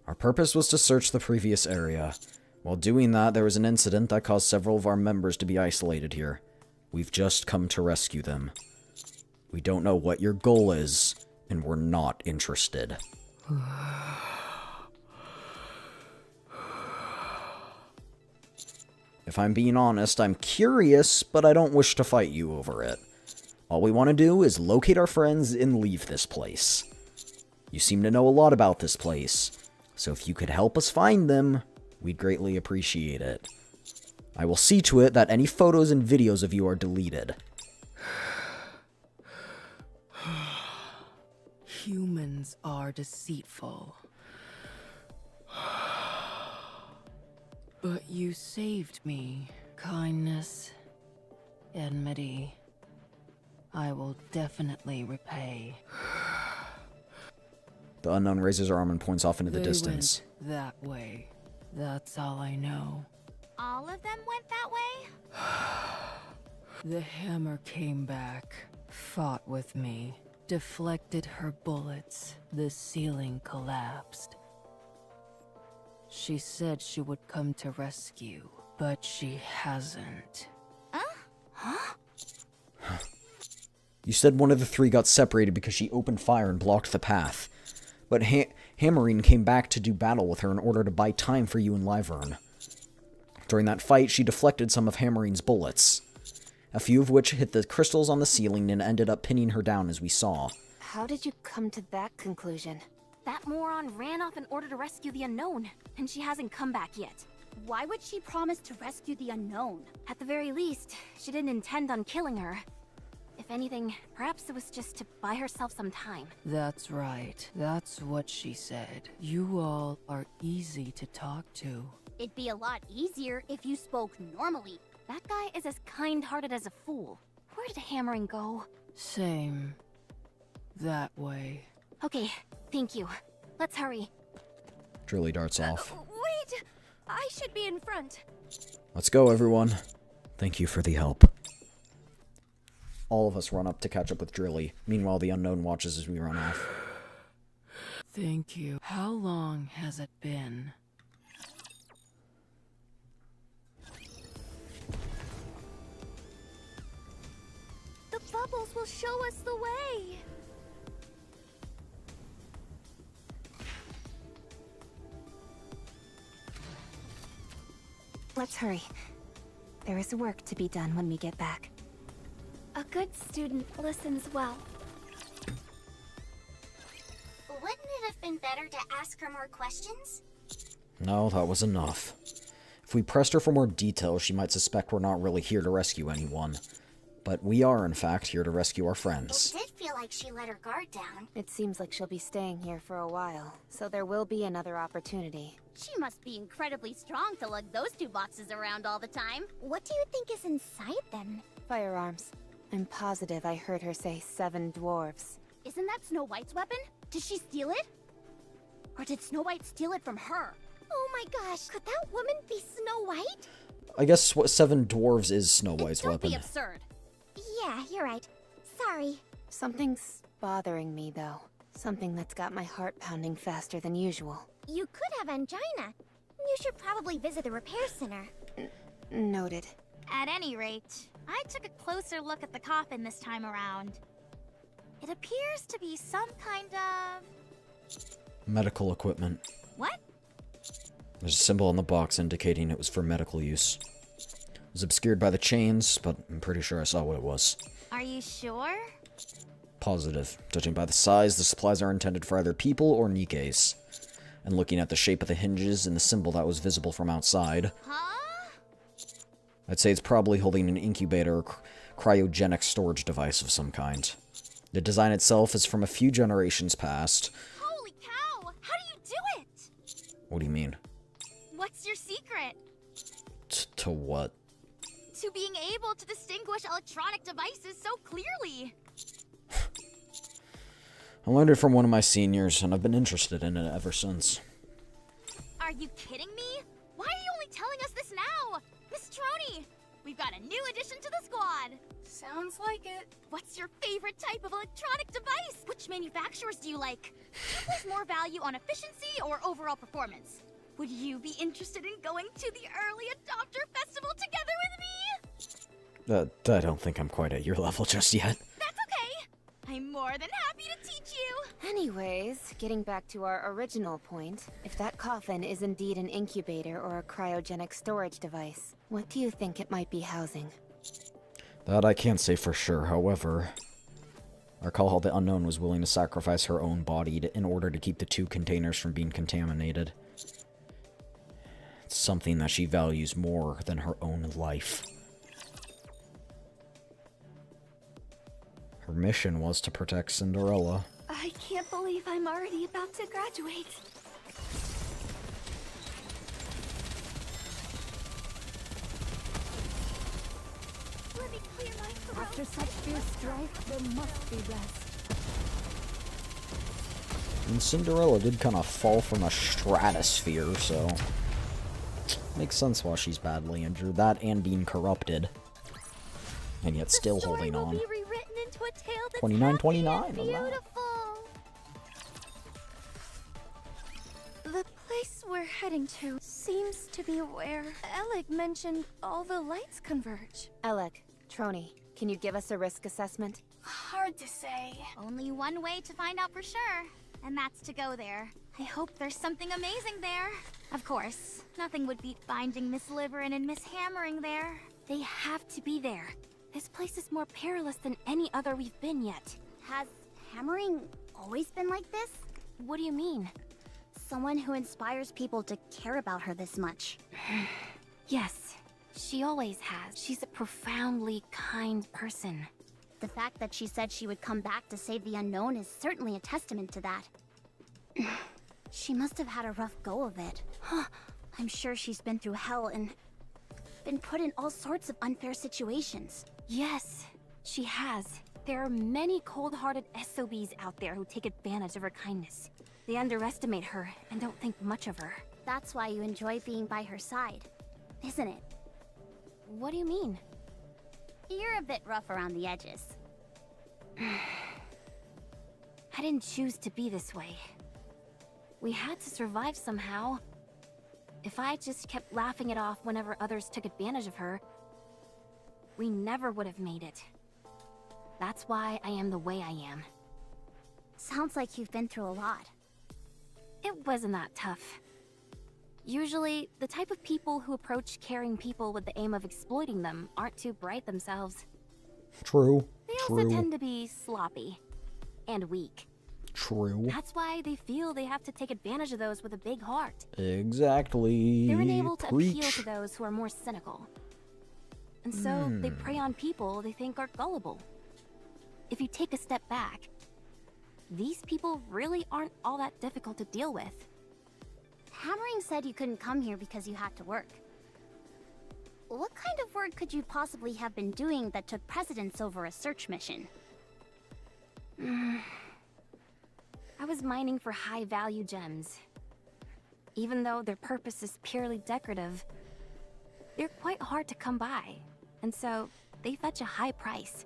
A: Our purpose was to search the previous area. While doing that, there was an incident that caused several of our members to be isolated here. We've just come to rescue them. We don't know what your goal is, and we're not interested. If I'm being honest, I'm curious, but I don't wish to fight you over it. All we want to do is locate our friends and leave this place. You seem to know a lot about this place, so if you could help us find them, we'd greatly appreciate it. I will see to it that any photos and videos of you are deleted.
J: Humans are deceitful. But you saved me. Kindness, enmity. I will definitely repay.
A: The unknown raises her arm and points off into the
J: They
A: distance.
J: went that way. That's all I know.
C: All of them went that way?
J: The hammer came back, fought with me, deflected her bullets. The ceiling collapsed. She said she would come to rescue, but she hasn't.
A: You said one of the three got separated because she opened fire and blocked the path. But Hammerine came back to do battle with her in order to buy time for you and Lyvern. During that fight, she deflected some of Hammerine's bullets, a few of which hit the crystals on the ceiling and ended up pinning her down as we saw.
I: How did you come to that conclusion?
G: That moron ran off in order to rescue the unknown, and she hasn't come back yet.
K: Why would she promise to rescue the unknown?
G: At the very least, she didn't intend on killing her. If anything, perhaps it was just to buy herself some time.
J: That's right. That's what she said. You all are easy to talk to.
K: It'd be a lot easier if you spoke normally.
G: That guy is as kind-hearted as a fool. Where did Hammering go?
J: Same. That way.
G: Okay, thank you. Let's hurry.
A: Drilly darts off.
M: Wait! I should be in front.
A: Let's go, everyone. Thank you for the help. All of us run up to catch up with Drilly. Meanwhile, the unknown watches as we run off.
J: Thank you. How long has it been?
K: The bubbles will show us the way!
I: Let's hurry. There is work to be done when we get back.
M: A good student listens well.
E: Wouldn't it have been better to ask her more questions?
A: No, that was enough. If we pressed her for more details, she might suspect we're not really here to rescue anyone. But we are, in fact, here to rescue our friends.
E: It did feel like she let her guard down.
I: It seems like she'll be staying here for a while, so there will be another opportunity.
K: She must be incredibly strong to lug those two boxes around all the time.
F: What do you think is inside them?
I: Firearms. I'm positive I heard her say 7 dwarves.
K: Isn't that Snow White's weapon? Did she steal it? Or did Snow White steal it from her?
F: Oh my gosh, could that woman be Snow White?
A: I guess what 7 dwarves is Snow White's weapon.
K: Don't be absurd.
F: Yeah, you're right. Sorry.
I: Something's bothering me, though. Something that's got my heart pounding faster than usual.
F: You could have angina. You should probably visit the repair center.
I: Noted.
C: At any rate, I took a closer look at the coffin this time around. It appears to be some kind of...
A: Medical equipment.
C: What?
A: There's a symbol on the box indicating it was for medical use. It was obscured by the chains, but I'm pretty sure I saw what it was.
C: Are you sure?
A: Positive. Judging by the size, the supplies are intended for either people or Nikkes. And looking at the shape of the hinges and the symbol that was visible from outside,
C: Huh?
A: I'd say it's probably holding an incubator or cryogenic storage device of some kind. The design itself is from a few generations past.
C: Holy cow! How do you do it?
A: What do you mean?
C: What's your secret?
A: To what?
C: To being able to distinguish electronic devices so clearly.
A: I learned it from one of my seniors, and I've been interested in it ever since.
C: Are you kidding me? Why are you only telling us this now? Miss Troni, we've got a new addition to the squad.
M: Sounds like it.
C: What's your favorite type of electronic device? Which manufacturers do you like? Do you place more value on efficiency or overall performance? Would you be interested in going to the early adopter festival together with me?
A: I don't think I'm quite at your level just yet.
C: That's okay. I'm more than happy to teach you.
I: Anyways, getting back to our original point, if that coffin is indeed an incubator or a cryogenic storage device, what do you think it might be housing?
A: That I can't say for sure, however. I recall how the Unknown was willing to sacrifice her own body in order to keep the two containers from being contaminated. It's something that she values more than her own life. Her mission was to protect Cinderella.
L: I can't believe I'm already about to graduate.
C: Let me clear my throat.
L: After such fierce strife, there must be rest.
A: And Cinderella did kind of fall from a stratosphere, so... makes sense why she's badly injured. That and being corrupted. And yet still holding on. 29-29.
C: Beautiful.
M: The place we're heading to seems to be where Alec mentioned all the lights converge.
I: Alec, Troni, can you give us a risk assessment?
M: Hard to say.
C: Only one way to find out for sure, and that's to go there. I hope there's something amazing there. Of course, nothing would beat finding Miss Liverin and Miss Hammering there.
G: They have to be there. This place is more perilous than any other we've been yet.
K: Has Hammering always been like this?
G: What do you mean?
K: Someone who inspires people to care about her this much.
G: Yes, she always has. She's a profoundly kind person.
K: The fact that she said she would come back to save the Unknown is certainly a testament to that. She must have had a rough go of it. I'm sure she's been through hell and been put in all sorts of unfair situations.
G: Yes, she has. There are many cold-hearted SOBs out there who take advantage of her kindness. They underestimate her and don't think much of her.
K: That's why you enjoy being by her side, isn't it?
G: What do you mean?
K: You're a bit rough around the edges.
G: I didn't choose to be this way. We had to survive somehow. If I just kept laughing it off whenever others took advantage of her, we never would have made it. That's why I am the way I am.
K: Sounds like you've been through a lot.
G: It wasn't that tough. Usually, the type of people who approach caring people with the aim of exploiting them aren't too bright themselves.
A: True.
G: They also tend to be sloppy and weak.
A: True.
G: That's why they feel they have to take advantage of those with a big heart.
A: Exactly.
G: They're unable to appeal
A: Preach.
G: to those who are more cynical. And so they prey on people they think are gullible. If you take a step back, these people really aren't all that difficult to deal with.
K: Hammering said you couldn't come here because you had to work. What kind of work could you possibly have been doing that took precedence over a search mission?
G: I was mining for high-value gems. Even though their purpose is purely decorative, they're quite hard to come by, and so they fetch a high price.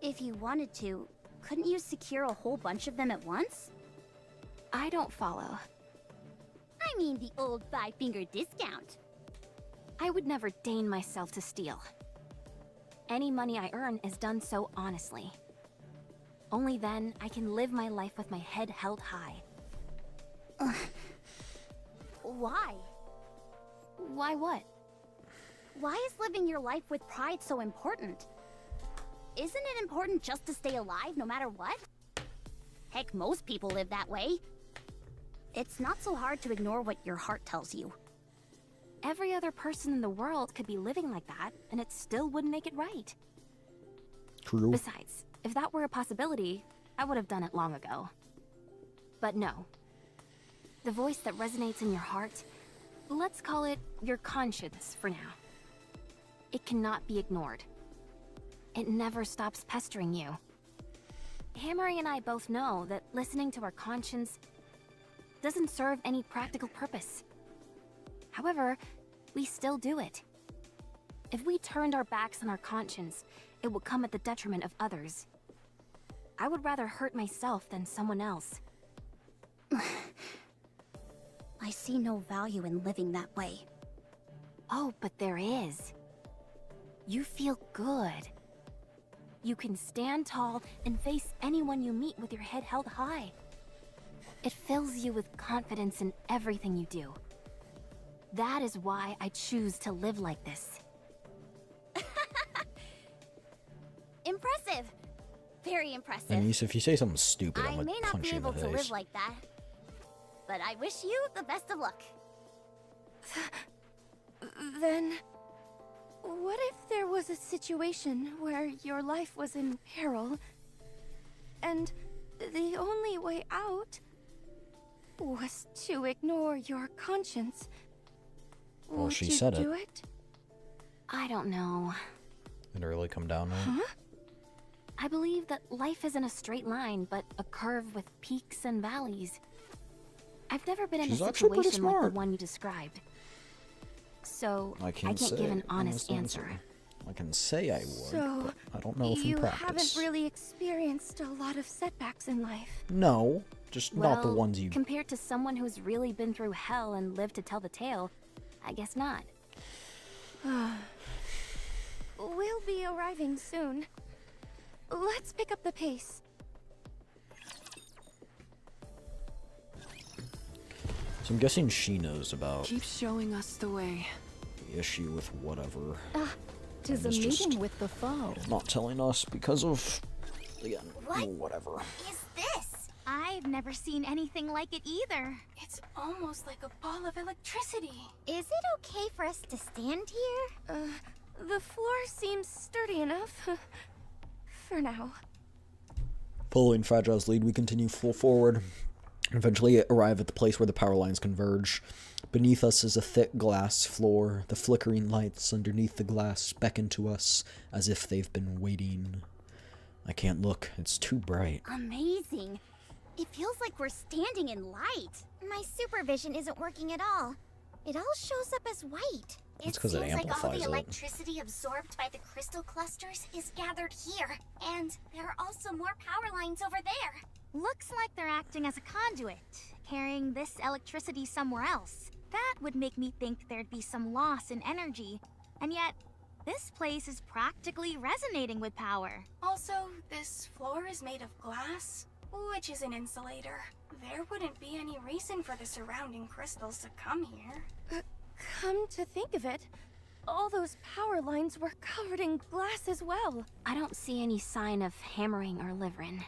K: If you wanted to, couldn't you secure a whole bunch of them at once?
G: I don't follow.
K: I mean the old 5-finger discount.
G: I would never deign myself to steal. Any money I earn is done so honestly. Only then I can live my life with my head held high.
K: Why?
G: Why what?
K: Why is living your life with pride so important? Isn't it important just to stay alive no matter what? Heck, most people live that way. It's not so hard to ignore what your heart tells you.
G: Every other person in the world could be living like that, and it still wouldn't make it right.
A: True.
G: Besides, if that were a possibility, I would have done it long ago. But no. The voice that resonates in your heart, let's call it your conscience for now. It cannot be ignored. It never stops pestering you. Hammering and I both know that listening to our conscience doesn't serve any practical purpose. However, we still do it. If we turned our backs on our conscience, it would come at the detriment of others. I would rather hurt myself than someone else.
K: I see no value in living that way.
G: Oh, but there is. You feel good. You can stand tall and face anyone you meet with your head held high. It fills you with confidence in everything you do. That is why I choose to live like this.
K: Impressive. Very impressive.
A: Anise, if you say something stupid, I'm
K: I
A: gonna
K: may not
A: punch
K: be
A: you in
K: able
A: the
K: to
A: face.
K: live like that, but I wish you the best of luck.
M: Then, what if there was a situation where your life was in peril, and the only way out was to ignore your conscience?
A: Well,
M: Would
A: she
M: you
A: said
M: do
A: it.
M: it?
G: I don't know.
A: Did it really come down to it?
M: Huh?
G: I believe that life isn't a straight line, but a curve with peaks and valleys. I've never been in
A: She's
G: a
A: actually pretty
G: situation like the
A: smart.
G: one you described. So,
A: I
G: I
A: can't
G: can't
A: say
G: give an honest answer.
A: I can say I would,
M: So,
A: but I don't know if in
M: you
A: practice.
M: haven't really experienced a lot of setbacks in life.
A: No, just not the
G: Well,
A: ones you.
G: compared to someone who's really been through hell and lived to tell the tale, I guess not.
M: We'll be arriving soon. Let's pick up the pace.
A: So I'm guessing she knows about
J: Keep showing us the way.
A: the issue with whatever.
L: Tis a
A: And it's
L: meeting
A: just
L: with the foe.
A: Not telling us because of, again, whatever.
E: Is this?
C: I've never seen anything like it either.
N: It's almost like a ball of electricity.
F: Is it okay for us to stand here?
M: The floor seems sturdy enough. For now.
A: Following Fragile's lead, we continue full forward. Eventually arrive at the place where the power lines converge. Beneath us is a thick glass floor. The flickering lights underneath the glass beckon to us as if they've been waiting. I can't look. It's too bright.
C: Amazing. It feels like we're standing in light.
F: My supervision isn't working at all. It all shows up as white.
A: That's 'cause it
E: seems like all
A: amplifies
E: the
A: it.
E: electricity absorbed by the crystal clusters is gathered here. And there are also more power lines over there.
C: Looks like they're acting as a conduit, carrying this electricity somewhere else. That would make me think there'd be some loss in energy. And yet, this place is practically resonating with power.
N: Also, this floor is made of glass, which is an insulator. There wouldn't be any reason for the surrounding crystals to come here.
M: Come to think of it, all those power lines were covered in glass as well.
G: I don't see any sign of hammering or living.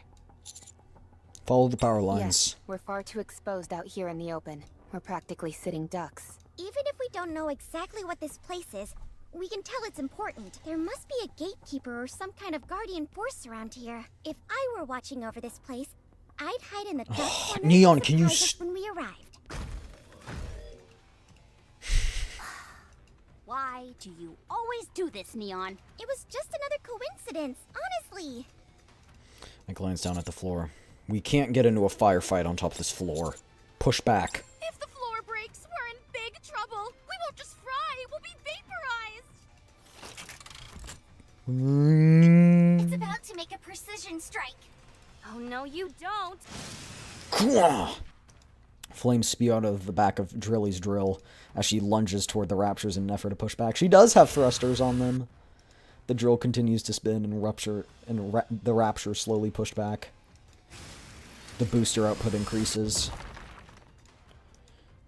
A: Follow the power lines.
I: Yes, we're far too exposed out here in the open. We're practically sitting ducks.
F: Even if we don't know exactly what this place is, we can tell it's important. There must be a gatekeeper or some kind of guardian force around here. If I were watching over this place, I'd hide in the dark corners
A: Neon,
F: to
A: can you
F: surprise us when we arrived.
C: Why do you always do this, Neon?
F: It was just another coincidence, honestly.
A: I glance down at the floor. We can't get into a firefight on top of this floor. Push back.
K: If the floor breaks, we're in big trouble. We won't just fry, we'll be vaporized.
E: It's about to make a precision strike.
K: Oh no, you don't.
A: Flames spew out of the back of Drilly's drill as she lunges toward the Raptors in an effort to push back. She does have thrusters on them. The drill continues to spin and rupture, and the rapture slowly pushed back. The booster output increases.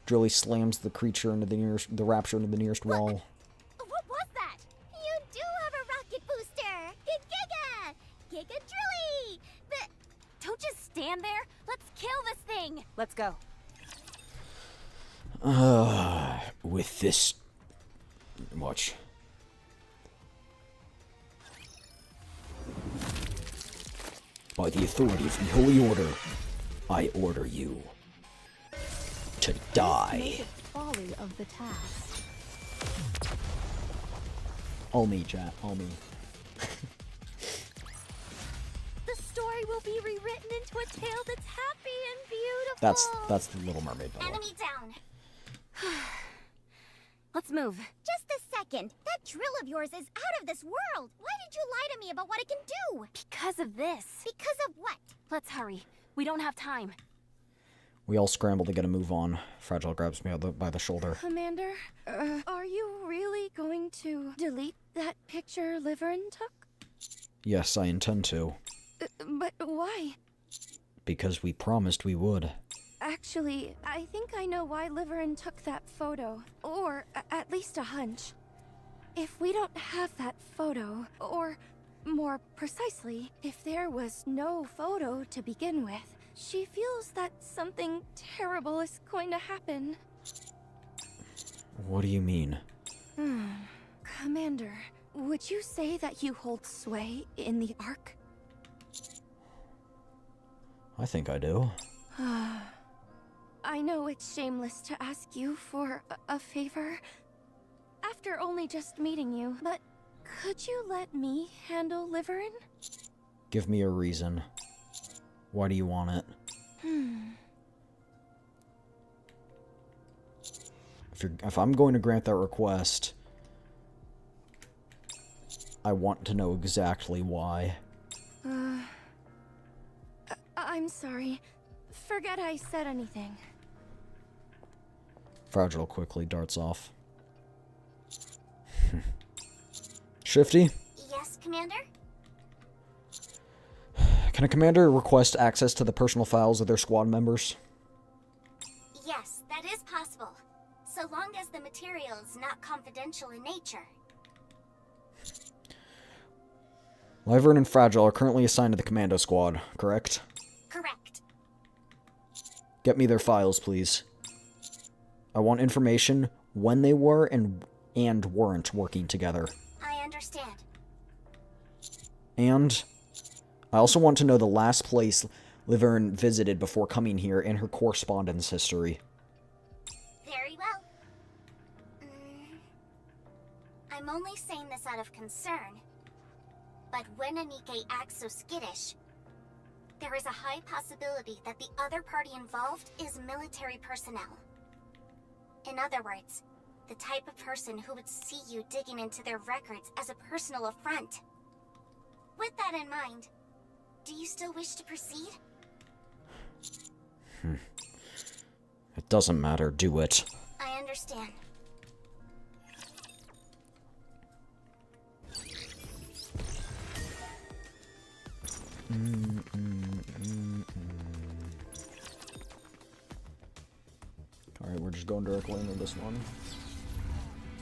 A: Drilly slams the creature into the rapture into the nearest wall.
F: What was that? You do have a rocket booster! Giga! Giga Drilly! But
C: Don't just stand there. Let's kill this thing.
I: Let's go.
A: With this... Watch. By the authority of the Holy Order, I order you to die.
L: Folly of the task.
A: All me, chat. All me.
C: The story will be rewritten into a tale that's happy and beautiful.
A: That's the Little Mermaid, by the way.
E: Enemy down.
C: Let's move.
F: just a second. That drill of yours is out of this world. Why did you lie to me about what it can do?
C: Because of this.
F: Because of what?
C: Let's hurry. We don't have time.
A: We all scramble to get a move on. Fragile grabs me by the shoulder.
M: Commander, are you really going to delete that picture Liverin took?
A: Yes, I intend to.
M: But why?
A: Because we promised we would.
M: Actually, I think I know why Liverin took that photo. Or at least a hunch. If we don't have that photo, or more precisely, if there was no photo to begin with, she feels that something terrible is going to happen.
A: What do you mean?
M: Commander, would you say that you hold sway in the Ark?
A: I think I do.
M: I know it's shameless to ask you for a favor after only just meeting you, but could you let me handle Liverin?
A: Give me a reason. Why do you want it? If I'm going to grant that request, I want to know exactly why.
M: I'm sorry. Forget I said anything.
A: Fragile quickly darts off. Shifty?
E: Yes, Commander?
A: Can a commander request access to the personal files of their squad members?
E: Yes, that is possible. So long as the material is not confidential in nature.
A: Wyvern and Fragile are currently assigned to the commando squad, correct?
E: Correct.
A: Get me their files, please. I want information when they were and weren't working together.
E: I understand.
A: And I also want to know the last place Livern visited before coming here and her correspondence history.
E: Very well. I'm only saying this out of concern. But when a NIKKE acts so skittish, there is a high possibility that the other party involved is military personnel. In other words, the type of person who would see you digging into their records as a personal affront. With that in mind, do you still wish to proceed?
A: It doesn't matter, do it.
E: I understand.
A: Alright, we're just going directly into this one.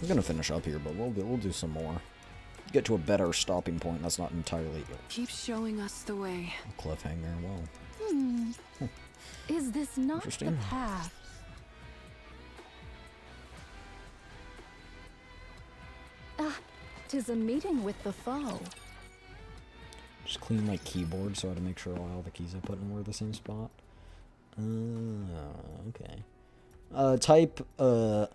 A: We're gonna finish up here, but we'll do some more. Get to a better stopping point that's not entirely
J: Keep showing us the way.
A: a cliffhanger. Well,
L: Is this not the
A: Interesting.
L: path? Ah, 'tis a meeting with the foe.
A: just clean my keyboard so I had to make sure all the keys I put in were the same spot. Okay. Type, what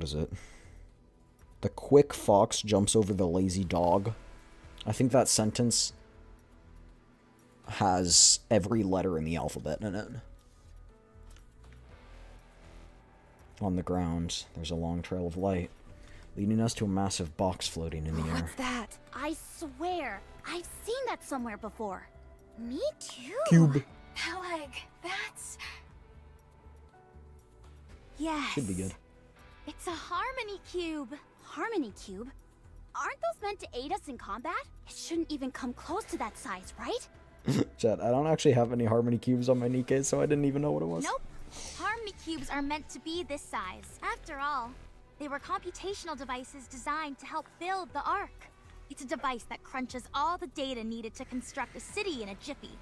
A: is it? The quick fox jumps over the lazy dog. I think that sentence has every letter in the alphabet in it. On the ground, there's a long trail of light, leading us to a massive box floating in the air.
C: What's that? I swear, I've seen that somewhere before.
F: Me too.
A: Cube.
M: Peleg, that's...
C: Yes.
A: Should be good.
K: It's a Harmony Cube. Harmony Cube? Aren't those meant to aid us in combat? It shouldn't even come close to that size, right?
A: Chat, I don't actually have any Harmony Cubes on my NIKKE, so I didn't even know what it was.
C: Nope. Harmony Cubes are meant to be this size. After all, they were computational devices designed to help build the Ark. It's a device that crunches all the data needed to construct a city in a jiffy.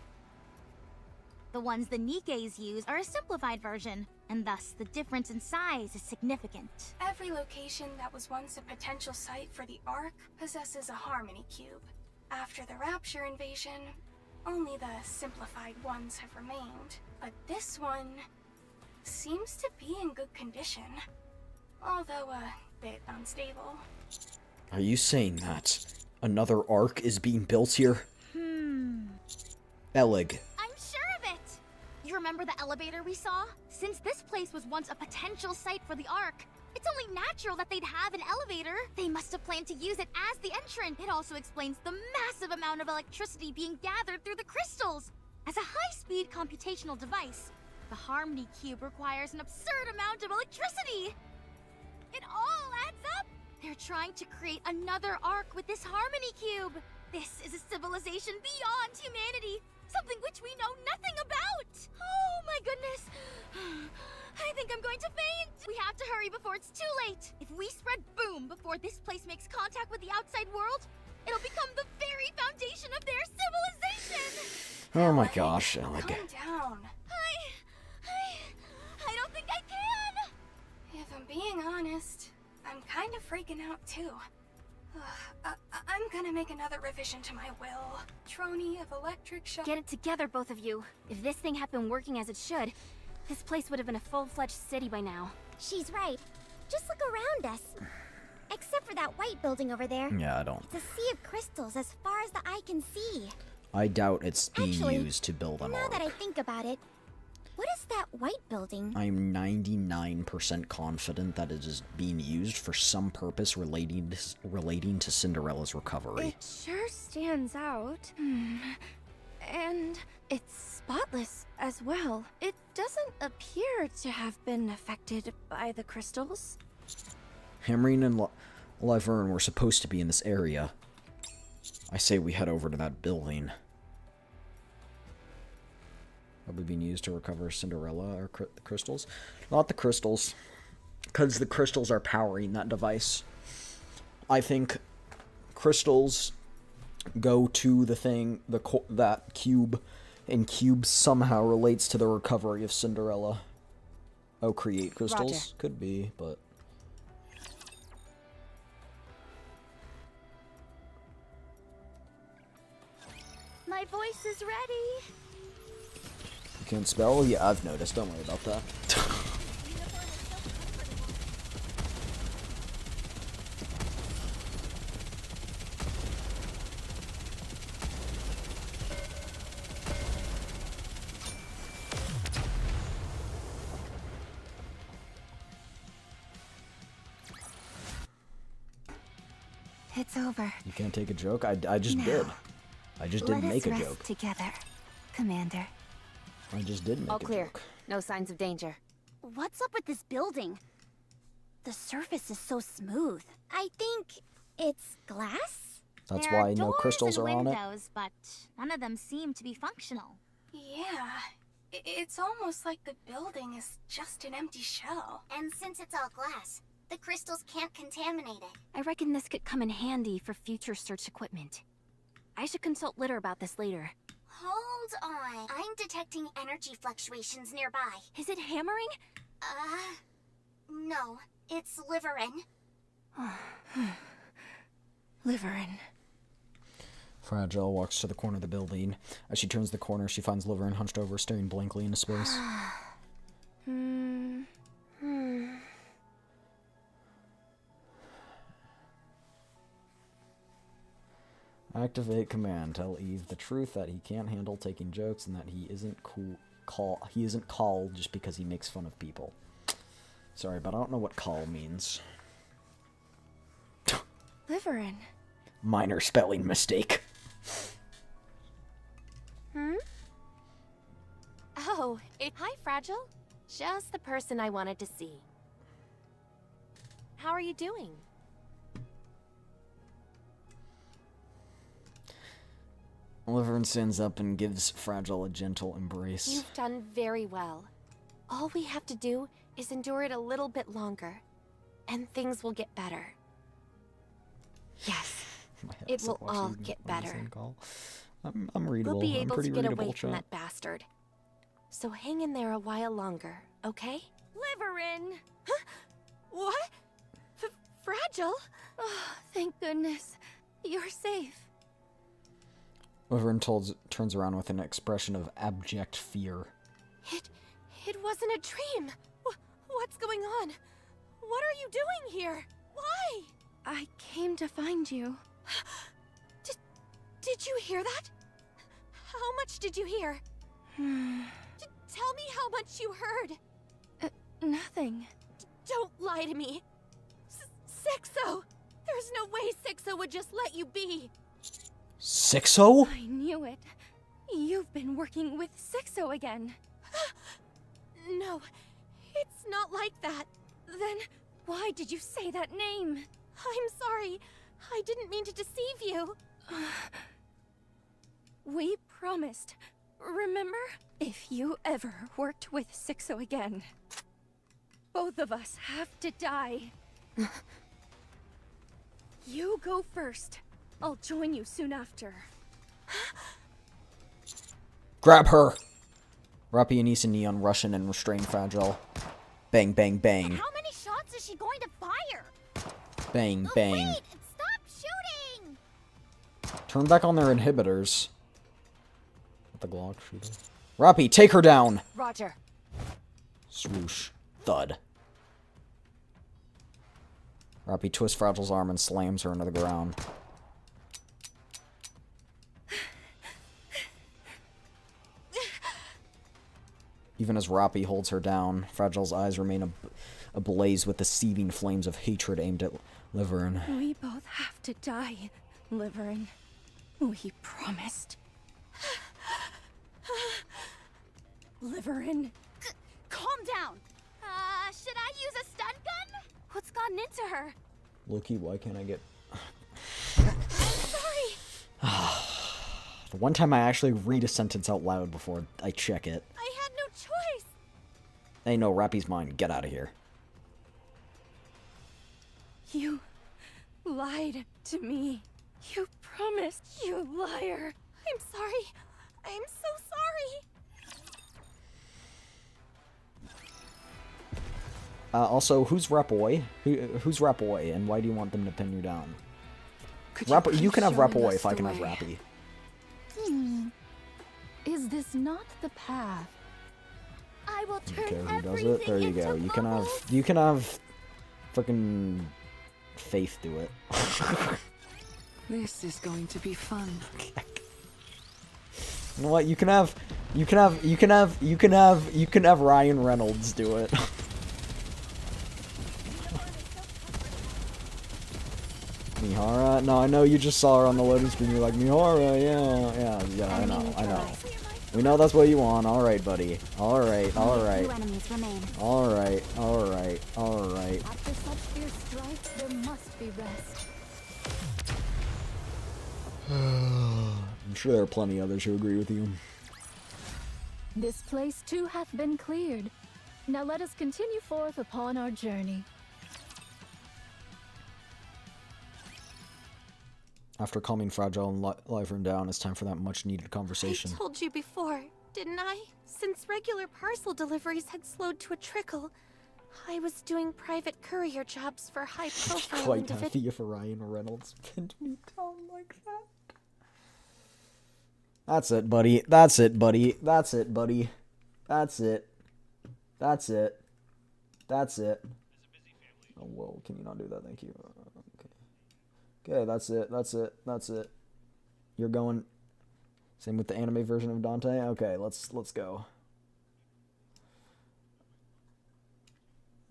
C: The ones the NIKKEs use are a simplified version, and thus the difference in size is significant.
N: Every location that was once a potential site for the Ark possesses a Harmony Cube. After the Rapture invasion, only the simplified ones have remained. But this one seems to be in good condition, although a bit unstable.
A: Are you saying that another Ark is being built here? Elig.
C: I'm sure of it! You remember the elevator we saw? Since this place was once a potential site for the Ark, it's only natural that they'd have an elevator. They must have planned to use it as the entrance. It also explains the massive amount of electricity being gathered through the crystals. As a high-speed computational device, the Harmony Cube requires an absurd amount of electricity. It all adds up. They're trying to create another Ark with this Harmony Cube. This is a civilization beyond humanity, something which we know nothing about. Oh my goodness. I think I'm going to faint. We have to hurry before it's too late. If we spread boom before this place makes contact with the outside world, it'll become the very foundation of their civilization.
A: Oh my gosh, Elig.
N: Calm down.
C: I don't think I can.
N: If I'm being honest, I'm kind of freaking out too. I'm gonna make another revision to my will. Trony of electric shock.
K: Get it together, both of you. If this thing had been working as it should, this place would have been a full-fledged city by now.
F: She's right. Just look around us. Except for that white building over there.
A: Yeah, I don't.
F: It's a sea of crystals as far as the eye can see.
A: I doubt it's being
F: Actually,
A: used to build an
F: now
A: Ark.
F: that I think about it, what is that white building?
A: I'm 99% confident that it is being used for some purpose relating to Cinderella's recovery.
M: It sure stands out. And it's spotless as well. It doesn't appear to have been affected by the crystals.
A: Hamreen and Laverne were supposed to be in this area. I say we head over to that building. Probably being used to recover Cinderella or the crystals. Not the crystals, because the crystals are powering that device. I think crystals go to the thing, that cube, and cube somehow relates to the recovery of Cinderella. Oh, create crystals?
I: Roger.
A: Could be, but...
C: My voice is ready.
A: You can't spell? Yeah, I've noticed. Don't worry about that.
I: It's over.
A: You can't take a joke? I just did. I just didn't make a
I: Let us
A: joke.
I: rest together, Commander.
A: I just did make
K: All
A: a
K: clear.
A: joke.
K: No signs of danger.
C: What's up with this building? The surface is so smooth.
F: I think it's glass?
A: That's
C: There are
A: why no
C: doors
A: crystals
C: and
A: are on it.
C: windows, but none of them seem to be functional.
N: Yeah, it's almost like the building is just an empty shell.
E: And since it's all glass, the crystals can't contaminate it.
K: I reckon this could come in handy for future search equipment. I should consult Litter about this later.
E: Hold on. I'm detecting energy fluctuations nearby.
K: Is it hammering?
E: No. It's Liverin.
I: Liverin.
A: Fragile walks to the corner of the building. As she turns the corner, she finds Liverin hunched over, staring blankly into space. Activate command. Tell Eve the truth that he can't handle taking jokes and that he isn't he isn't called just because he makes fun of people. Sorry, but I don't know what call means.
M: Liverin.
A: Minor spelling mistake.
G: Oh, hi, Fragile. Just the person I wanted to see. How are you doing?
A: Laverne stands up and gives Fragile a gentle embrace.
G: You've done very well. All we have to do is endure it a little bit longer, and things will get better. Yes, it will all get better.
A: I'm readable.
G: We'll be
A: I'm
G: able
A: pretty
G: to get
A: readable,
G: away from
A: chat.
G: that bastard. So hang in there a while longer, okay?
M: Liverin!
G: Huh? What? Fragile?
M: Oh, thank goodness. You're safe.
A: Laverne turns around with an expression of abject fear.
G: It wasn't a dream. What's going on? What are you doing here? Why?
M: I came to find you.
G: Did you hear that? How much did you hear? Tell me how much you heard.
M: Nothing.
G: Don't lie to me. Sixo! There's no way Sixo would just let you be.
A: Sixo?
M: I knew it. You've been working with Sixo again.
G: No, it's not like that. Then
M: why did you say that name?
G: I'm sorry. I didn't mean to deceive you.
M: We promised. Remember? If you ever worked with Sixo again, both of us have to die. You go first. I'll join you soon after.
A: Grab her! Rappy, Anise, and Neon rush in and restrain Fragile. Bang, bang, bang.
K: How many shots is she going to fire?
A: Bang, bang.
K: Wait! Stop shooting!
A: Turn back on their inhibitors. With the Glock shooter. Rappy, take her down!
G: Roger.
A: Swoosh. Thud. Rappy twists Fragile's arm and slams her into the ground. Even as Rappy holds her down, Fragile's eyes remain ablaze with the seething flames of hatred aimed at Laverne.
M: We both have to die, Liverin. We promised. Liverin.
K: Calm down! Should I use a stun gun? What's gotten into her?
A: Loki, why can't I get...
K: Sorry!
A: The one time I actually read a sentence out loud before I check it.
K: I had no choice!
A: Hey, no, Rappy's mine. Get out of here.
M: You lied to me. You promised, you liar.
G: I'm sorry. I'm so sorry.
A: Also, who's Rapoy? Who's Rapoy, and why do you want them to pin you down? You can have Rapoy if I can have Rappy.
L: Is this not the path?
K: I will turn
A: Okay, who does
K: everything
A: it? There you
K: into
A: go.
K: bubbles.
A: You can have frickin' Faith do it.
J: This is going to be fun.
A: You know what? You can have Ryan Reynolds do it. Mihara? No, I know you just saw her on the loading screen. You're like, Mihara, yeah, I know. We know that's what you want. Alright, buddy. Alright.
L: Enemies remain.
A: Alright.
L: After such fierce strife, there must be rest.
A: I'm sure there are plenty others who agree with you.
L: This place too hath been cleared. Now let us continue forth upon our journey.
A: After calming Fragile and Laverne down, it's time for that much-needed conversation.
G: I told you before, didn't I? Since regular parcel deliveries had slowed to a trickle, I was doing private courier jobs for high-profile
A: Quite
G: individuals.
A: happy if Ryan Reynolds pinned me down like that. That's it, buddy. That's it. Oh, whoa. Can you not do that? Thank you. Okay, that's it. You're going... Same with the anime version of Dante? Okay, let's go.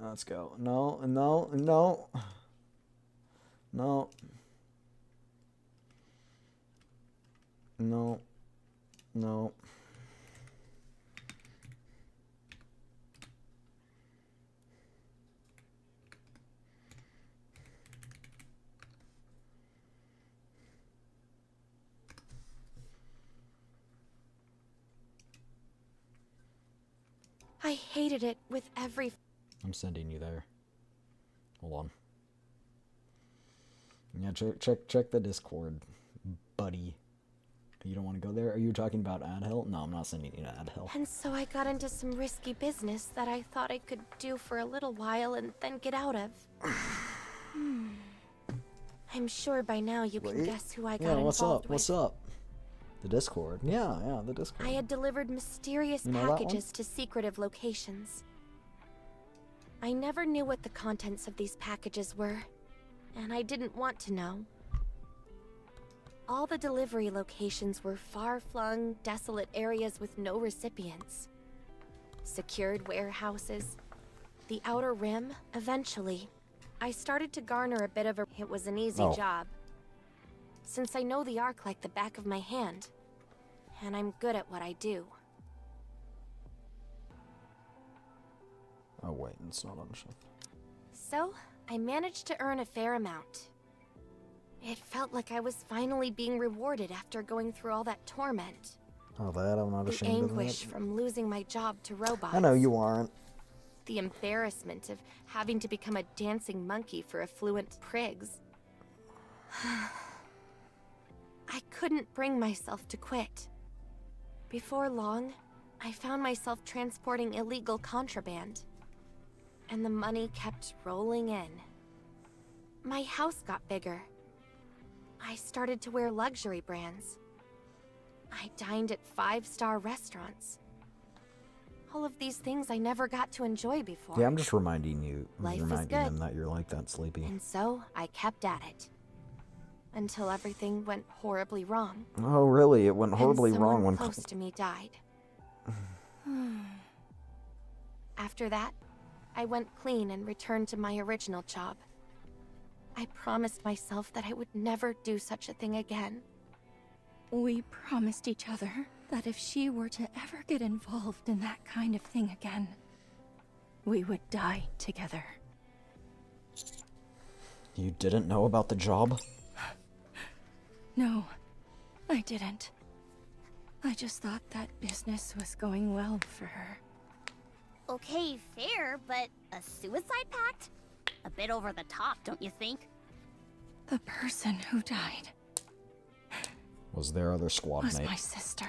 A: Let's go. No.
G: I hated it with every...
A: I'm sending you there. Hold on. Yeah, check the Discord, buddy. You don't want to go there? Are you talking about ad hell? No, I'm not sending you to ad hell.
G: And so I got into some risky business that I thought I could do for a little while and then get out of. I'm sure by now you can guess who I got involved with.
A: What's up? The Discord. Yeah, the Discord.
G: I had delivered mysterious packages to secretive locations. I never knew what the contents of these packages were, and I didn't want to know. All the delivery locations were far-flung, desolate areas with no recipients. Secured warehouses. The Outer Rim, eventually. I started to garner a bit of a... It was an easy job. Since I know the Ark like the back of my hand. And I'm good at what I do.
A: Oh wait, it's not on the shelf.
G: So, I managed to earn a fair amount. It felt like I was finally being rewarded after going through all that torment.
A: Oh, that I'm not ashamed of that.
G: The anguish from losing my job to robots.
A: I know you aren't.
G: The embarrassment of having to become a dancing monkey for affluent prigs. I couldn't bring myself to quit. Before long, I found myself transporting illegal contraband. And the money kept rolling in. My house got bigger. I started to wear luxury brands. I dined at 5-star restaurants. All of these things I never got to enjoy before.
A: Yeah, I'm just reminding you.
G: Life is good.
A: Them that you're like that, Sleepy.
G: And so, I kept at it. Until everything went horribly wrong.
A: Oh, really? It went horribly
G: and
A: wrong
G: someone
A: when...
G: close to me died. After that, I went clean and returned to my original job. I promised myself that I would never do such a thing again.
L: We promised each other that if she were to ever get involved in that kind of thing again, we would die together.
A: You didn't know about the job?
L: No, I didn't. I just thought that business was going well for her.
K: Okay, fair, but a suicide pact? A bit over the top, don't you think?
L: The person who died
A: Was their other squad
L: was
A: mate.
L: my sister.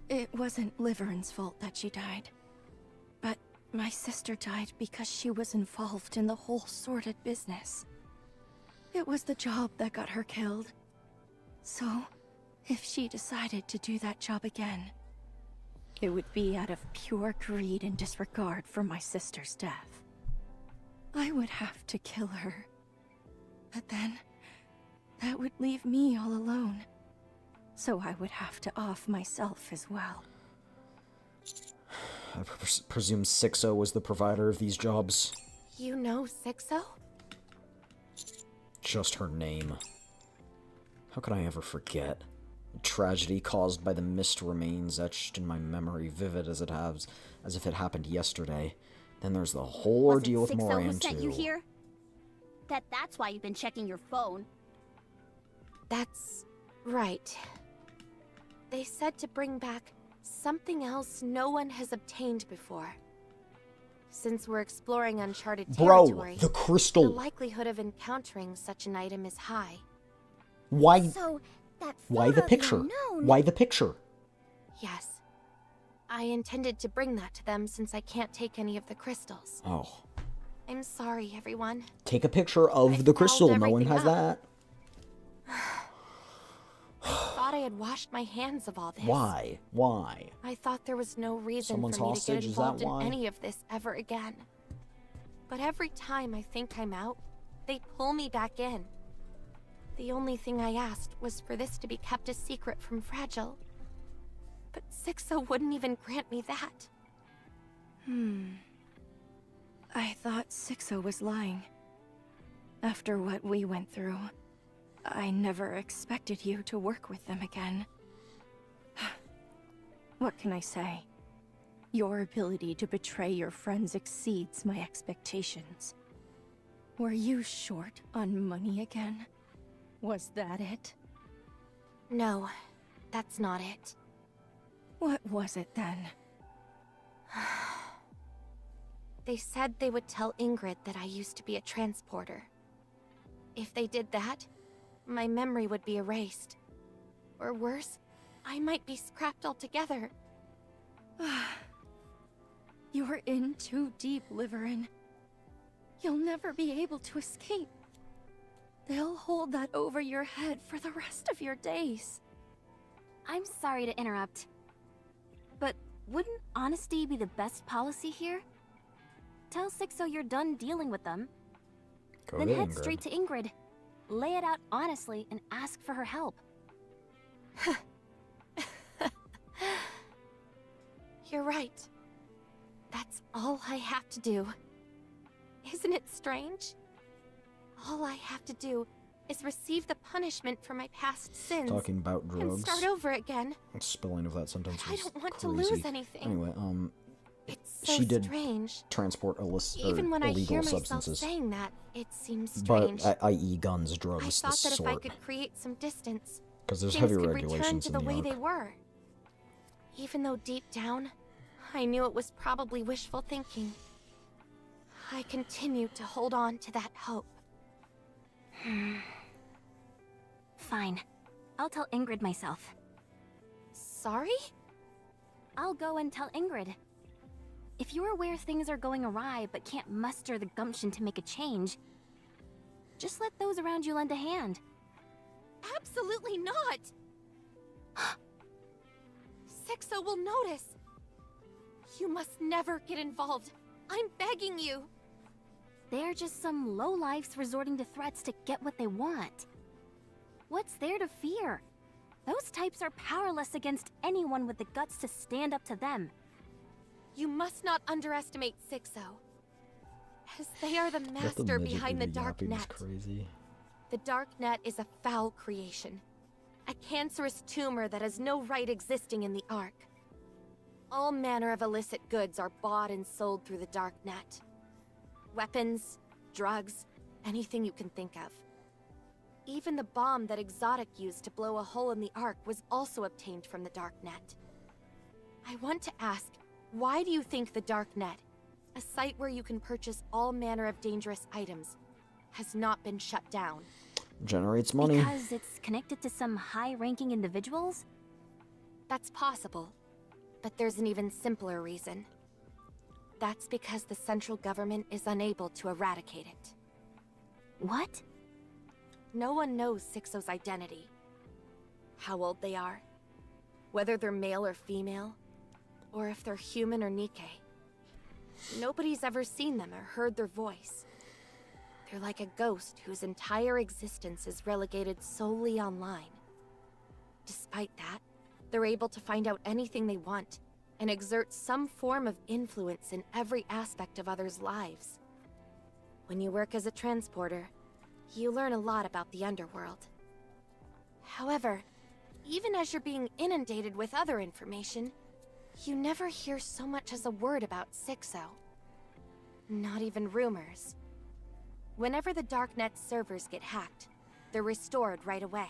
L: It wasn't Liverin's fault that she died. But my sister died because she was involved in the whole sordid business. It was the job that got her killed. So, if she decided to do that job again, it would be out of pure greed and disregard for my sister's death. I would have to kill her. But then, that would leave me all alone. So I would have to off myself as well.
A: I presume Sixo was the provider of these jobs.
G: You know Sixo?
A: Just her name. How could I ever forget? The tragedy caused by the mist remains etched in my memory, vivid as if it happened yesterday. Then there's the whole ordeal with Moran
K: who sent
A: too.
K: you here? That's why you've been checking your phone.
G: That's right. They said to bring back something else no one has obtained before. Since we're exploring uncharted territory,
A: the crystal.
G: the likelihood of encountering such an item is high.
A: Why?
F: So, that
A: Why the
F: photo of
A: picture?
F: unknown-
A: Why the picture?
G: Yes. I intended to bring that to them since I can't take any of the crystals.
A: Oh.
G: I'm sorry, everyone.
A: Take a picture of the crystal. No one has that.
G: I thought I had washed my hands of all this.
A: Why? Why?
G: I thought there was no reason
A: Someone's
G: for me to
A: hostage,
G: get
A: is that
G: involved in
A: why?
G: any of this ever again. But every time I think I'm out, they pull me back in. The only thing I asked was for this to be kept a secret from Fragile. But Sixo wouldn't even grant me that.
L: I thought Sixo was lying. After what we went through, I never expected you to work with them again. What can I say? Your ability to betray your friends exceeds my expectations. Were you short on money again? Was that it?
G: No,
L: that's not it. What was it then?
G: They said they would tell Ingrid that I used to be a transporter. If they did that, my memory would be erased. Or worse, I might be scrapped altogether.
L: You're in too deep, Liverin. You'll never be able to escape. They'll hold that over your head for the rest of your days.
K: I'm sorry to interrupt, but wouldn't honesty be the best policy here? Tell Sixo you're done dealing with them.
A: Go
K: Then
A: to
K: head
A: Ingrid.
K: straight to Ingrid. Lay it out honestly and ask for her help.
G: You're right. That's all I have to do. Isn't it strange? All I have to do is receive the punishment for my past sins.
A: Talking about
G: and
A: drugs.
G: start over again.
A: Spelling of that sentence
G: I
A: was
G: don't want
A: crazy.
G: to lose anything.
A: Anyway,
G: It's so
A: she did
G: strange.
A: transport
G: Even when I
A: illegal
G: hear myself
A: substances.
G: saying that, it seems
A: But,
G: strange.
A: i.e. guns, drugs,
G: I
A: this
G: thought that if I
A: sort.
G: could create some distance,
A: Because there's
G: things
A: heavy
G: could return
A: regulations
G: to
A: in
G: the
A: the
G: way
A: Ark.
G: they were. Even though deep down, I knew it was probably wishful thinking. I continued to hold on to that hope.
K: Fine. I'll tell Ingrid myself.
G: Sorry?
K: I'll go and tell Ingrid. If you're aware things are going awry but can't muster the gumption to make a change, just let those around you lend a hand.
G: Absolutely not! Sixo will notice. You must never get involved. I'm begging you.
K: They're just some lowlifes resorting to threats to get what they want. What's there to fear? Those types are powerless against anyone with the guts to stand up to them.
G: You must not underestimate Sixo, as they are the master behind the dark net.
A: Crazy.
G: The dark net is a foul creation, a cancerous tumor that has no right existing in the Ark. All manner of illicit goods are bought and sold through the dark net. Weapons, drugs, anything you can think of. Even the bomb that Exotic used to blow a hole in the Ark was also obtained from the dark net. I want to ask, why do you think the dark net, a site where you can purchase all manner of dangerous items, has not been shut down?
A: Generates money.
K: Because it's connected to some high-ranking individuals?
G: That's possible, but there's an even simpler reason. That's because the central government is unable to eradicate it.
K: What?
G: No one knows Sixo's identity. How old they are, whether they're male or female, or if they're human or NIKKE. Nobody's ever seen them or heard their voice. They're like a ghost whose entire existence is relegated solely online. Despite that, they're able to find out anything they want and exert some form of influence in every aspect of others' lives. When you work as a transporter, you learn a lot about the underworld. However, even as you're being inundated with other information, you never hear so much as a word about Sixo. Not even rumors. Whenever the Darknet servers get hacked, they're restored right away.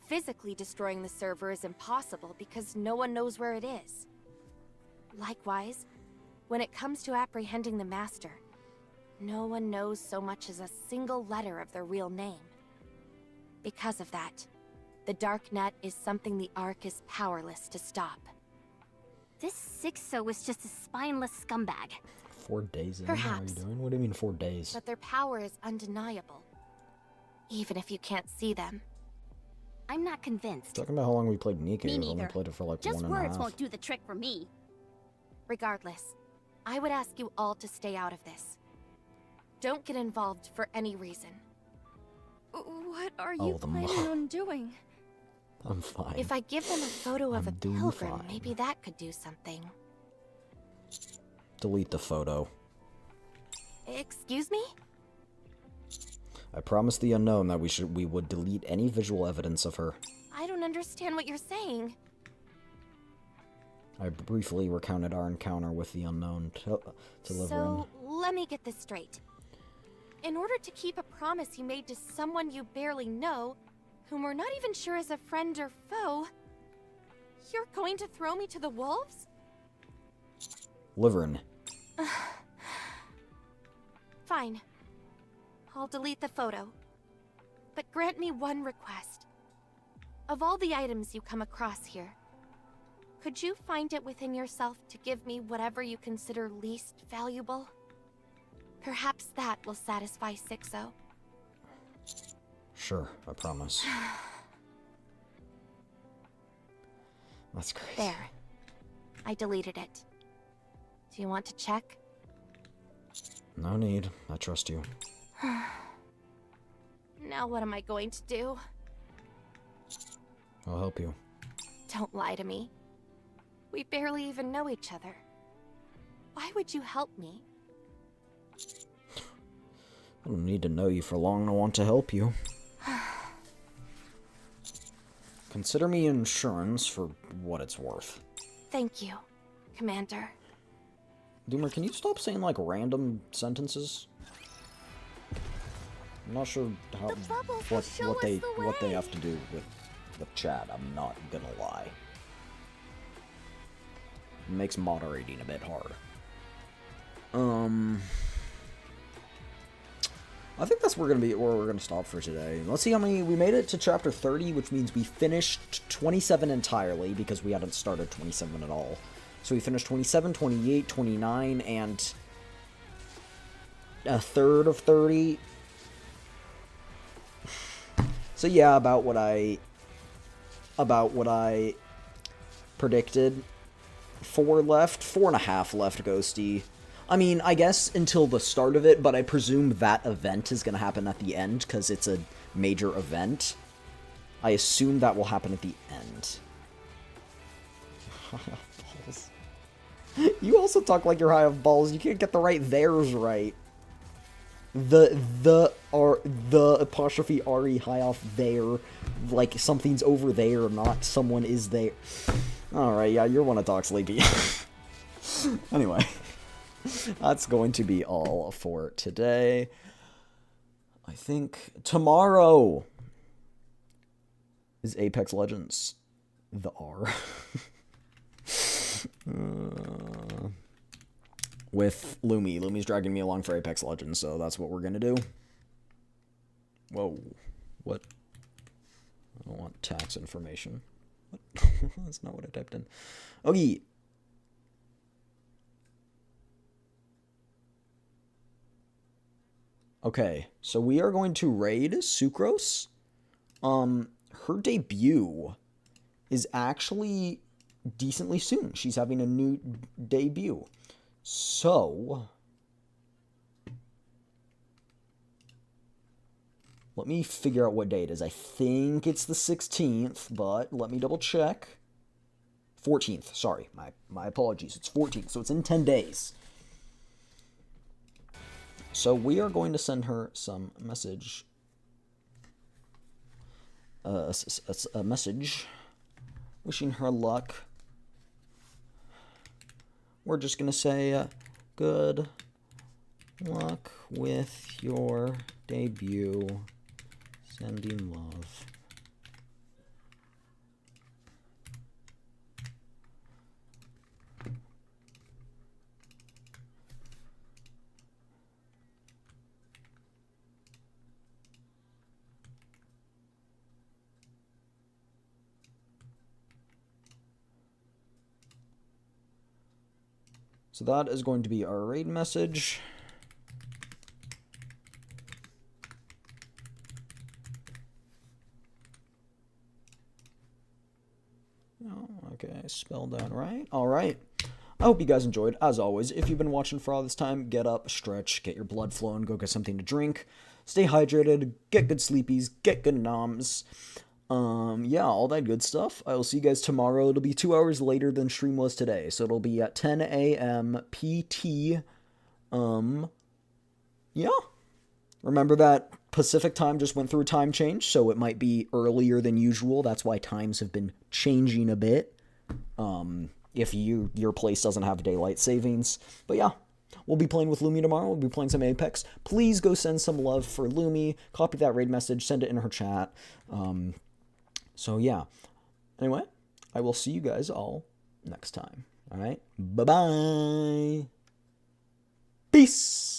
G: Physically destroying the server is impossible because no one knows where it is. Likewise, when it comes to apprehending the Master, no one knows so much as a single letter of their real name. Because of that, the Darknet is something the Ark is powerless to stop.
K: This Sixo is just a spineless scumbag.
A: 4 days in?
G: Perhaps.
A: How are you doing? What do you mean 4 days?
G: But their power is undeniable, even if you can't see them.
K: I'm not convinced.
A: Talking about how long we played NIKKE.
K: Me
A: We've only
K: neither.
A: played it for like
K: Just
A: 1.5.
K: words won't do the trick for me.
G: Regardless, I would ask you all to stay out of this. Don't get involved for any reason.
L: What are
A: Oh,
L: you
A: the
L: planning
A: mo-
L: on doing?
A: I'm fine.
G: If I give them a photo of
A: I'm
G: a
A: doing
G: pilgrim,
A: fine.
G: maybe that could do something.
A: Delete the photo.
G: Excuse me?
A: I promised the unknown that we would delete any visual evidence of her.
G: I don't understand what you're saying.
A: I briefly recounted our encounter with the unknown to
G: So, let me get this straight. In order to keep a promise you made to someone you barely know, whom we're not even sure is a friend or foe. You're going to throw me to the wolves?
A: Liverin.
G: Fine. I'll delete the photo. But grant me one request. Of all the items you come across here, could you find it within yourself to give me whatever you consider least valuable? Perhaps that will satisfy Sixo.
A: Sure, I promise. That's great.
G: There. I deleted it. Do you want to check?
A: No need. I trust you.
G: Now what am I going to do?
A: I'll help you.
G: Don't lie to me. We barely even know each other. Why would you help me?
A: I don't need to know you for long to want to help you. Consider me insurance for what it's worth.
G: Thank you, Commander.
A: Doomer, can you stop saying, like, random sentences? I'm not sure how what they have to do with the chat, I'm not gonna lie. It makes moderating a bit hard. I think that's where we're gonna stop for today. Let's see how many we made it to chapter 30, which means we finished 27 entirely because we hadn't started 27 at all. So we finished 27, 28, 29, and a third of 30. So yeah, about what I predicted. 4 left, 4.5 left, Ghosty. I mean, I guess until the start of it, but I presume that event is going to happen at the end, because it's a major event. I assume that will happen at the end. Balls. You also talk like you're high off balls. You can't get the right theirs right. The apostrophe R-E high off there. Like, something's over there, not someone is there. Alright, yeah, you're one to talk sleepy. Anyway. That's going to be all for today. I think tomorrow is Apex Legends. The R. With Lumi. Lumi's dragging me along for Apex Legends, so that's what we're gonna do. Whoa. What? I don't want tax information. What? That's not what I typed in. Okay. Okay, so we are going to raid Sucrose. Her debut is actually decently soon. She's having a new debut. So, let me figure out what day it is. I think it's the 16th, but let me double check. 14th, sorry. My apologies. It's 14th, so it's in 10 days. So we are going to send her some message. A message. Wishing her luck. We're just going to say, good luck with your debut. Sending love. So that is going to be our raid message. Oh, okay, spelled that right. All right. I hope you guys enjoyed. As always, if you've been watching for all this time, get up, stretch, get your blood flowing, go get something to drink, stay hydrated, get good sleepies, get good noms. Yeah, all that good stuff. I will see you guys tomorrow. It'll be 2 hours later than stream was today, so it'll be at 10 a.m. PT. Yeah. Remember that Pacific time just went through a time change, so it might be earlier than usual. That's why times have been changing a bit. If your place doesn't have daylight savings. But yeah, We'll be playing with Lumi tomorrow. We'll be playing some Apex. Please go send some love for Lumi. Copy that raid message. Send it in her chat. So yeah. Anyway, I will see you guys all next time. All right. Bye-bye. Peace.